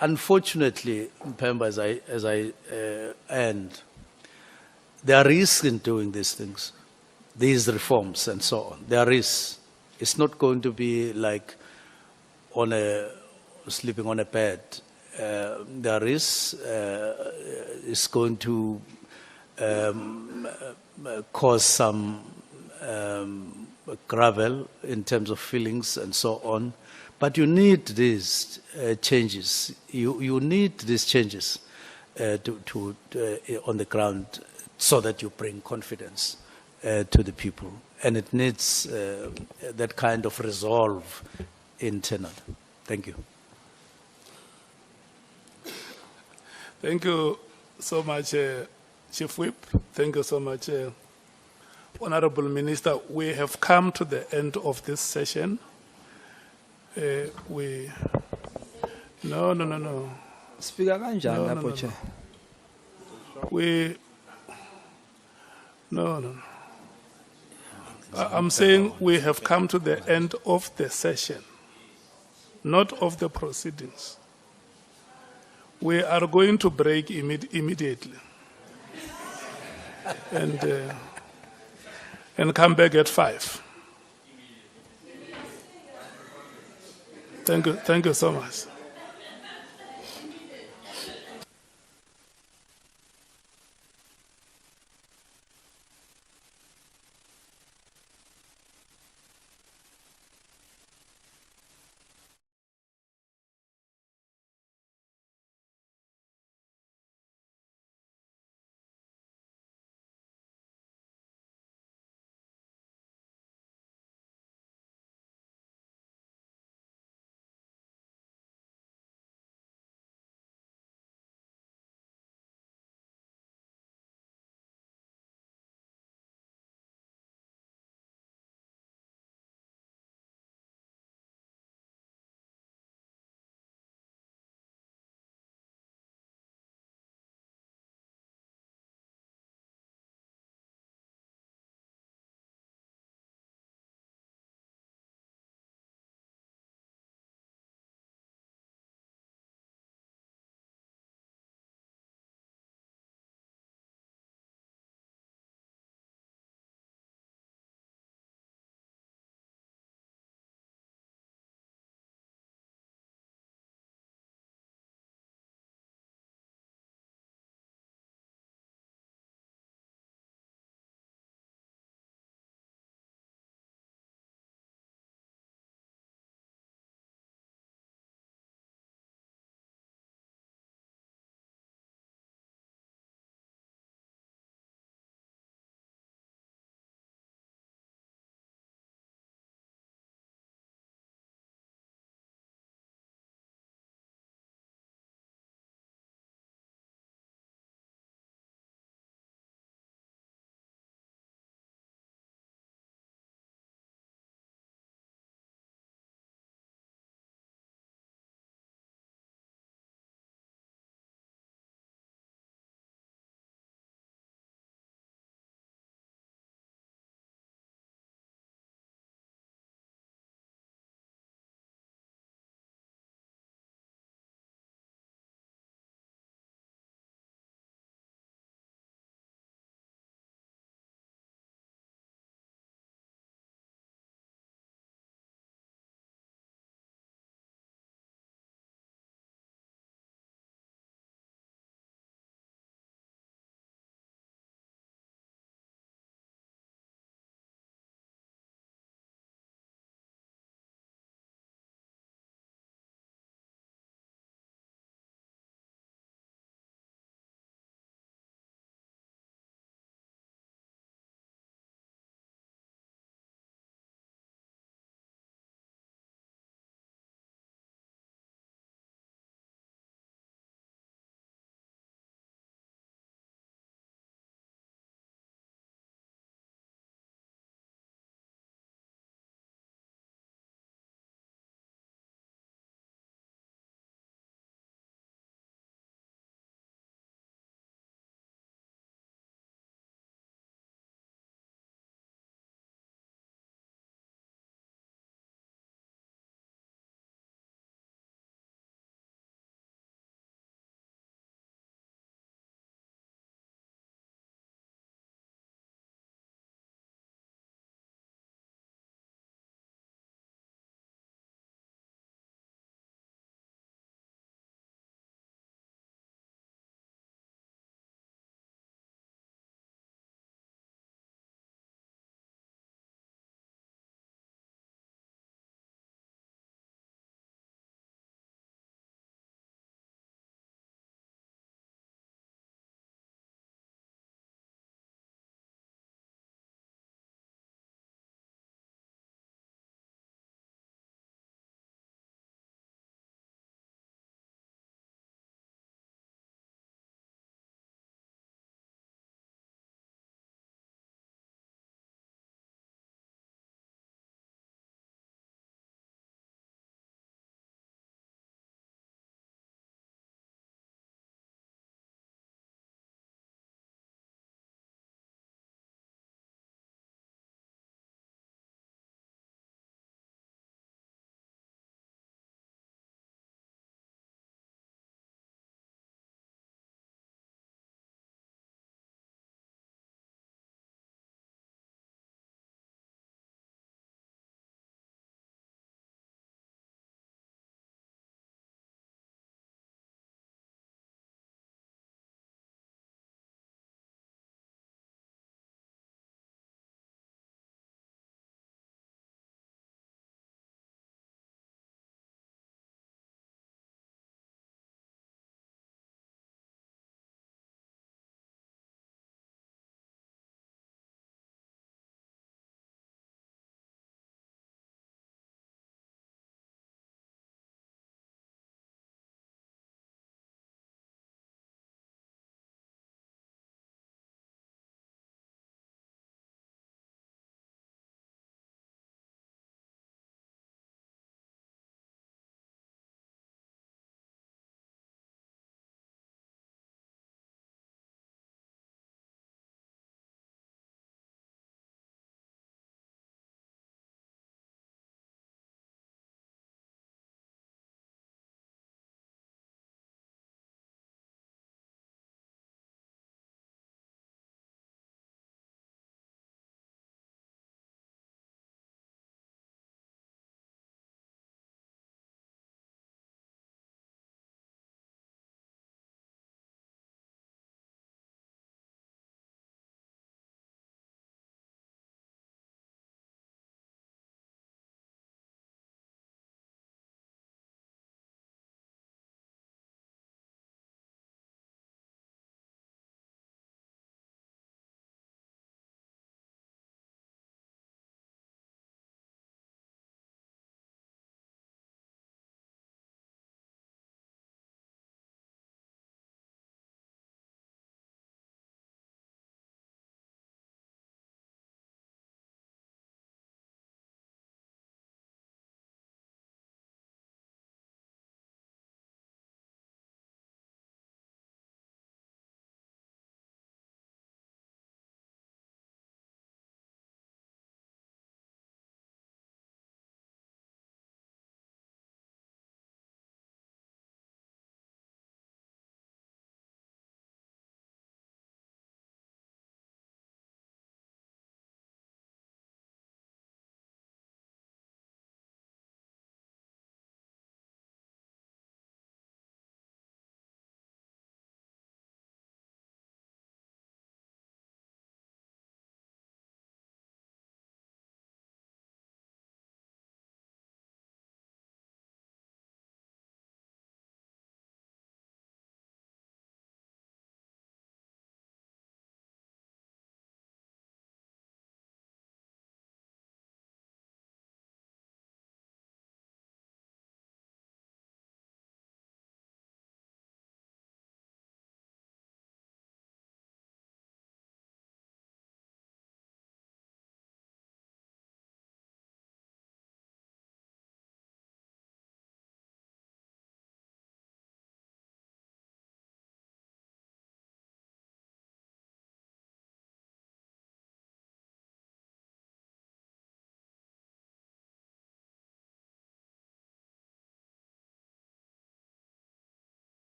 Unfortunately, Mpemba, as I end, there are risks in doing these things, these reforms and so on. There is. It's not going to be like sleeping on a bed. There is. It's going to cause some gravel in terms of feelings and so on. But you need these changes. You need these changes on the ground so that you bring confidence to the people. And it needs that kind of resolve internally. Thank you. Thank you so much, Chief Whip. Thank you so much, Honorable Minister. We have come to the end of this session. No. Speaker kanjani lapho Chair? I'm saying we have come to the end of the session, not of the proceedings. We are going to break immediately and come back at 5. Thank you so much.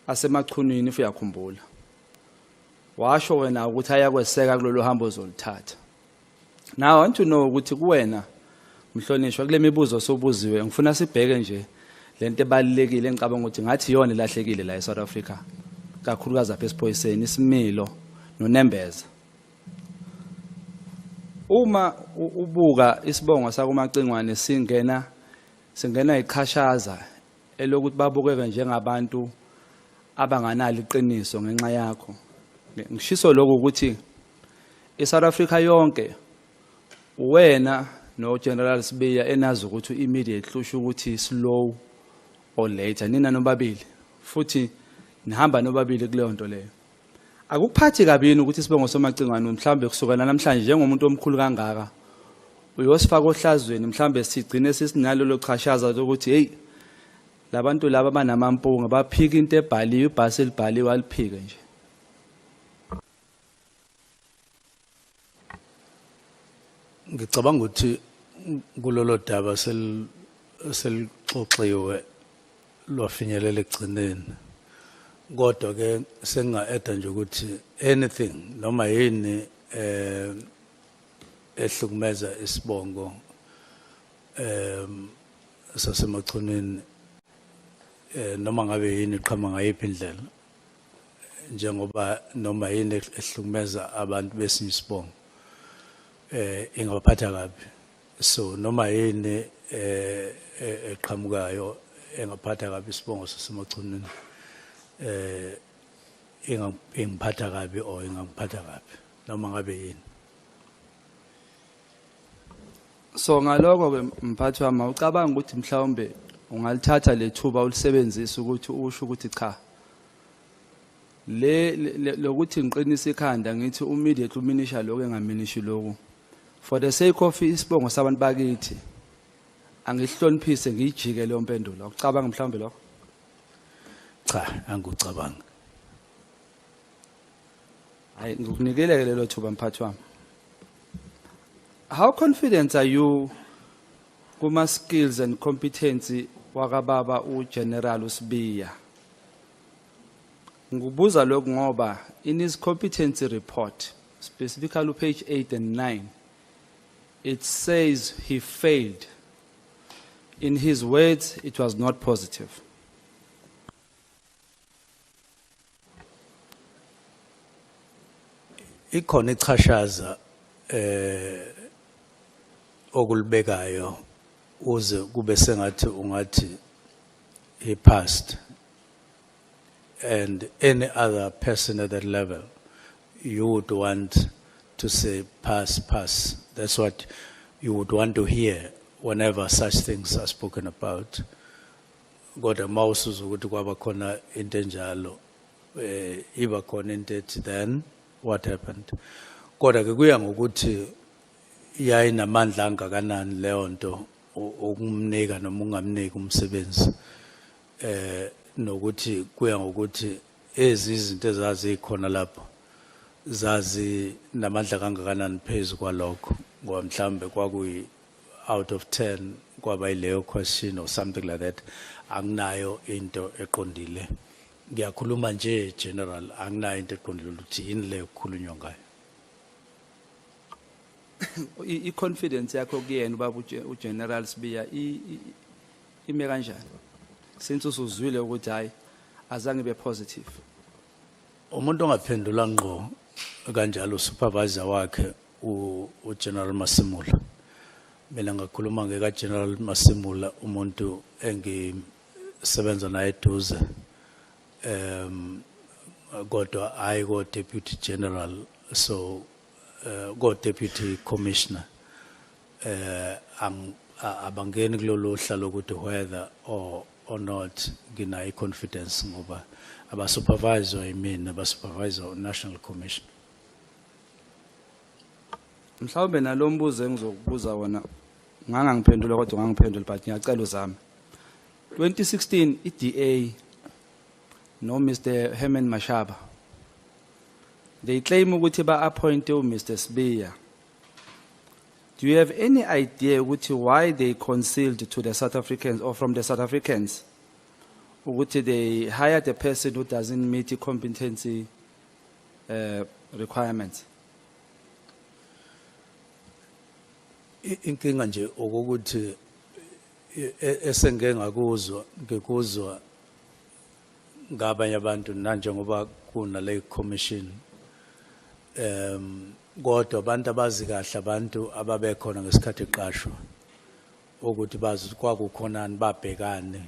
asemachunwini if uyakhumbula. Washo wena ukuthi ayakweseka kulolu hambo ozolithatha. Now I want to know ukuthi kuwena mhlonishwa kule mibuzo sobuziwe ngifuna sibheke nje lento ebalekile engicabanga ukuthi ngathi yona ilahlekile la eSouth Africa. Kakhulukazi apha esiphoyiseni isimilo nonembeza. Uma ubuka isibongo sakumacingwane singena ikhashaza elokuthi babukeke njengabantu abanganalo iqiniso ngenxa yakho. Ngishiso lokho ukuthi eSouth Africa yonke wena no General Sibiya enazi ukuthi immediate hlusha ukuthi slow or later nina nobabili futhi nihamba nobabili kuleyo nto leyo. Akuphathi kabini ukuthi isibongo somacingwane mhlambe kusukela namhlanje njengomuntu omkhulu kangaka uyosifaka ohlazweni mhlambe sigcine sisinalo lochashaza ukuthi hey labantu laba banamampunga baphika into ebhaliwe ibhasi elibhaliwe aliphike nje. Ngicabanga ukuthi kulolo daba selixoxiwe lwafinyelela ekugcineni. Kodwa ke senga-eda nje ukuthi anything noma yini ehlukumeza isibongo sasemachunwini noma ngabe yini iqhama ngayiphi indlela njengoba noma yini ehlukumeza abantu besinye isibongo ingabaphatha kabi. So noma yini eqhamukayo engaphatha kabi isibongo sasemachunwini ingiphatha kabi or ingangiphatha kabi noma ngabe yini. So ngaloko ke mphathi wami ucabanga ukuthi mhlawumbe ungalithatha lethuba ulisebenzisa ukuthi usho ukuthi cha lokuthi ngiqinisa ikhanda ngithi immediate uminisha lokho engaminishi lokho for the sake of isibongo sabantu bakithi angihloniphise ngijike leyo mpendulo. Ucabanga mhlawumbe lokho? Cha, angikucabanga. Hayi ngikunikele lelo thuba mphathi wami. How confident are you kuma skills and competency wakababa uGeneral uSibiya? Ngikubuza lokho ngoba in his competency report, specifically page 8 and 9, it says he failed. In his words, it was not positive. Ikhona ichashaza okulibekayo uze kube sengathi ungathi he passed, and any other person at that level you would want to say pass. That's what you would want to hear whenever such things are spoken about. Kodwa mawusuza ukuthi kwaba khona into enjalo iba khona into ethi then what happened. Kodwa ke kuya ngokuthi yayinamandla angakanani leyo nto ukumnika noma ungamnika umsebenzi nokuthi kuya ngokuthi izinto ezazikhona lapho zazi namandla kangakanani phezu kwalokho ngoba mhlambe kwakuyi out of 10 kwaba ileyo question or something like that. Anginayo into eqondile, ngiyakhuluma nje general, anginayo into eqondile ukuthi yini leyo kukhulunywa ngayo. I-confidence yakho kuyena ubaba uGeneral Sibiya ime kanjani since usuzwile ukuthi hayi azange be positive? Umuntu ongaphendula ngqo kanjalo supervisor wakhe uGeneral Masimula. Mina ngakhuluma ngeka General Masimula, umuntu engisebenza naye eduze kodwa hayi ko deputy general, so go deputy commissioner abangeni kulolu hlalo ukuthi whether or not nginayo confidence ngoba abasupervisor imina abasupervisor National Commission. Mhlawumbe nalombuzo engizokubuza wona ngangangiphendula kodwa ngangiphendula but ngiyacela uzame. 2016 iDA no Mr. Herman Mashaba, they claim ukuthi ba-appointe Mr. Sibiya. Do you have any idea ukuthi why they concealed to the South Africans or from the South Africans ukuthi they hired a person who doesn't meet the competency requirements. Inkinga nje ukuthi esengeke ngikuzwa ngabanye abantu nanjengoba kuna le commission kodwa abantu abazi kahle abantu ababekhona ngesikhathi eqashwa ukuthi bazi kwakukhonani babhekane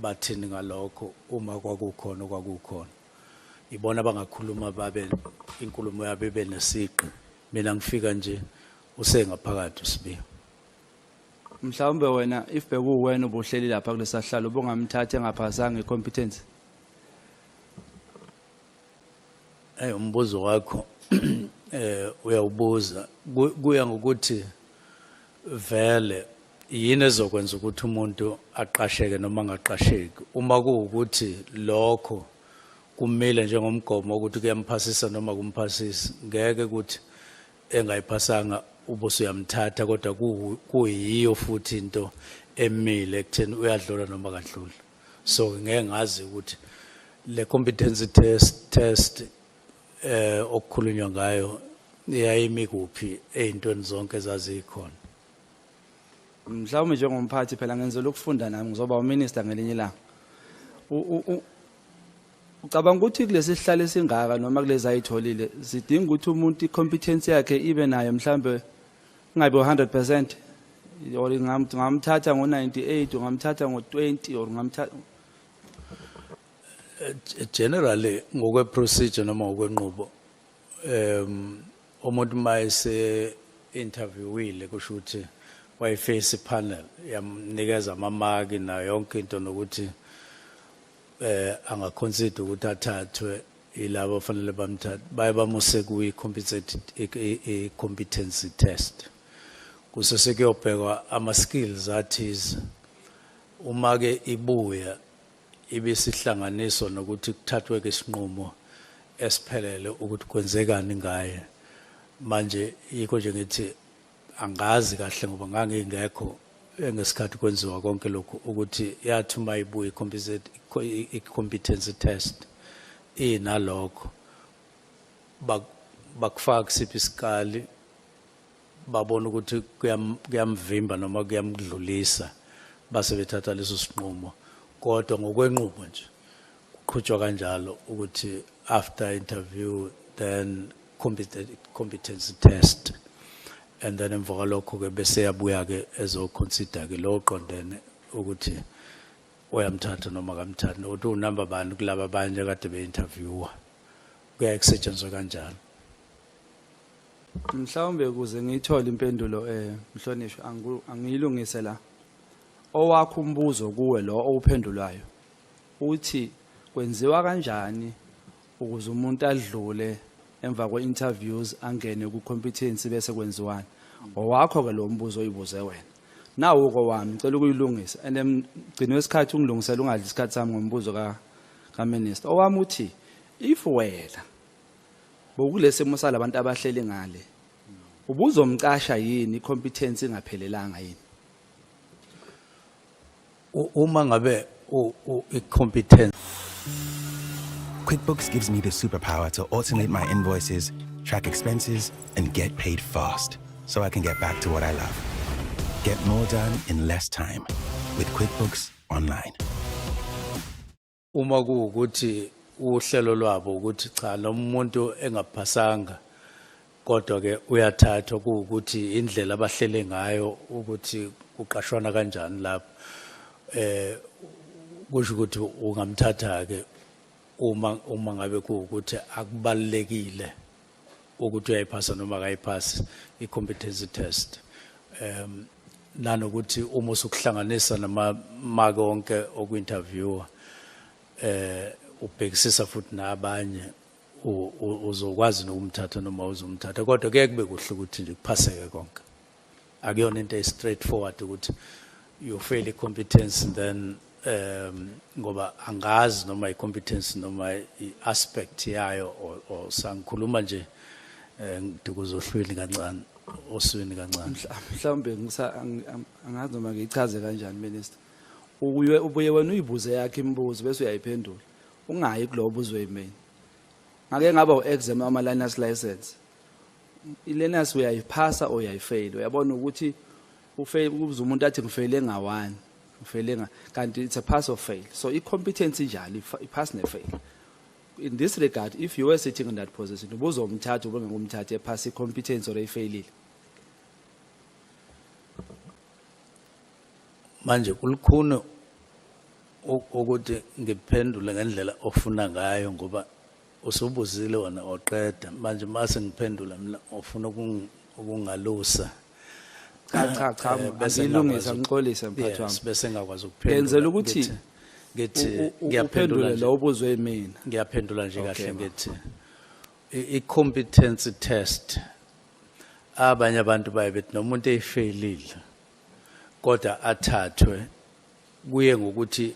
bathini ngalokho uma kwakukhona ibona abangakhuluma babe inkulumo yabo ibe nesiqi mina ngifika nje usengaphakathi usibiyo Mhlawumbe wena if bekuwena ubuhleli lapha kulesahlalo ubungamthatha engaphasanga icompetence. Umbuzo wakho uyawubuza kuya ngokuthi vele yini ezokwenza ukuthi umuntu aqasheke noma angaqasheki uma kuwukuthi lokho kumele njengomgomo ukuthi kuyamphasisa noma kumphasisi ngeke ukuthi engayiphasanga ubuso uyamthatha kodwa kuyiyo futhi into emile ekutheni uyadlula noma kadlula so ngeke ngazi ukuthi le competency test okukhulunywa ngayo iyayimi kuphi ezintweni zonke ezazikhona. Mhlawumbe njengomphathi phela ngenzela ukufunda nami ngizoba uminister ngelinye ilanga. Ucabanga ukuthi kulesi sihlalo esingaka noma kulezi ayitholile sidinga ukuthi umuntu icompetence yakhe ibe nayo mhlambe ngabe 100% or ngamthatha ngo98 ngamthatha ngo20 or ngamthatha generally ngokwe procedure noma ngokwenqubo umuntu mayese interviewile kusho ukuthi wayiface panel yamnikeza amamaki na yonke into nokuthi angaconsider ukuthi athathwe ilabo fanele bamthatha baye bamuse kuyi competency test kusese kuyobhekwa ama skills athize uma ke ibuya ibisihlanganiso nokuthi kuthathwe ke isinqumo esiphelele ukuthi kwenzekani ngaye manje yikho nje ngithi angazi kahle ngoba ngangingekho ngesikhathi kwenziwa konke lokho ukuthi yathi uma ibuye i-competency test inalokho bakufaka siphi isikali babona ukuthi kuyamvimba noma kuyamdlulisa base bethatha leso sinqumo kodwa ngokwenqubo nje kuqhutshwa kanjalo ukuthi after interview then competency test and then emva kwalokho ke bese yabuya ke ezoconsider ke lo qondene ukuthi uyamthatha noma kamthatha nokuthi unumber bani kulabo abanye kade beinterviewa kuyakusetshenzwa kanjalo. Mhlawumbe ukuze ngiyithole impendulo mhlonishwa angiyilungise la owakho umbuzo kuwe lo owuphendulayo uthi kwenziwa kanjani ukuze umuntu adlule emva kwe-interviews angene ku-competence bese kwenziwani owakho ke lo mbuzo oyibuze wena nawo kowami ngicela ukuyilungisa and gcina wesikhathi ungilungisela ungadli isikhathi sami ngombuzo ka-minister owami uthi if wena bokulesi simo salabantu abahleli ngale ubuzomcasha yini i-competence ingaphelelanga yini uma ngabe i-competence. QuickBooks gives me the superpower to automate my invoices, track expenses, and get paid fast so I can get back to what I love. Get more done in less time with QuickBooks Online. Uma kuukuthi uhlelo lwabo ukuthi cha lo muntu engaphasanga kodwa ke uyathathwa kuukuthi indlela abahlele ngayo ukuthi kuqashwana kanjani lapho kusho ukuthi ungamthatha ke uma ngabe kuukuthi akubalekile ukuthi uyayiphasa noma akayiphasi i-competency test nanokuthi uma usukuhlanganisa namamaki onke oku-interviewa ubhekisisa futhi nabanye uzokwazi nokumthatha noma uzomthatha kodwa kuye kube kuhle ukuthi nje kuphaseke konke akuyona into e-straightforward ukuthi you fail i-competence then ngoba angazi noma i-competence noma i-aspect yayo or sangikhuluma nje ngikuzohlwini kancane oswini kancane mhlawumbe angazi noma ngichaze kanjani minister ubuye wena uyibuze yakhe imibuzo bese uyayiphendula ungayi kulo buzo emain ngake ngaba u-exam ama-learners license i-learners uyayiphasa or uyayifail uyabona ukuthi ubuze umuntu athi ngifeyile nga-1 ngifeyile kanti it's a pass or fail so i-competency njalo i-pass ne-fail in this regard if you were sitting in that position ubuzomthatha ubengumthatha ephasa i-competence or eyifeyilile manje kulukhuni ukuthi ngiphendule ngendlela ofuna ngayo ngoba usubuzile wona oqeda manje mase ngiphendula mina ofuna ukungalusa cha ngilungisa ngixolise mphathi wami bese ngakwazi ukuphendula ngenzela ukuthi ngithi ngiyaphendula lo ubuzwe mina ngiyaphendula nje kahle ngithi i-competency test abanye abantu bayebethi nomuntu eyifailile kodwa athathwe kuye ngokuthi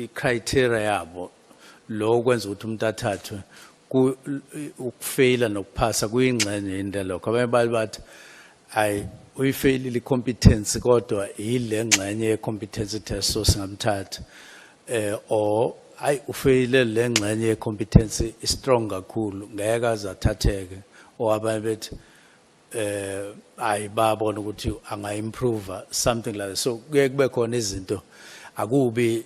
i-criteria yabo lo kwenza ukuthi umuntu athathwe ukufeyila nokuphasa kuyingxenye into lokho abanye bathi ayi uyifeyilile i-competence kodwa yile ngxenye ye-competency test so singamthatha or ayi ufeyile le ngxenye ye-competence strong kakhulu ngeke azathatheke or abanye bethi ayi babona ukuthi anga-improve something like that so kuye kube khona izinto akubi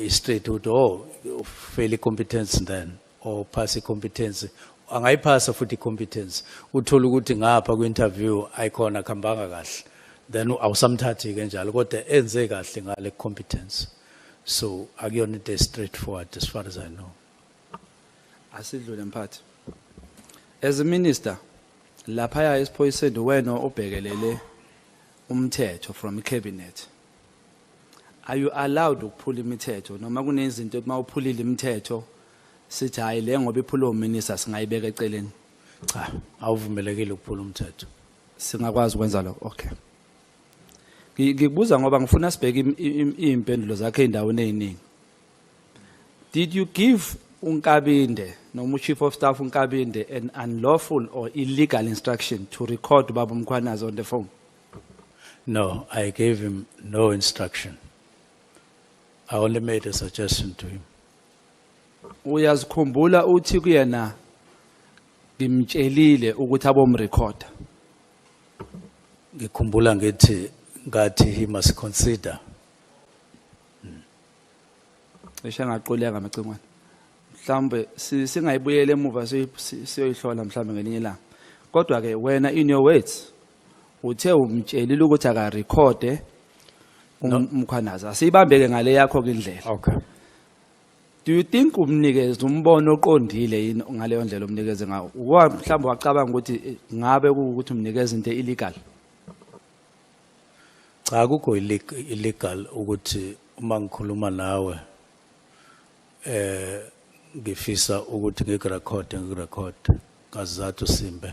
straight ukuthi fail i-competence then or pass i-competence angayiphasa futhi i-competence uthola ukuthi ngapha kwi-interview ayikhona khambanga kahle then awusamthathi-ke njalo kodwa enze kahle ngale competence so akuyona into straightforward as far as I know. Asidlule mphathi as a minister laphaya esiphoyiseni wena obhekelele umthetho from i-cabinet are you allowed ukuphula imithetho noma kunezinto uma uphulile imithetho sithi hayi le ngoba iphula uminister singayibeka eceleni cha awuvumelekile ukuphula umthetho singakwazi ukwenza lokho okay ngikubuza ngoba ngifuna sibheke impendulo zakhe endaweni eziningi did you give uNkabinde noma chief of staff uNkabinde an unlawful or illegal instruction to record Baba Mkhwanazi on the phone? No, I gave him no instruction. I only made a suggestion to him. Uyazikhumbula uthi kuyena ngimtshelile ukuthi abomrecorder. Ngikhumbula ngithi ngathi he must consider. Ngishangaquleka macingwane. Mhlambe singayibuyele emuva siyoyihlola mhlambe ngelinye ilanga. Kodwa ke wena in your words uthe umtshelile ukuthi aka record Mkhwanazi asibambeke ngale yakho kindlela. Okay. Do you think umnikeze umbono oqondile yini ngaleyo ndlela umnikeze ngawo? Mhlambe wacabanga ukuthi ngabe ukuthi umnikeze into illegal? Cha akukho illegal ukuthi uma ngikhuluma nawe ngifisa ukuthi ngikurecord ngazathu simbe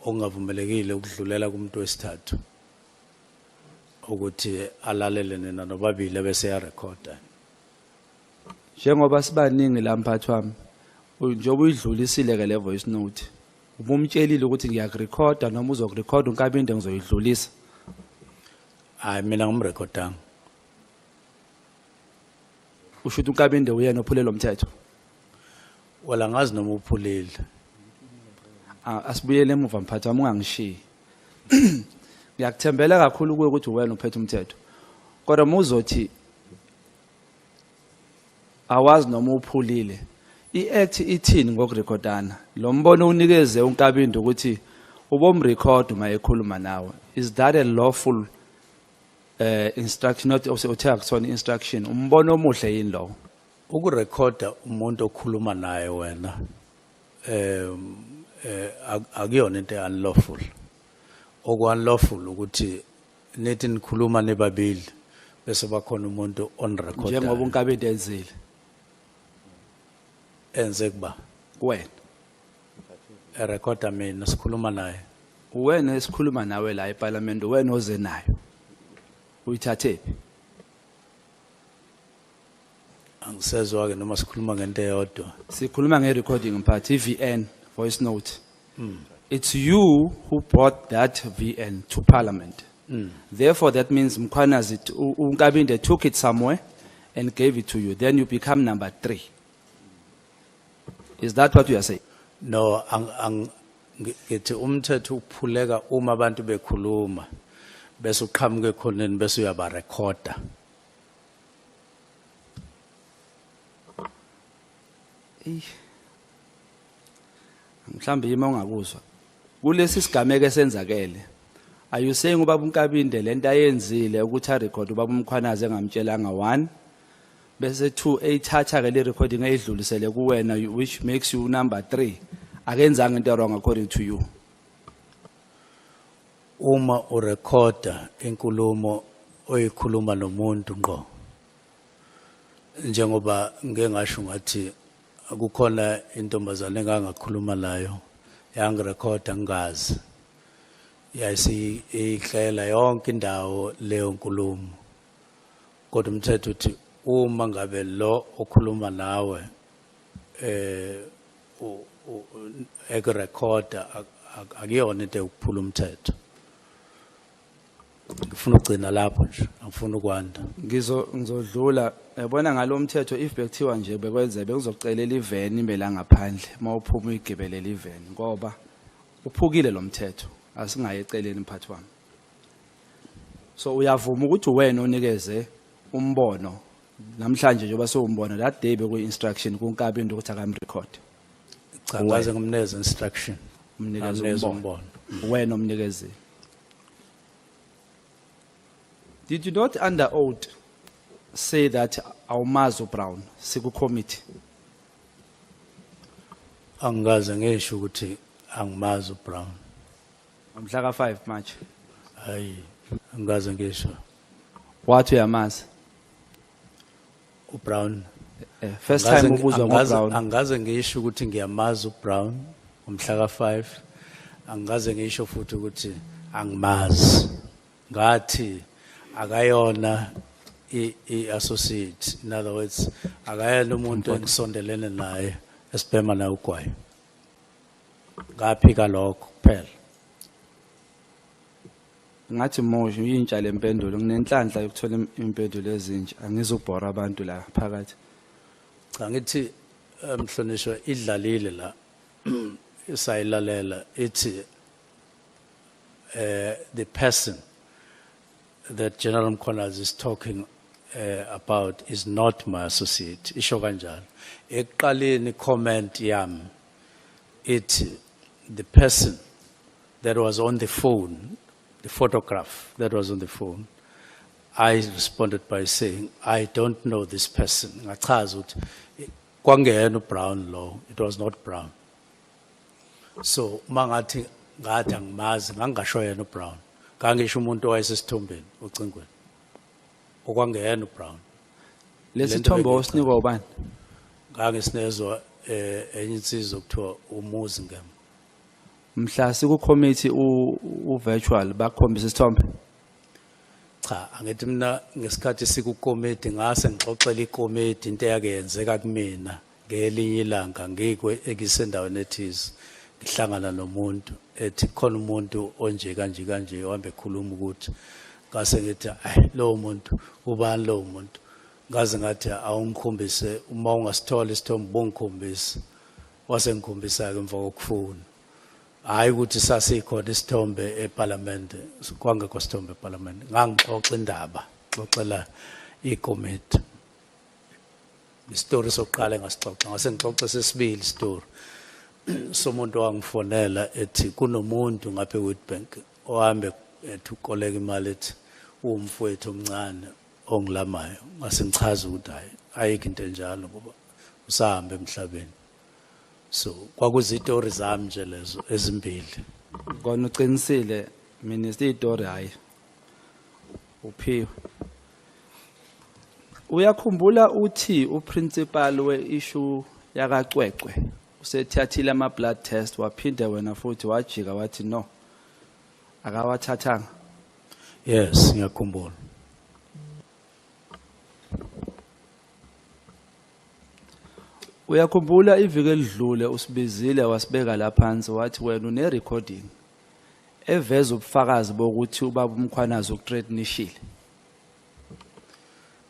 ongavumelekile ukudlulela kumuntu wesithathu ukuthi alalele nina nobabili bese ya recorda njengoba sibaningi la mphathi wami njengoba uyidlulisile ke le voice note ubumtshelile ukuthi ngiyakurecorda noma uzokurecorda uNkabinde ngizoyidlulisa hayi mina ngimrecordanga ushuthi uNkabinde uyena ophulele umthetho wala ngazi noma uphulile asibuyele emuva mphathi wami ungangishiyi ngiyakuthembela kakhulu kuwe ukuthi wena uphethe umthetho kodwa muzothi awazi noma uphulile i-act ithini ngokurecordana lo mbono unikeze uNkabinde ukuthi ubomrecord uma ekhuluma nawe is that a lawful instruction not uthe kusona instruction umbono omuhle yini lo ukurecorda umuntu okhuluma naye wena akuyona into unlawful oku-unlawful ukuthi nethi nikhuluma nebabili bese bakhona umuntu on record njengoba uNkabinde enzile enze kuba wena erecorda mina sikhuluma naye wena esikhuluma nawe la eParliament wena oze nayo uyithathe angisezwa ke noma sikhuluma ngento eyodwa sikhuluma nge-recording mphathi VN voice note it's you who brought that VN to Parliament Therefore, that means Mkhwanazi, Nkabinde took it somewhere and gave it to you. Then you become number 3. Is that what you are saying? No, ngithi umthetho uphuleka uma abantu bekhuluma bese uqhamuke ekhoneni bese uyaba recorder. Mhlambe yima ungakuzwa. Kulesi sigameko esenzakele. Are you saying ubaba uNkabinde lento ayenzile ukuthi a record ubaba uMkhwanazi engamtshelanga 1 bese 2 eyithatha ke le recording eyidlulisele kuwena, which makes you number 3? Akenzanga into wrong according to you. Uma urecorda inkulumo oyikhuluma nomuntu ngqo, njengoba ngeke ngasho ngathi akukhona intombazane engangakhuluma layo yangirecorda ngazi, yayisi ihlela yonke indawo leyo nkulumo, kodwa umthetho uthi uma ngabe lo okhuluma nawe ekurecorda akuyona into yokuphula umthetho. Ngifuna ugcina lapho nje, angifuna ukwanda. Ngizodlula yabona ngalo mthetho if bekuthiwa nje bekwenze bekuzocelela iveni imbela ngaphandle mawuphuma uyigibelela iveni ngoba uphukile lo mthetho, asingaye eceleni mphathi wami. So uyavuma ukuthi wena onikeze umbono namhlanje njengoba sewumbona that day beku instruction kuNkabinde ukuthi akamrecord. Cha ngaze ngimneze instruction, umnikeze umbono wena omnikeze. Did you not under oath say that awumazi Brown siku committee? Angaze ngisho ukuthi angimazi Brown. Mhla ka 5 March. Hayi, angaze ngisho. Wathi uyamazi Brown? First time ubuzwa ngoBrown. Angaze ngisho ukuthi ngiyamazi uBrown umhla ka 5. Angaze ngisho futhi ukuthi angimazi. Ngathi akayona i-associate, in other words akayena umuntu engisondelene naye esibhema naye ugwayi. Ngaphika lokho kuphela. Ngathi Moshi uyintsha lempendulo, nginenhlanhla yokuthola impendulo ezintsha, angizubhora abantu la phakathi. Cha ngithi mhlonishwa idlalile la isayilalela ithi the person that General Mkhwanazi is talking about is not my associate. Isho kanjalo. Ekuqaleni comment yami ithi the person that was on the phone, the photograph that was on the phone, I responded by saying, I don't know this person. Ngachaza ukuthi kwangena uBrown lo, it was not Brown. So mangathi angimazi ngangasho yena uBrown. Kangisho umuntu owayesesithombeni ocingweni. Okwangena uBrown. Lesithombe osinikwa ubani? Ngangisinezwa enye insizwa okuthiwa umuzi ngem. Mhla siku committee u virtual bakhombisa isithombe. Cha, angithi mina ngesikhathi siku committee ngase ngixoxela iCommittee into eyakenzeka kumina ngelinye ilanga ngikwe ekisendaweni ethize. Ngihlangana nomuntu ethi khona umuntu onje kanje ohambe ekhuluma ukuthi ngase ngithi lo muntu ubani lo muntu ngaze ngathi awungikhombise uma ungasithola isithombe bongikhombisa wase ngikhombisa ke emva kokufuna hayi ukuthi sasikhona isithombe eParliament kwangekho isithombe eParliament ngangixoxa indaba xoxela iCommittee istory sokuqala ngasixoxa ngase ngixoxa sesibili story somuntu wangifonela ethi kunomuntu ngapha eWitbank ohambe ethi ukoleka imali ethi umfowethu omncane ongilamayo ngase ngichaza ukuthi hayi ayikho into enjalo ngoba usahambe emhlabeni. So kwakuzitori zami nje lezo ezimbili. Kona uqinisile minister itori hayi uphiwe. Uyakhumbula uthi uprincipal we-issue yakacwecwe usethathile ama blood test waphinde wena futhi wajika wathi no akawathathanga? Yes, ngiyakhumbula. Uyakhumbula iviki elidlule usibizile wasibeka la phansi wathi wena une recording eveza ubufakazi bokuthi ubaba uMkhwanazi ukuthreatenishile.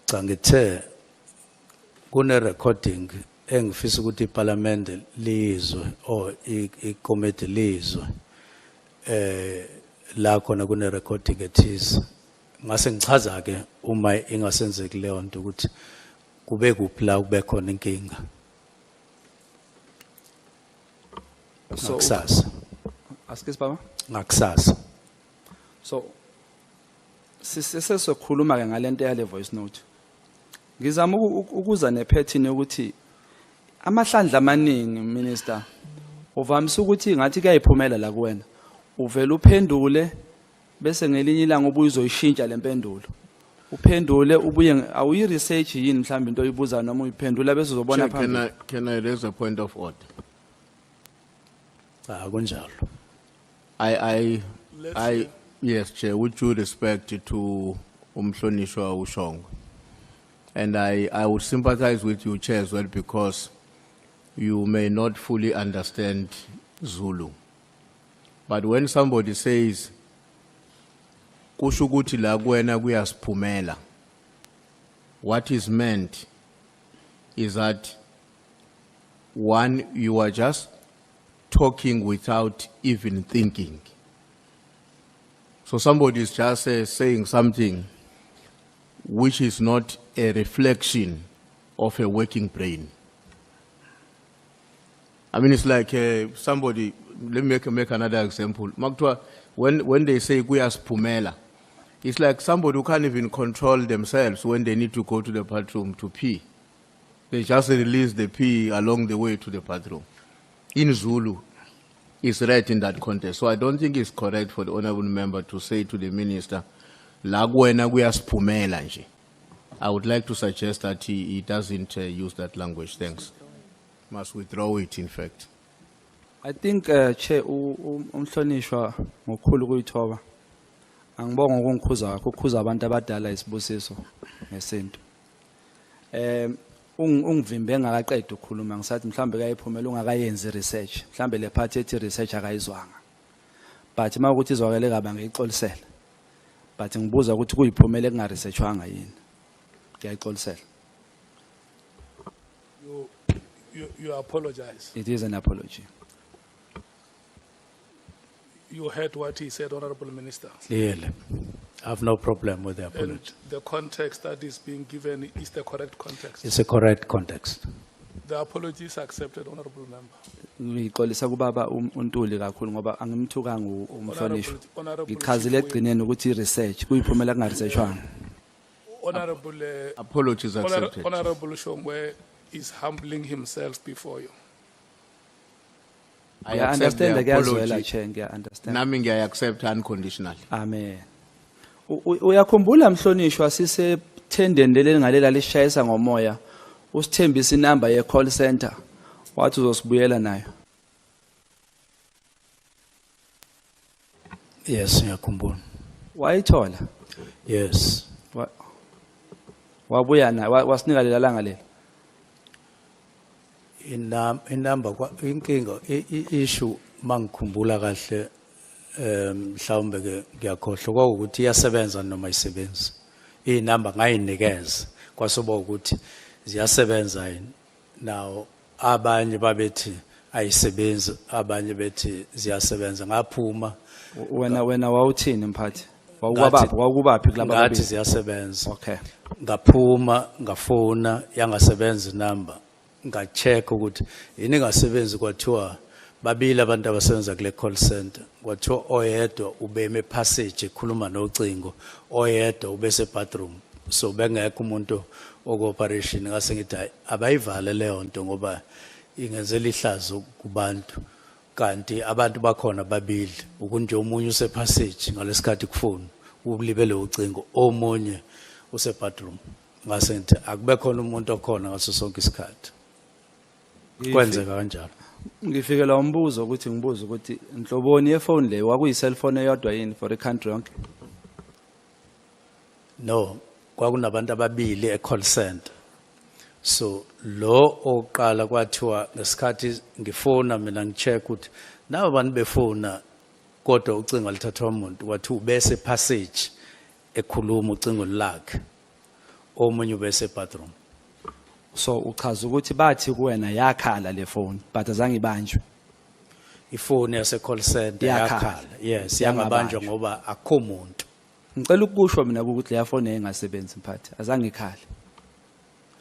Cha ngithe kune recording engifisa ukuthi iParliament lizwe or iCommittee lizwe la khona kune recording ethize ngase ngichaza ke uma ingasenzeki leyo nto ukuthi kube kuphi la kube khona inkinga. Ngakusasa. Askes baba? Ngakusasa. So sisesokhuluma ke ngalento yale voice note. Ngizama ukuza nepattern yokuthi amahlandla amaningi minister uvamise ukuthi ngathi kuyayiphumela la kuwena. Uvela uphendule bese ngelinye ilanga ubuye uzoyishintsha lempendulo. Uphendule ubuye awuyi research yini mhlawumbe into oyibuza noma uyiphendula bese uzobona phambili. Can I raise a point of order? Kunjalo. Yes, Chair, with due respect to Umhlonishwa Ushong. And I would sympathize with you, Chair, as well, because you may not fully understand Zulu. But when somebody says, Kushuguti lagwena kuyasiphumela, what is meant is that, one, you are just talking without even thinking. So somebody is just saying something which is not a reflection of a working brain. I mean, it's like somebody, let me make another example. Maktwa, when they say kuyasiphumela, it's like somebody who can't even control themselves when they need to go to the bathroom to pee. They just release the pee along the way to the bathroom. In Zulu, it's right in that context. So I don't think it's correct for the honorable member to say to the minister, "Lagwena kuyasiphumela nje." I would like to suggest that he doesn't use that language. Thanks. Must withdraw it, in fact. I think Chair umhlonishwa ngokukhulu kuyithoba. Angibonga ukungikhuza kakho ukukhuza abantu abadala isibusiso ngesinto. Ungivimbe ngakaqeda ukukhuluma ngisathi mhlambe kayiphumela ungakayenzi research. Mhlambe le part ethi research akayizwanga. But makuthi izwakele kabe ngiyixolisela. But ngibuza ukuthi kuyiphumela kunga researchwanga yini. Ngiyayixolisela. You apologize. It is an apology. You heard what he said, Honorable Minister. Clearly. I have no problem with the apology. And the context that is being given is the correct context. It's a correct context. The apology is accepted, Honorable Member. Ngixolisa kubaba uNtuli kakhulu ngoba angimthukanga umhlonishwa. Ngichazile egcineni ukuthi research kuyiphumela kunga researchwanga. Honorable apologies accepted. Honorable Shongwe is humbling himself before you. I understand the apology. I understand. Nami I accept unconditionally. Amen. Uyakhumbula mhlonishwa sise tendeni lelingalela lishayisa ngomoya usithembisa inamba ye call center wathi uzosibuyela nayo. Yes, ngiyakhumbula. Wayithola? Yes. Wabuya nayo wasinika lela langa lela. Inamba inkinga issue mangikhumbula kahle mhlawumbe ke ngiyakhohlwa ukuthi iyasebenza noma ayisebenzi. Inamba ngayinikeza kwasoba ukuthi ziyasebenza yini. Now abanye babethi ayisebenzi abanye bethi ziyasebenza ngaphuma wena wawuthini mphathi? Wawukubaphi kulaba ngathi ziyasebenza. Okay. Ngaphuma ngafona yangasebenza inamba. Ngacheck ukuthi yini ngasebenzi kwathiwa babili abantu abasebenza kule call center kwathiwa oyedwa ubeme passage ekhuluma nocingo oyedwa ubese bathroom so bengekho umuntu okoperation ngase ngithi abayivale leyo nto ngoba ingenzela ihlazo kubantu kanti abantu bakhona babili ukunje omunye use passage ngalesikhathi kufuna ubulibele ucingo omunye use bathroom ngase ngithi akube khona umuntu okhona ngaso sonke isikhathi. Kwenzeka kanjalo. Ngifikela umbuzo ukuthi ngibuza ukuthi inhloboni yefone le wakuyi cellphone eyodwa yini for the country yonke? No, kwakunabantu ababili e-call center. So lo oqala kwathiwa ngesikhathi ngifona mina ngicheck ukuthi nabo abantu befona kodwa ucingo lithathwa umuntu wathi ubese passage ekhuluma ucingo lakhe omunye ubese bathroom. So uchaza ukuthi bathi kuwena yakhala le phone but azange ibanjwe. Ifoni yase call center yakhala. Yes, yangabanjwa ngoba akho umuntu. Ngicela ukusho mina ukuthi le phone engasebenzi mphathi azange ikhale.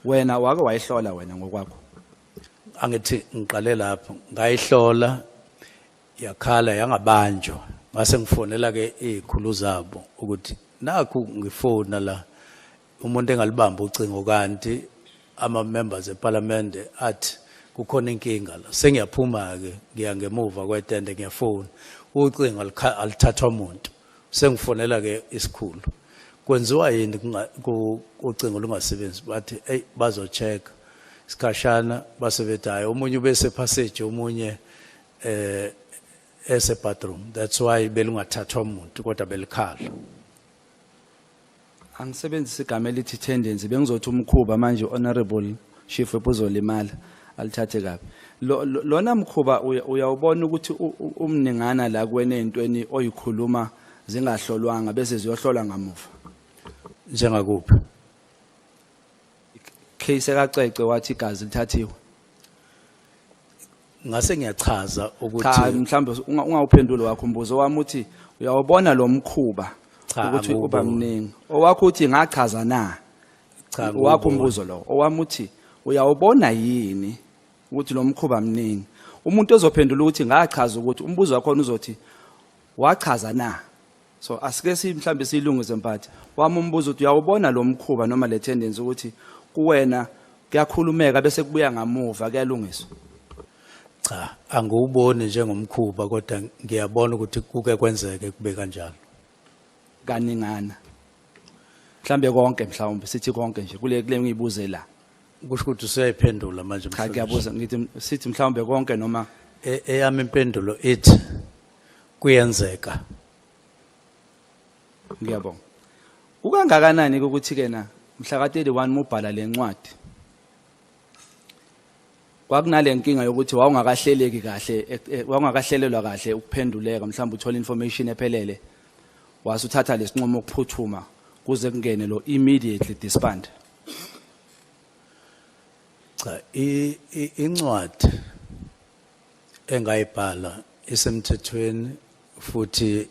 Wena wake wayihlola wena ngokwakho. Angithi ngiqale lapho ngayihlola yakhala yangabanjwa ngase ngifonela ke izikhulu zabo ukuthi nakho ngifona la umuntu engalibamba ucingo kanti ama members eParliament athi kukhona inkinga la sengiyaphuma ke ngiya ngemuva kwetende ngiyafona ucingo alithathwa umuntu sengifonela ke isikhulu kwenziwa yini ucingo lungasebenzi bathi hey bazocheck isikhashana basebethi hayi omunye ubese passage omunye ese bathroom that's why belungathathwa umuntu kodwa belikhala. Angisebenzisa igama elithi tendency bengizothi umkhuba manje honorable chief ebuzolimala alithathe kabi. Lona mkhuba uyawubona ukuthi umningana la kuwena ezintweni oyikhuluma zingahlolwanga bese ziyohlolwa ngamuva. Njengakuphi? Case ekacece wathi igazi lithathiwe. Ngase ngiyachaza ukuthi cha mhlambe ungawuphendula wakho umbuzo wami uthi uyawubona lo mkhuba ukuthi uba mningi owakho uthi ngachaza na cha wakho umbuzo lo owami uthi uyawubona yini ukuthi lo mkhuba mningi umuntu ozophendula ukuthi ngachaza ukuthi umbuzo wakho uzothi wachaza na so asike mhlambe silungise mphathi wami umbuzo uthi uyawubona lo mkhuba noma le tendency ukuthi kuwena kuyakhulumeka bese kubuya ngamuva kuyalungiswa. Cha angiwuboni njengomkhuba kodwa ngiyabona ukuthi kuke kwenzeke kube kanjalo kaningana mhlambe konke mhlawumbe sithi konke nje kule ngiyibuze la kusho ukuthi useyiphendula manje cha ngiyabuza ngithi sithi mhlawumbe konke noma eyami impendulo ethi kuyenzeka. Ngiyabonga ukangakanani ukuthi kena mhla ka 31 mubhala lencwadi kwakunale nkinga yokuthi wawungakahleleki kahle wawungakahlelelwa kahle ukuphenduleka mhlawumbe uthola information ephelele wasuthatha lesinqumo ukuphuthuma kuze kungene lo immediately disband. Cha incwadi engayibhala isemthethweni futhi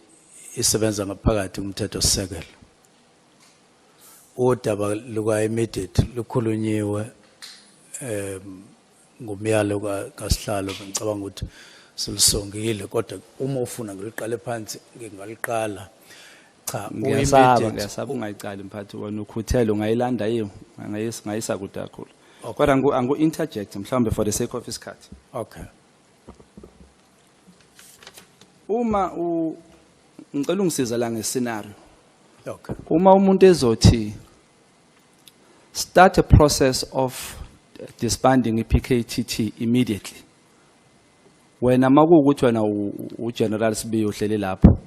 isebenza ngaphakathi kumthetho sisekelo. Udaba luka immediate lukhulunyiwe ngomyalo kaSihlalo ngicabanga ukuthi silisongile kodwa uma ufuna ngiliqale phansi ngingaliqala. Cha ngiyasaba ungayiqali mphathi wena ukhuthele ungayilanda yiyo ngayisa kude kakhulu kodwa angu interject mhlawumbe for the sake of isikhathi. Okay. Uma ngicela ungisiza la ngescenario. Okay. Uma umuntu ezothi start a process of disbanding iPKTT immediately. Wena makuwukuthi wena uGeneral Sibiya uhlele lapho.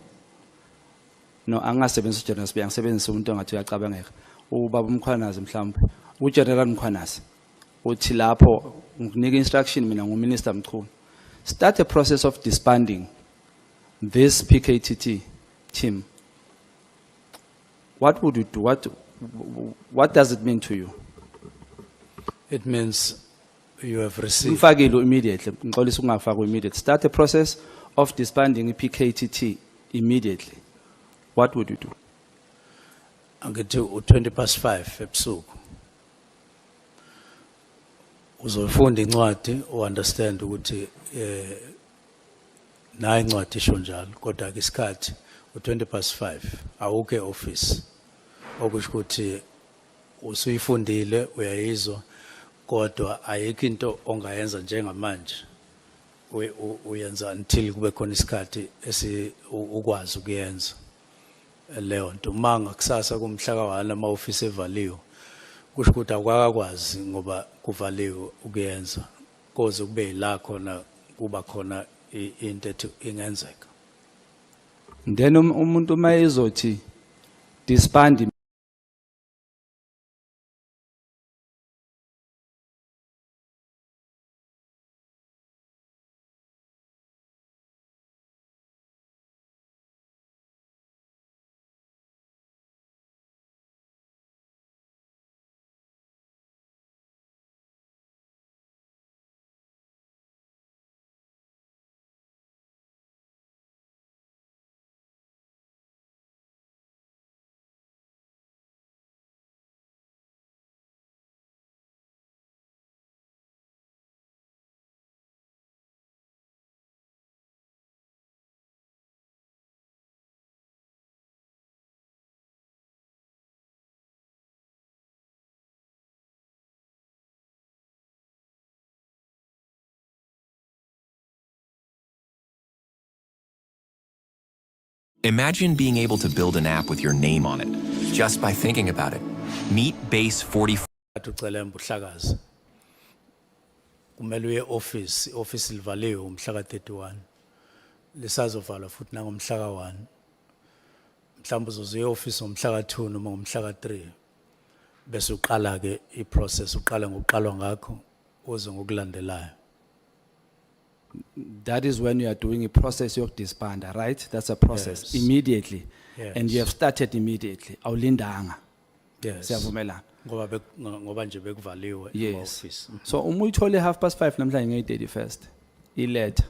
No angasebenzisa uGeneral Sibiya ngisebenzisa umuntu ongathi uyacabangeka. Ubaba Mkhwanazi mhlawumbe uGeneral Mkhwanazi uthi lapho nginika instruction mina nguMinister Mchunu. Start a process of disbanding this PKTT team. What would you do? What does it mean to you? It means you have received. Immediately. Immediately. Start a process of disbanding PKTT immediately. What would you do? Angithi 5:20 ebusuku. Uzofunda incwadi understand ukuthi nayi incwadi isho njalo kodwa ke isikhathi 5:20 awuke office okusho ukuthi usuyifundile uyayizwa kodwa ayikho into ongayenza njengamanje uyenza until kube khona isikhathi ukwazi ukuyenza leyo nto manga kusasa kumhla ka1 ama office evaliwe kusho ukuthi akwakwazi ngoba kuvaliwe ukuyenza koze kube la khona kuba khona into ethi ingenzeka. Then umuntu mayezothi disband Imagine being able to build an app with your name on it, just by thinking about it. Meet Base 44. Ucela mbuhlakazi. Kumele uye office livaliwe umhla ka-31. Lisazovalwa futhi nangomhla ka-1. Mhlawumbe uzoze e-office ngomhla ka-2 noma ngomhla ka-3. Bese uqala ke i-process, uqala ngokuqalwa ngakho uze ngokulandelayo. That is when you are doing a process of disband, right? That's a process. Yes. Immediately. Yes. And you have started immediately. Awulindanga. Yes. Siyavumelana. Ngoba nje bekuvaliwe Yes. office. So uma uyithole 5:30 namhlanje nge-31st iletha.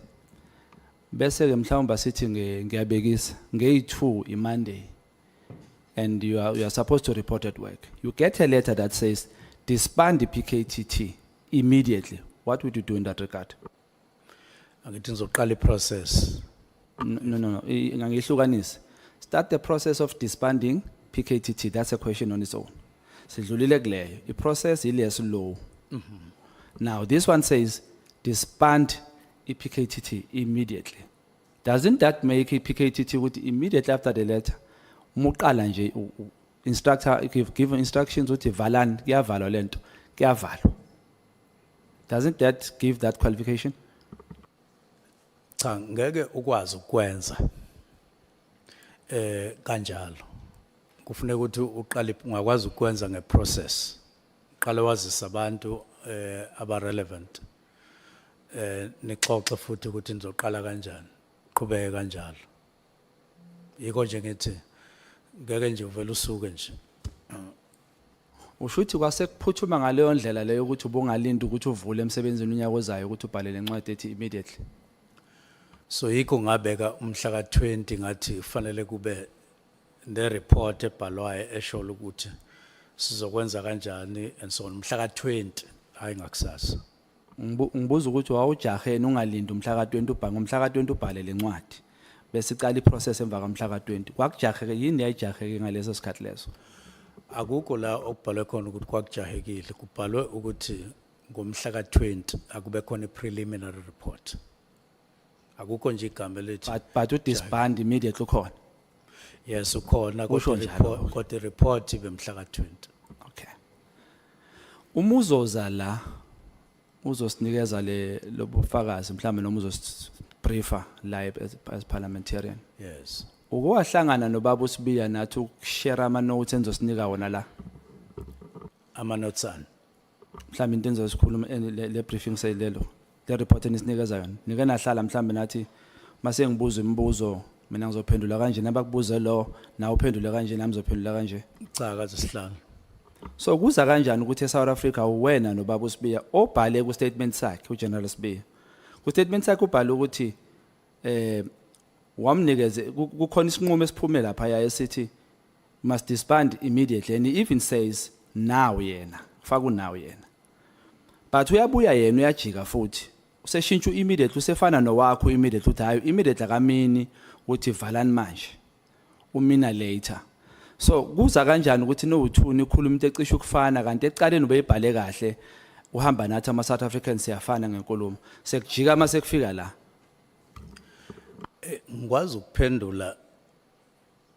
Bese ke mhlawumbe sithi ngiyabekisa nge-2 iMonday. And you are supposed to report at work. You get a letter that says disband the PKTT immediately. What would you do in that regard? Angithi ngizoqala i-process. No. Ngangihlukanisa. Start the process of disbanding PKTT. That's a question on its own. Sidlulile kuleyo. I-process ile slow. Now this one says disband PKTT immediately. Doesn't that make PKTT with immediately after the letter? Muqala nje instructor give instructions uthi valani kuyavalwa lento kuyavalwa. Doesn't that give that qualification? Cha ngeke ukwazi ukwenza kanjalo. Kufuneka ukuthi uqale ungakwazi ukwenza ngeprocess. Uqale wazisa abantu aba relevant. Nixoxe futhi ukuthi nizoqala kanjani. Qhubeke kanjalo. Yiko nje ngithi ngeke nje uvela usuke nje. Ushuthi kwasekuphuthuma ngaleyo ndlela leyo ukuthi ubungalinda ukuthi uvule emsebenzini unyaka ozayo ukuthi ubhale lencwadi ethi immediately. So yiko ngabeka umhla ka-20 ngathi kufanele kube ne report ebhalwayo esho ukuthi sizokwenza kanjani and so on umhla ka-20 hayi ngakusasa. Ngibuza ukuthi wawujahene ungalinda umhla ka-20 ubhange umhla ka-20 ubhale lencwadi bese icala iprocess emva kamhla ka-20 kwakujaheke yini yayijaheke ngaleso sikhathi leso? Akukho la okubhalwe khona ukuthi kwakujahekile kubhalwe ukuthi ngomhla ka-20 akube khona i-preliminary report. Akukho nje igama elithi but udisband immediately khona. Yes ukhona kodwa report ibe mhla ka-20. Okay. Uma uzoza la uzosinikeza lo bufakazi mhlawumbe noma uzosibriefa live as parliamentarian. Yes. Ukuwahlangana nobaba uSibiya nathi ukushare ama notes enzosinika wona la. Ama notes ani? Mhlawumbe into enzosikhuluma le briefing sayilelo. Le report enisinikeza yona. Nike nahlala mhlawumbe nathi mase ngibuza imibuzo mina ngizophendula kanje nabakubuze lo na uphendule kanje nami ngizophendula kanje. Cha kaze sihlala. So kuza kanjani ukuthi eSouth Africa uwena nobaba uSibiya obhale ku statement sakhe uGeneral Sibiya. Ku statement sakhe ubhale ukuthi wamnikeze kukhona isinqumo esiphume lapha ya esithi must disband immediately and he even says now yena faka now yena. But uyabuya yena uyajika futhi useshintsha immediately usefana nowakho immediately uthi hayi immediately kamini uthi valani manje umina later. So kuza kanjani ukuthi no2 nikhuluma into ecishe ukufana kanti ecaleni ubeyibhale kahle uhamba nathi ama South Africans siyafana ngenkulumo sekujika mase kufika la? Ngikwazi ukuphendula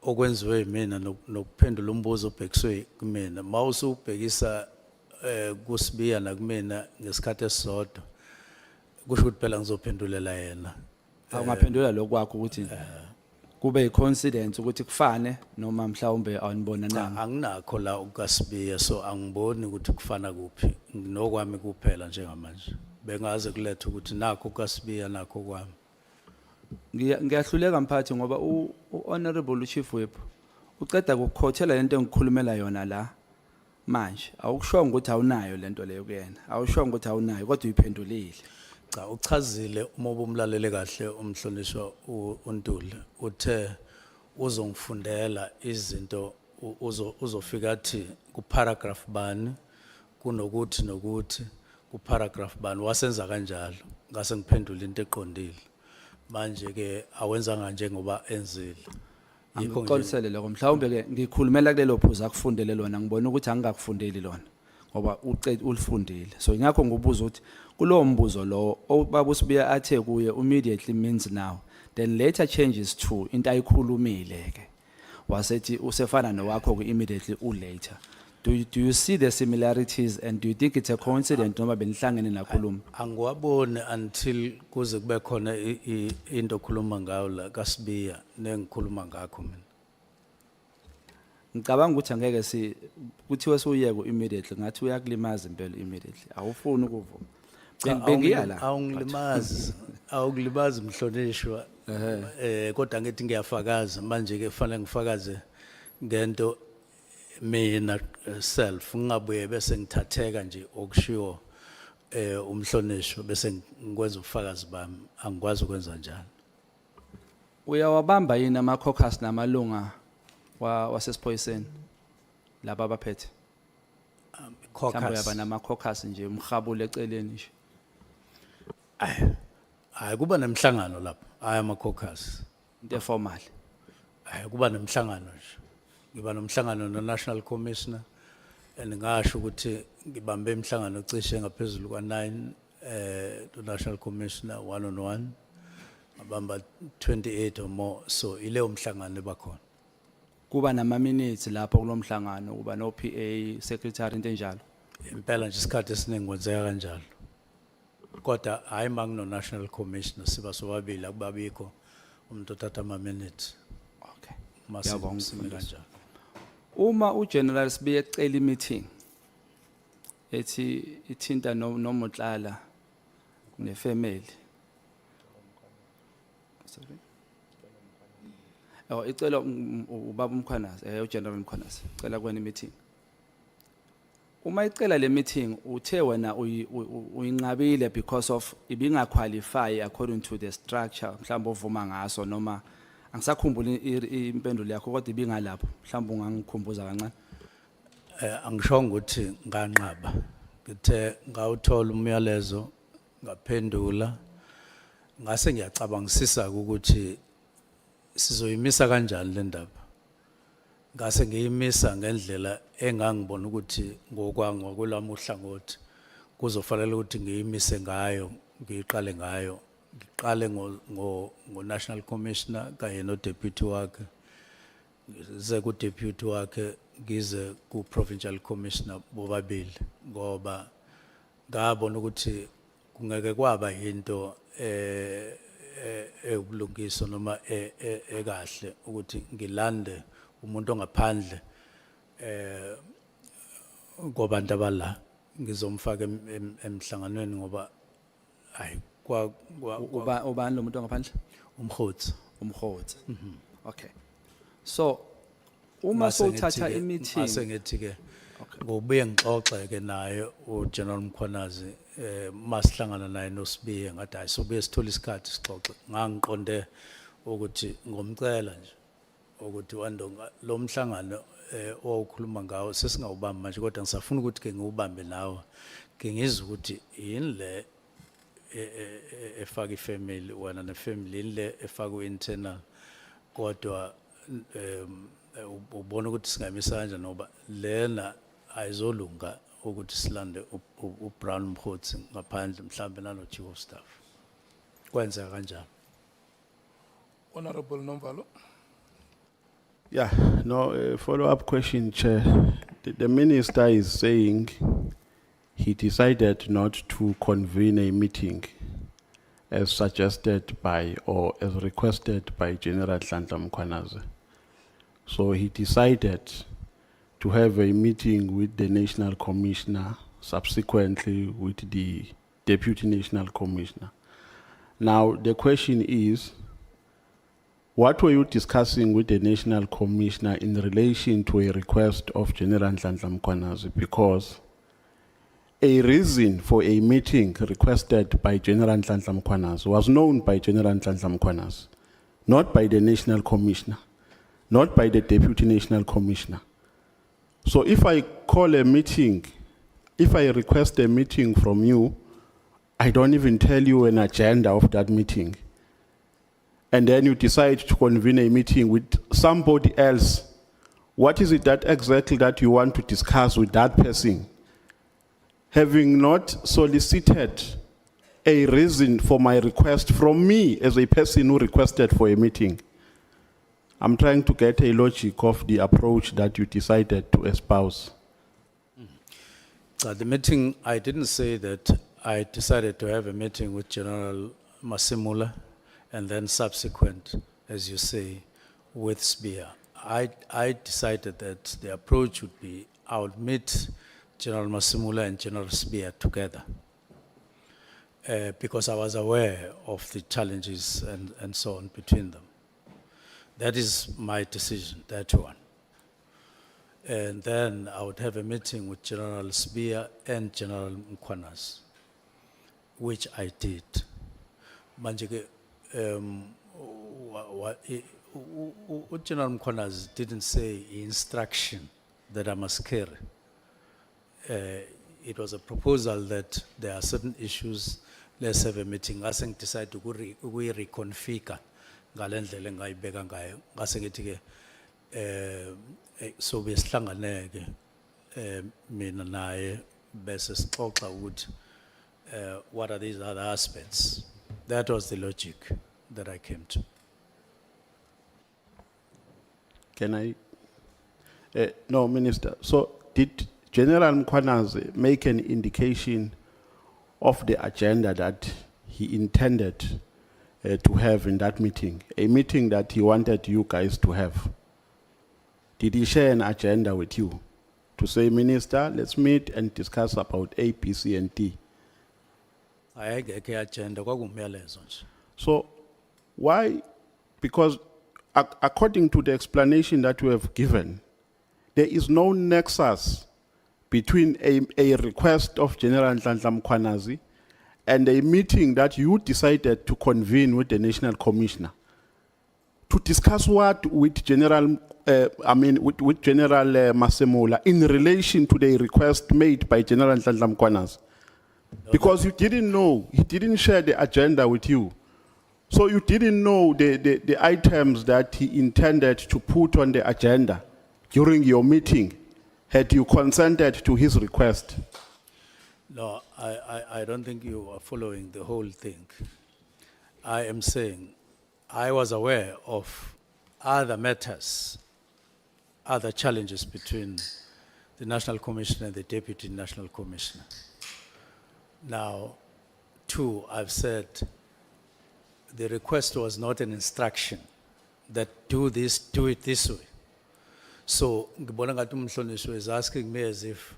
okwenziwe mina nokuphendula umbuzo obhekiswe kumina mawusubhekisa kuSibiya nakumina ngesikhathi esisodwa kusho ukuthi phela ngizophendulela yena. Awungaphendula lokwakho ukuthi kube icoincidence ukuthi kufane noma mhlawumbe awunibona nami? Anginakho la ukaSibiya so angiboni ukuthi kufana kuphi nokwami kuphela njengamanje. Bengaze kulethe ukuthi nakho ukaSibiya nakho kwami. Ngiyahluleka mphathi ngoba honorable chief whip uceda ukukhothela lento engikhulumela yona la manje awukushonga ukuthi awunayo lento leyo kuyena awushonga ukuthi awunayo kodwa uyiphendulile. Cha uchazile uma ubumlalele kahle umhlonishwa uNtuli uthe uzongifundela izinto uzofika athi ku paragraph bani kunokuthi nokuthi ku paragraph bani wasenza kanjalo ngase ngiphendula into eqondile. Manje ke awenzanga nje ngoba enzile. Yikho ngiqolisele lokho mhlawumbe ke ngikhulumela kulelo phuzu akufundele lona ngibona ukuthi angingakufundeli lona ngoba ulifundile. So ingakho ngobuza ukuthi kulowo mbuzo lo obaba uSibiya athe kuye immediately means now. then later changes to into ayikhulumile ke wasethi usefana nowakho ke immediately later. Do you see the similarities and do you think it's a coincidence noma benihlangene nakhuluma? Angiwaboni until kuze kube khona into okhuluma ngayo la kaSibiya nengikhuluma ngakho mina. Ngicabanga ukuthi angeke kuthiwe suyeke immediately ngathi uyakulimaza impela immediately. Awufuni ukuvuma. Bengiya la. Awukulimazi mhlonishwa. Kodwa ngithi ngiyafakaza manje ke kufanele ngifakaze ngento mina self ngingabuye bese ngithatheka nje okushiwo umhlonishwa bese ngikwenza ubufakazi bami angikwazi ukwenza njalo. Uyawabamba yini ama caucus namalunga wasesiphoyiseni laba abaphethe? Mhlawumbe uyaba nama caucus nje umhabule eceleni nje. Hayi kuba nemhlangano lapho hayi ama caucus into formal. Hayi kuba nemhlangano nje. Ngiba nomhlangano no National Commissioner and ngasho ukuthi ngibambe imhlangano cishe ngaphezulu kwa9 to National Commissioner 1-on-1 ngabamba 28 or more, so ile umhlangano bakhona. Kuba nama minutes lapho kulomhlangano kuba no PA secretary into enjalo. Impela nje isikhathi esiningi kwenzeka kanjalo. Kodwa hayi mangino National Commissioner siba sobabili akubabikho umuntu othatha ama minutes. Okay. Masibonga kanjalo. Uma uGeneral Sibiya ecela meeting ethi ithinta noMotlala nefamily. Sorry. Icela ubaba uMkhwanazi uGeneral Mkhwanazi icela kweni meeting. Uma icela le meeting uthe wena uyinqabile because of ibinga qualify according to the structure mhlawumbe ovuma ngaso noma angisakhumbula impendulo yakho kodwa ibingalapho mhlawumbe ungangikhumbuza kancane. Angishongo ukuthi nganqaba ngithe ngawuthola umyalezo ngaphendula ngase ngiyacabangisisa ukuthi sizoyimisa kanjani le ndaba. Ngase ngiyimisa ngendlela engangibona ukuthi ngokwelami uhlangothi kuzofanele ukuthi ngiyimise ngayo ngiqale ngayo. Ngiqale ngo National Commissioner kanye no deputy wakhe ngize ku deputy wakhe ngize ku Provincial Commissioner bobabili ngoba ngabona ukuthi kungeke kwaba into ebulungiso noma ekahle ukuthi ngilande umuntu ongaphandle ngobantu abala ngizomfaka emhlanganweni ngoba hayi ubani lo muntu ongaphandle? Umkhotsi. Okay. So uma sowuthatha imeeting masengithi ke ngobuye ngixoxe ke naye uGeneral Mkhwanazi masihlangana naye noSibiya ngathi hayi sobuye sithola isikhathi sixoxe. Ngangiqonde ukuthi ngomcela nje ukuthi wandonga lo mhlangano okhuluma ngawo sesingawubamba manje kodwa ngisafuna ukuthi ke ngiubambe nawe ke ngizwe ukuthi yini le efaka ifamily wena nefamily le efaka internal kodwa ubona ukuthi singamisa kanjani ngoba lena ayizolunga ukuthi silande uBrown Mkhotsi ngaphandle mhlambe nalo chief of staff kwenza kanjani. Honorable Nomvalo. Yeah, no, follow-up question, Chair. The Minister is saying he decided not to convene a meeting as suggested by or as requested by General Nhlanhla Mkhwanazi. So he decided to have a meeting with the National Commissioner, subsequently with the Deputy National Commissioner. Now, the question is, what were you discussing with the National Commissioner in relation to a request of General Nhlanhla Mkhwanazi? Because a reason for a meeting requested by General Nhlanhla Mkhwanazi was known by General Nhlanhla Mkhwanazi, not by the National Commissioner, not by the Deputy National Commissioner. So if I call a meeting, if I request a meeting from you, I don't even tell you an agenda of that meeting. And then you decide to convene a meeting with somebody else. What is it that exactly that you want to discuss with that person? Having not solicited a reason for my request from me as a person who requested for a meeting. I'm trying to get a logic of the approach that you decided to espouse. At the meeting, I didn't say that I decided to have a meeting with General Masimula and then subsequent, as you say, with Spear. I decided that the approach would be I would meet General Masimula and General Spear together because I was aware of the challenges and so on between them. That is my decision, that one. And then I would have a meeting with General Spear and General Mchunu, which I did. Manje what General Mchunu didn't say instruction that I must carry. It was a proposal that there are certain issues, let's have a meeting. I think decide to reconfigure ngalendlela engayibeka ngayo. Ngase ngithi ke so besihlangane ke mina naye bese sixoxa ukuthi what are these other aspects. That was the logic that I came to. Can I? No, Minister. So did General Mchunu make an indication of the agenda that he intended to have in that meeting, a meeting that he wanted you guys to have? Did he share an agenda with you to say, Minister, let's meet and discuss about A, B, C, and D? So why? Because according to the explanation that you have given, there is no nexus between a request of General Madlanga Commission and a meeting that you decided to convene with the National Commissioner to discuss what with General, with General Masimula in relation to the request made by General Madlanga Commission. Because you didn't know, he didn't share the agenda with you. So you didn't know the items that he intended to put on the agenda during your meeting, had you consented to his request? No, I don't think you are following the whole thing. I am saying I was aware of other matters, other challenges between the National Commissioner and the Deputy National Commissioner. Now, two, I've said the request was not an instruction that do this, do it this way. So, ngibona ngathi umhlonishwa is asking me as if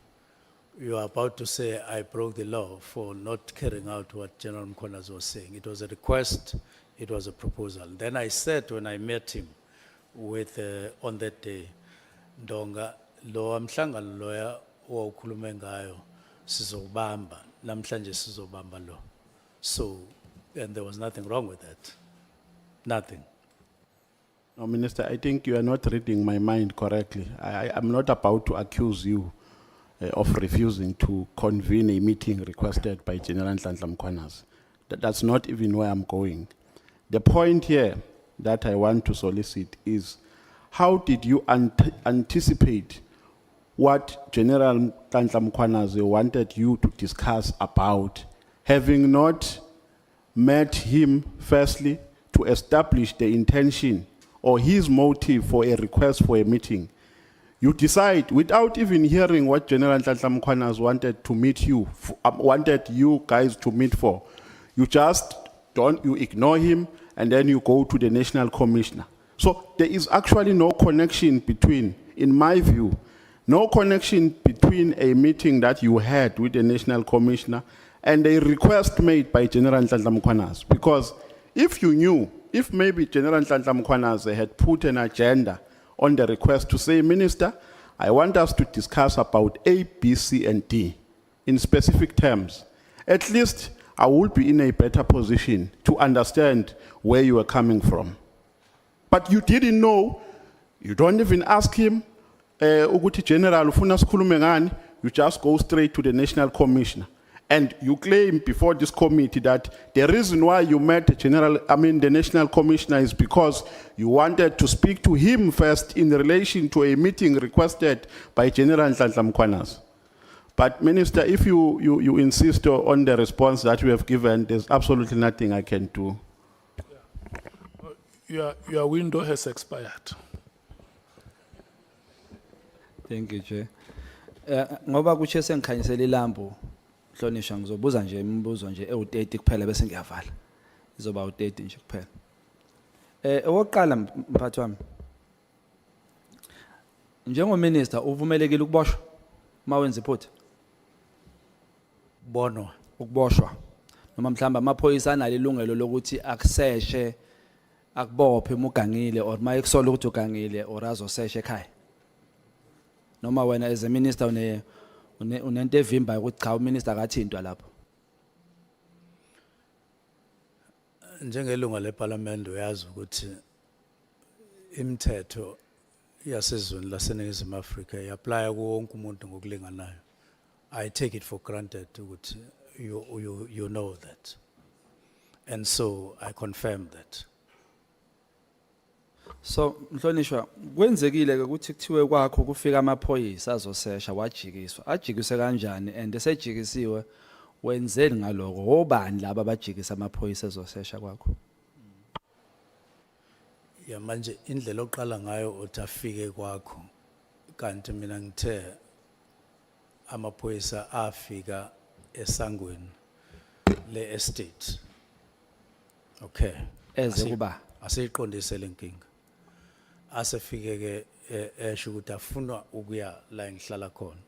you are about to say I broke the law for not carrying out what General Mchunu was saying. It was a request, it was a proposal. Then I said when I met him with, on that day, Ndonga, lo amhlangano loya owukhulume ngayo sizobamba, namhlanje sizobamba lo. So, and there was nothing wrong with that. Nothing. No, Minister, I think you are not reading my mind correctly. I'm not about to accuse you of refusing to convene a meeting requested by General Madlanga Commission. That's not even where I'm going. The point here that I want to solicit is, how did you anticipate what General Madlanga Commission wanted you to discuss about, having not met him firstly to establish the intention or his motive for a request for a meeting? You decide without even hearing what General Madlanga Commission wanted to meet you, wanted you guys to meet for. You just you ignore him and then you go to the National Commissioner. So there is actually no connection between, in my view, no connection between a meeting that you had with the National Commissioner and a request made by General Madlanga Commission. Because if you knew, if maybe General Madlanga Commission had put an agenda on the request to say, Minister, I want us to discuss about A, B, C, and D in specific terms, at least I will be in a better position to understand where you are coming from. But you didn't know, you don't even ask him, Uguti General, ufuna sikhulume ngani, you just go straight to the National Commissioner. And you claim before this committee that the reason why you met the National Commissioner is because you wanted to speak to him first in relation to a meeting requested by General Madlanga Commission. But Minister, if you insist on the response that you have given, there's absolutely nothing I can do. Your window has expired. Thank you, Chair. Ngoba kuche sengikhanyisela ilambu, Hlonishwa ngizobuza nje imibuzo nje ewu30 kuphela bese ngiyavala. Izoba u30 nje kuphela. Owokuqala mphathi wami. Njengominister uvumelekile ukuboshwa mawenza iphutha? Bonwa. Ukuboshwa. Noma mhlamba amaphoyisa analo ilungelo lokuthi akuseshe akubophe umugangile or mayekusola ukuthi ugangile or azoseshe ekhaya. Noma wena as a minister unento evimba ukuthi cha uminister akathintwa lapho. Njengelunga leParliament uyazi ukuthi imithetho yasezweni laseNingizimu Afrika iapply kuwo wonke umuntu ngokulinganayo. I take it for granted ukuthi you know that. And so I confirm that. So Mhlonishwa kwenzekile ke ukuthi kuthiwe kwakho kufika amaphoyisa azosesha wajikiswa. Ajikiswe kanjani and esejikisiwe wenzeni ngaloko? Obani laba abajikisa amaphoyisa azosesha kwakho? Ya manje indlela oqala ngayo uthafike kwakho kanti mina ngithe amaphoyisa afika esangweni le estate. Okay. Eze kuba asiqondise lenkinga. Asefike ke esho ukuthi afuna ukuya la ngihlala khona.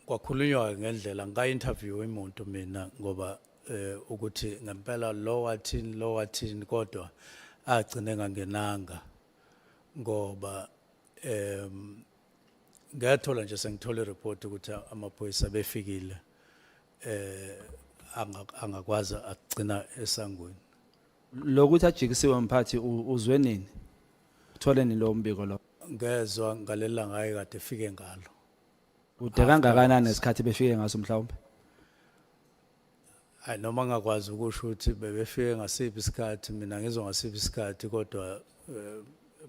Kwakhulunywa ngendlela nga-interview imoto mina ngoba ukuthi ngempela lo wathini kodwa agcine ngangenanga ngoba ngathola nje sengithola ireport ukuthi amaphoyisa befikile angakwazi agcina esangweni. Lokuthi ajikisiwe mphathi uzwe nini? Uthole nini lo mbiko lo? Ngezwe ngalela ngaye kade efike ngalo. Ude kangakanani isikhathi befike ngaso mhlawumbe? Hayi noma ngakwazi ukusho ukuthi bebefike ngasiphi isikhathi mina ngizwa ngasiphi isikhathi kodwa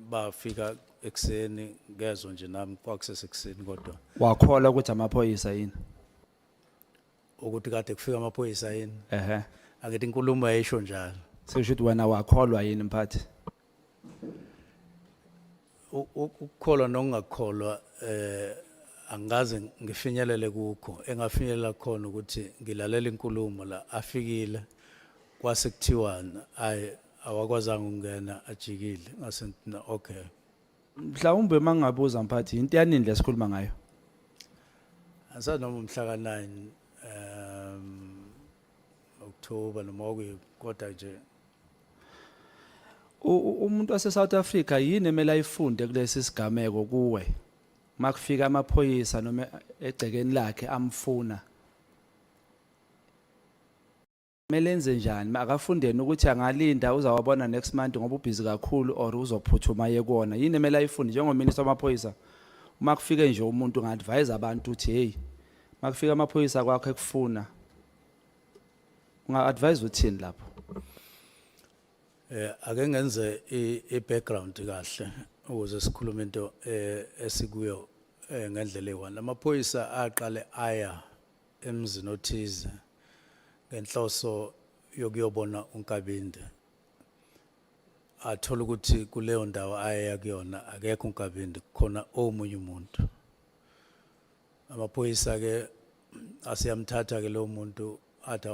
bafika ekseni ngezwe nje nami kwakusesekuseni kodwa. Wakhola ukuthi amaphoyisa yini? Ukuthi kade kufika amaphoyisa yini? Akithi inkulumo ayisho njalo. Sesho ukuthi wena wakholwa yini mphathi? Ukukholwa nokungakholwa angaze ngifinyelele kukho engafinyelela khona ukuthi ngilalela inkulumo la afikile kwase kuthiwana awakwazanga ukungena ajikile ngase ntina okay. Mhlawumbe mangabuza mphathi into yanini lesikhuluma ngayo? Asanoma umhla ka9 October noma kodwa nje umuntu wase South Africa yini emela ifunde kulesi sigameko kuwe? Makufika amaphoyisa noma egcekeni lakhe amfuna. Melenze njani? Akafundeni ukuthi angalinda uzawabona next month ngoba ubhizi kakhulu or uzophuthuma yekona. Yini emela ifunde njengominister wamaphoyisa? Uma kufike nje umuntu unga-advise abantu uthi hey makufika amaphoyisa kwakho ekufuna. Unga-advise uthini lapho? Ake ngenze i-background kahle ukuze sikhulume into esikuyo ngendlela eyi-1. Amaphoyisa aqale aya emzini othize ngenhloso yokuyobona uNkabinde. Athola ukuthi kuleyo ndawo aya kuyona akekho uNkabinde khona omunye umuntu. Amaphoyisa ke asiyamthatha ke lo muntu athi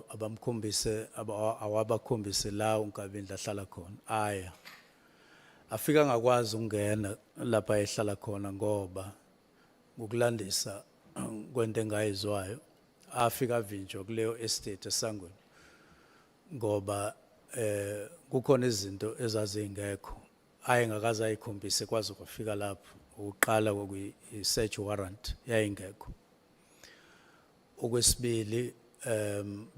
abamkhombise awabakhombise la uNkabinde ahlala khona aya. Afika ngakwazi ukungena lapha ehlala khona ngoba ngokulandisa kwento engayizwayo afika vinjo kuleyo estate esangweni ngoba kukhona izinto ezazingekho ayengakaza ayikhombise kwazi ukufika lapho uqala kokuyi search warrant yayingekho. Okwesibili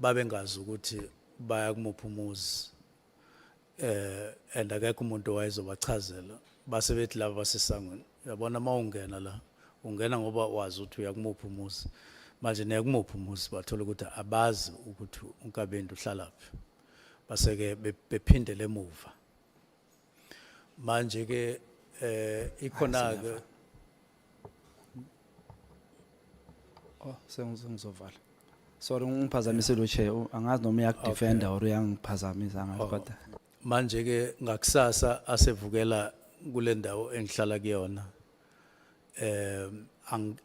babengazi ukuthi baya kumuphi umuzi and akekho umuntu wayezobachazela base bethi laba basesangweni yabona mawungena la ungena ngoba wazi ukuthi uyakumuphi umuzi manje neyakumuphi umuzi bathola ukuthi abazi ukuthi uNkabinde uhlalaphi base ke bephindele emuva manje ke ikhona ke Oh, sengizovala. Sorry ungiphazamisile uChair, angazi noma uyakudefenda or uyangiphazamisa ngathi kodwa. Manje ke ngakusasa asevukela kule ndawo engihlala kuyona.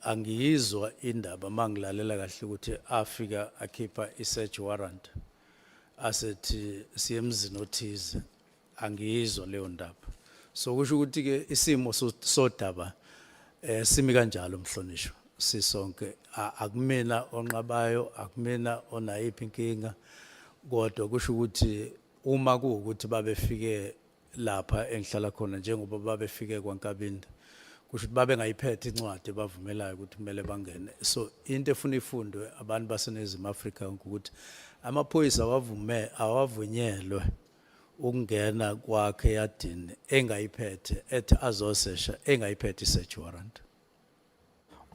Angiyizwa indaba mangilalela kahle ukuthi afika akhipha i-search warrant. Asethi siyemzini othize. Angiyizwa leyo ndaba. So kusho ukuthi ke isimo sodaba simi kanjalo mhlonishwa. Sisonke akumina onqabayo, akumina onayiphi inkinga, kodwa kusho ukuthi uma kuwukuthi babefike lapha engihlala khona njengoba babefike kwaNkabinde, kusho ukuthi babengayiphethe incwadi bavumelayo ukuthi kumele bangene. So into efuna ifundwe abantu baseNingizimu Afrika ukuthi amaphoyisa awavunyelwe ukungena kwakhe yadini engayiphethe ethi azosesha engayiphethe i-search warrant.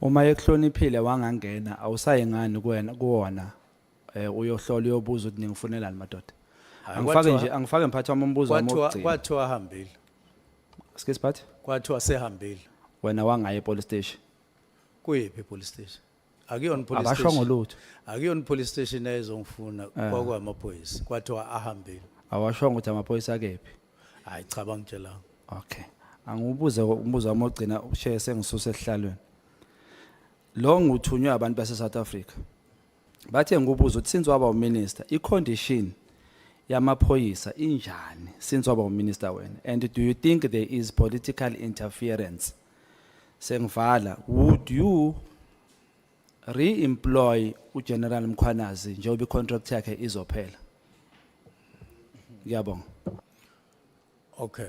Uma ehloniphile wangangena awusayengani kuwona uyohlola uyobuza ukuthi ningifunelani madoda. Angifake mphathi wami umbuzo wami wokugcina. Kwathiwa ahambile. Excuse phathi? Kwathiwa sehambile. Wena wangaye police station. Kuyiphi police station? Akuyona police station. Abashongo lutho. Akuyona police station ayezongifuna kwakwamaphoyisa. Kwathiwa ahambile. Awashongo ukuthi amaphoyisa akephi. Hayi cha bangitshela. Okay. Angibuze umbuzo wami wokugcina uChair sengisuse esihlalweni. Lo nguthunywa abantu base South Africa. Bathe ngubuza ukuthi since waba uminister icondition yamaphoyisa injani since waba uminister wena, and do you think there is political interference? Sengivala, would you re-employ uGeneral Mkhwanazi njengoba icontract yakhe izophela? Ngiyabonga. Okay.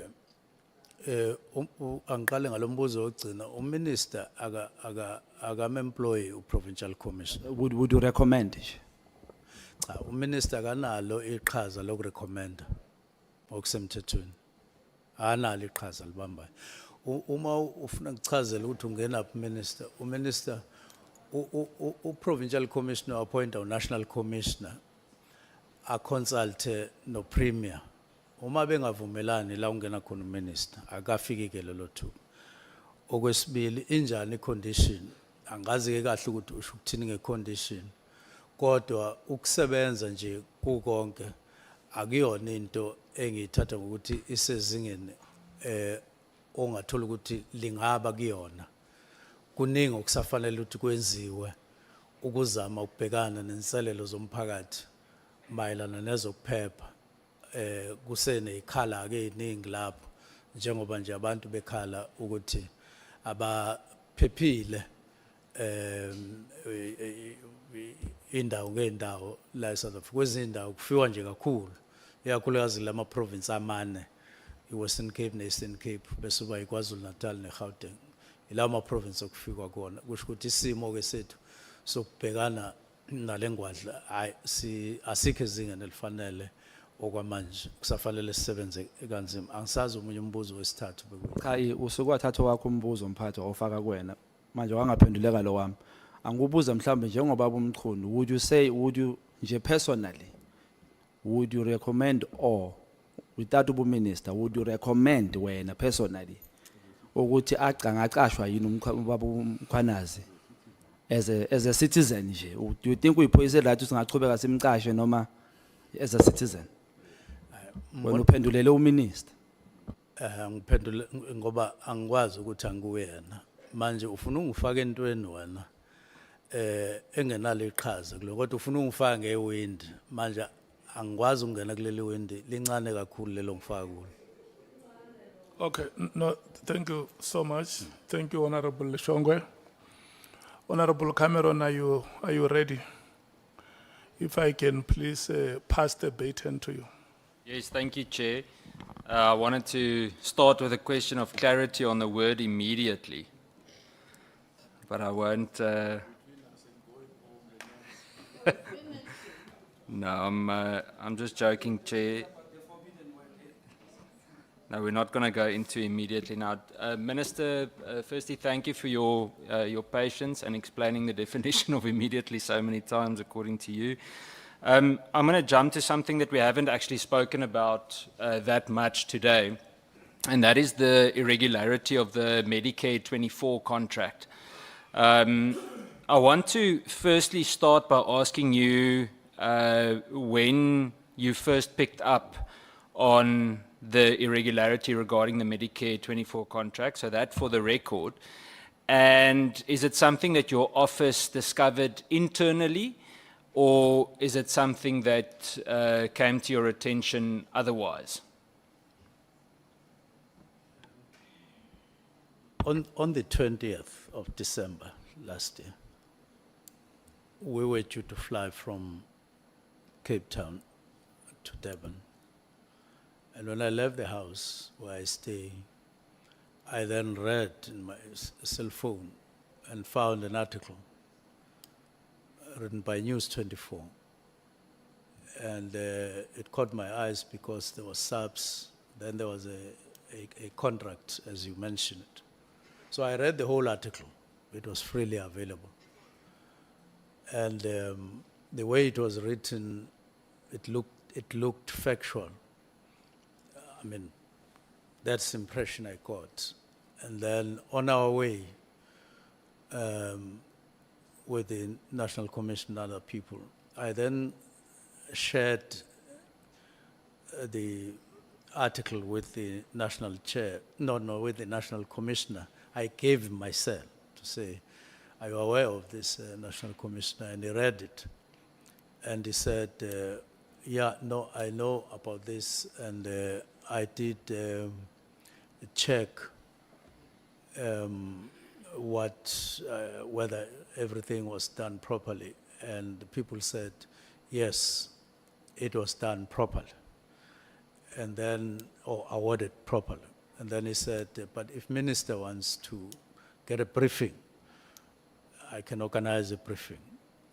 Angiqale ngalombuzo wokugcina uminister akam-employ uprovincial commissioner. Would you recommend? Cha, uminister kanalo iqhaza lokurecommenda okusemthethweni. Analo iqhaza libambayo. Uma ufuna ukuchazela ukuthi ungena minister, uminister uprovincial commissioner appoint national commissioner a consult no premier. Uma bengavumelani la ungena khona uminister akafiki ke lelo thuba. Okwesibili injani condition? Angazi ke kahle ukuthi usho ukuthini ngecondition. Kodwa ukusebenza nje kukonke akuyona into engiyithatha ngokuthi isezingeni ongathola ukuthi lingaba kuyona. Kuningi okusafanele ukuthi kwenziwe ukuzama ukubhekana nenselelo zomphakathi mayelana nezokuphepha. Kusene ikhala ke iningi lapho njengoba nje abantu bekhala ukuthi abaphephile indawo ngendawo la eSouth Africa. Kwezinye indawo kufiwa nje kakhulu ikakhulukazi lama province amane, iWestern Cape neEastern Cape bese kuba iKwaZulu Natal neGauteng. Ilawo ama province okufikwa kona. Kusho ukuthi isimo ke sethu sokubhekana nalengwadla asikho ezingeni elifanele okwamanje. Kusafanele sisebenze kanzima. Angisazi umunye umbuzo wesithathu bekuyi. Cha, usuku wathatha wakho umbuzo umphathi ofaka kuwena. Manje wangaphenduleka lo wami. Angibuza mhlambe njengoba Mchunu, would you nje personally, would you recommend, or without ubuminister, would you recommend wena personally ukuthi aqashwa yini ubaba Mkhwanazi as a citizen nje? Do you think uyiphoyise lathi singachubeka simqashe noma as a citizen? Wena uphendulele uminister. Ngiphendule ngoba angikwazi ukuthi angikuyena. Manje ufuna ungifake entweni wena engenalo iqhaza kulo, kodwa ufuna ungifaka ngewind. Manje angikwazi ukungena kuleli wind, lincane kakhulu lelo ngifaka kulo. Okay, no, thank you so much. Thank you, Honorable Shongwe. Honorable Cameron, are you ready? If I can please pass the baton to you. Yes, thank you, Chair. I wanted to start with a question of clarity on the word immediately, but I won't. No, I'm just joking, Chair. No, we're not going to go into immediately now. Minister, firstly, thank you for your patience and explaining the definition of immediately so many times, according to you. I'm going to jump to something that we haven't actually spoken about that much today, and that is the irregularity of the Medicare 24 contract. I want to firstly start by asking you when you first picked up on the irregularity regarding the Medicare 24 contract, so that for the record. And is it something that your office discovered internally, or is it something that came to your attention otherwise? On the 20th of December last year, we were due to fly from Cape Town to Durban. And when I left the house where I stay, I then read in my cell phone and found an article written by News 24. And it caught my eyes because there was SAPS, then there was a contract, as you mentioned. So I read the whole article. It was freely available. And the way it was written, it looked factual. I mean, that's the impression I got. And then on our way with the National Commission and other people, I then shared the article with the national chair, with the national commissioner. I gave him my cell to say, are you aware of this, national commissioner? And he read it. And he said, yeah, no, I know about this. And I did check whether everything was done properly. And the people said, yes, it was done properly. And then, or awarded properly. And then he said, but if minister wants to get a briefing, I can organize a briefing.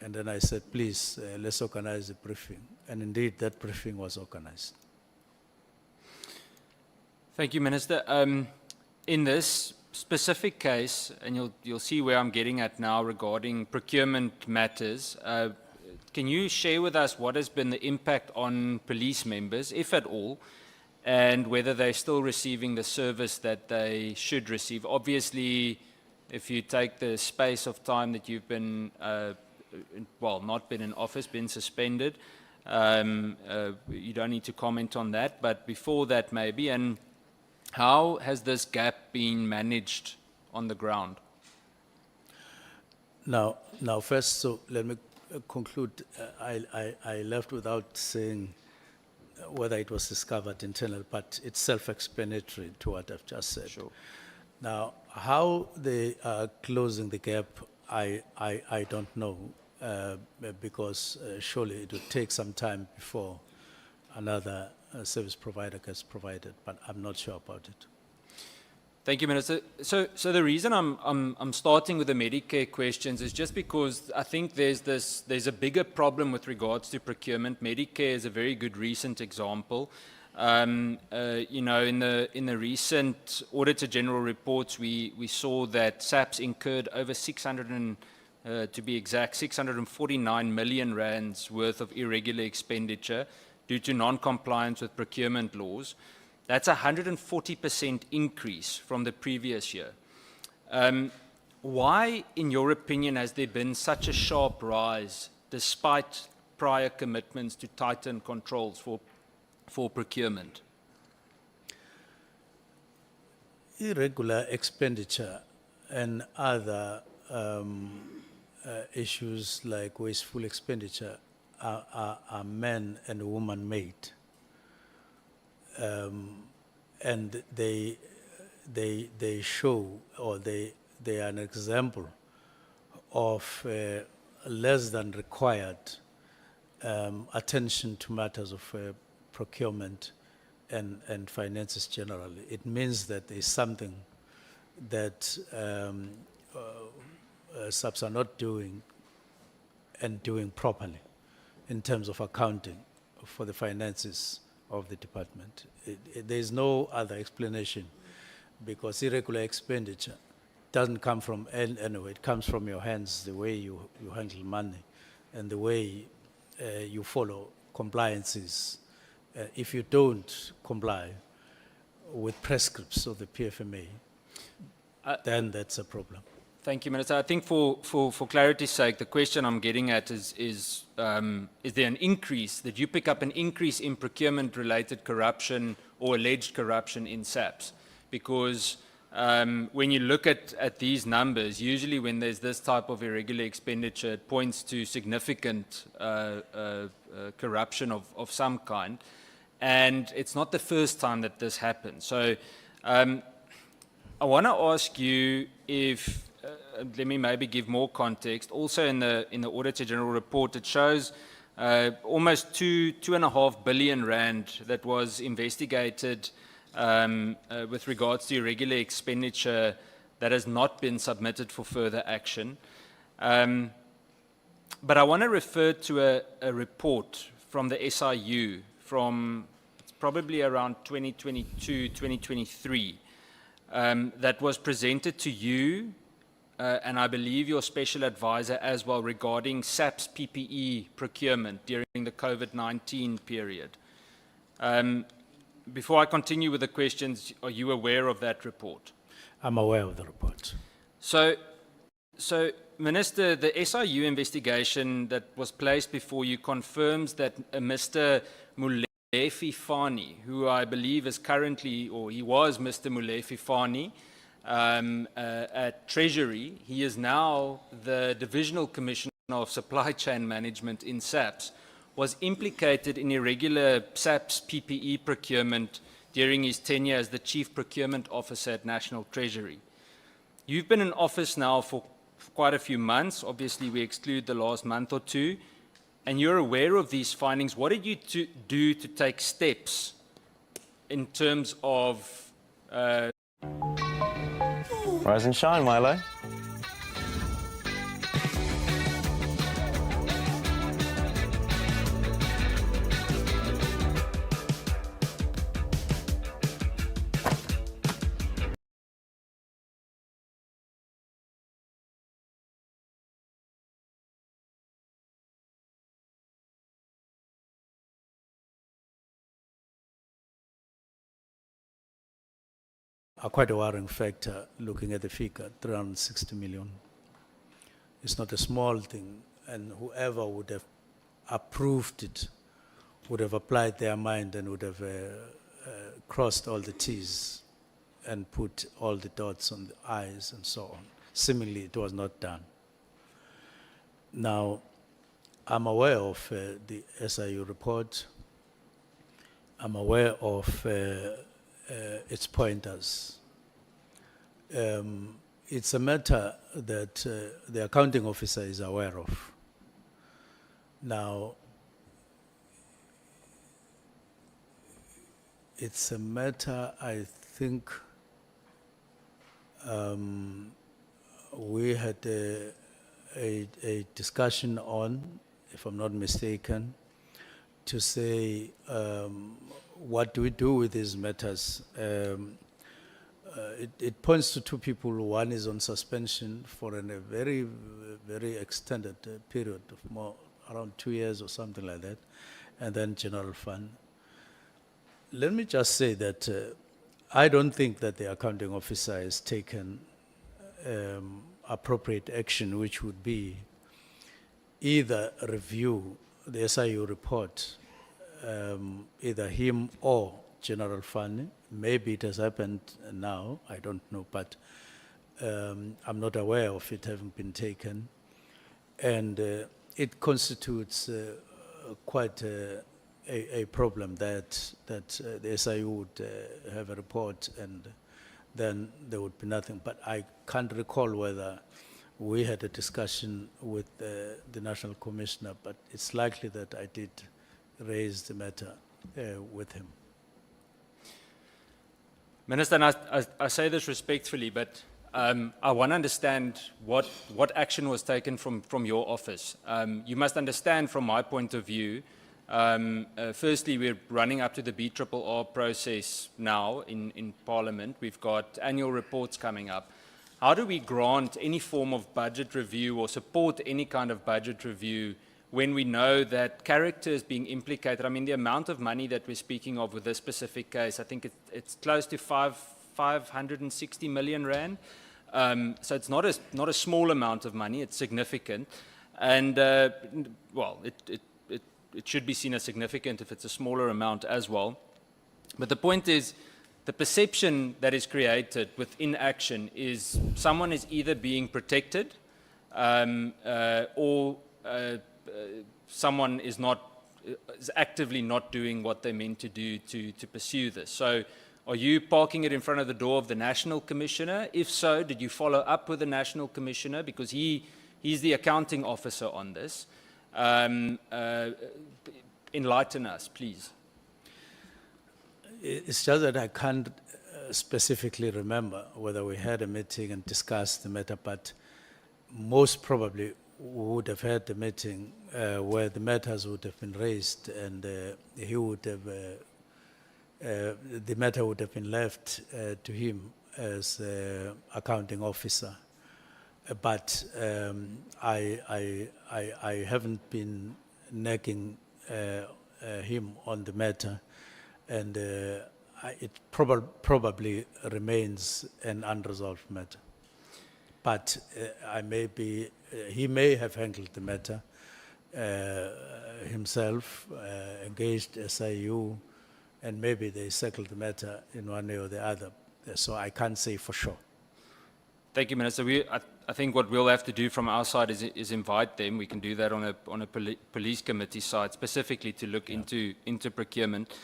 And then I said, please, let's organize a briefing. And indeed, that briefing was organized. Thank you, Minister. In this specific case, and you'll see where I'm getting at now regarding procurement matters, can you share with us what has been the impact on police members, if at all, and whether they're still receiving the service that they should receive? Obviously, if you take the space of time that you've been, not been in office, been suspended, you don't need to comment on that, but before that maybe, and how has this gap been managed on the ground? Now first, so let me conclude. I left without saying whether it was discovered internal, but it's self-explanatory to what I've just said. Sure. Now, how they are closing the gap, I don't know, because surely it would take some time before another service provider gets provided, but I'm not sure about it. Thank you, Minister. So the reason I'm starting with the Medicare questions is just because I think there's a bigger problem with regards to procurement. Medicare is a very good recent example. In the recent Auditor General reports, we saw that SAPS incurred over 649 million rands worth of irregular expenditure due to non-compliance with procurement laws. That's a 140% increase from the previous year. Why, in your opinion, has there been such a sharp rise despite prior commitments to tighten controls for procurement? Irregular expenditure and other issues like wasteful expenditure are men and woman made. And they show, or they are an example of less than required attention to matters of procurement and finances generally. It means that there's something that SAPS are not doing and doing properly in terms of accounting for the finances of the department. There's no other explanation, because irregular expenditure doesn't come from anywhere. It comes from your hands, the way you handle money and the way you follow compliances. If you don't comply with prescripts of the PFMA, then that's a problem. Thank you, Minister. I think for clarity's sake, the question I'm getting at is there an increase, did you pick up an increase in procurement-related corruption or alleged corruption in SAPS? Because when you look at these numbers, usually when there's this type of irregular expenditure, it points to significant corruption of some kind. And it's not the first time that this happens. So I want to ask you if, let me maybe give more context. Also in the Auditor General report, it shows almost 2.5 billion rand that was investigated with regards to irregular expenditure that has not been submitted for further action. But I want to refer to a report from the SIU from it's probably around 2022, 2023, that was presented to you and I believe your special advisor as well regarding SAP's PPE procurement during the COVID-19 period. Before I continue with the questions, are you aware of that report? I'm aware of the report. So Minister, the SIU investigation that was placed before you confirms that Mr. Molefi Fani, who I believe is currently, or he was Mr. Molefi Fani, at Treasury, he is now the Divisional Commissioner of Supply Chain Management in SAPS, was implicated in irregular SAPS PPE procurement during his tenure as the Chief Procurement Officer at National Treasury. You've been in office now for quite a few months. Obviously, we exclude the last month or two, and you're aware of these findings. What did you do to take steps in terms of... Rise and shine, Milo. Are quite a worrying factor looking at the figure, 360 million. It's not a small thing, and whoever would have approved it would have applied their mind and would have crossed all the T's and put all the dots on the I's and so on. Seemingly, it was not done. Now, I'm aware of the SIU report. I'm aware of its pointers. It's a matter that the accounting officer is aware of. Now, it's a matter I think we had a discussion on, if I'm not mistaken, to say what do we do with these matters? It points to two people. One is on suspension for a very, very extended period of around 2 years or something like that, and then general fund. Let me just say that I don't think that the accounting officer has taken appropriate action, which would be either review the SIU report, either him or General Fund. Maybe it has happened now, I don't know, but I'm not aware of it having been taken. And it constitutes quite a problem that the SIU would have a report and then there would be nothing. But I can't recall whether we had a discussion with the National Commissioner, but it's likely that I did raise the matter with him. Minister, and I say this respectfully, but I want to understand what action was taken from your office. You must understand from my point of view, firstly, we're running up to the BRRR process now in Parliament. We've got annual reports coming up. How do we grant any form of budget review or support any kind of budget review when we know that character is being implicated? I mean, the amount of money that we're speaking of with this specific case, I think it's close to 560 million rand. So it's not a small amount of money, it's significant. And, well, it should be seen as significant if it's a smaller amount as well. But the point is, the perception that is created with inaction is someone is either being protected or someone is actively not doing what they're meant to do to pursue this. So are you parking it in front of the door of the National Commissioner? If so, did you follow up with the National Commissioner? Because he's the accounting officer on this. Enlighten us, please. It's just that I can't specifically remember whether we had a meeting and discussed the matter, but most probably we would have had the meeting where the matters would have been raised, and he would have, the matter would have been left to him as accounting officer. But I haven't been nagging him on the matter, and it probably remains an unresolved matter. But he may have handled the matter himself, engaged SIU, and maybe they settled the matter in one way or the other. So I can't say for sure. Thank you, Minister. I think what we'll have to do from our side is invite them. We can do that on a police committee side, specifically to look into procurement.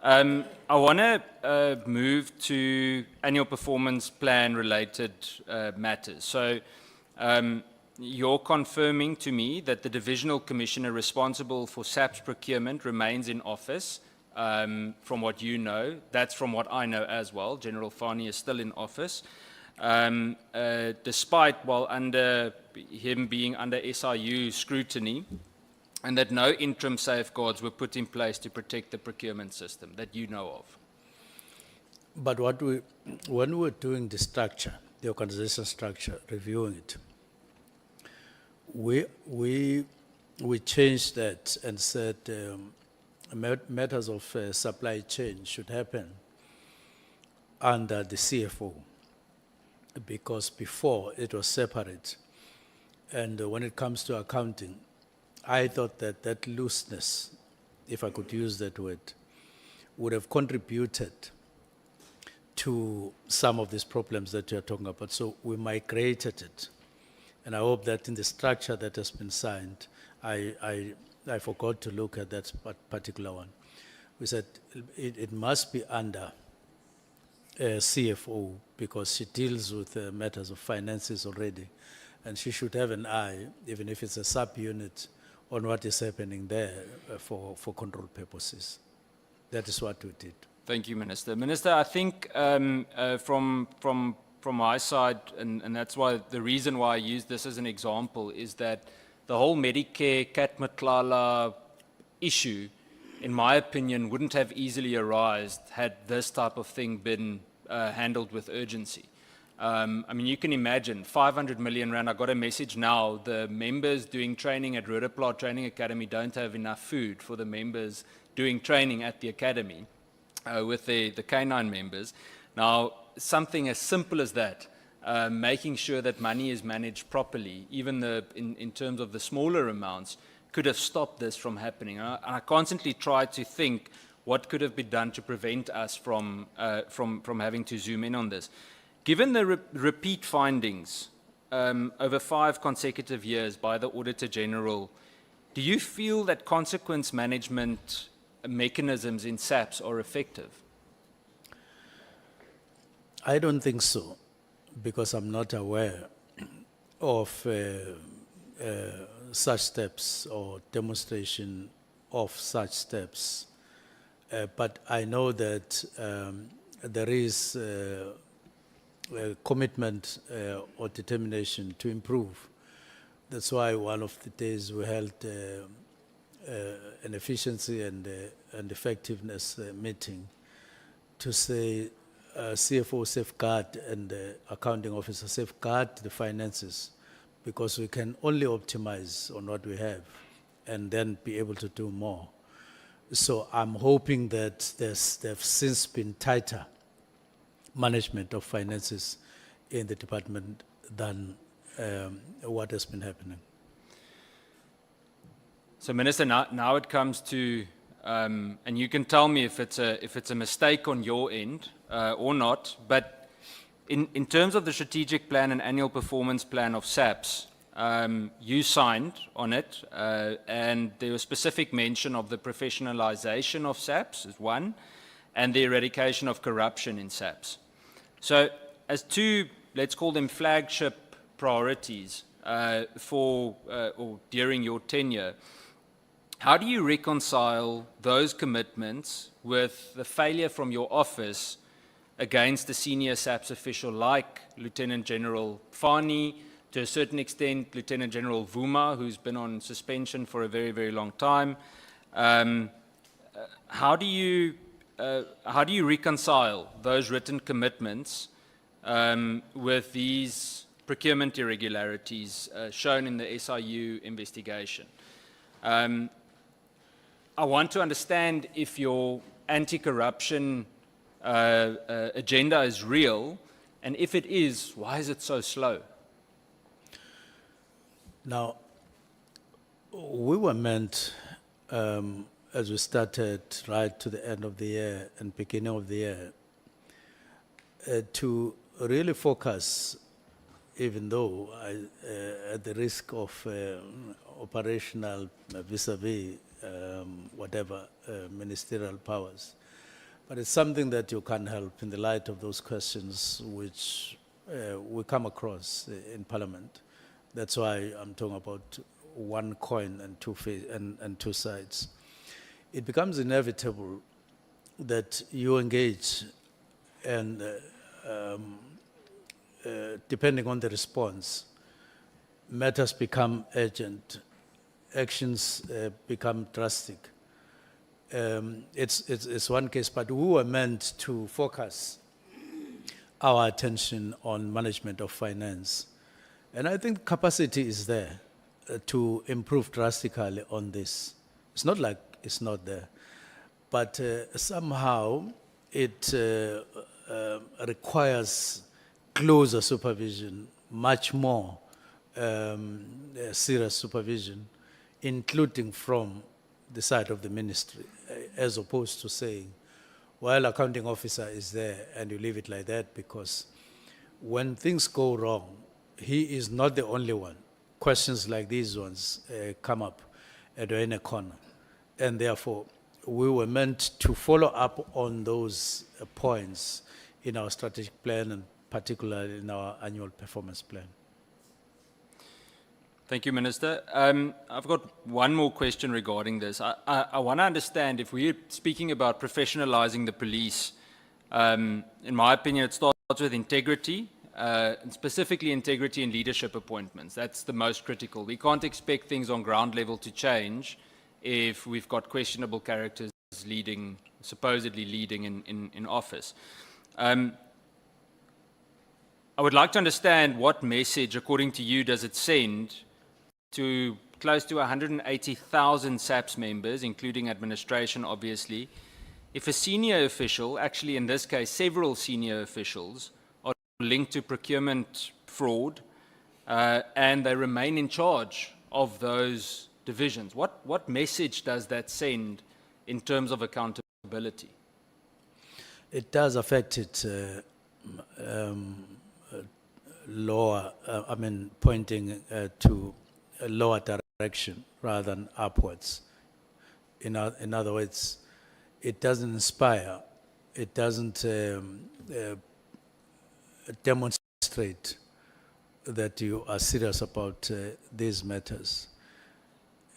I want to move to annual performance plan related matters. So you're confirming to me that the divisional commissioner responsible for SAP's procurement remains in office, from what you know. That's from what I know as well. General Fani is still in office. Despite, well, under him being under SIU scrutiny, and that no interim safeguards were put in place to protect the procurement system that you know of. But when we were doing the structure, the organization structure, reviewing it, we changed that and said matters of supply chain should happen under the CFO, because before it was separate. And when it comes to accounting, I thought that looseness, if I could use that word, would have contributed to some of these problems that you're talking about. So we migrated it. And I hope that in the structure that has been signed, I forgot to look at that particular one. We said it must be under CFO, because she deals with matters of finances already. And she should have an eye, even if it's a subunit, on what is happening there for control purposes. That is what we did. Thank you, Minister. Minister, I think from my side, and that's why the reason why I use this as an example is that the whole Medicare Kat Matlala issue, in my opinion, wouldn't have easily arisen had this type of thing been handled with urgency. I mean, you can imagine, 500 million rand. I got a message now, the members doing training at Rudapla Training Academy don't have enough food for the members doing training at the academy with the K9 members. Now, something as simple as that, making sure that money is managed properly, even in terms of the smaller amounts, could have stopped this from happening. And I constantly try to think what could have been done to prevent us from having to zoom in on this. Given the repeat findings over 5 consecutive years by the Auditor General, do you feel that consequence management mechanisms in SAPS are effective? I don't think so, because I'm not aware of such steps or demonstration of such steps. But I know that there is a commitment or determination to improve. That's why one of the days we held an efficiency and effectiveness meeting to say CFO safeguard and accounting officer safeguard the finances, because we can only optimize on what we have and then be able to do more. So I'm hoping that there's since been tighter management of finances in the department than what has been happening. So, Minister, now it comes to, and you can tell me if it's a mistake on your end or not, but in terms of the strategic plan and annual performance plan of SAPS, you signed on it, and there was specific mention of the professionalization of SAPS as one, and the eradication of corruption in SAPS. So, as two, let's call them flagship priorities for or during your tenure, how do you reconcile those commitments with the failure from your office against a senior SAPS official like Lieutenant General Fani, to a certain extent Lieutenant General Vuma, who's been on suspension for a very, very long time? How do you reconcile those written commitments with these procurement irregularities shown in the SIU investigation? I want to understand if your anti-corruption agenda is real, and if it is, why is it so slow? Now, we were meant, as we started right to the end of the year and beginning of the year, to really focus, even though at the risk of operational vis-a-vis whatever ministerial powers. But it's something that you can't help in the light of those questions which we come across in Parliament. That's why I'm talking about one coin and two sides. It becomes inevitable that you engage, and depending on the response, matters become urgent, actions become drastic. It's one case, but we were meant to focus our attention on management of finance. And I think capacity is there to improve drastically on this. It's not like it's not there, but somehow it requires closer supervision, much more serious supervision, including from the side of the ministry, as opposed to saying, well, accounting officer is there and you leave it like that, because when things go wrong, he is not the only one. Questions like these ones come up at any corner. And therefore, we were meant to follow up on those points in our strategic plan, and particularly in our annual performance plan. Thank you, Minister. I've got one more question regarding this. I want to understand, if we're speaking about professionalizing the police, in my opinion, it starts with integrity, and specifically integrity in leadership appointments. That's the most critical. We can't expect things on ground level to change if we've got questionable characters leading, supposedly leading in office. I would like to understand what message, according to you, does it send to close to 180,000 SAPS members, including administration, obviously, if a senior official, actually in this case several senior officials, are linked to procurement fraud and they remain in charge of those divisions? What message does that send in terms of accountability? It does affect it lower, pointing to a lower direction rather than upwards. In other words, it doesn't inspire, it doesn't demonstrate that you are serious about these matters.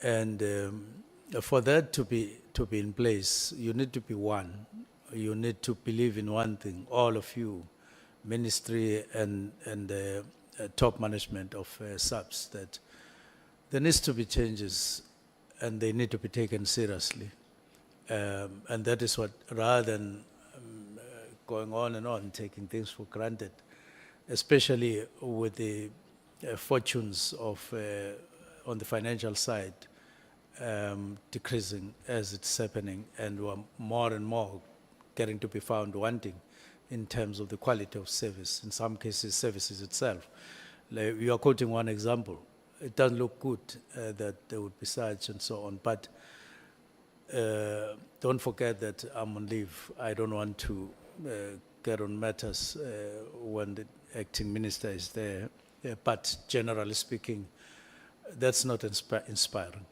And for that to be in place, you need to be one. You need to believe in one thing, all of you, ministry and top management of SAPS, that there needs to be changes and they need to be taken seriously. And that is what, rather than going on and on, taking things for granted, especially with the fortunes of, on the financial side, decreasing as it's happening, and we're more and more getting to be found wanting in terms of the quality of service, in some cases services itself. Like you are quoting one example. It doesn't look good that there would be such and so on, but don't forget that I'm on leave. I don't want to get on matters when the acting minister is there, but generally speaking, that's not inspiring.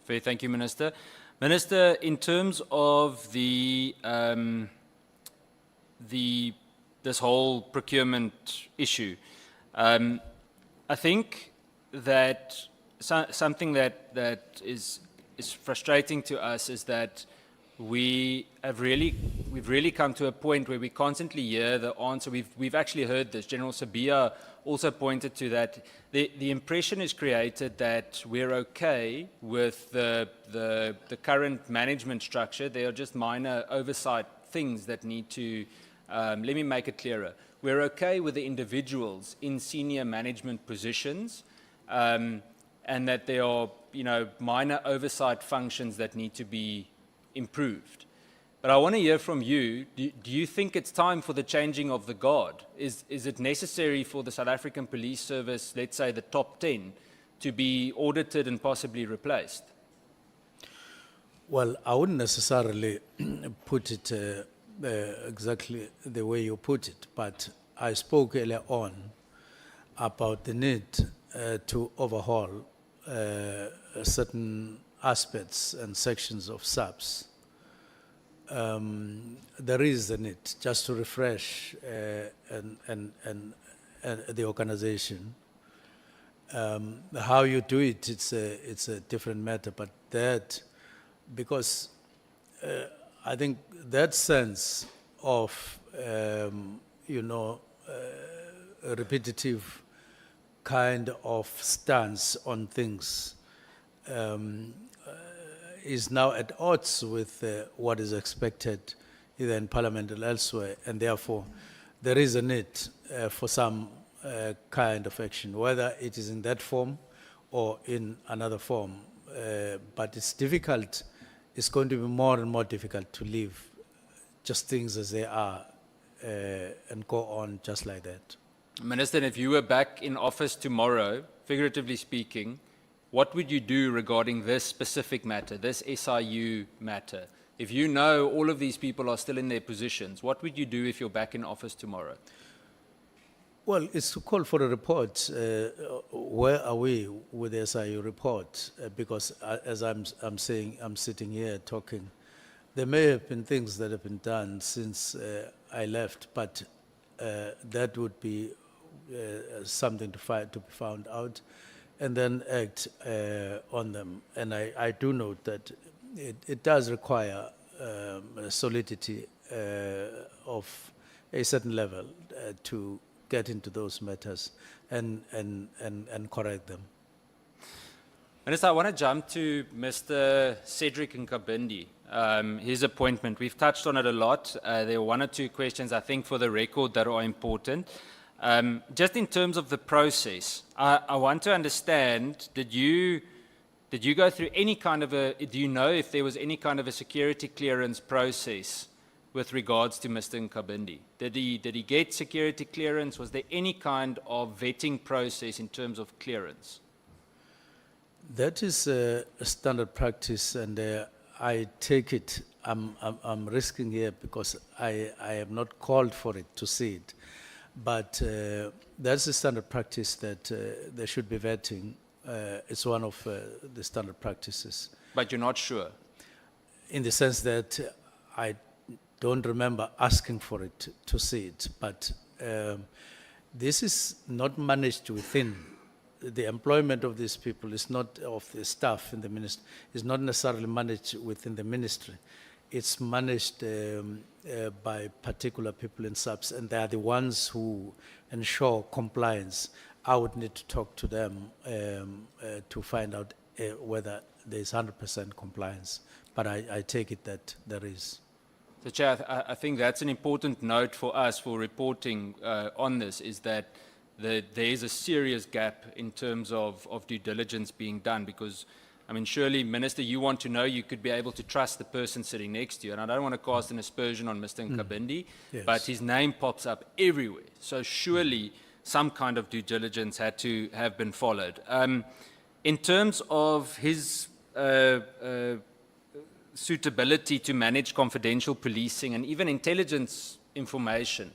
Fair, thank you, Minister. Minister, in terms of this whole procurement issue, I think that something that is frustrating to us is that we've really come to a point where we constantly hear the answer. We've actually heard this. General Sabia also pointed to that. The impression is created that we're okay with the current management structure. There are just minor oversight things that need to, let me make it clearer. We're okay with the individuals in senior management positions, and that there are, minor oversight functions that need to be improved. But I want to hear from you. Do you think it's time for the changing of the guard? Is it necessary for the South African Police Service, let's say the top 10, to be audited and possibly replaced? Well, I wouldn't necessarily put it exactly the way you put it, but I spoke earlier on about the need to overhaul certain aspects and sections of SAPS. There is a need just to refresh and the organization. How you do it, it's a different matter, but that, because I think that sense of, a repetitive kind of stance on things is now at odds with what is expected either in Parliament or elsewhere, and therefore there is a need for some kind of action, whether it is in that form or in another form. But it's difficult, it's going to be more and more difficult to leave just things as they are and go on just like that. Minister, if you were back in office tomorrow, figuratively speaking, what would you do regarding this specific matter, this SIU matter? If you know all of these people are still in their positions, what would you do if you're back in office tomorrow? Well, it's to call for a report. Where are we with the SIU report? Because as I'm saying, I'm sitting here talking. There may have been things that have been done since I left, but that would be something to be found out, and then act on them. And I do note that it does require solidity of a certain level to get into those matters and correct them. Minister, I want to jump to Mr. Cedric Nkabindi, his appointment. We've touched on it a lot. There are one or two questions, I think, for the record that are important. Just in terms of the process, I want to understand, did you go through any kind of do you know if there was any kind of a security clearance process with regards to Mr. Nkabindi? Did he get security clearance? Was there any kind of vetting process in terms of clearance? That is a standard practice, and I take it, I'm risking here because I have not called for it to see it. But that's a standard practice that there should be vetting. It's one of the standard practices. But you're not sure? In the sense that I don't remember asking for it to see it. But this is not managed within. The employment of these people is not, of the staff in the ministry, is not necessarily managed within the ministry. It's managed by particular people in SAPS, and they are the ones who ensure compliance. I would need to talk to them to find out whether there is 100% compliance. But I take it that there is. So, Chair, I think that's an important note for us for reporting on this, is that there is a serious gap in terms of due diligence being done, because I mean, surely, Minister, you want to know you could be able to trust the person sitting next to you. And I don't want to cast an aspersion on Mr. Nkabindi, Yes. but his name pops up everywhere. So surely some kind of due diligence had to have been followed. In terms of his suitability to manage confidential policing and even intelligence information,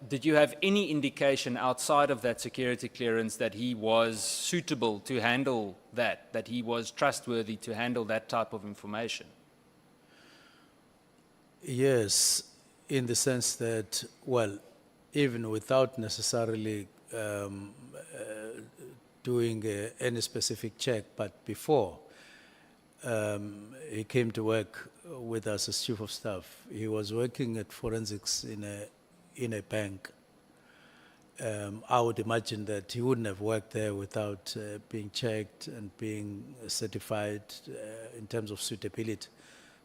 did you have any indication outside of that security clearance that he was suitable to handle that he was trustworthy to handle that type of information? Yes, in the sense that, well, even without necessarily doing any specific check, but before he came to work with us as Chief of Staff, he was working at forensics in a bank. I would imagine that he wouldn't have worked there without being checked and being certified in terms of suitability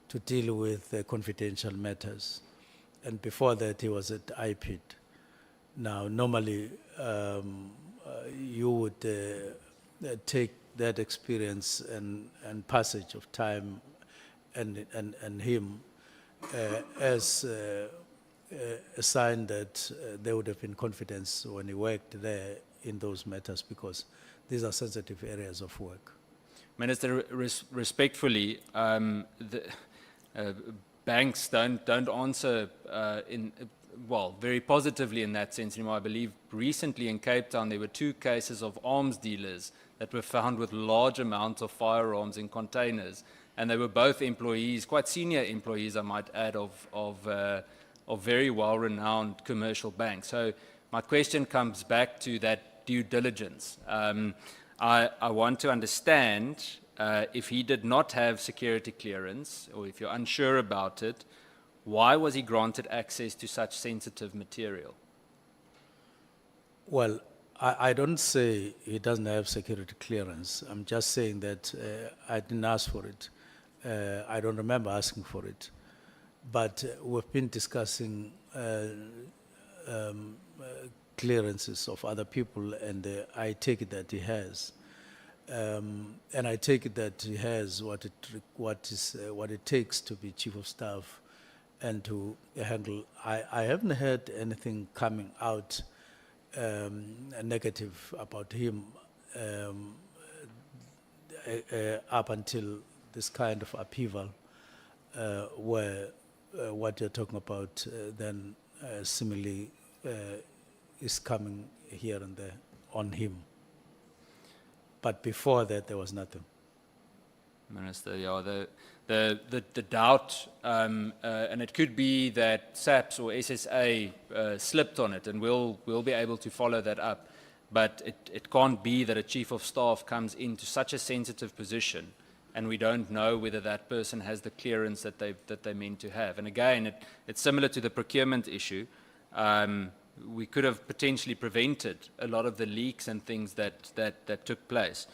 to deal with confidential matters. And before that, he was at IPID. Now, normally, you would take that experience and passage of time and him as a sign that there would have been confidence when he worked there in those matters, because these are sensitive areas of work. Minister, respectfully, banks don't answer very positively in that sense anymore. I believe recently in Cape Town there were 2 cases of arms dealers that were found with large amounts of firearms in containers, and they were both employees, quite senior employees, I might add, of very well-renowned commercial banks. So my question comes back to that due diligence. I want to understand if he did not have security clearance, or if you're unsure about it, why was he granted access to such sensitive material? Well, I don't say he doesn't have security clearance. I'm just saying that I didn't ask for it. I don't remember asking for it. But we've been discussing clearances of other people, and I take it that he has. And I take it that he has what it takes to be Chief of Staff and to handle. I haven't heard anything coming out negative about him up until this kind of upheaval, where what you're talking about then similarly is coming here and there on him. But before that, there was nothing. Minister, yeah, the doubt, and it could be that SAPS or SSA slipped on it, and we'll be able to follow that up. But it can't be that a Chief of Staff comes into such a sensitive position and we don't know whether that person has the clearance that they meant to have. And again, it's similar to the procurement issue. We could have potentially prevented a lot of the leaks and things that took place.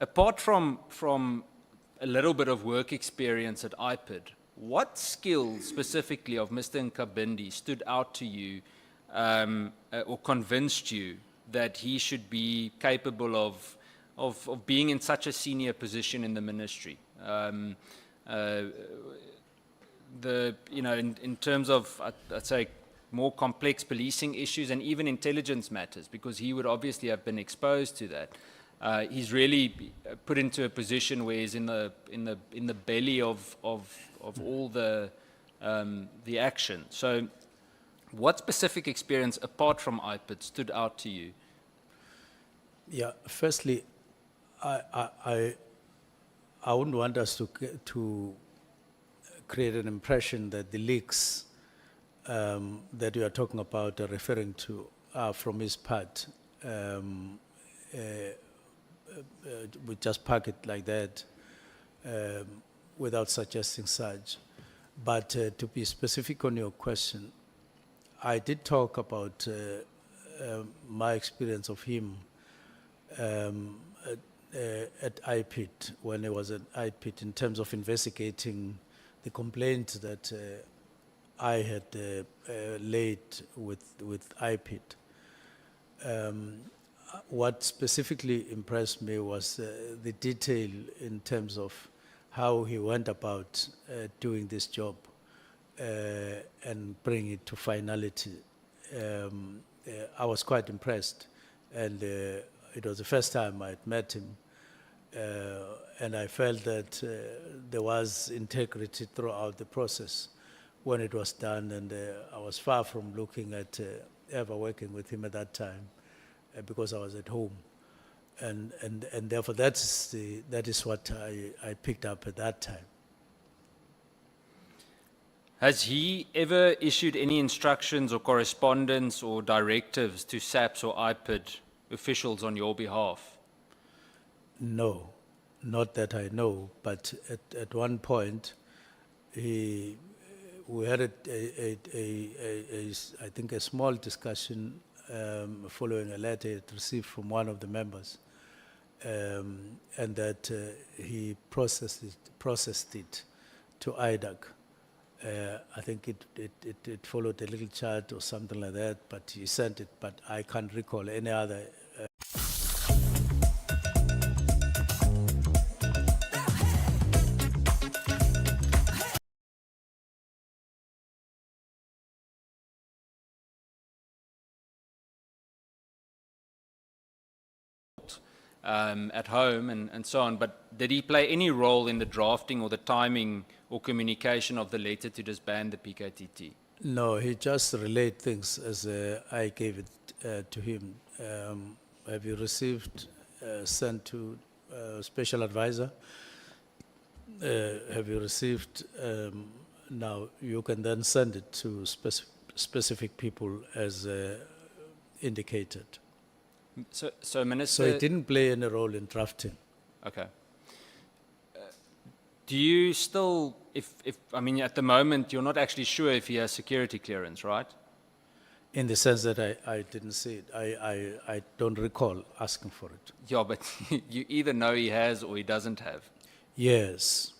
Apart from a little bit of work experience at IPID, what skills specifically of Mr. Nkabindi stood out to you or convinced you that he should be capable of being in such a senior position in the ministry? In terms of, I'd say, more complex policing issues and even intelligence matters, because he would obviously have been exposed to that. He's really put into a position where he's in the belly of all the action. So, what specific experience apart from IPID stood out to you? Yeah, firstly, I wouldn't want us to create an impression that the leaks that you are talking about are referring to are from his part. We just park it like that without suggesting such. But to be specific on your question, I did talk about my experience of him at IPID, when he was at IPID, in terms of investigating the complaint that I had laid with IPID. what specifically impressed me was the detail in terms of how he went about doing this job and bring it to finality. I was quite impressed, and it was the first time I'd met him, and I felt that there was integrity throughout the process when it was done, and I was far from looking at ever working with him at that time because I was at home. And therefore that is what I picked up at that time. Has he ever issued any instructions or correspondence or directives to SAPS or IPID officials on your behalf? No, not that I know, but at one point we had I think a small discussion following a letter he had received from one of the members, and that he processed it to IDAC. I think it followed a little chart or something like that, but he sent it, but I can't recall any other. At home and so on, but did he play any role in the drafting or the timing or communication of the letter to disband the PKTT? No, he just relayed things as I gave it to him. Have you received, sent to special advisor? Have you received, now you can then send it to specific people as indicated. So Minister... So it didn't play any role in drafting. Okay. Do you still, I mean, at the moment, you're not actually sure if he has security clearance, right? In the sense that I didn't see it. I don't recall asking for it. Yeah, but you either know he has or he doesn't have. Yes.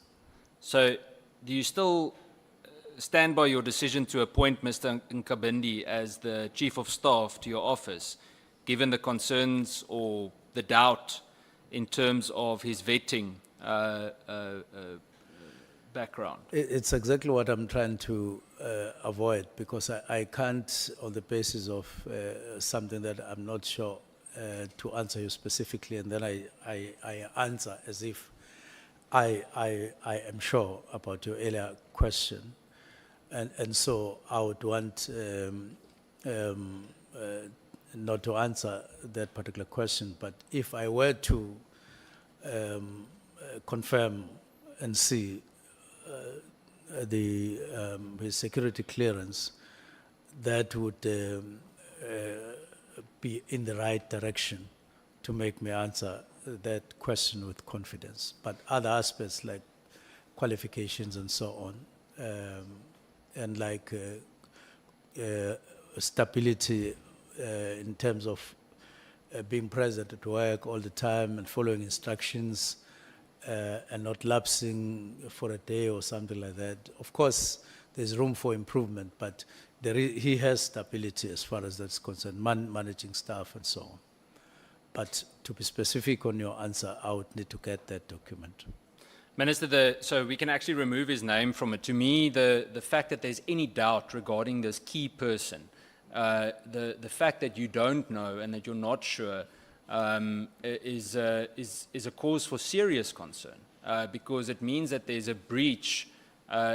So do you still stand by your decision to appoint Mr. Nkabindi as the Chief of Staff to your office, given the concerns or the doubt in terms of his vetting background? It's exactly what I'm trying to avoid, because I can't, on the basis of something that I'm not sure, to answer you specifically, and then I answer as if I am sure about your earlier question. And so I would want not to answer that particular question, but if I were to confirm and see his security clearance, that would be in the right direction to make me answer that question with confidence. But other aspects like qualifications and so on, and like stability in terms of being present at work all the time and following instructions and not lapsing for a day or something like that. Of course, there's room for improvement, but he has stability as far as that's concerned, managing staff and so on. But to be specific on your answer, I would need to get that document. Minister, so we can actually remove his name from it. To me, the fact that there's any doubt regarding this key person, the fact that you don't know and that you're not sure is a cause for serious concern, because it means that there's a breach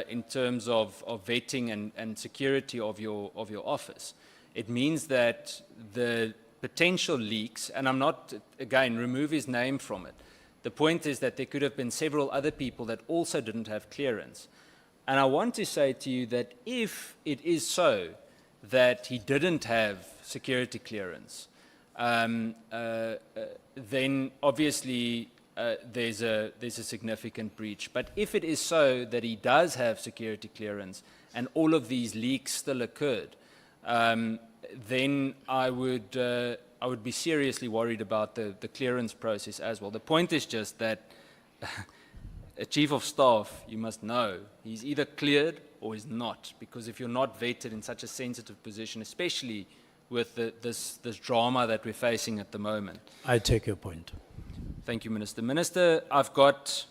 in terms of vetting and security of your office. It means that the potential leaks, and I'm not, again, remove his name from it. The point is that there could have been several other people that also didn't have clearance. And I want to say to you that if it is so that he didn't have security clearance, then obviously there's a significant breach. But if it is so that he does have security clearance and all of these leaks still occurred, then I would be seriously worried about the clearance process as well. The point is just that a chief of staff, you must know, he's either cleared or he's not, because if you're not vetted in such a sensitive position, especially with this drama that we're facing at the moment. I take your point. Thank you, Minister. Minister, I've got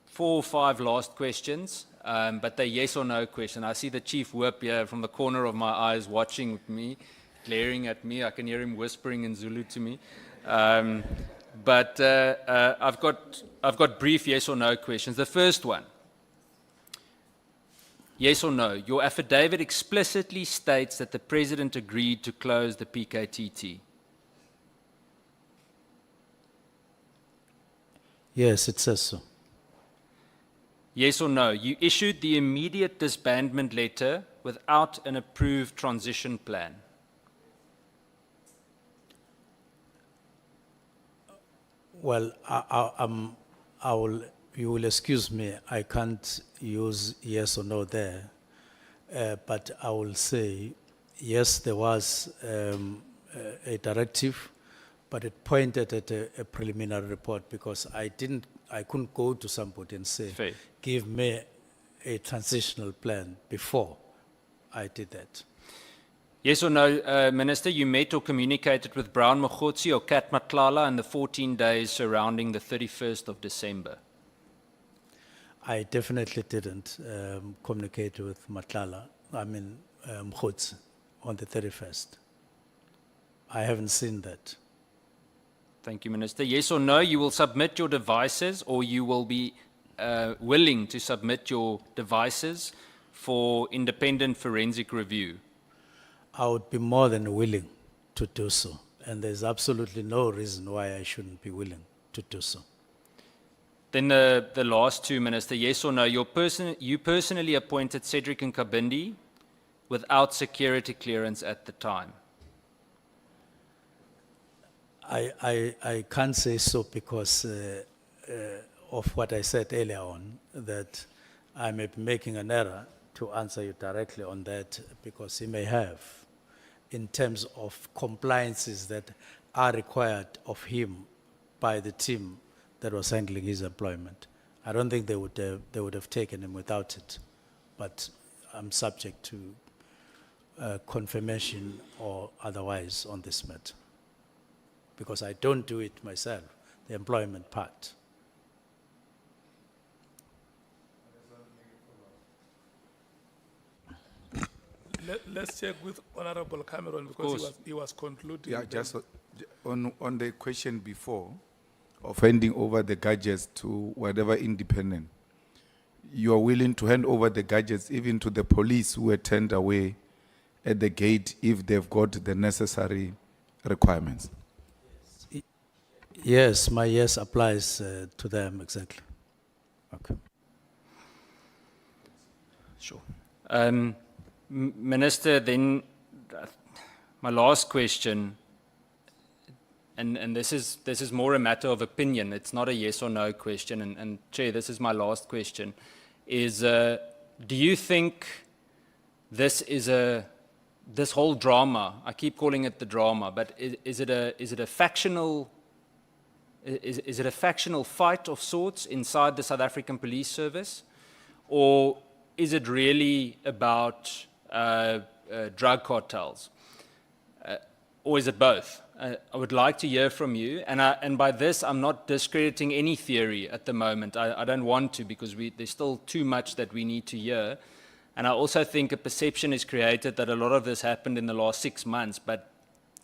4 or 5 last questions, but they're yes or no questions. I see the Chief Whip here from the corner of my eyes watching me, glaring at me. I can hear him whispering in Zulu to me. But I've got brief yes or no questions. The first one, yes or no, your affidavit explicitly states that the President agreed to close the PKTT. Yes, it says so. Yes or no, you issued the immediate disbandment letter without an approved transition plan. Well, you will excuse me, I can't use yes or no there, but I will say, yes, there was a directive, but it pointed at a preliminary report because I couldn't go to somebody and say, Fair. give me a transitional plan before I did that. Yes or no, Minister, you met or communicated with Brown Mogotsi or Kat Matlala in the 14 days surrounding the 31st of December? I definitely didn't communicate with Mogotsi on the 31st. I haven't seen that. Thank you, Minister. Yes or no, you will submit your devices or you will be willing to submit your devices for independent forensic review? I would be more than willing to do so. And there's absolutely no reason why I shouldn't be willing to do so. Then the last 2, Minister, yes or no, you personally appointed Cedric Nkabindi without security clearance at the time? I can't say so because of what I said earlier on, that I may be making an error to answer you directly on that because he may have, in terms of compliances that are required of him by the team that was handling his employment. I don't think they would have taken him without it, but I'm subject to confirmation or otherwise on this matter, because I don't do it myself, the employment part. Let's check with Honorable Cameron because he was concluding. Yeah, just on the question before of handing over the gadgets to whatever independent, you are willing to hand over the gadgets even to the police who were turned away at the gate if they've got the necessary requirements? Yes, my yes applies to them exactly. Okay. Sure. Minister, then my last question, and this is more a matter of opinion. It's not a yes or no question. And Chair, this is my last question: is do you think this whole drama? I keep calling it the drama, but is it a factional? Is it a factional fight of sorts inside the South African Police Service, or is it really about drug cartels, or is it both? I would like to hear from you, and by this I'm not discrediting any theory at the moment. I don't want to, because there's still too much that we need to hear, and I also think a perception is created that a lot of this happened in the last 6 months. But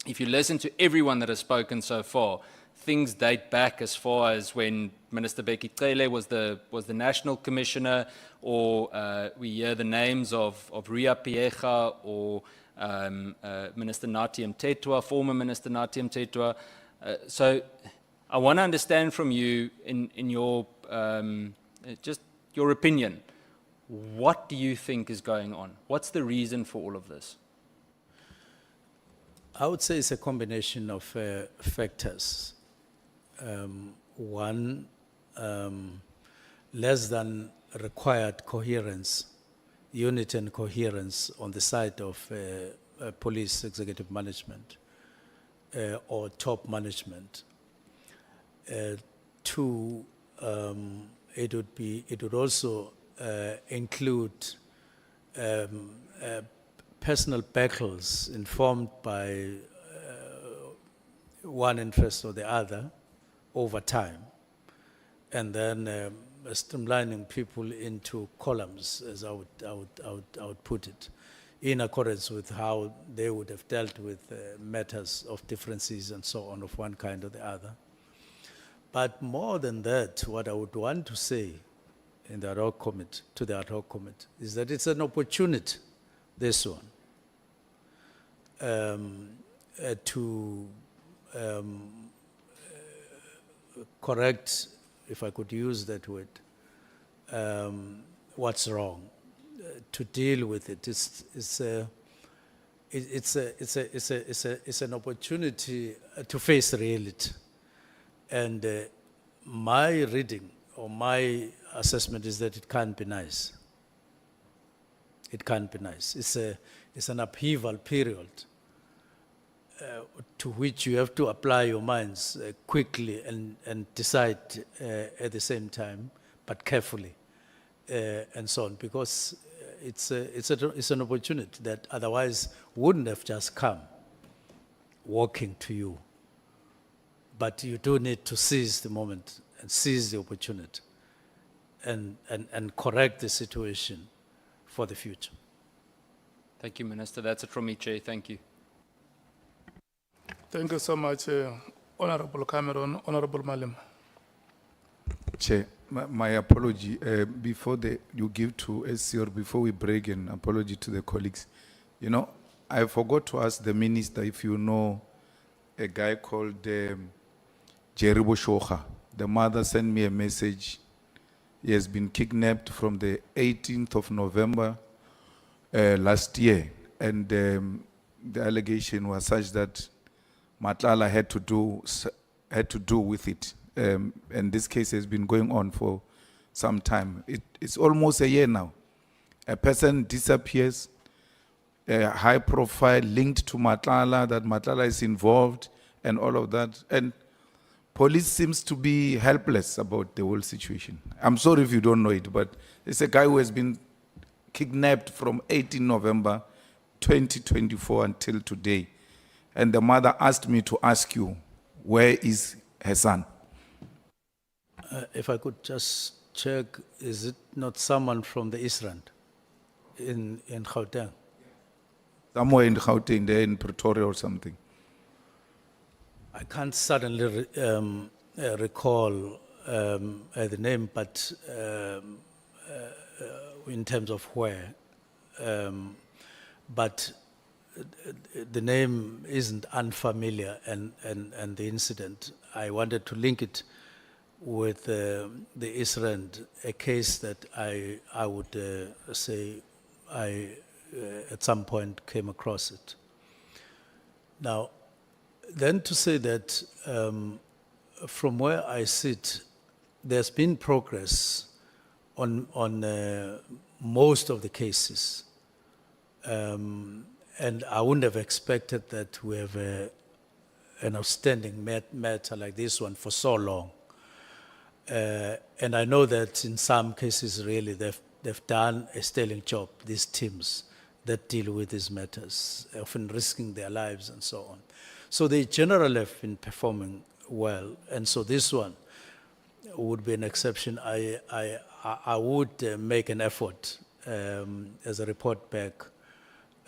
if you listen to everyone that has spoken so far, things date back as far as when Minister Becky Cele was the National Commissioner, or we hear the names of Ria Piecha or Minister Nathi Mthethwa, former Minister Nathi Mthethwa. So I want to understand from you, in your just your opinion, what do you think is going on? What's the reason for all of this? I would say it's a combination of factors. One, less than required coherence, unity and coherence on the side of police executive management or top management. Two, it would also include personal battles informed by one interest or the other over time, and then streamlining people into columns, as I would put it, in accordance with how they would have dealt with matters of differences and so on of one kind or the other. But more than that, what I would want to say in the ad hoc committee, to the ad hoc committee, is that it's an opportunity, this one, to correct, if I could use that word, what's wrong, to deal with it. It's an opportunity to face reality. And my reading or my assessment is that it can't be nice. It can't be nice. It's an upheaval period to which you have to apply your minds quickly and decide at the same time, but carefully, and so on, because it's an opportunity that otherwise wouldn't have just come walking to you. But you do need to seize the moment and seize the opportunity and correct the situation for the future. Thank you, Minister. That's it from me, Chair. Thank you. Thank you so much, Honorable Cameron, Honorable Malim. Chair, my apology. Before you give to SC, or before we break, an apology to the colleagues. You know, I forgot to ask the Minister if you know a guy called Jerry Boshocha. The mother sent me a message. He has been kidnapped from the 18th of November last year. And the allegation was such that Matlala had to do with it. And this case has been going on for some time. It's almost a year now. A person disappears, a high profile linked to Matlala, that Matlala is involved and all of that. And police seems to be helpless about the whole situation. I'm sorry if you don't know it, but it's a guy who has been kidnapped from 18 November 2024 until today. And the mother asked me to ask you, where is her son? If I could just check, is it not someone from the East Rand in Gauteng? Somewhere in Gauteng, there in Pretoria or something. I can't suddenly recall the name, but in terms of where. But the name isn't unfamiliar, and the incident, I wanted to link it with the East Rand, a case that I would say I at some point came across it. Now, then to say that from where I sit, there's been progress on most of the cases. And I wouldn't have expected that we have an outstanding matter like this one for so long. And I know that in some cases, really, they've done a sterling job, these teams that deal with these matters, often risking their lives and so on. So they generally have been performing well, and so this one would be an exception. I would make an effort as a report back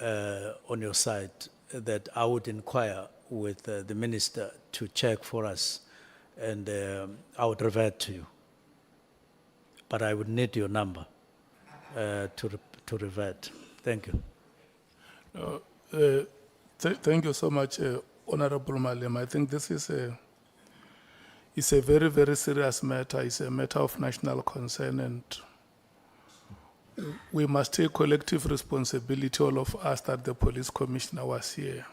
on your side that I would inquire with the minister to check for us, and I would revert to you. But I would need your number to revert. Thank you. Thank you so much, Honorable Malim. I think this is a very, very serious matter. It's a matter of national concern, and we must take collective responsibility, all of us, that the police commissioner was here.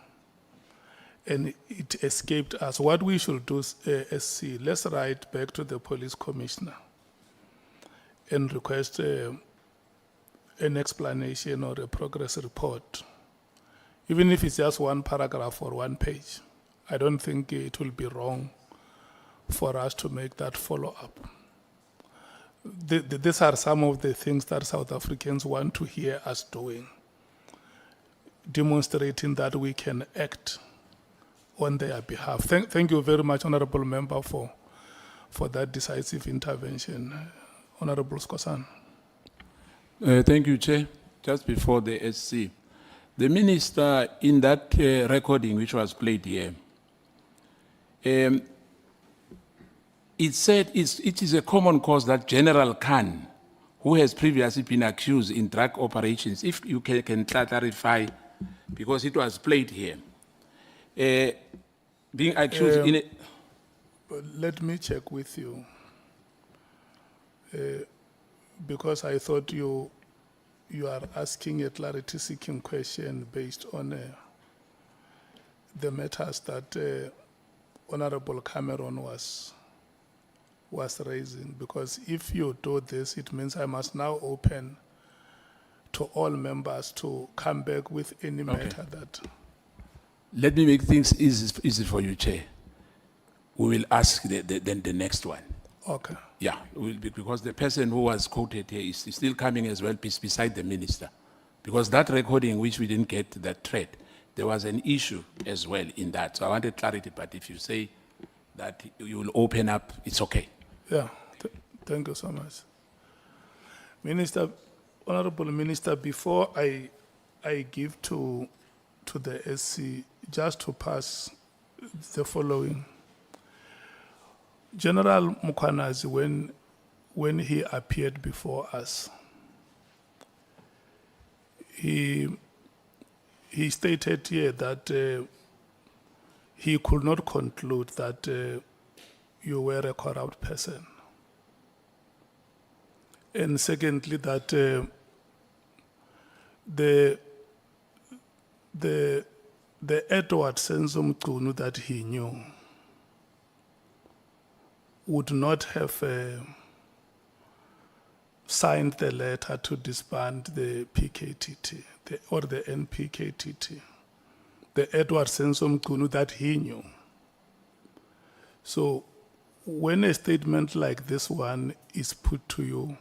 And it escaped us. What we should do, SC, let's write back to the police commissioner and request an explanation or a progress report. Even if it's just one paragraph or one page, I don't think it will be wrong for us to make that follow-up. These are some of the things that South Africans want to hear us doing. demonstrating that we can act on their behalf. Thank you very much, Honorable Member, for that decisive intervention. Honorable Skosan. Thank you, Chair. Just before the SC, the Minister, in that recording which was played here, it said it is a common cause that General Khan, who has previously been accused in drug operations, if you can clarify, because it was played here, being accused in a... Let me check with you, because I thought you are asking a clarity-seeking question based on the matters that Honorable Cameron was raising. Because if you do this, it means I must now open to all members to come back with any matter that... Let me make things easy for you, Chair. We will ask the next one. Okay. Yeah, because the person who was quoted here is still coming as well beside the Minister. Because that recording, which we didn't get that thread, there was an issue as well in that. So I wanted clarity, but if you say that you will open up, it's okay. Yeah, thank you so much. Minister, Honorable Minister, before I give to the SC, just to pass the following. General Mchunu, when he appeared before us, he stated here that he could not conclude that you were a corrupt person. And secondly, that the Edward Senzo Mchunu that he knew would not have signed the letter to disband the PKTT or the NPKTT. The Edward Senzo Mchunu that he knew. So when a statement like this one is put to you,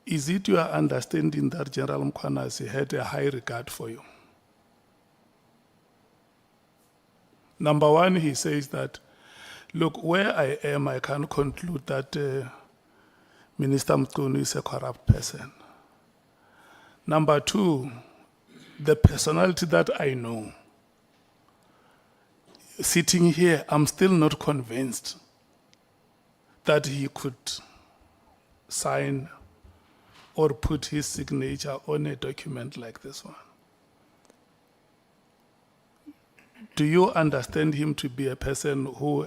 is it your understanding that General Mchunu had a high regard for you? Number one, he says that, look, where I am, I can conclude that Minister Mchunu is a corrupt person. Number two, the personality that I know, sitting here, I'm still not convinced that he could sign or put his signature on a document like this one. Do you understand him to be a person who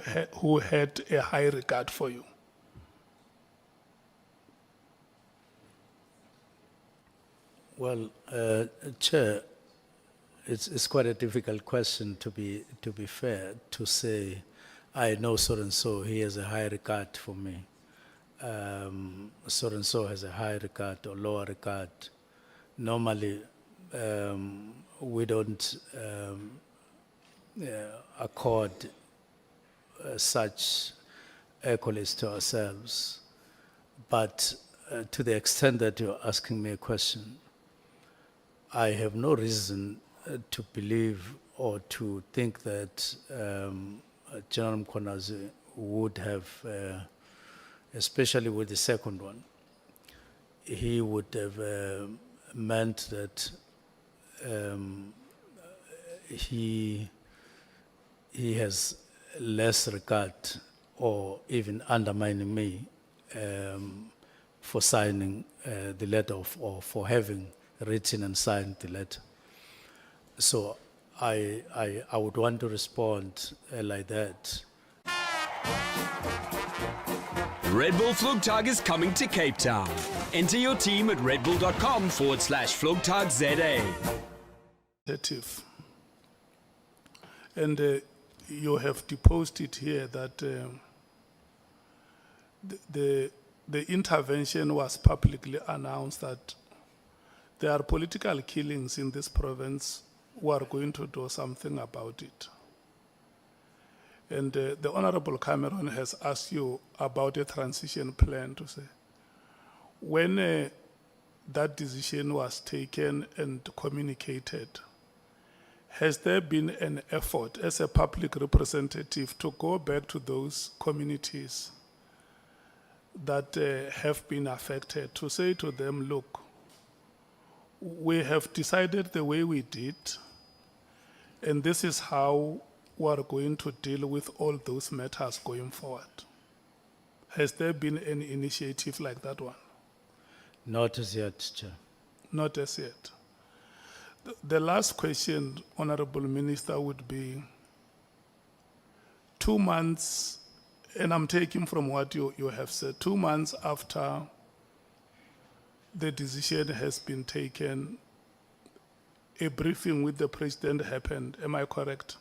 had a high regard for you? Well, Chair, it's quite a difficult question to be fair, to say, I know so-and-so, he has a high regard for me. So-and-so has a high regard or lower regard. Normally, we don't accord such accolades to ourselves. But to the extent that you're asking me a question, I have no reason to believe or to think that General Mchunu would have, especially with the second one, he would have meant that he has less regard or even undermining me for signing the letter or for having written and signed the letter. So I would want to respond like that. Red Bull Vlugtag is coming to Cape Town. Enter your team at redbull.com/VlugtagZA. And you have deposed it here that the intervention was publicly announced that there are political killings in this province who are going to do something about it. And the Honorable Cameron has asked you about a transition plan to say, when that decision was taken and communicated, has there been an effort as a public representative to go back to those communities that have been affected to say to them, look, we have decided the way we did, and this is how we are going to deal with all those matters going forward? Has there been any initiative like that one? Not as yet, Chair. Not as yet. The last question, Honorable Minister, would be 2 months, and I'm taking from what you have said, 2 months after the decision has been taken, a briefing with the President happened. Am I correct?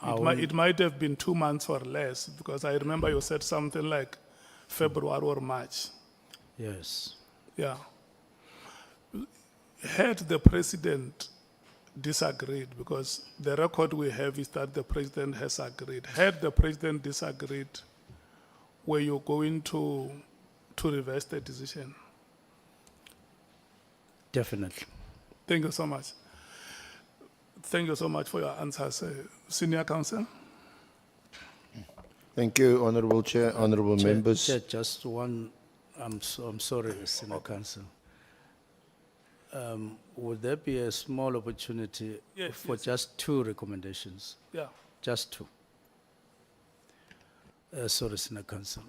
It might have been 2 months or less, because I remember you said something like February or March. Yes. Yeah. Had the President disagreed, because the record we have is that the President has agreed. Had the President disagreed, were you going to reverse the decision? Definitely. Thank you so much. Thank you so much for your answers, Senior Counsel. Thank you, Honourable Chair, honourable members. Chair, just one, I'm sorry, Senior Counsel. Would there be a small opportunity for just 2 recommendations? Yeah. Just 2. Sorry, Senior Counsel.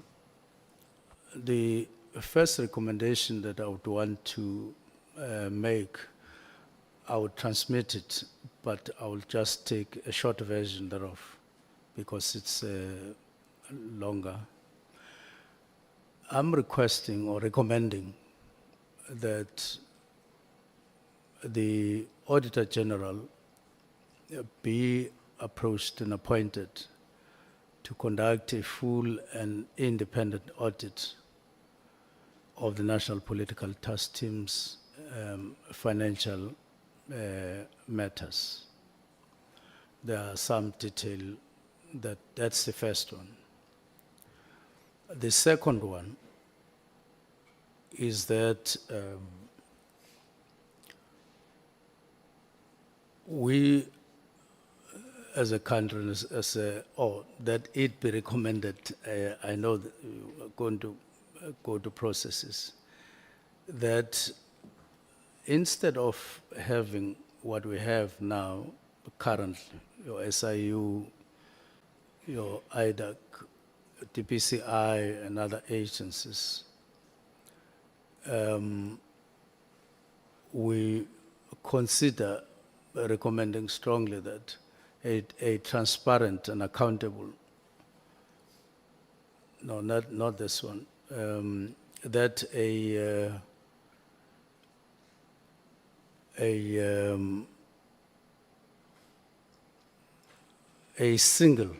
The first recommendation that I would want to make, I would transmit it, but I will just take a short version thereof because it's longer. I'm requesting or recommending that the Auditor General be approached and appointed to conduct a full and independent audit of the National Political Task Team's financial matters. There are some detail that's the first one. The second one is that we as a country, that it be recommended, I know that we are going to go to processes, that instead of having what we have now currently, your SIU, your IDAC, DPCI and other agencies, we consider recommending strongly that a transparent and accountable, no, not this one, that a single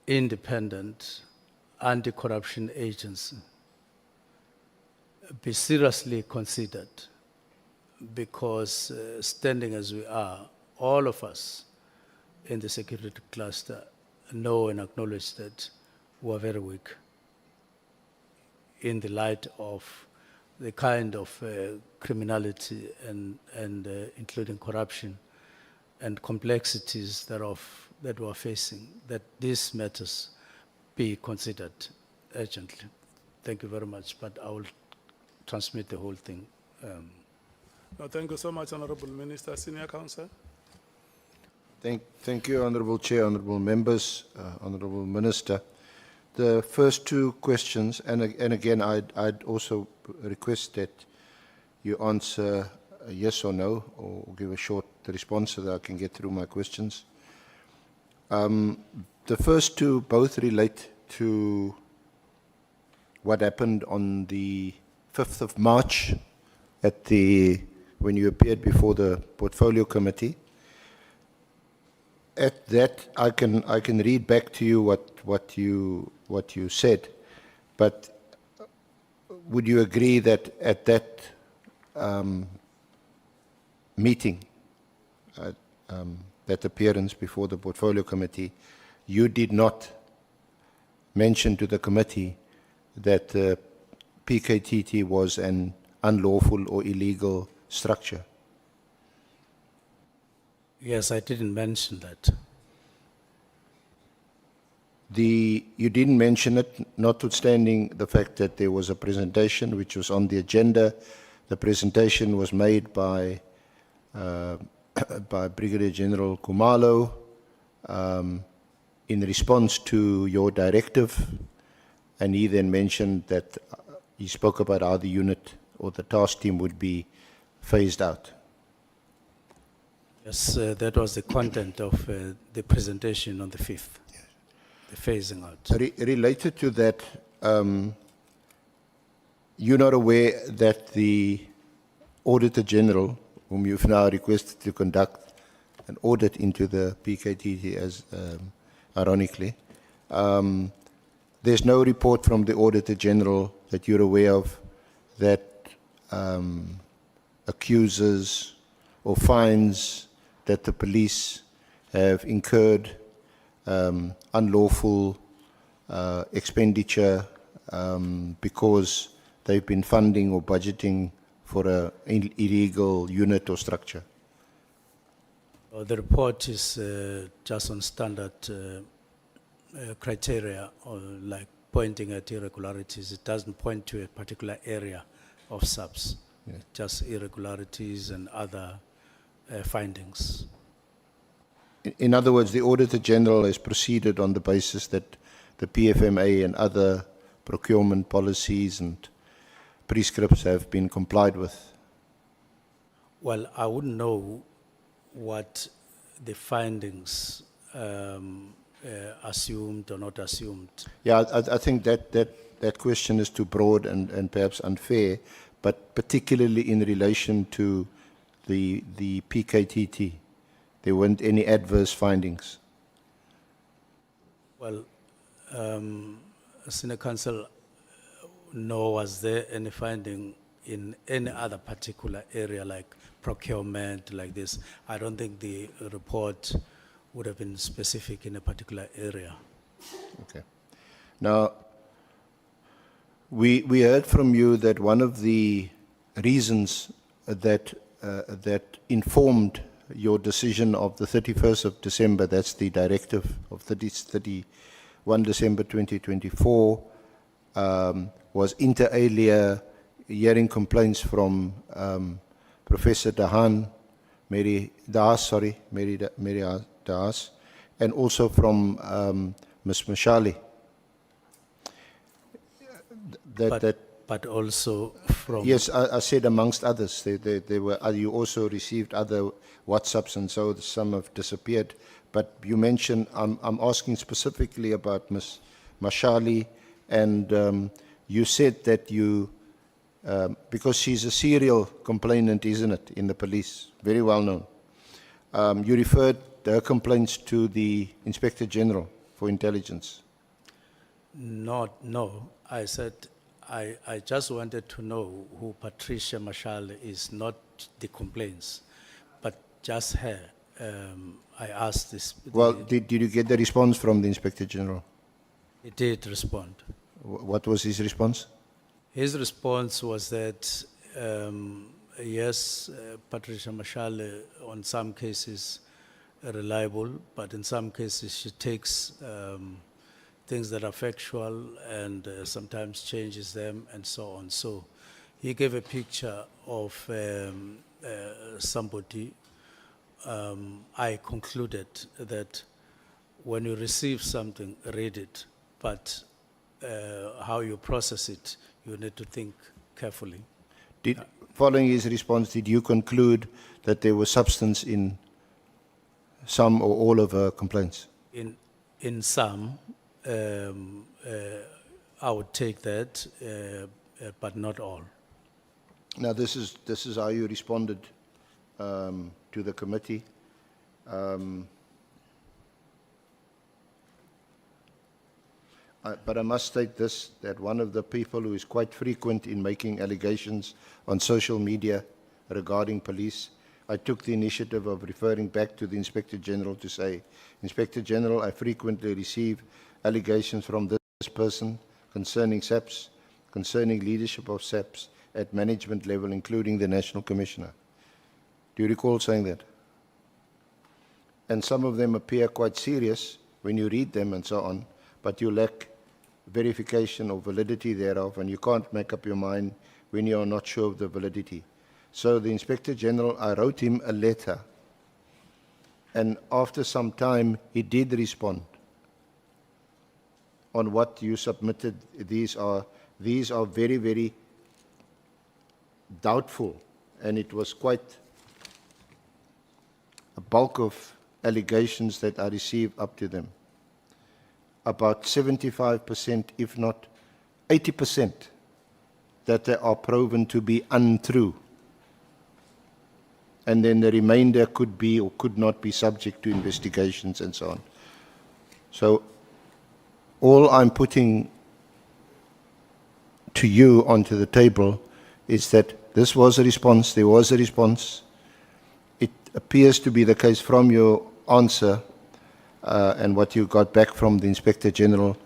independent anti-corruption agency be seriously considered, because standing as we are, all of us in the security cluster know and acknowledge that we are very weak in the light of the kind of criminality and including corruption and complexities thereof that we are facing, that these matters be considered urgently. Thank you very much, but I will transmit the whole thing. No, thank you so much, Honourable Minister. Senior Counsel. Thank you, Honourable Chair, honourable members, Honourable Minister. The first 2 questions, and again, I'd also request that you answer a yes or no, or give a short response so that I can get through my questions. The first 2 both relate to what happened on the 5th of March when you appeared before the Portfolio Committee. At that, I can read back to you what you said, but would you agree that at that meeting, that appearance before the Portfolio Committee, you did not mention to the committee that the PKTT was an unlawful or illegal structure? Yes, I didn't mention that. You didn't mention it, notwithstanding the fact that there was a presentation which was on the agenda. The presentation was made by Brigadier General Kumalo in response to your directive, and he then mentioned that he spoke about how the unit or the task team would be phased out. Yes, that was the content of the presentation on the 5th, the phasing out. Related to that, you're not aware that the Auditor General, whom you've now requested to conduct an audit into the PKTT, as ironically, there's no report from the Auditor General that you're aware of that accuses or finds that the police have incurred unlawful expenditure because they've been funding or budgeting for an illegal unit or structure? The report is just on standard criteria, or like pointing at irregularities. It doesn't point to a particular area of subs, just irregularities and other findings. In other words, the Auditor General has proceeded on the basis that the PFMA and other procurement policies and prescripts have been complied with. Well, I wouldn't know what the findings assumed or not assumed. Yeah, I think that question is too broad and perhaps unfair, but particularly in relation to the PKTT, there weren't any adverse findings. Well, Senior Counsel, nor was there any finding in any other particular area like procurement, like this. I don't think the report would have been specific in a particular area. Okay. Now, we heard from you that one of the reasons that informed your decision of the 31st of December, that's the directive of 31 December 2024, was inter alia hearing complaints from Professor Mary Dahas, and also from Ms. Mashali. But also from... Yes, I said amongst others. There were, you also received other WhatsApps, and so some have disappeared. But you mentioned, I'm asking specifically about Ms. Mashali, and you said that you, because she's a serial complainant, isn't it, in the police, very well known, you referred her complaints to the Inspector General for Intelligence. No, I said I just wanted to know who Patricia Mashal is, not the complaints, but just her. I asked this. Well, did you get the response from the Inspector General? He did respond. What was his response? His response was that, yes, Patricia Mashal, on some cases, reliable, but in some cases she takes things that are factual and sometimes changes them and so on. So he gave a picture of somebody. I concluded that when you receive something, read it, but how you process it, you need to think carefully. Following his response, did you conclude that there was substance in some or all of her complaints? In some, I would take that, but not all. Now, this is how you responded to the committee. But I must state this, that one of the people who is quite frequent in making allegations on social media regarding police, I took the initiative of referring back to the Inspector General to say, Inspector General, I frequently receive allegations from this person concerning SAPS. concerning leadership of SAPS at management level, including the National Commissioner. Do you recall saying that? And some of them appear quite serious when you read them and so on, but you lack verification or validity thereof, and you can't make up your mind when you are not sure of the validity. So the Inspector General, I wrote him a letter, and after some time he did respond on what you submitted. These are very, very doubtful, and it was quite a bulk of allegations that I received up to them. About 75%, if not 80%, that they are proven to be untrue. And then the remainder could be or could not be subject to investigations and so on. So all I'm putting to you onto the table is that this was a response, there was a response. It appears to be the case from your answer and what you got back from the Inspector General,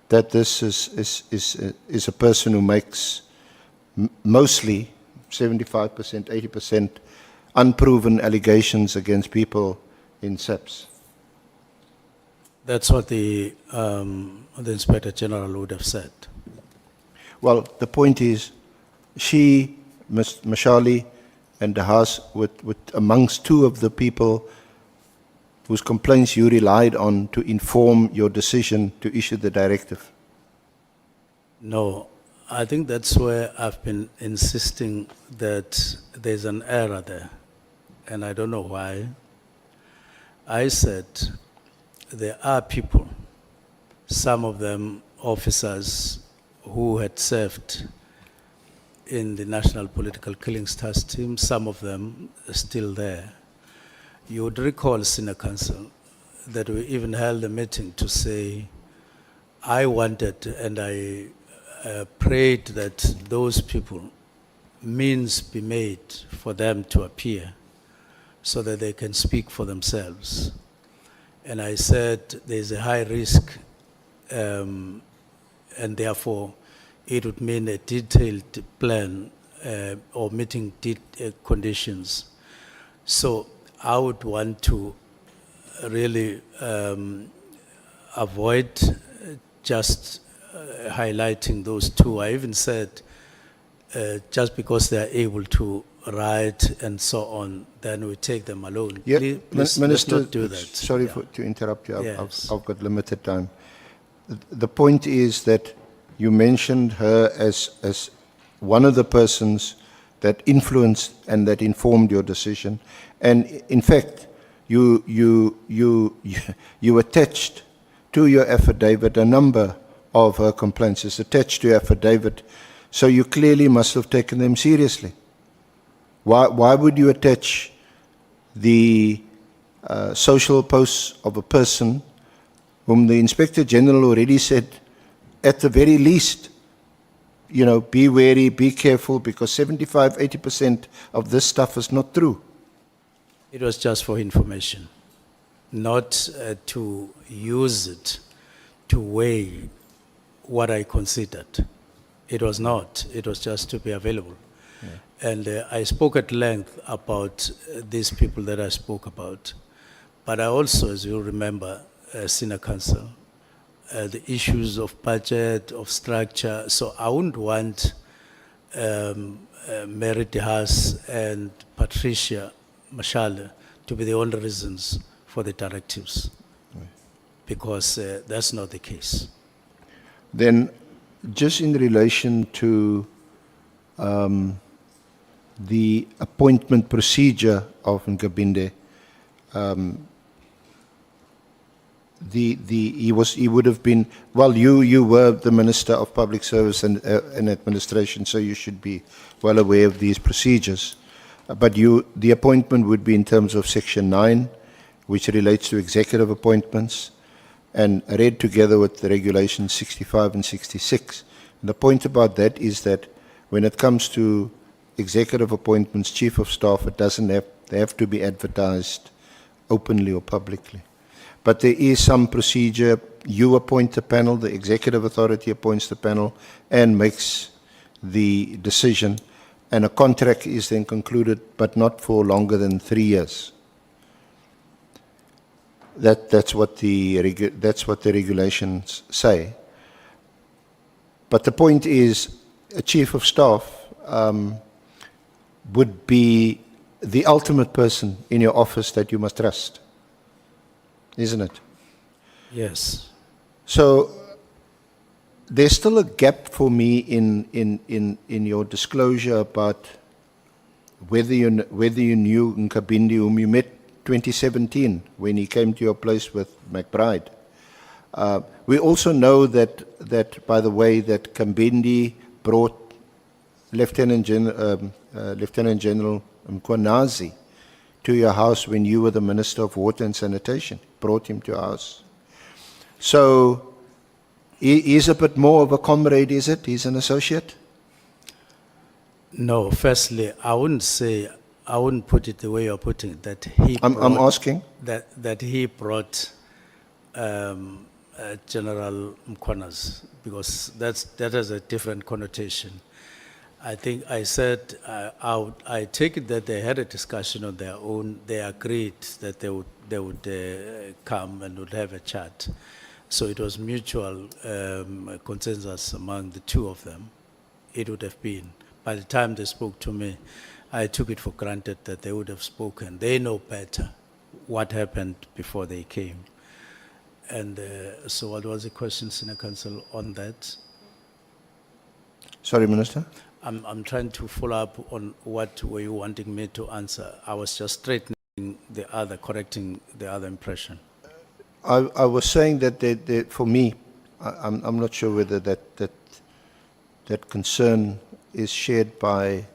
that this is a person who makes mostly 75%, 80% unproven allegations against people in SAPS. That's what the Inspector General would have said. Well, the point is, she, Ms. Mashali, and the House, with amongst two of the people whose complaints you relied on to inform your decision to issue the directive. No, I think that's where I've been insisting that there's an error there, and I don't know why. I said there are people, some of them officers who had served in the National Political Killings Task Team, some of them are still there. You would recall, Senior Counsel, that we even held a meeting to say, I wanted and I prayed that those people, means be made for them to appear so that they can speak for themselves. And I said there's a high risk and therefore it would mean a detailed plan or meeting conditions. So I would want to really avoid just highlighting those two. I even said just because they are able to write and so on, then we take them alone. Yeah, Let's Minister, not do that. sorry Yeah. to interrupt you. Yes. I've got limited time. The point is that you mentioned her as one of the persons that influenced and that informed your decision. And in fact, you attached to your affidavit a number of her complaints. It's attached to your affidavit. So you clearly must have taken them seriously. Why would you attach the social posts of a person whom the Inspector General already said, at the very least, you know, be wary, be careful, because 75, 80% of this stuff is not true? It was just for information, not to use it to weigh what I considered. It was not. It was just to be available. Yeah. And I spoke at length about these people that I spoke about. But I also, as you remember, Senior Counsel, the issues of budget, of structure. So I wouldn't want Mary DeHaas and Patricia Mashale to be the only reasons for the directives, because that's not the case. Then, just in relation to the appointment procedure of Nkabinde, he would have been, well, you were the Minister of Public Service and Administration, so you should be well aware of these procedures. But the appointment would be in terms of Section 9, which relates to executive appointments, and read together with the Regulations 65 and 66. And the point about that is that when it comes to executive appointments, Chief of Staff, they have to be advertised openly or publicly. But there is some procedure. You appoint the panel, the executive authority appoints the panel and makes the decision, and a contract is then concluded, but not for longer than 3 years. That's what the regulations say. But the point is, a chief of staff would be the ultimate person in your office that you must trust, isn't it? Yes. So there's still a gap for me in your disclosure about whether you knew Nkabindi, whom you met 2017 when he came to your place with McBride. We also know that by the way, that Nkabindi brought Lieutenant General Mkhwanazi to your house when you were the Minister of Water and Sanitation. Brought him to your house. So he is a bit more of a comrade, is it? He's an associate? No, firstly, I wouldn't put it the way you're putting it, that he I'm asking? That he brought General Mkhwanazi, because that has a different connotation. I think I said, I take it that they had a discussion on their own. They agreed that they would come and would have a chat. So it was mutual consensus among the two of them. It would have been. By the time they spoke to me, I took it for granted that they would have spoken. They know better what happened before they came. And so what was the question, Senior Counsel, on that? Sorry, Minister? I'm trying to follow up on what were you wanting me to answer. I was just straightening correcting the other impression. I was saying that for me, I'm not sure whether that concern is shared by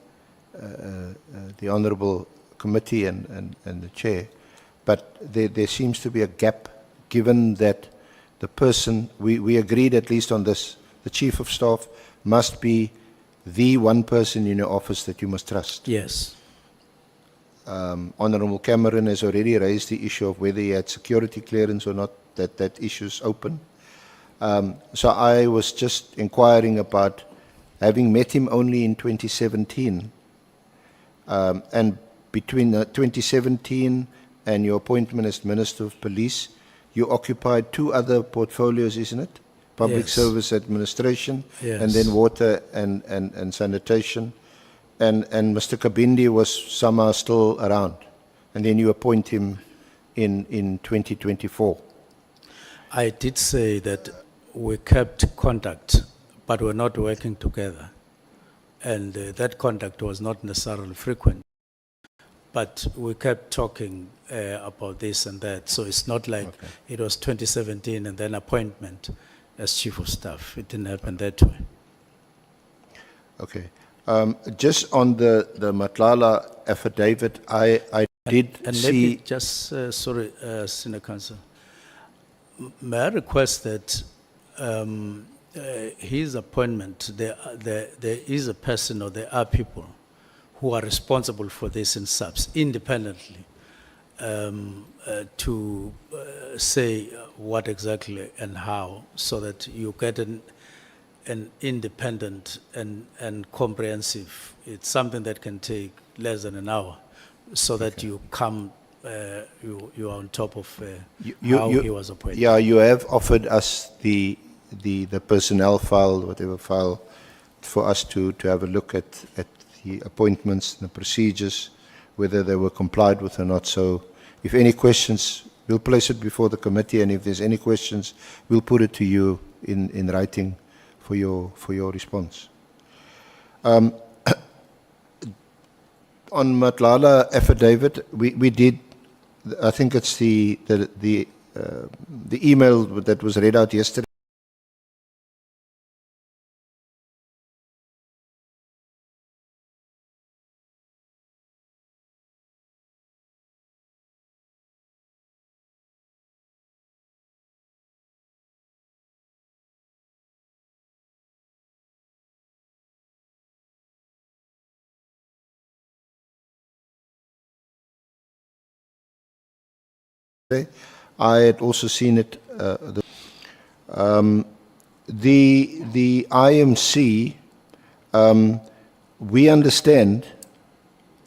the Honourable Committee and the Chair, but there seems to be a gap, given that the person, we agreed at least on this, the Chief of Staff must be the one person in your office that you must trust. Yes. Honourable Cameron has already raised the issue of whether he had security clearance or not, that issue is open. So I was just inquiring about, having met him only in 2017, and between 2017 and your appointment as Minister of Police, you occupied two other portfolios, isn't it? Public Yes. Service Administration, Yes. and then Water and Sanitation. And Mr. Nkabindi was somehow still around. And then you appoint him in 2024. I did say that we kept contact, but we're not working together. And that contact was not necessarily frequent. But we kept talking about this and that. So it's not like it was 2017 and then appointment as Chief of Staff. It didn't happen that way. Okay. Just on the Matlala affidavit, I did and see... maybe just, sorry, Senior Counsel, may I request that his appointment, there is a person or there are people who are responsible for this in SAPS independently to say what exactly and how, so that you get an independent and comprehensive. It's something that can take less than an hour, so that you come, you are on top of how he was appointed. Yeah, you have offered us the personnel file, whatever file, for us to have a look at the appointments, the procedures, whether they were complied with or not. So if any questions, we'll place it before the committee, and if there's any questions, we'll put it to you in writing for your response. On Matlala affidavit, we did, I think it's the email that was read out yesterday. I had also seen it. The IMC, we understand,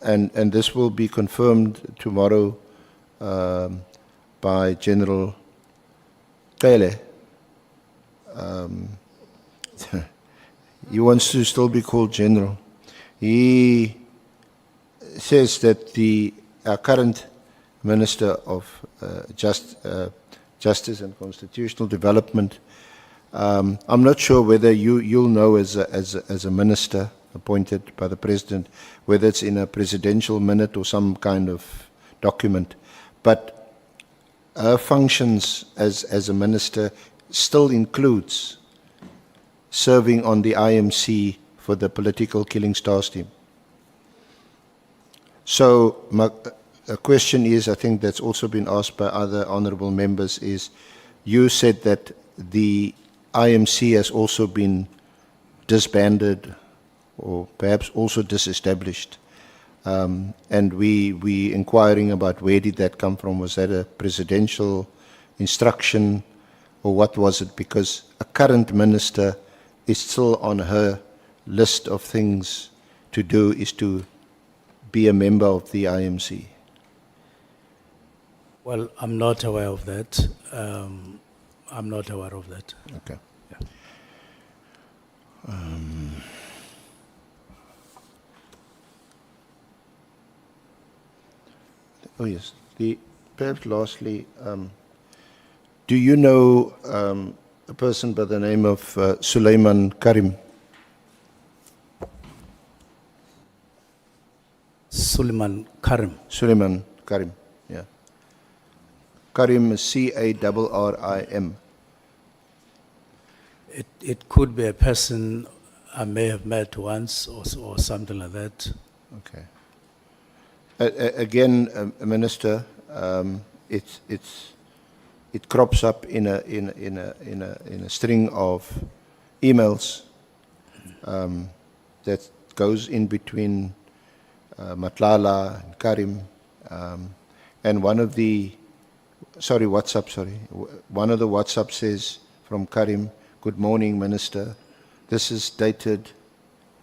and this will be confirmed tomorrow by General Kele. He wants to still be called General. He says that the current Minister of Justice and Constitutional Development, I'm not sure whether you'll know as a minister appointed by the President, whether it's in a presidential minute or some kind of document, but her functions as a minister still includes serving on the IMC for the political killing stars team. So my question is, I think that's also been asked by other honorable members, is you said that the IMC has also been disbanded or perhaps also disestablished. And we inquiring about where did that come from? Was that a presidential instruction or what was it? Because a current minister is still on her list of things to do is to be a member of the IMC. Well, I'm not aware of that. I'm not aware of that. Okay. Yeah. Oh yes. Perhaps lastly, do you know a person by the name of Suleiman Karim? Suleiman Karim. Suleiman Karim, yeah. Karim is C-A-R-R-I-M. It could be a person I may have met once or something like that. Okay. Again, Minister, it crops up in a string of emails that goes in between Matlala and Karim, and one of the WhatsApp says from Karim, "Good morning, Minister." This is dated,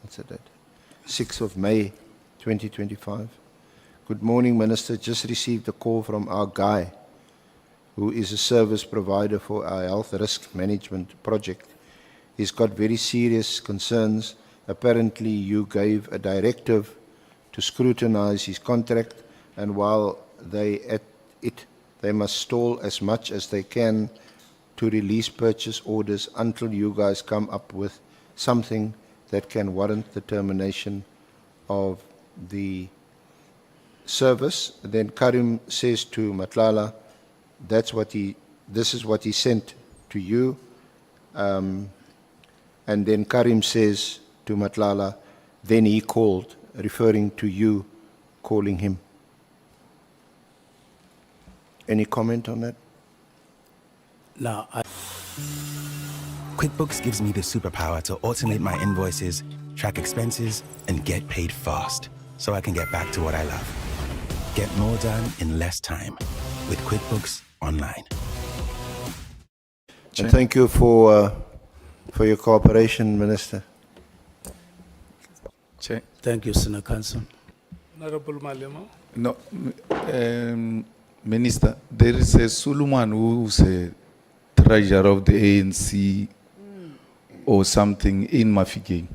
what's the date? 6th of May, 2025. "Good morning, Minister. Just received a call from our guy, who is a service provider for our health risk management project. He's got very serious concerns. Apparently, you gave a directive to scrutinize his contract, and while they must stall as much as they can to release purchase orders until you guys come up with something that can warrant the termination of the service." Then Karim says to Matlala, this is what he sent to you. And then Karim says to Matlala, "Then he called," referring to you calling him. Any comment on that? Now, QuickBooks gives me the superpower to automate my invoices, track expenses, and get paid fast, so I can get back to what I love. Get more done in less time with QuickBooks Online. And thank you for your cooperation, Minister. Chair. Thank you, Senator Council. Honorable Malema. No, Minister, there is a Suleiman who's a treasurer of the ANC or something in Mafeking.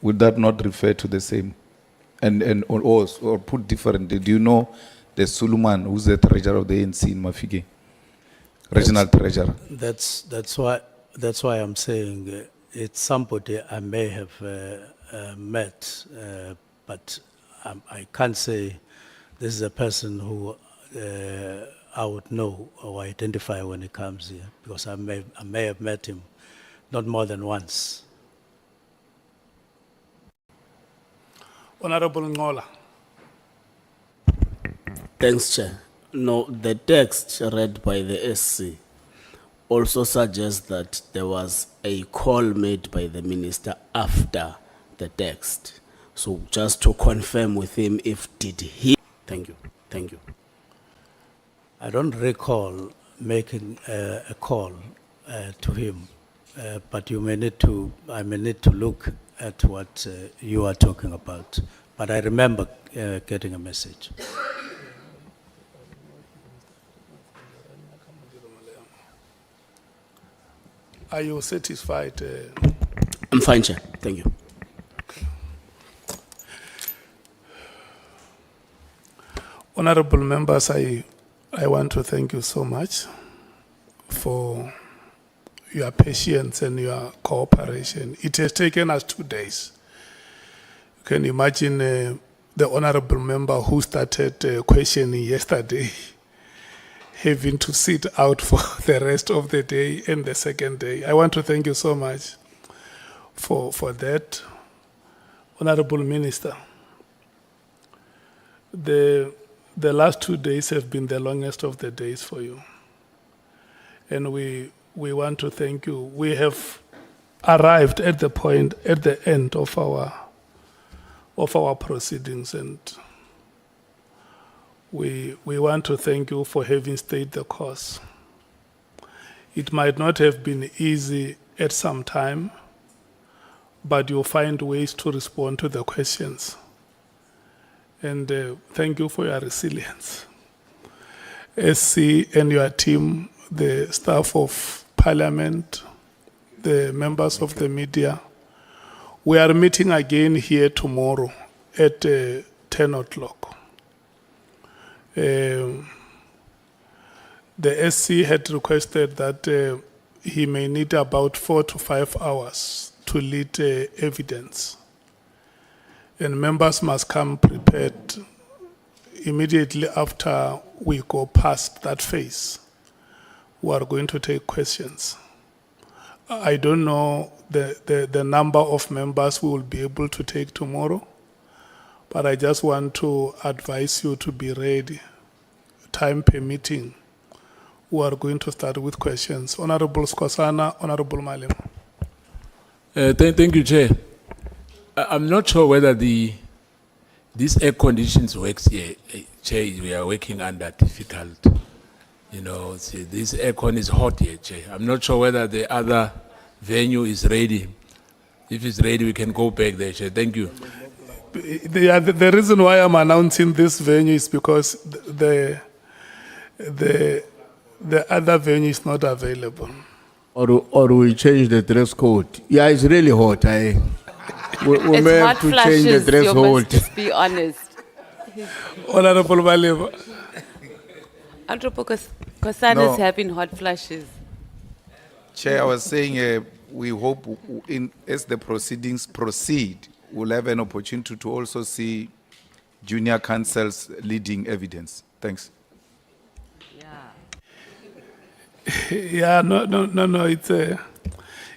Would that not refer to the same? Or put differently, do you know the Suleiman who's the treasurer of the ANC in Mafeking? Regional treasurer. That's why I'm saying it's somebody I may have met, but I can't say this is a person who I would know or identify when he comes here, because I may have met him not more than once. Honorable Ngola. Thanks, Chair. No, the text read by the SC also suggests that there was a call made by the minister after the text. So just to confirm with him, if did he... Thank you. Thank you. I don't recall making a call to him, but I may need to look at what you are talking about. But I remember getting a message. Are you satisfied? I'm fine, Chair. Thank you. Honorable members, I want to thank you so much for your patience and your cooperation. It has taken us 2 days. You can imagine the honorable member who started questioning yesterday having to sit out for the rest of the day and the second day. I want to thank you so much for that. Honorable Minister, the last 2 days have been the longest of the days for you. And we want to thank you. We have arrived at the point, at the end of our proceedings, and we want to thank you for having stayed the course. It might not have been easy at some time, but you'll find ways to respond to the questions. And thank you for your resilience. SC and your team, the staff of Parliament, the members of the media, we are meeting again here tomorrow at 10 o'clock. The SC had requested that he may need about 4 to 5 hours to lead evidence. And members must come prepared immediately after we go past that phase. We are going to take questions. I don't know the number of members we will be able to take tomorrow, but I just want to advise you to be ready, time permitting. We are going to start with questions. Honorable Skosana, Honorable Malema. Thank you, Chair. I'm not sure whether these air conditions works here. Chair, we are working under difficult. You know, see, this aircon is hot here, Chair. I'm not sure whether the other venue is ready. If it's ready, we can go back there, Chair. Thank you. The reason why I'm announcing this venue is because the other venue is not available. Or we change the dress code. Yeah, it's really hot. We may have to change the dress code. Just be honest. Honorable Malema. Honorable Kosana is having hot flashes. Chair, I was saying we hope as the proceedings proceed, we'll have an opportunity to also see junior counsels leading evidence. Thanks. Yeah, no.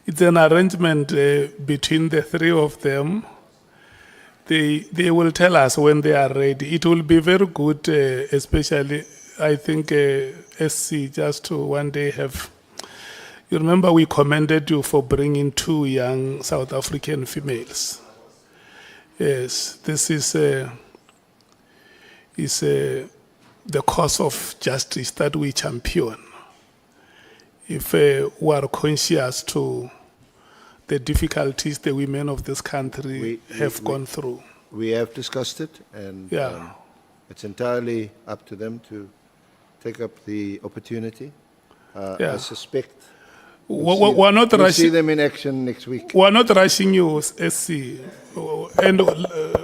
It's an arrangement between the three of them. They will tell us when they are ready. It will be very good, especially I think SC just to one day have. You remember we commended you for bringing 2 young South African females. Yes, this is the cause of justice that we champion. If we are conscious to the difficulties the women of this country have gone through. We have discussed it, and it's entirely up to them to take up the opportunity. I suspect we're not we'll rushing. see them in action next week. We're not rushing you, SC, and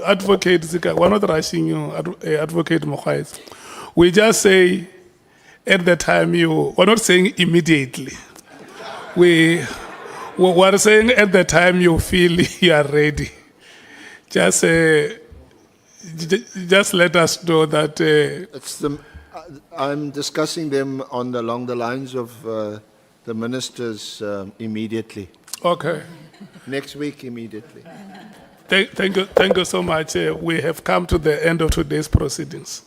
Advocate Zika. We're not rushing you, Advocate Mokhais. We just say at the time we're not saying immediately. We're saying at the time you feel you are ready. Just let us know that. I'm discussing them along the lines of the ministers immediately. Okay. Next week immediately. Thank you so much. We have come to the end of today's proceedings.